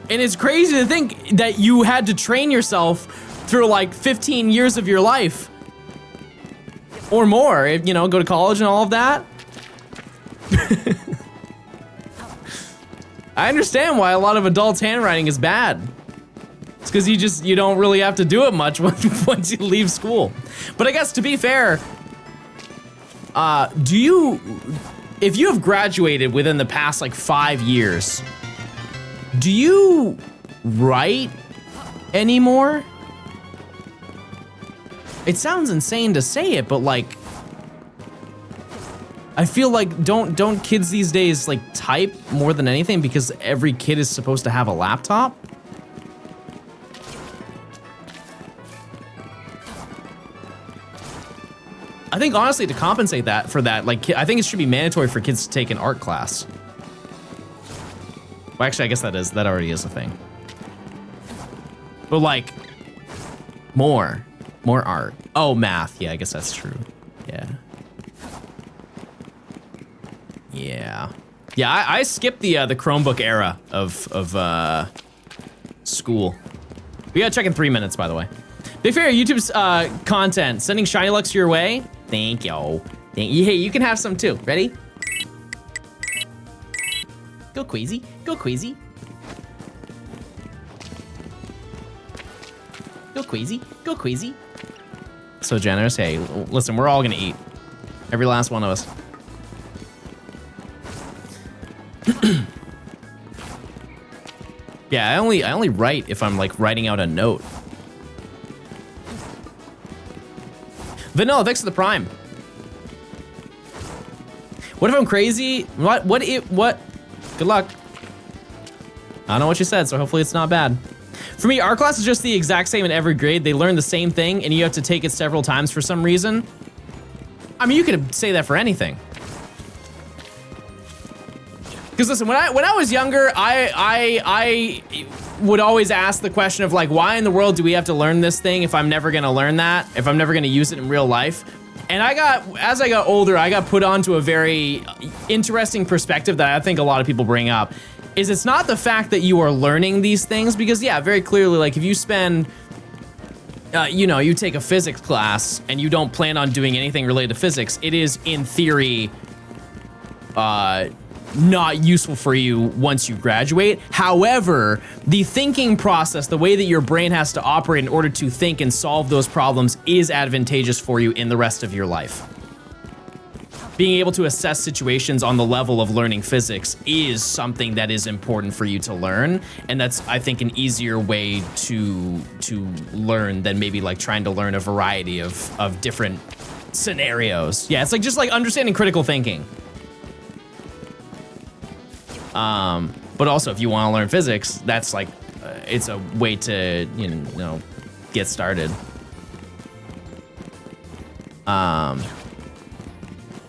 Speaker 1: And it's crazy to think that you had to train yourself through like 15 years of your life. Or more, you know, go to college and all of that. I understand why a lot of adults' handwriting is bad. It's because you don't really have to do it much once you leave school. But I guess to be fair, if you have graduated within the past like 5 years, do you write anymore? It sounds insane to say it, but like, I feel like don't kids these days like type more than anything because every kid is supposed to have a laptop? think honestly to compensate that for that, like I think it should be mandatory for kids to take an art class. Well, actually, I guess that already is a thing. But like, more art. Oh, math. Yeah, I guess that's true. Yeah. Yeah, I skipped the Chromebook era of school. We gotta check in 3 minutes, by the way. Big fan of YouTube's content. Sending Shiny Lux your way. Thank you. Hey, you can have some too. Ready? Go Queasy. Go Queasy. Go Queasy. Go Queasy. So generous. Hey, listen, we're all gonna eat. Every last one of us. Yeah, I only write if I'm like writing out a note. Vanilla, thanks for the prime. What if I'm crazy? What? Good luck. I don't know what you said, so hopefully it's not bad. For me, art class is just the exact same in every grade. They learn the same thing, and you have to take it several times for some reason. I mean, you could say that for anything. Because listen, when I was younger, I would always ask the question of like, why in the world do we have to learn this thing if I'm never gonna learn that, if I'm never gonna use it in real life? And as I got older, I got put onto a very interesting perspective that I think a lot of people bring up, is it's not the fact that you are learning these things, because yeah, very clearly, like if you spend, you take a physics class and you don't plan on doing anything related to physics, it is in theory, not useful for you once you graduate. However, the thinking process, the way that your brain has to operate in order to think and solve those problems is advantageous for you in the rest of your life. Being able to assess situations on the level of learning physics is something that is important for you to learn, and that's, I think, an easier way to learn than maybe like trying to learn a variety of different scenarios. Yeah, it's like just like understanding critical thinking. But also, if you want to learn physics, that's like, it's a way to, get started. But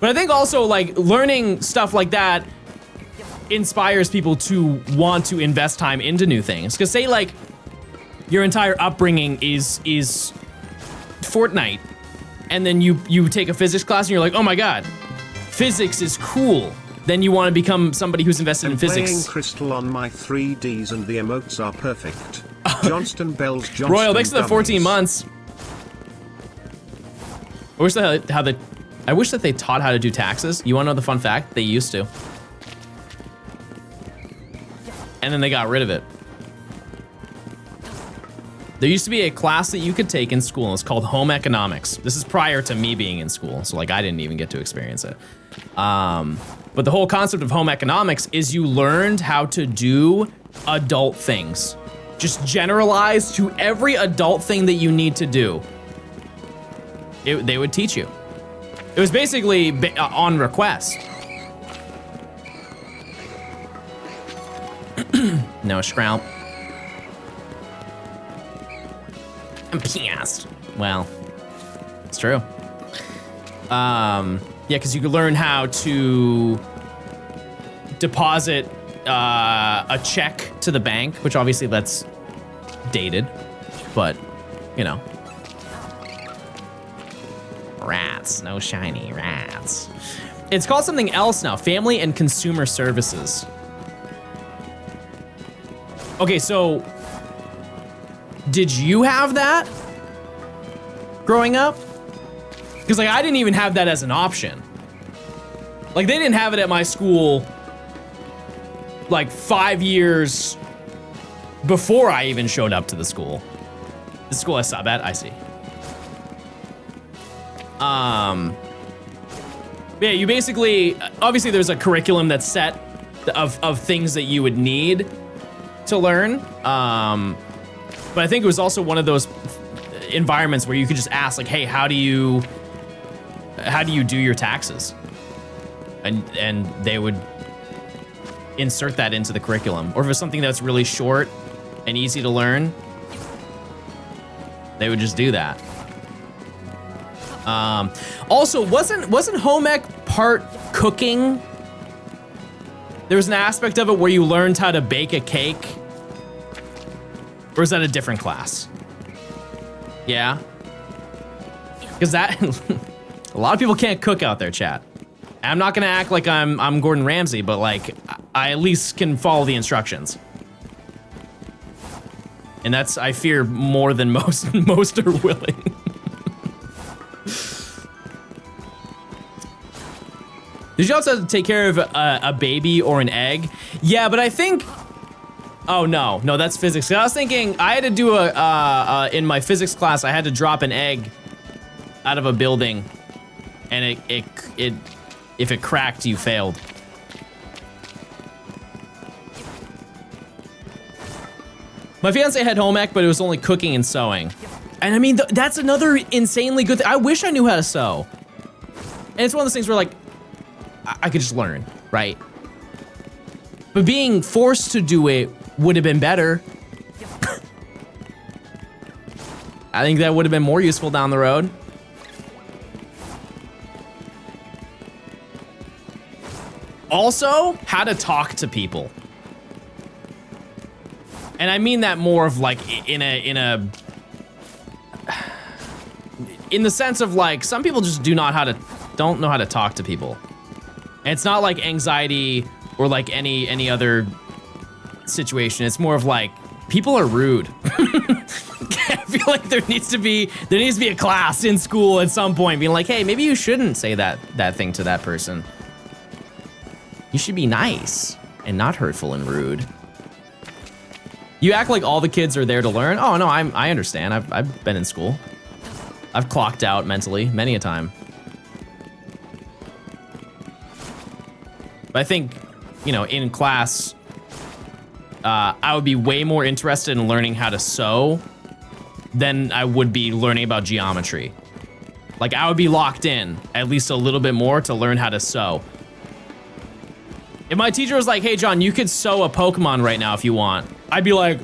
Speaker 1: I think also like learning stuff like that inspires people to want to invest time into new things. Because say like your entire upbringing is Fortnite, and then you take a physics class and you're like, oh my god, physics is cool. Then you want to become somebody who's invested in physics.
Speaker 2: Playing Crystal on my 3Ds and the emotes are perfect. Johnston Bells, Johnston
Speaker 1: Royal, thanks for the 14 months. I wish that they taught how to do taxes. You want to know the fun fact? They used to. And then they got rid of it. There used to be a class that you could take in school, and it's called home economics. This is prior to me being in school, so like I didn't even get to experience it. But the whole concept of home economics is you learned how to do adult things. Just generalize to every adult thing that you need to do. They would teach you. It was basically on request. No, Shroud. I'm pissed. Well, it's true. Yeah, because you could learn how to deposit a check to the bank, which obviously that's dated, but Rats, no shiny rats. It's called something else now, family and consumer services. Okay, so did you have that growing up? Because like I didn't even have that as an option. Like they didn't have it at my school like 5 years before I even showed up to the school. The school I sub at, I see. Yeah, you basically, obviously there's a curriculum that's set of things that you would need to learn. But I think it was also one of those environments where you could just ask like, hey, how do you do your taxes? And they would insert that into the curriculum. Or if it's something that's really short and easy to learn, they would just do that. Also, wasn't home ec part cooking? There was an aspect of it where you learned how to bake a cake. Or is that a different class? Yeah. Because that a lot of people can't cook out there, chat. I'm not gonna act like I'm Gordon Ramsay, but like I at least can follow the instructions. And that's, I fear, more than most are willing. Did you also have to take care of a baby or an egg? Yeah, but I think, oh no, that's physics. I was thinking I had to do in my physics class, I had to drop an egg out of a building, and if it cracked, you failed. My fiance had home ec, but it was only cooking and sewing. And I mean, that's another insanely good thing. I wish I knew how to sew. And it's one of those things where like, I could just learn, right? But being forced to do it would have been better. I think that would have been more useful down the road. Also, how to talk to people. And I mean that more of like in the sense of like, some people just don't know how to talk to people. And it's not like anxiety or like any other situation. It's more of like, people are rude. I feel like there needs to be a class in school at some point being like, hey, maybe you shouldn't say that thing to that person. You should be nice and not hurtful and rude. You act like all the kids are there to learn. Oh no, I understand. I've been in school. I've clocked out mentally many a time. But I think, you know, in class, I would be way more interested in learning how to sew than I would be learning about geometry. Like, I would be locked in at least a little bit more to learn how to sew. If my teacher was like, hey, John, you could sew a Pokemon right now if you want, I'd be like,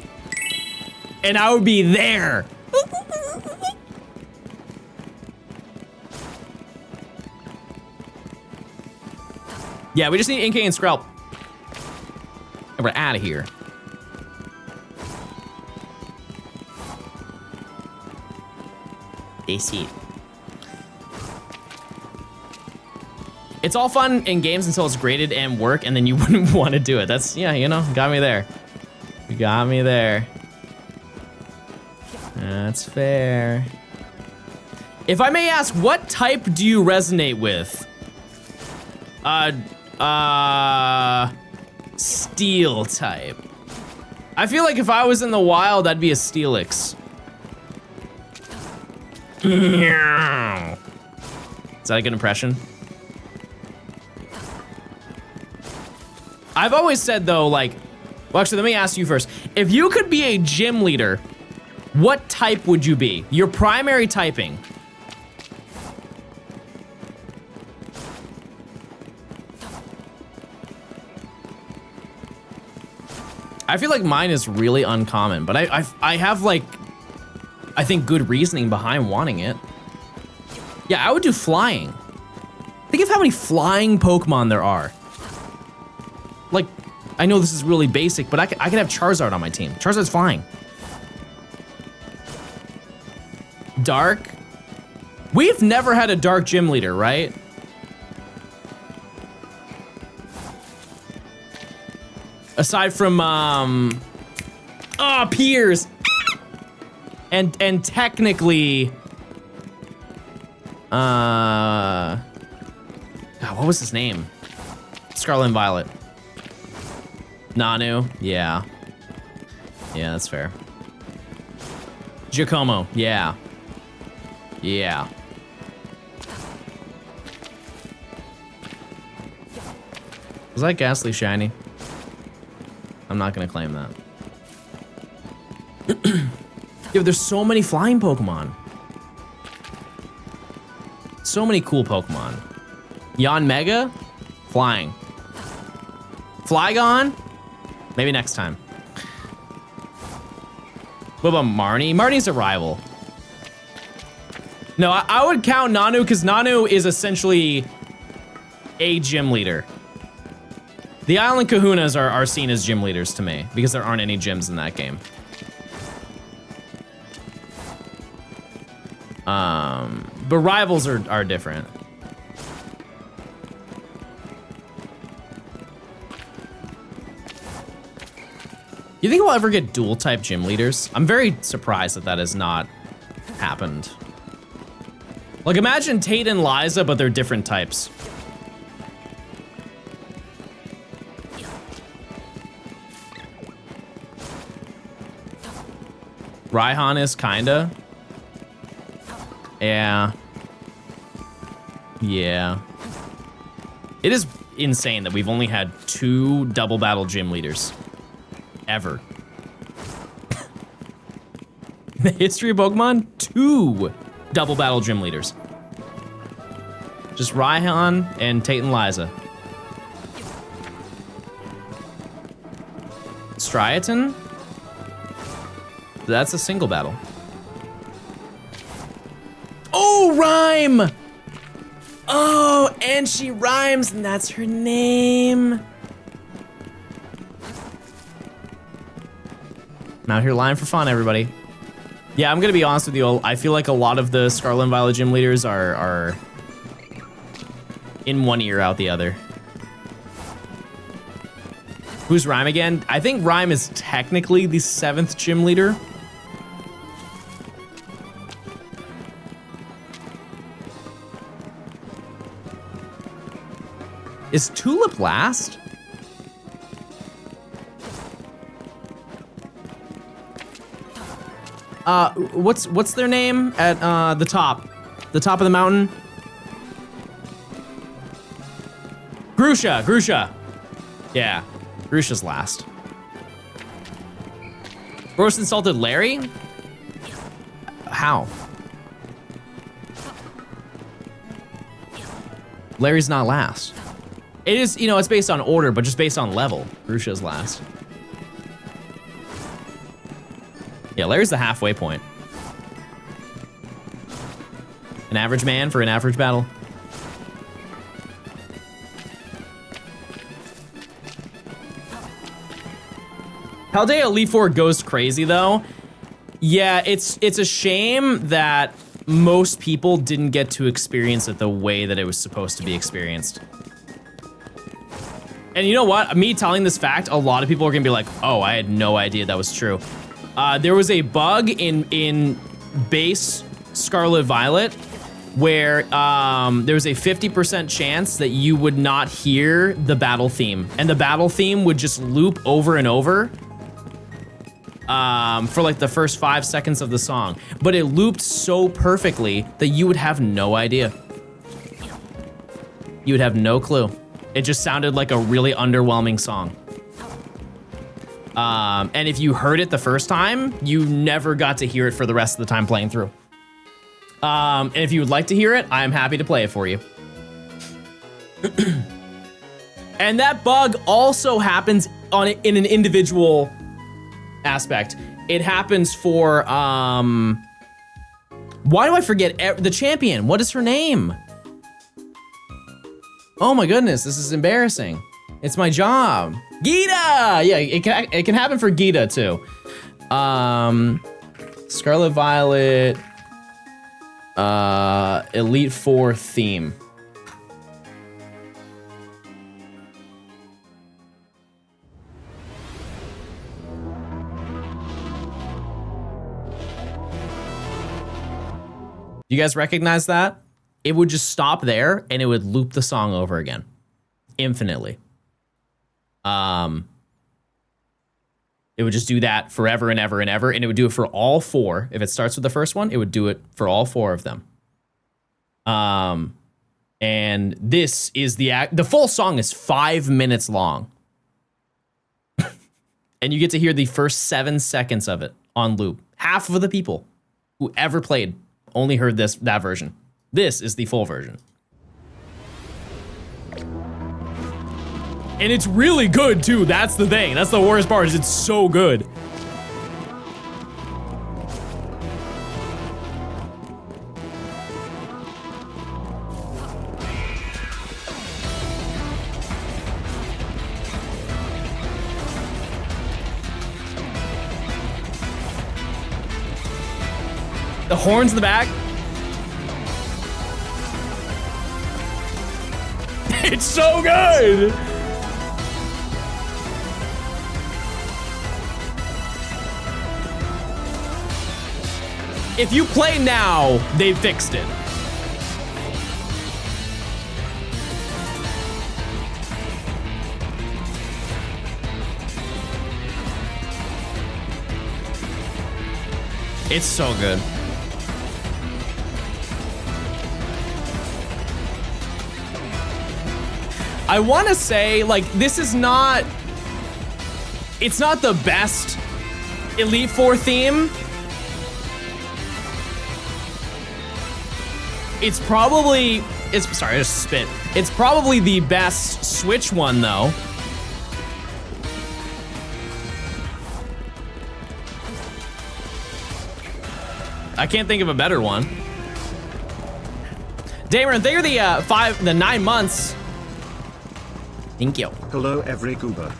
Speaker 1: and I would be there. Yeah, we just need Inkay and Skrelp. And we're out of here. They see it. It's all fun in games until it's graded and work, and then you wouldn't want to do it. That's, yeah, you know, got me there. You got me there. That's fair. If I may ask, what type do you resonate with? Steel type. I feel like if I was in the wild, I'd be a Steelix. Is that a good impression? I've always said though, like, well, actually, let me ask you first. If you could be a gym leader, what type would you be? Your primary typing. I feel like mine is really uncommon, but I have like, I think good reasoning behind wanting it. Yeah, I would do flying. Think of how many flying Pokemon there are. Like, I know this is really basic, but I could have Charizard on my team. Charizard's flying. Dark. We've never had a dark gym leader, right? Aside from, Piers. And technically, God, what was his name? Scarlet and Violet. Nanu, yeah. Yeah, that's fair. Giacomo, yeah. Yeah. Was that Ghastly shiny? I'm not gonna claim that. Yeah, but there's so many flying Pokemon. So many cool Pokemon. Yon Mega, flying. Flygon, maybe next time. What about Marnie? Marnie's a rival. No, I would count Nanu because Nanu is essentially a gym leader. The Island Kahunas are seen as gym leaders to me because there aren't any gyms in that game. But rivals are different. You think we'll ever get dual type gym leaders? I'm very surprised that has not happened. Like imagine Tate and Liza, but they're different types. Raihan is kinda. Yeah. Yeah. It is insane that we've only had 2 double battle gym leaders. Ever. In the history of Pokemon, 2 double battle gym leaders. Just Raihan and Tate and Liza. Striaton? That's a single battle. Oh, Rhyme! Oh, and she rhymes, and that's her name. I'm out here lying for fun, everybody. Yeah, I'm gonna be honest with you. I feel like a lot of the Scarlet and Violet gym leaders are in one ear, out the other. Who's Rhyme again? I think Rhyme is technically the 7th gym leader. Is Tulip last? What's their name at the top of the mountain? Grusha. Yeah, Grusha's last. Gross insulted Larry? How? Larry's not last. It is, you know, it's based on order, but just based on level. Grusha's last. Yeah, Larry's the halfway point. An average man for an average battle. Paldea Elite Four goes crazy though. Yeah, it's a shame that most people didn't get to experience it the way that it was supposed to be experienced. And you know what? Me telling this fact, a lot of people are gonna be like, oh, I had no idea that was true. There was a bug in base Scarlet Violet where there was a 50% chance that you would not hear the battle theme. And the battle theme would just loop over and over for like the first 5 seconds of the song. But it looped so perfectly that you would have no idea. You would have no clue. It just sounded like a really underwhelming song. And if you heard it the first time, you never got to hear it for the rest of the time playing through. And if you would like to hear it, I'm happy to play it for you. And that bug also happens in an individual aspect. It happens for, why do I forget the champion? What is her name? Oh my goodness, this is embarrassing. It's my job. Gita! Yeah, it can happen for Gita too. Scarlet Violet, Elite Four theme. You guys recognize that? It would just stop there and it would loop the song over again. Infinitely. It would just do that forever and ever and ever, and it would do it for all 4. If it starts with the first one, it would do it for all 4 of them. And this is the full song is 5 minutes long. And you get to hear the first 7 seconds of it on loop. Half of the people who ever played only heard that version. This is the full version. And it's really good too, that's the thing. That's the worst part, is it's so good. The horns in the back. It's so good. If you play now, they fixed it. It's so good. I want to say, like, this is not... It's not the best Elite Four theme. It's probably... Sorry, I just spit. It's probably the best Switch one, though. I can't think of a better one. Dameron, thank you for the 9 months. Thank you.
Speaker 2: Hello, every goober.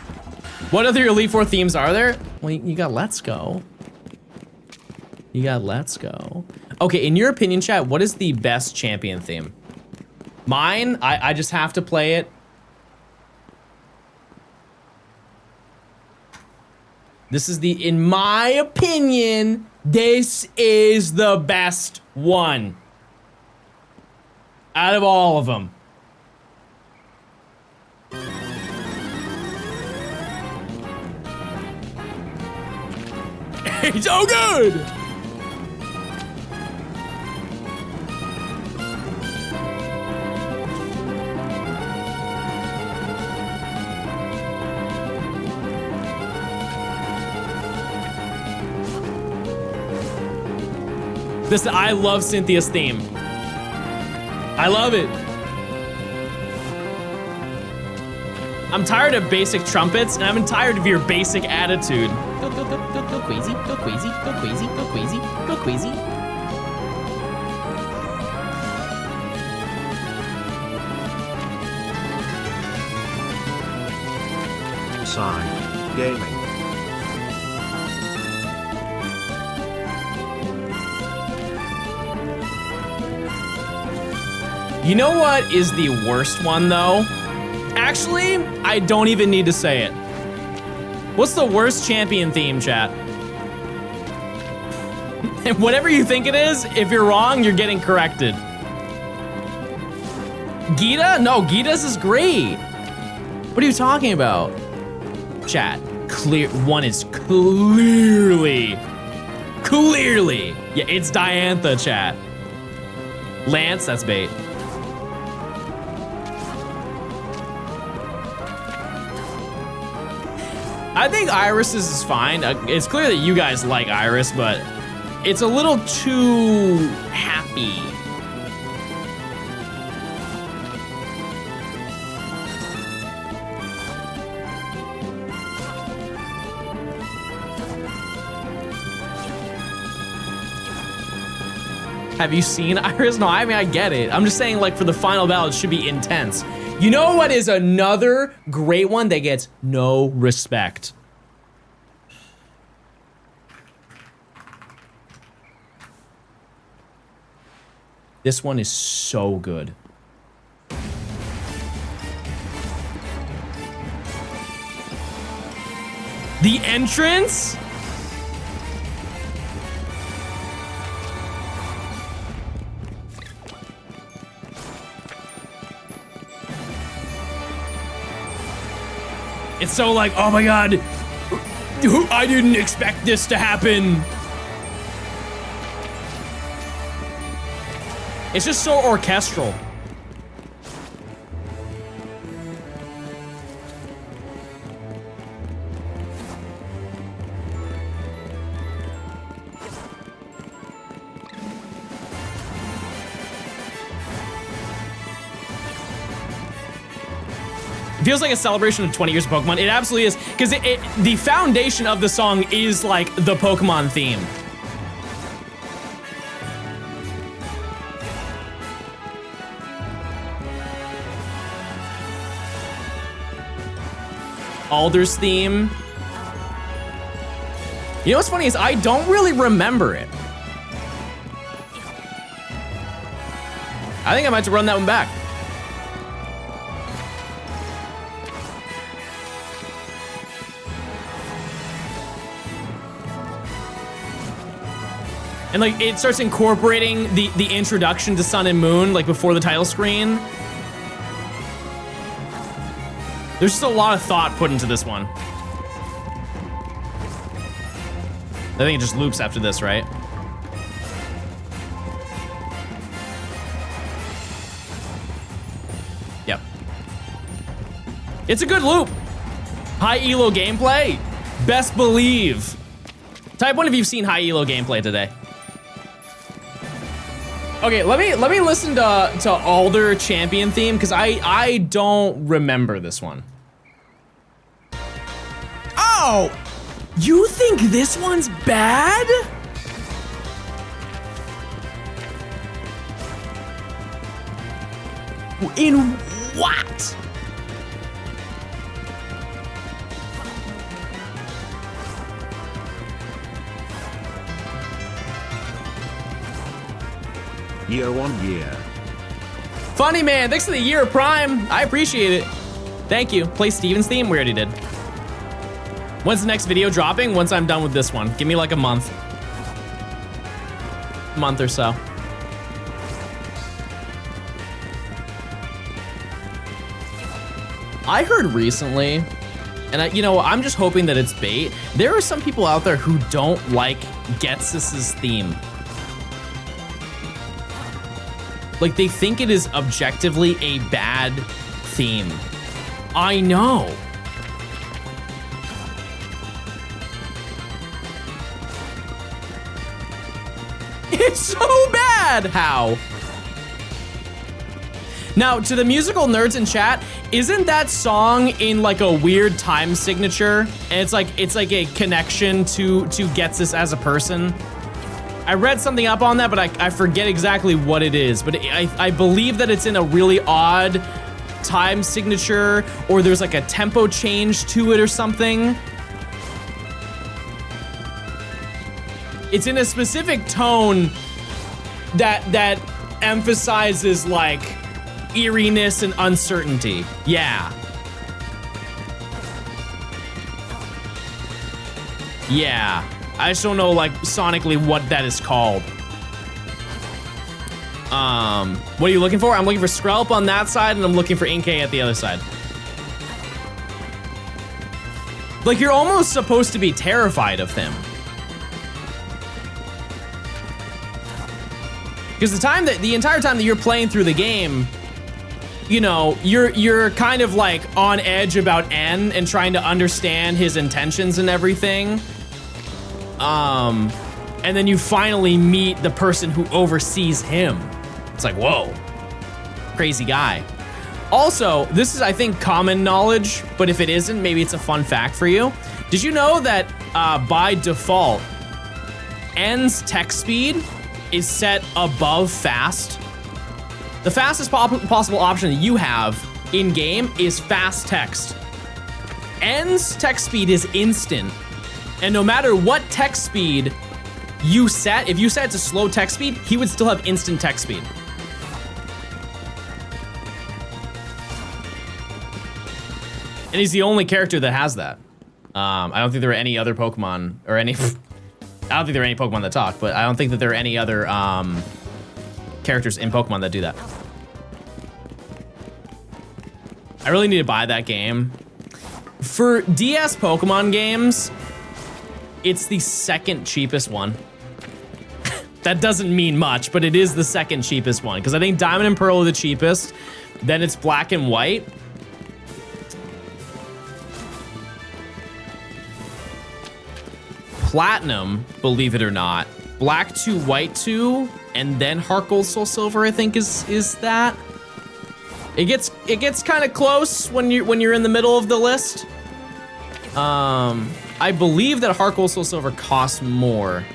Speaker 1: What other Elite Four themes are there? Well, you got Let's Go. You got Let's Go. Okay, in your opinion, chat, what is the best champion theme? Mine, I just have to play it. This is in my opinion, this is the best one. Out of all of them. It's so good! I love Cynthia's theme. I love it. I'm tired of basic trumpets, and I'm tired of your basic attitude. Go crazy, go crazy, go crazy, go crazy, go crazy.
Speaker 2: Sign. Gaming.
Speaker 1: You know what is the worst one, though? Actually, I don't even need to say it. What's the worst champion theme, chat? And whatever you think it is, if you're wrong, you're getting corrected. Gita? No, Gita's is great. What are you talking about? Chat, one is clearly. Yeah, it's Diantha, chat. Lance, that's bait. I think Iris's is fine. It's clear that you guys like Iris, but it's a little too happy. Have you seen Iris? No, I mean, I get it. I'm just saying, like, for the final battle, it should be intense. You know what is another great one that gets no respect? This one is so good. The entrance? It's so like, oh my god, I didn't expect this to happen. It's just so orchestral. It feels like a celebration of 20 years of Pokemon. It absolutely is, because the foundation of the song is like the Pokemon theme. Alder's theme. You know what's funny is I don't really remember it. I think I might have to run that one back. And like it starts incorporating the introduction to Sun and Moon like before the title screen. There's just a lot of thought put into this one. I think it just loops after this, right? Yep. It's a good loop. High elo gameplay? Best believe. Type 1 if you've seen high elo gameplay today. Okay, let me listen to Alder Champion theme because I don't remember this one. Oh, you think this one's bad? In what?
Speaker 2: Year 1 year.
Speaker 1: Funny man, thanks for the year of Prime. I appreciate it. Thank you. Play Steven's theme? We already did. When's the next video dropping? Once I'm done with this one. Give me like a month. Month or so. I heard recently, and you know, I'm just hoping that it's bait. There are some people out there who don't like Getsus's theme. Like they think it is objectively a bad theme. I know. It's so bad. How? Now, to the musical nerds in chat, isn't that song in like a weird time signature? And it's like a connection to Getsus as a person. I read something up on that, but I forget exactly what it is. But I believe that it's in a really odd time signature, or there's like a tempo change to it or something. It's in a specific tone that emphasizes like eeriness and uncertainty. Yeah. Yeah. I just don't know like sonically what that is called. What are you looking for? I'm looking for Skrelp on that side and I'm looking for Inkay at the other side. Like you're almost supposed to be terrified of him. Because the entire time that you're playing through the game, you know, you're kind of like on edge about N and trying to understand his intentions and everything. And then you finally meet the person who oversees him. It's like, whoa, crazy guy. Also, this is, I think, common knowledge, but if it isn't, maybe it's a fun fact for you. Did you know that by default, N's text speed is set above fast? The fastest possible option that you have in-game is fast text. N's text speed is instant. And no matter what text speed you set, if you set it to slow text speed, he would still have instant text speed. And he's the only character that has that. I don't think there are any other Pokemon, or any... I don't think there are any Pokemon that talk, but I don't think that there are any other characters in Pokemon that do that. I really need to buy that game. For DS Pokemon games, it's the second cheapest one. That doesn't mean much, but it is the second cheapest one, because I think Diamond and Pearl are the cheapest, then it's Black and White. Platinum, believe it or not, Black 2, White 2, and then Heart Gold, Soul Silver, I think is that. It gets kind of close when you're in the middle of the list. I believe that Heart Gold, Soul Silver costs more.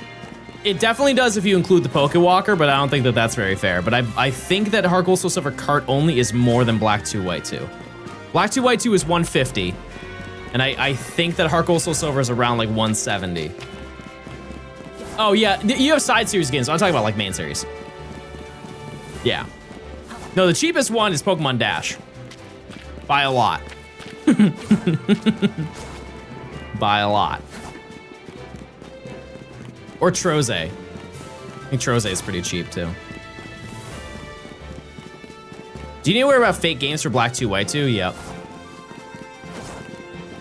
Speaker 1: It definitely does if you include the Pokewalker, but I don't think that that's very fair. But I think that Heart Gold, Soul Silver cart only is more than Black 2, White 2. Black 2, White 2 is 150. And I think that Heart Gold, Soul Silver is around like 170. Oh yeah, you have side series games. I'm talking about like main series. Yeah. No, the cheapest one is Pokemon Dash. By a lot. By a lot. Or Troze. I think Troze is pretty cheap too. Do you know where about fake games for Black 2 White 2? Yep.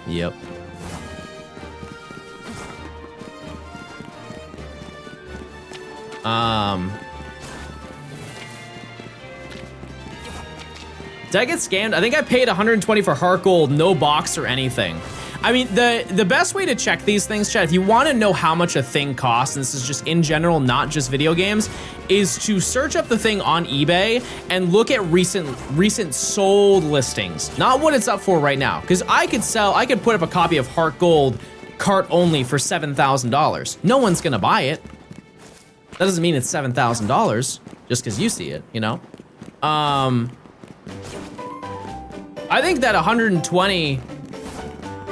Speaker 1: Yep. Did I get scammed? I think I paid 120 for Heart Gold, no box or anything. I mean, the best way to check these things, Chad, if you want to know how much a thing costs, and this is just in general, not just video games, is to search up the thing on eBay and look at recent sold listings, not what it's up for right now. Because I could put up a copy of Heart Gold cart only for $7,000. No one's gonna buy it. That doesn't mean it's $7,000 just because you see it, you know? I think that 120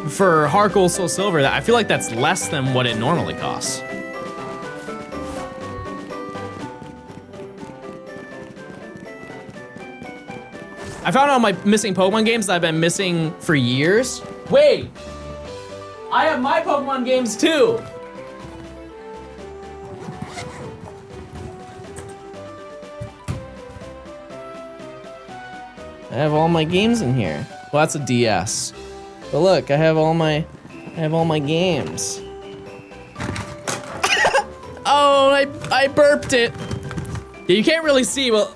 Speaker 1: for Heart Gold Soul Silver, I feel like that's less than what it normally costs. I found out my missing Pokemon games that I've been missing for years. Wait, I have my Pokemon games too. I have all my games in here. Well, that's a DS. But look, I have all my games. Oh, I burped it. Yeah, you can't really see, well.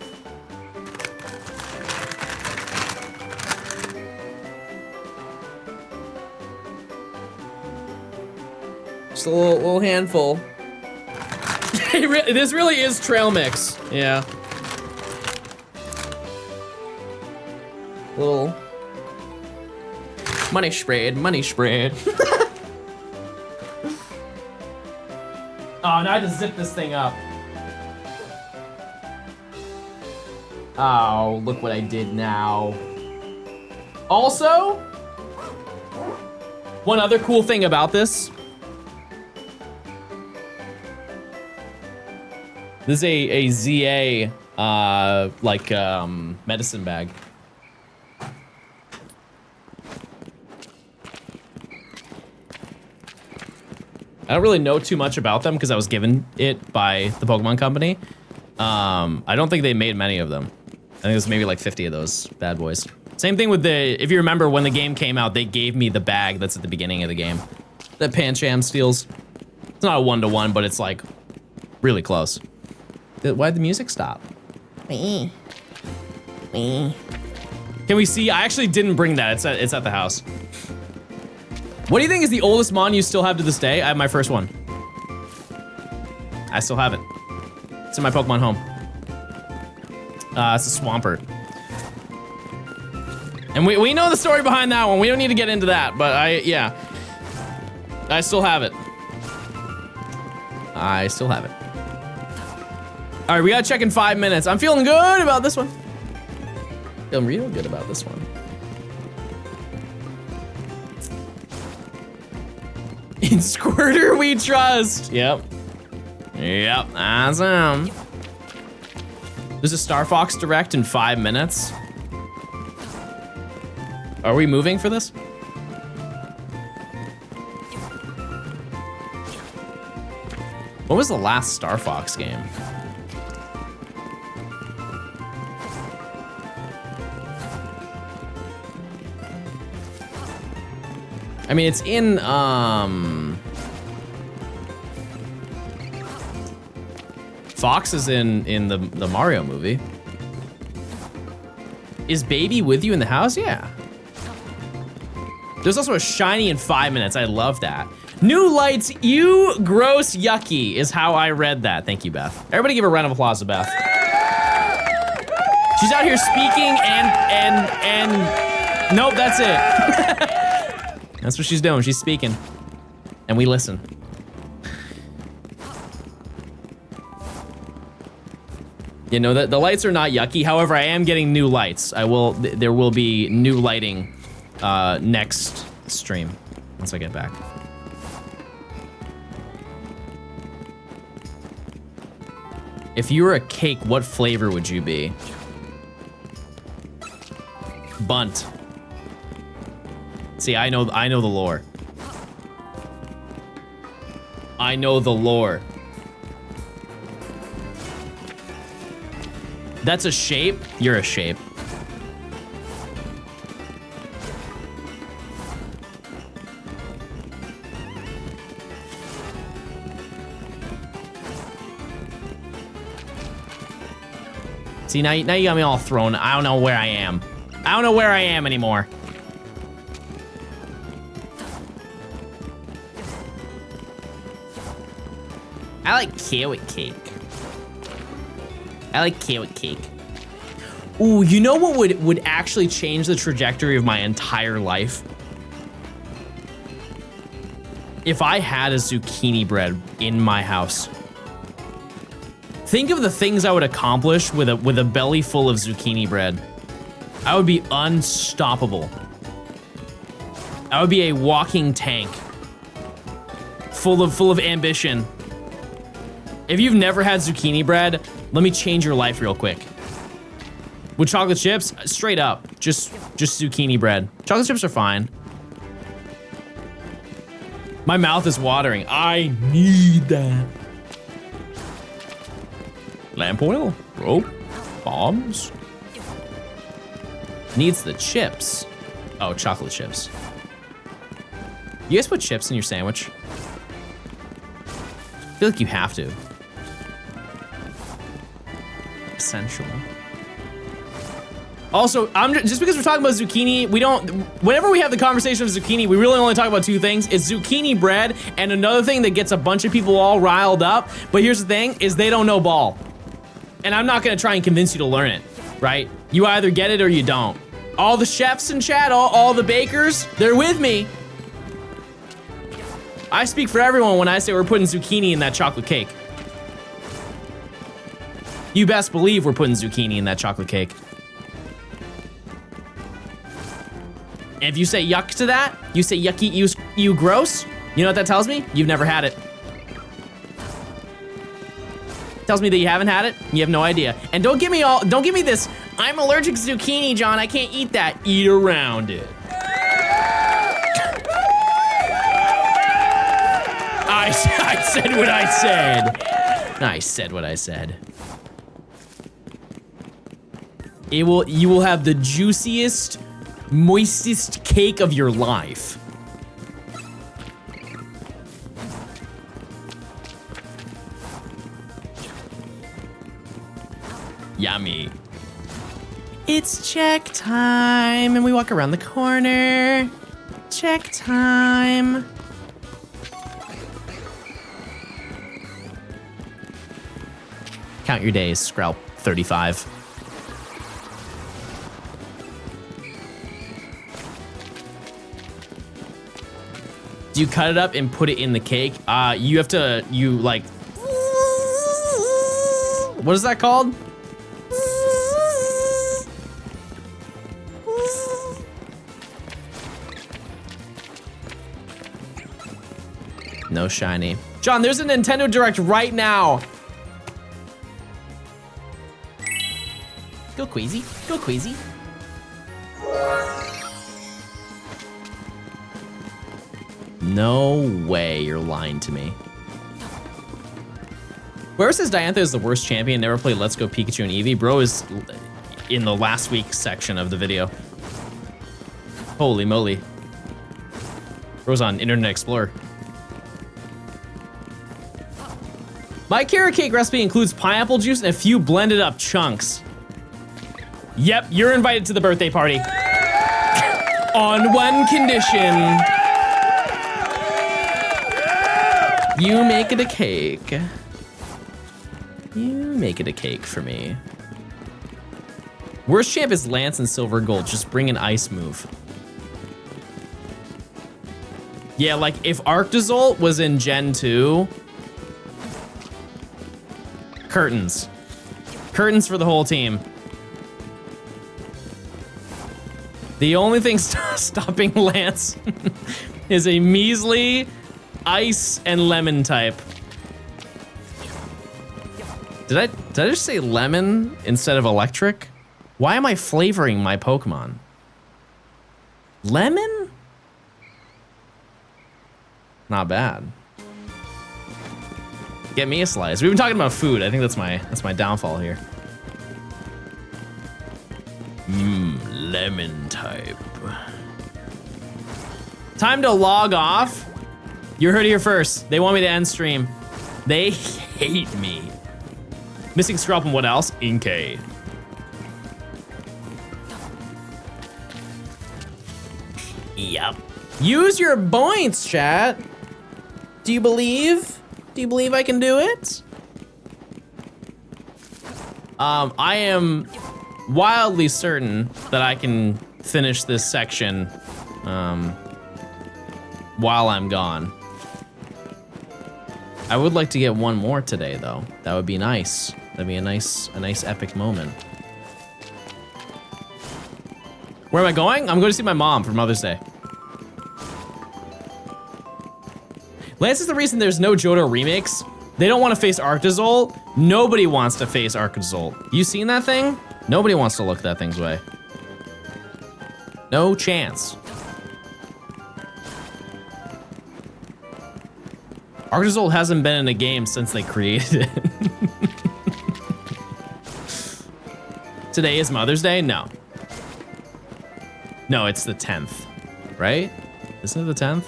Speaker 1: Just a little handful. This really is trail mix, yeah. Little money spread, money spread. Oh, now I have to zip this thing up. Oh, look what I did now. Also, one other cool thing about this. This is a ZA, medicine bag. I don't really know too much about them because I was given it by the Pokemon Company. I don't think they made many of them. I think there's maybe like 50 of those bad boys. Same thing with if you remember when the game came out, they gave me the bag that's at the beginning of the game that Pancham steals. It's not a one-to-one, but it's like really close. Why'd the music stop? Can we see? I actually didn't bring that. It's at the house. What do you think is the oldest mon you still have to this day? I have my first one. I still have it. It's in my Pokemon home. It's a Swampert. And we know the story behind that one. We don't need to get into that, but yeah. I still have it. I still have it. All right, we gotta check in 5 minutes. I'm feeling good about this one. Feeling real good about this one. In Squirter we trust. Yep. Yep, that's him. There's a Star Fox Direct in 5 minutes. Are we moving for this? What was the last Star Fox game? I mean, it's in, Fox is in the Mario movie. Is Baby with you in the house? Yeah. There's also a shiny in 5 minutes. I love that. New lights, you gross yucky is how I read that. Thank you, Beth. Everybody give a round of applause to Beth. She's out here speaking and nope, that's it. That's what she's doing. She's speaking. And we listen. You know, the lights are not yucky. However, I am getting new lights. There will be new lighting next stream once I get back. If you were a cake, what flavor would you be? Bunt. See, I know the lore. I know the lore. That's a shape? You're a shape. See, now you got me all thrown. I don't know where I am. I don't know where I am anymore. I like carrot cake. I like carrot cake. Ooh, you know what would actually change the trajectory of my entire life? If I had a zucchini bread in my house. Think of the things I would accomplish with a belly full of zucchini bread. I would be unstoppable. I would be a walking tank. Full of ambition. If you've never had zucchini bread, let me change your life real quick. With chocolate chips, straight up, just zucchini bread. Chocolate chips are fine. My mouth is watering. I need that. Lamp oil, rope, bombs. Needs the chips. Oh, chocolate chips. You guys put chips in your sandwich? I feel like you have to. Essential. Also, just because we're talking about zucchini, we don't, whenever we have the conversation of zucchini, we really only talk about two things. It's zucchini bread and another thing that gets a bunch of people all riled up. But here's the thing, is they don't know ball. And I'm not gonna try and convince you to learn it, right? You either get it or you don't. All the chefs in chat, all the bakers, they're with me. I speak for everyone when I say we're putting zucchini in that chocolate cake. You best believe we're putting zucchini in that chocolate cake. And if you say yuck to that, you say yucky, you gross, you know what that tells me? You've never had it. Tells me that you haven't had it, you have no idea. And don't give me this, I'm allergic to zucchini, John, I can't eat that. Eat around it. I said what I said. I said what I said. You will have the juiciest, moistest cake of your life. Yummy. It's check time, and we walk around the corner. Check time. Count your days, Skrelp 35. Do you cut it up and put it in the cake? You have to, like, what is that called? No shiny. John, there's a Nintendo Direct right now. Go Queasy, go Queasy. No way you're lying to me. Whoever says Diantha is the worst champion, never played Let's Go Pikachu and Eevee, bro is in the last week's section of the video. Holy moly. Bro's on Internet Explorer. My carrot cake recipe includes pineapple juice and a few blended up chunks. Yep, you're invited to the birthday party. On one condition. You make it a cake. You make it a cake for me. Worst champ is Lance and Silver Gold. Just bring an ice move. Yeah, like if Arctozolt was in Gen 2. Curtains. Curtains for the whole team. The only thing stopping Lance is a measly ice and lemon type. Did I just say lemon instead of electric? Why am I flavoring my Pokemon? Lemon? Not bad. Get me a slice. We've been talking about food. I think that's my downfall here. Lemon type. Time to log off. You heard it here first. They want me to end stream. They hate me. Missing scrap and what else? Inkay. Yep. Use your points, chat. Do you believe? Do you believe I can do it? I am wildly certain that I can finish this section while I'm gone. I would like to get one more today, though. That would be nice. That'd be a nice epic moment. Where am I going? I'm going to see my mom for Mother's Day. Lance is the reason there's no Johto remakes. They don't want to face Arctazol. Nobody wants to face Arctazol. You seen that thing? Nobody wants to look that thing's way. No chance. Arctazol hasn't been in a game since they created it. Today is Mother's Day? No. No, it's the 10th, right? Isn't it the 10th?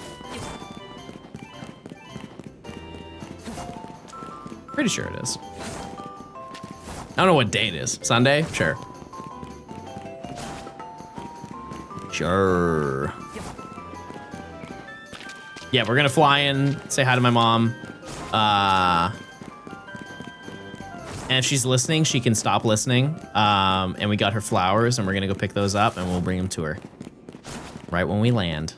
Speaker 1: Pretty sure it is. I don't know what day it is. Sunday? Sure. Sure. Yeah, we're gonna fly in, say hi to my mom. And if she's listening, she can stop listening. And we got her flowers, and we're gonna go pick those up, and we'll bring them to her. Right when we land.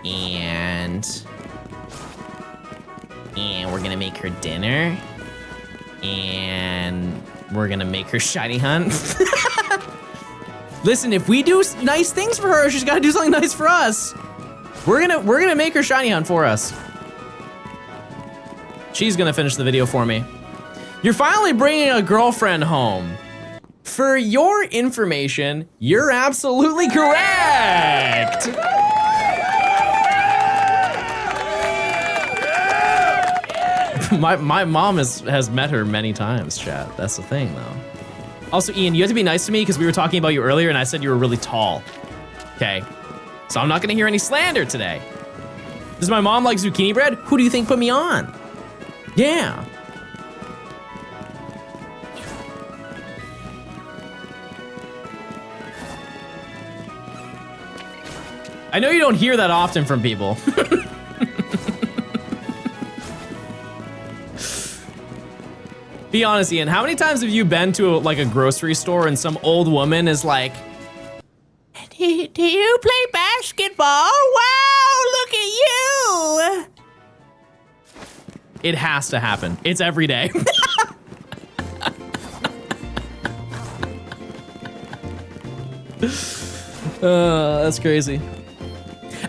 Speaker 1: And we're gonna make her dinner. And we're gonna make her shiny hunt. Listen, if we do nice things for her, she's gotta do something nice for us. We're gonna make her shiny hunt for us. She's gonna finish the video for me. You're finally bringing a girlfriend home. For your information, you're absolutely correct. My mom has met her many times, chat. That's the thing, though. Also, Ian, you have to be nice to me because we were talking about you earlier and I said you were really tall. Okay, so I'm not gonna hear any slander today. Does my mom like zucchini bread? Who do you think put me on? Yeah. I know you don't hear that often from people. Be honest, Ian, how many times have you been to a grocery store and some old woman is like, do you play basketball? Wow, look at you. It has to happen. It's every day. That's crazy.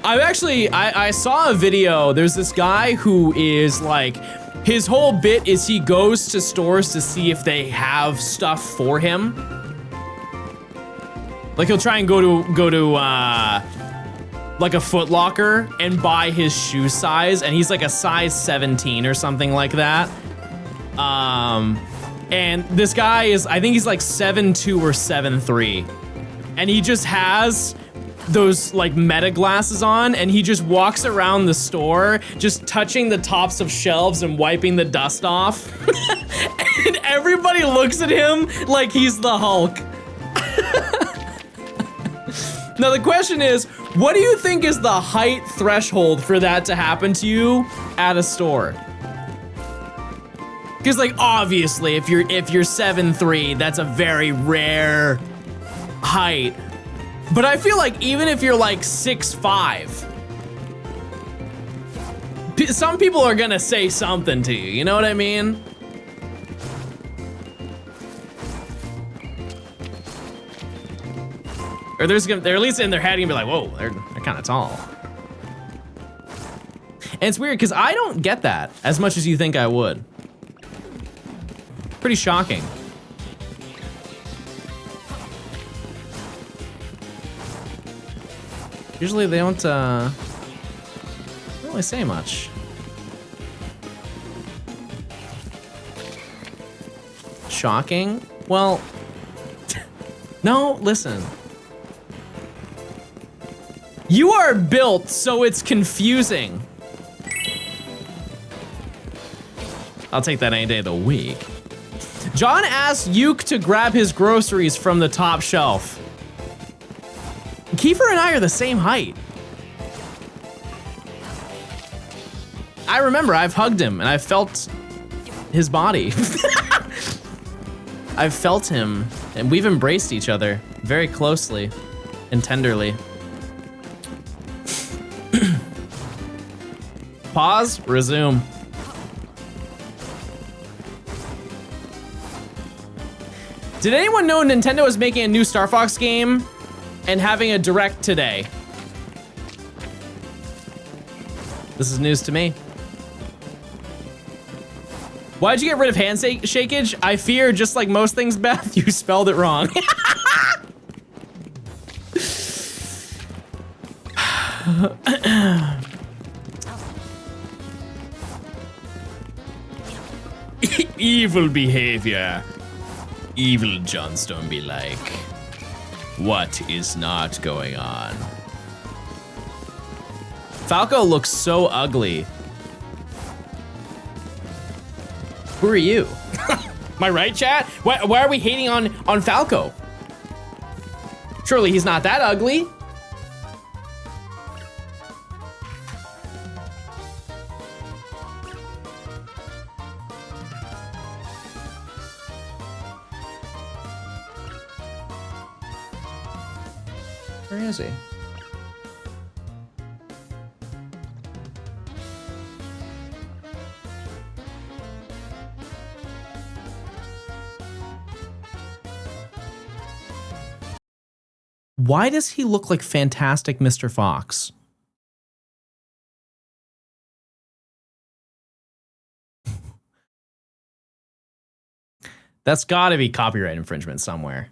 Speaker 1: I saw a video. There's this guy who is like, his whole bit is he goes to stores to see if they have stuff for him. Like he'll try and go to like a Foot Locker and buy his shoe size, and he's like a size 17 or something like that. And this guy is, I think he's like 7'2" or 7'3", and he just has those like meta glasses on, and he just walks around the store just touching the tops of shelves and wiping the dust off. And everybody looks at him like he's the Hulk. Now the question is, what do you think is the height threshold for that to happen to you at a store? Because like obviously if you're 7'3", that's a very rare height. But I feel like even if you're like 6'5", some people are gonna say something to you, you know what I mean? Or they're at least in their head gonna be like, whoa, they're kind of tall. And it's weird because I don't get that as much as you think I would. Pretty shocking. Usually they don't really say much. Shocking? Well, no, listen. You are built so it's confusing. I'll take that any day of the week. John asked Yuke to grab his groceries from the top shelf. Kiefer and I are the same height. I remember I've hugged him and I've felt his body. I've felt him and we've embraced each other very closely and tenderly. Pause, resume. Did anyone know Nintendo is making a new Star Fox game and having a direct today? This is news to me. Why'd you get rid of handshakage? I fear, just like most things, Beth, you spelled it wrong. Evil behavior. Evil Johnstone be like. What is not going on? Falco looks so ugly. Who are you? Am I right, chat? Why are we hating on Falco? Surely he's not that ugly. Where is he? Why does he look like Fantastic Mr. Fox? That's gotta be copyright infringement somewhere.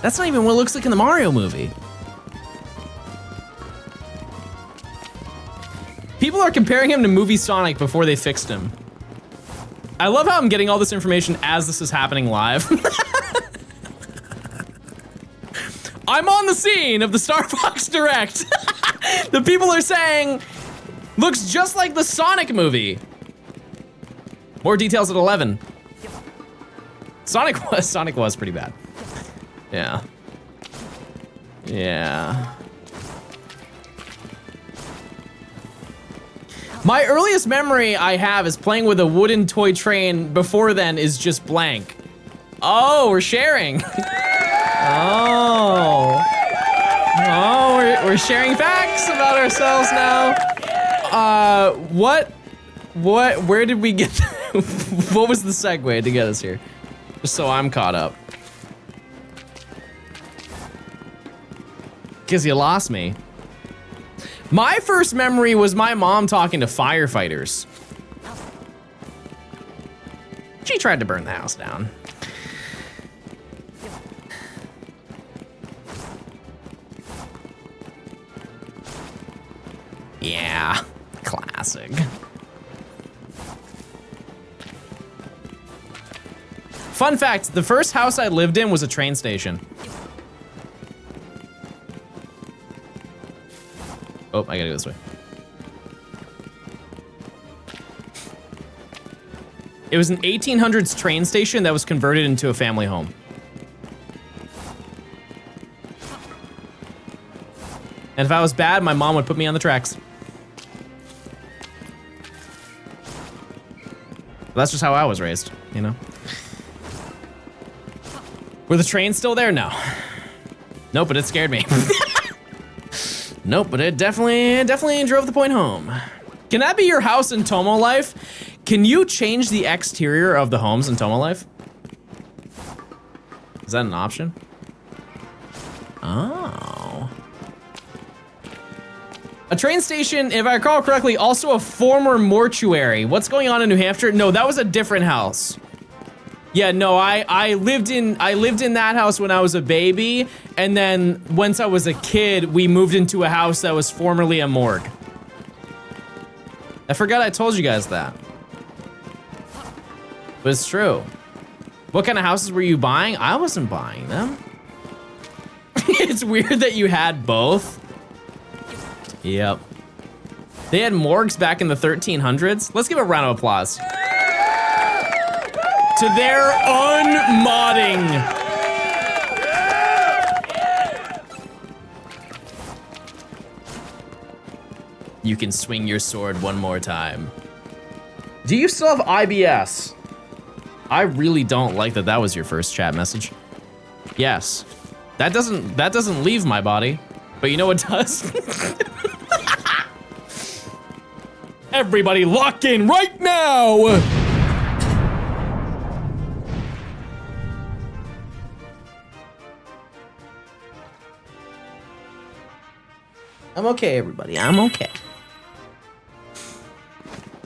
Speaker 1: That's not even what it looks like in the Mario movie. People are comparing him to movie Sonic before they fixed him. I love how I'm getting all this information as this is happening live. I'm on the scene of the Star Fox Direct. The people are saying, looks just like the Sonic movie. More details at 11. Sonic was pretty bad. Yeah. Yeah. My earliest memory I have is playing with a wooden toy train. Before then is just blank. Oh, we're sharing. Oh. Oh, we're sharing facts about ourselves now. Where did we get, what was the segue to get us here? Just so I'm caught up. Because you lost me. My first memory was my mom talking to firefighters. She tried to burn the house down. Yeah, classic. Fun fact, the first house I lived in was a train station. Oh, I gotta go this way. It was an 1800s train station that was converted into a family home. And if I was bad, my mom would put me on the tracks. But that's just how I was raised, you know? Were the trains still there? No. Nope, but it scared me. Nope, but it definitely drove the point home. Can that be your house in Tomo Life? Can you change the exterior of the homes in Tomo Life? Is that an option? Oh. A train station, if I recall correctly, also a former mortuary. What's going on in New Hampshire? No, that was a different house. Yeah, no, I lived in that house when I was a baby, and then once I was a kid, we moved into a house that was formerly a morgue. I forgot I told you guys that. But it's true. What kind of houses were you buying? I wasn't buying them. It's weird that you had both. Yep. They had morgues back in the 1300s. Let's give a round of applause. To their unmodding. You can swing your sword one more time. Do you still have IBS? I really don't like that was your first chat message. Yes. That doesn't leave my body, but you know what does? Everybody lock in right now! I'm okay, everybody. I'm okay.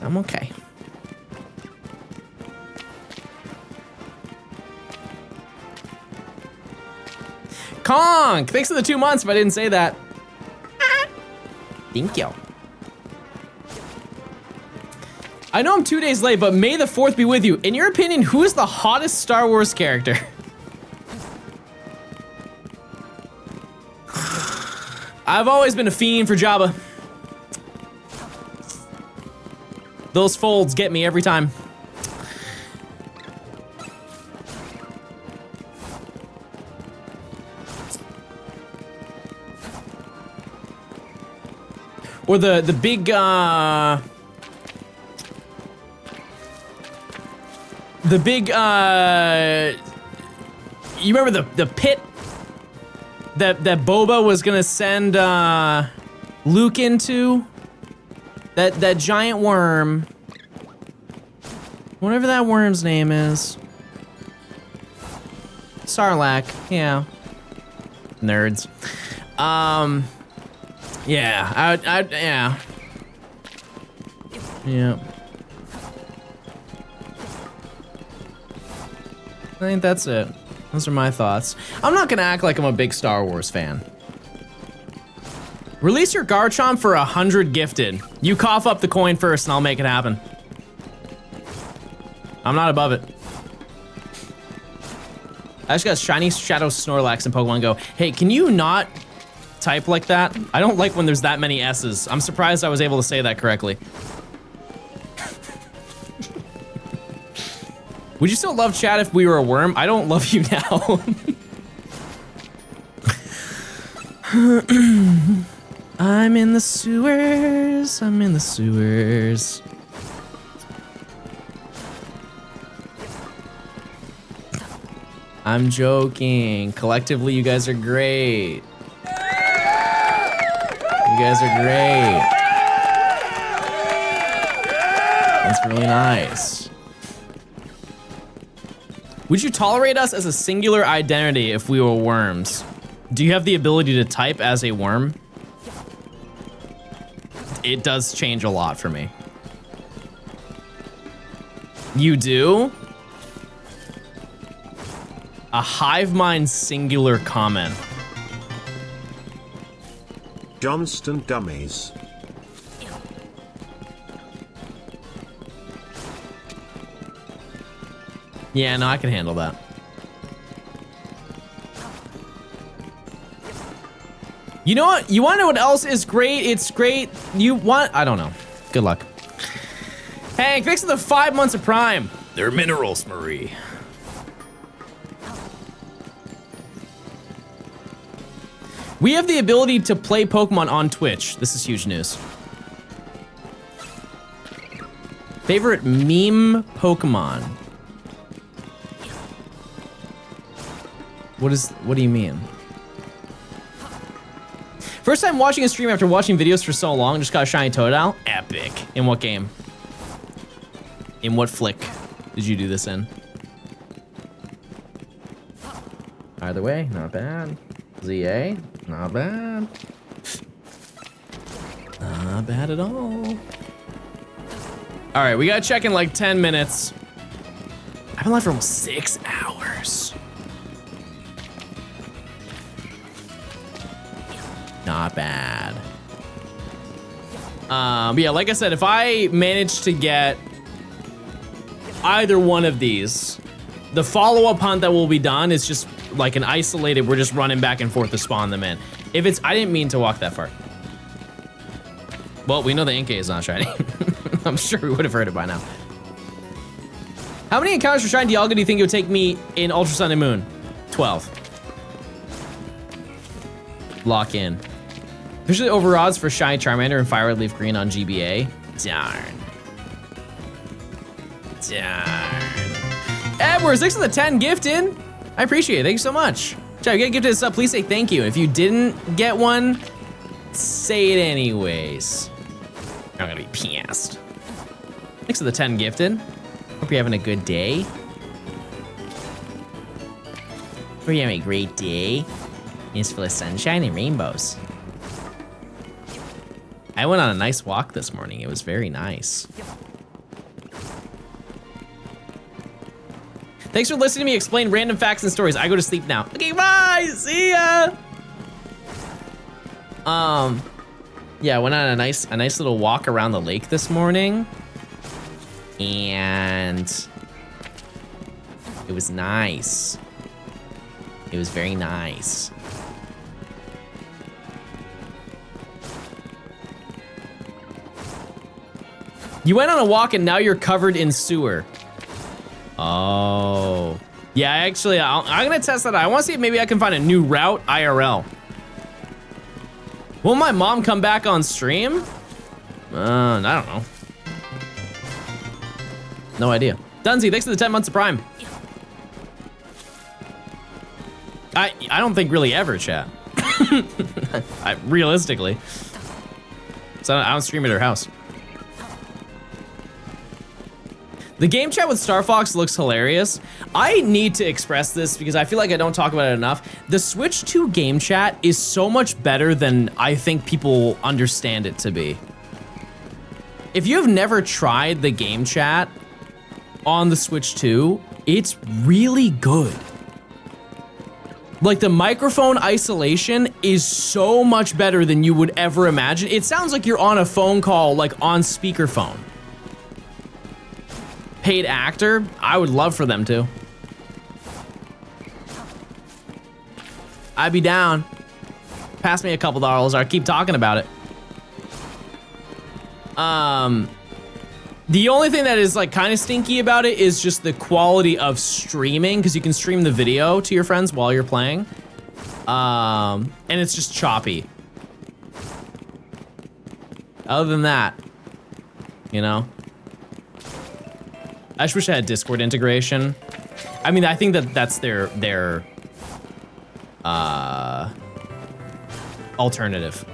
Speaker 1: I'm okay. Conk! Thanks for the 2 months if I didn't say that. Thank you. I know I'm 2 days late, but may the 4th be with you. In your opinion, who is the hottest Star Wars character? I've always been a fiend for Jabba. Those folds get me every time. Or the big you remember the pit that Boba was gonna send Luke into? That giant worm. Whatever that worm's name is. Sarlacc, yeah. Nerds. Yeah, yeah. Yeah. I think that's it. Those are my thoughts. I'm not gonna act like I'm a big Star Wars fan. Release your Garchomp for 100 gifted. You cough up the coin first and I'll make it happen. I'm not above it. I just got Shiny Shadow Snorlax in Pokemon Go. Hey, can you not type like that? I don't like when there's that many S's. I'm surprised I was able to say that correctly. Would you still love chat if we were a worm? I don't love you now. I'm in the sewers. I'm in the sewers. I'm joking. Collectively, you guys are great. You guys are great. That's really nice. Would you tolerate us as a singular identity if we were worms? Do you have the ability to type as a worm? It does change a lot for me. You do? A hive mind singular comment.
Speaker 2: Johnstone dummies.
Speaker 1: Yeah, no, I can handle that. You know what? You wanna know what else is great? It's great. I don't know. Good luck. Hank, thanks for the 5 months of Prime. They're minerals, Marie. We have the ability to play Pokemon on Twitch. This is huge news. Favorite meme Pokemon? What do you mean? First time watching a stream after watching videos for so long, just got a shiny Totodile? Epic. In what game? In what flick did you do this in? Either way, not bad. ZA, not bad. Not bad at all. All right, we gotta check in like 10 minutes. I've been live for almost 6 hours. Not bad. But yeah, like I said, if I manage to get either one of these, the follow-up hunt that will be done is just like an isolated, we're just running back and forth to spawn them in. If it's, I didn't mean to walk that far. Well, we know the Inkay is not shiny. I'm sure we would have heard it by now. How many encounters for Shiny Dialga do you think it would take me in Ultra Sun and Moon? 12. Lock in. Usually over odds for Shiny Charmander and Fire Red Leaf Green on GBA. Darn. Edwards, thanks for the 10 gift in. I appreciate it. Thank you so much. Chat, if you get gifted a sub, please say thank you. If you didn't get one, say it anyways. I'm gonna be pissed. Thanks for the 10 gifted. Hope you're having a good day. Hope you're having a great day. It's full of sunshine and rainbows. I went on a nice walk this morning. It was very nice. Thanks for listening to me explain random facts and stories. I go to sleep now. Okay, bye. See ya. Yeah, I went on a nice little walk around the lake this morning, and it was nice. It was very nice. You went on a walk and now you're covered in sewer. Oh. Yeah, actually, I'm gonna test that out. I wanna see if maybe I can find a new route IRL. Will my mom come back on stream? I don't know. No idea. Dunzy, thanks for the 10 months of Prime. I don't think really ever, chat. Realistically. So I don't stream at her house. The game chat with Star Fox looks hilarious. I need to express this because I feel like I don't talk about it enough. The Switch 2 game chat is so much better than I think people understand it to be. If you have never tried the game chat on the Switch 2, it's really good. Like the microphone isolation is so much better than you would ever imagine. It sounds like you're on a phone call, like on speakerphone. Paid actor, I would love for them to. I'd be down. Pass me a couple dollars or keep talking about it. The only thing that is like kind of stinky about it is just the quality of streaming, because you can stream the video to your friends while you're playing. And it's just choppy. Other than that, you know? I just wish I had Discord integration. I mean, I think that that's their alternative.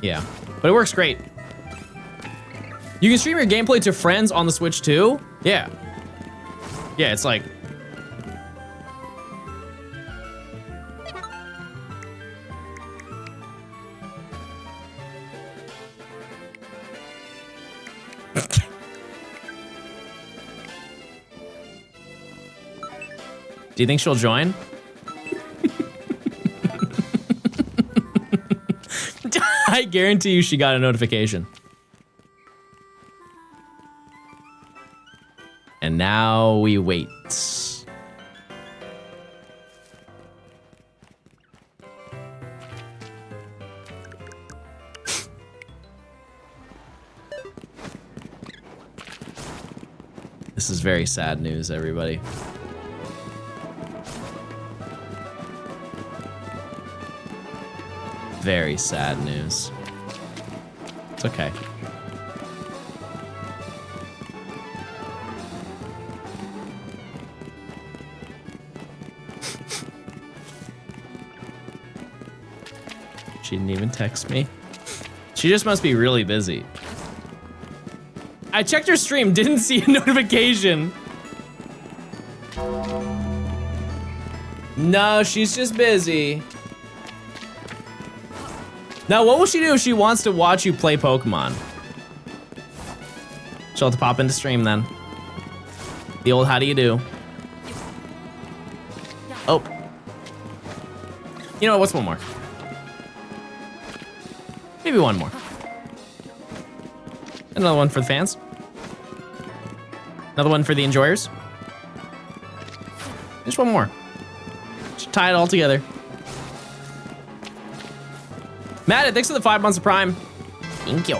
Speaker 1: Yeah, but it works great. You can stream your gameplay to friends on the Switch too? Yeah. Yeah, it's like... Do you think she'll join? I guarantee you she got a notification. And now we wait. This is very sad news, everybody. Very sad news. It's okay. She didn't even text me. She just must be really busy. I checked her stream, didn't see a notification. No, she's just busy. Now, what will she do if she wants to watch you play Pokemon? She'll have to pop into stream then. The old how do you do? Oh. You know what, what's one more? Maybe one more. Another one for the fans. Another one for the enjoyers. Just one more. Just tie it all together. Matt, thanks for the 5 months of Prime. Thank you.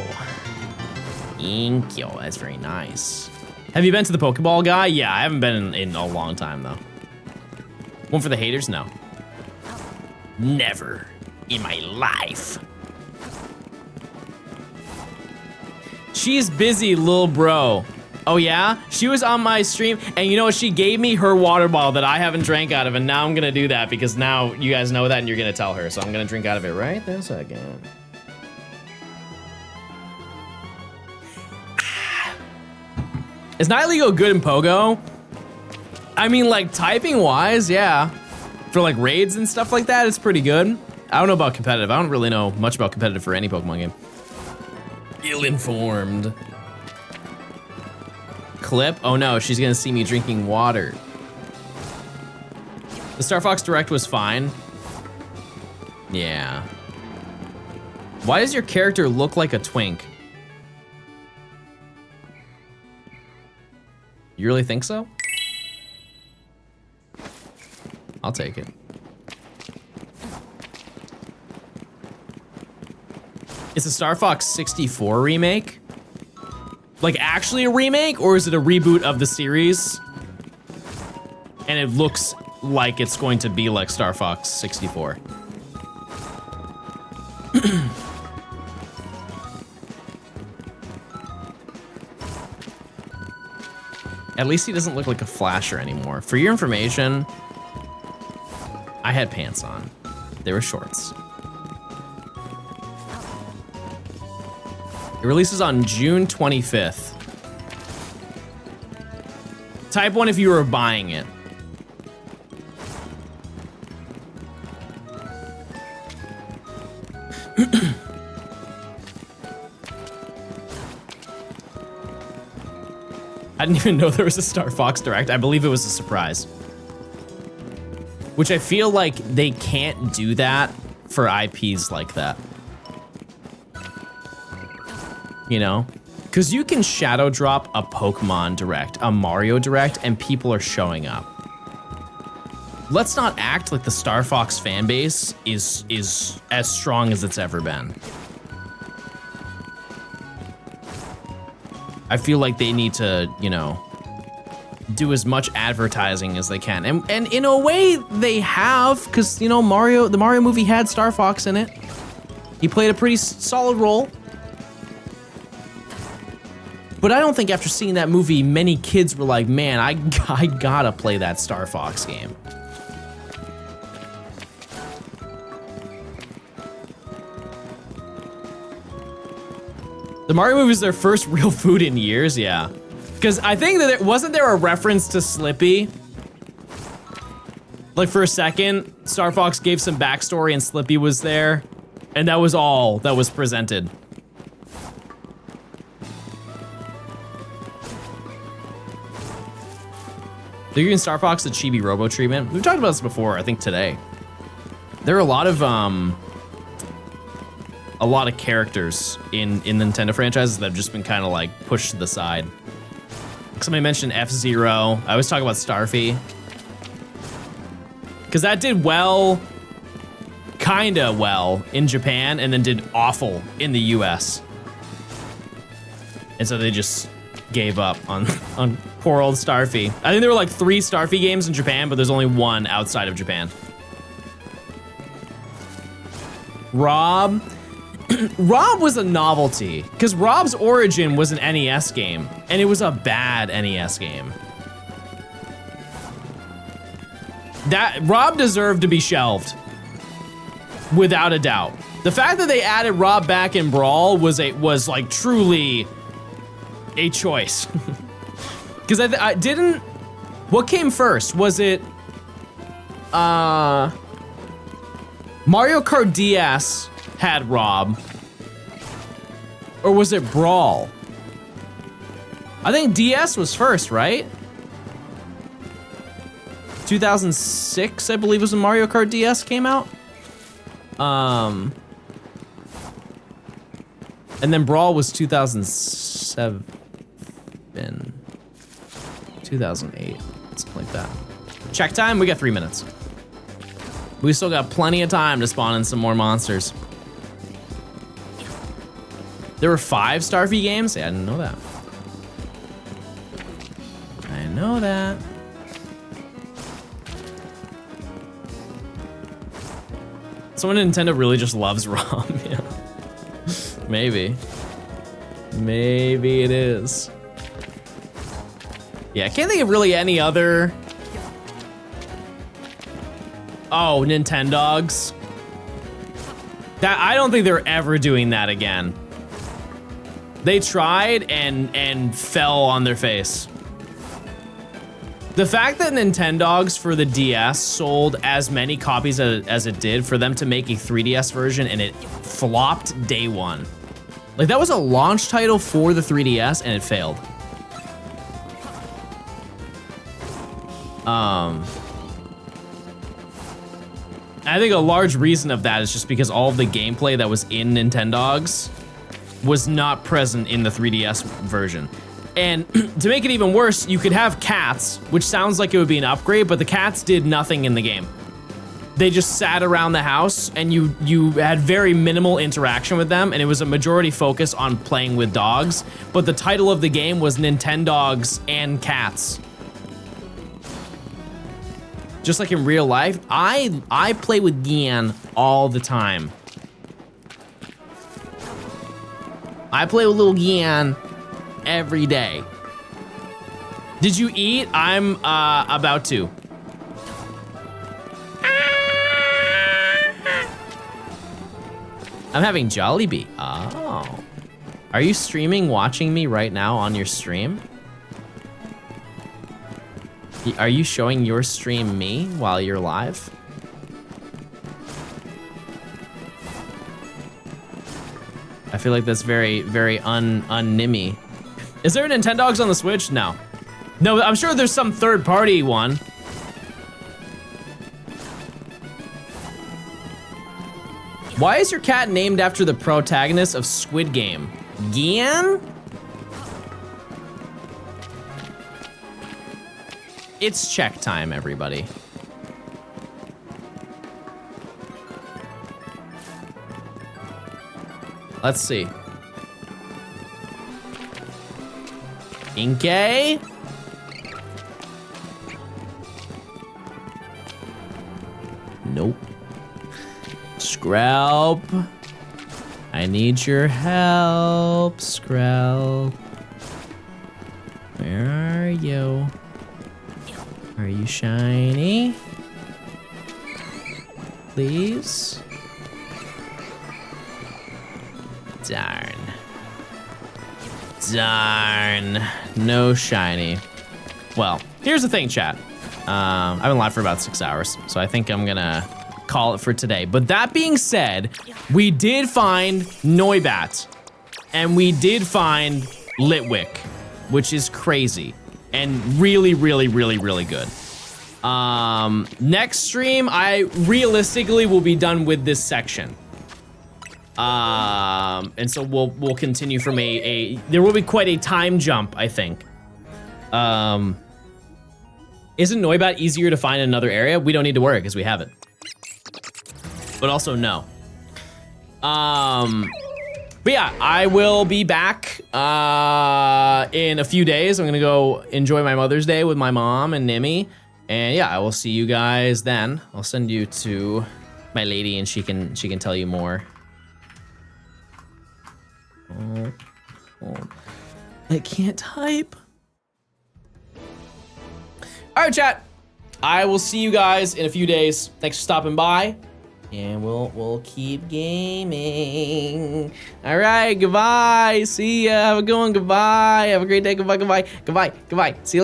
Speaker 1: Thank you. That's very nice. Have you been to the Pokeball guy? Yeah, I haven't been in a long time though. One for the haters? No. Never in my life. She's busy, lil bro. Oh yeah? She was on my stream, and you know what? She gave me her water bottle that I haven't drank out of, and now I'm gonna do that because now you guys know that and you're gonna tell her. So I'm gonna drink out of it right this second. Is Nihilego good in Pogo? I mean, like, typing-wise, yeah. For, like, raids and stuff like that, it's pretty good. I don't know about competitive. I don't really know much about competitive for any Pokemon game. Ill-informed. Clip? Oh, no, she's gonna see me drinking water. The Star Fox Direct was fine. Yeah. Why does your character look like a twink? You really think so? I'll take it. Is the Star Fox 64 remake? Like actually a remake, or is it a reboot of the series? And it looks like it's going to be like Star Fox 64. At least he doesn't look like a flasher anymore. For your information, I had pants on. They were shorts. It releases on June 25th. Type 1 if you were buying it. I didn't even know there was a Star Fox Direct. I believe it was a surprise. Which I feel like they can't do that for IPs like that. You know? Because you can shadow drop a Pokemon Direct, a Mario Direct, and people are showing up. Let's not act like the Star Fox fan base is as strong as it's ever been. I feel like they need to, you know, do as much advertising as they can. And in a way they have, because, you know, the Mario movie had Star Fox in it. He played a pretty solid role. But I don't think after seeing that movie, many kids were like, man, I gotta play that Star Fox game. The Mario movie is their first real food in years, yeah. Because I think that wasn't there a reference to Slippy? Like for a second, Star Fox gave some backstory and Slippy was there. And that was all that was presented. They're giving Star Fox the Chibi Robo treatment. We've talked about this before, I think today. There are a lot of characters in Nintendo franchises that have just been kind of like pushed to the side. Somebody mentioned F-Zero. I always talk about Starfy. Because that did well, kinda well in Japan and then did awful in the US. And so they just gave up on poor old Starfy. I think there were like 3 Starfy games in Japan, but there's only 1 outside of Japan. Rob was a novelty, because Rob's origin was an NES game, and it was a bad NES game. Rob deserved to be shelved, without a doubt. The fact that they added Rob back in Brawl was like truly a choice. Because I didn't. What came first? Was it Mario Kart DS had Rob. Or was it Brawl? I think DS was first, right? 2006, I believe, was when Mario Kart DS came out. And then Brawl was 2007. 2008, something like that. Check time, we got 3 minutes. We still got plenty of time to spawn in some more monsters. There were 5 Starfy games? Yeah, I didn't know that. I know that. Someone at Nintendo really just loves ROM, yeah. Maybe. Maybe it is. Yeah, I can't think of really any other. Oh, Nintendogs. That, I don't think they're ever doing that again. They tried and fell on their face. The fact that Nintendogs for the DS sold as many copies as it did, for them to make a 3DS version and it flopped day one. Like, that was a launch title for the 3DS and it failed. I think a large reason of that is just because all of the gameplay that was in Nintendogs was not present in the 3DS version. And to make it even worse, you could have cats, which sounds like it would be an upgrade, but the cats did nothing in the game. They just sat around the house and you had very minimal interaction with them, and it was a majority focus on playing with dogs, but the title of the game was Nintendogs and Cats. Just like in real life, I play with Gian all the time. I play with little Gian every day. Did you eat? I'm about to. I'm having Jollibee. Oh. Are you streaming, watching me right now on your stream? Are you showing your stream me while you're live? I feel like that's very, very un-Nimmy. Is there a Nintendogs on the Switch? No. No, I'm sure there's some third-party one. Why is your cat named after the protagonist of Squid Game? Gian? It's check time, everybody. Let's see. Inkay? Nope. Screlp. I need your help, Screlp. Where are you? Are you shiny? Please? Darn. Darn. No shiny. Well, here's the thing, chat. I've been live for about 6 hours, so I think I'm gonna call it for today. But that being said, we did find Noibat, and we did find Litwick, which is crazy. And really, really, really, really good. Next stream, I realistically will be done with this section. And so we'll continue from there will be quite a time jump, I think. Isn't Noibat easier to find in another area? We don't need to worry because we have it. But also no. But yeah, I will be back in a few days. I'm gonna go enjoy my Mother's Day with my mom and Nimmy. And yeah, I will see you guys then. I'll send you to my lady and she can tell you more. Oh. I can't type. All right, chat. I will see you guys in a few days. Thanks for stopping by. And we'll keep gaming. All right, goodbye. See ya. Have a good one. Goodbye. Have a great day. Goodbye. Goodbye. Goodbye. Goodbye. See you later.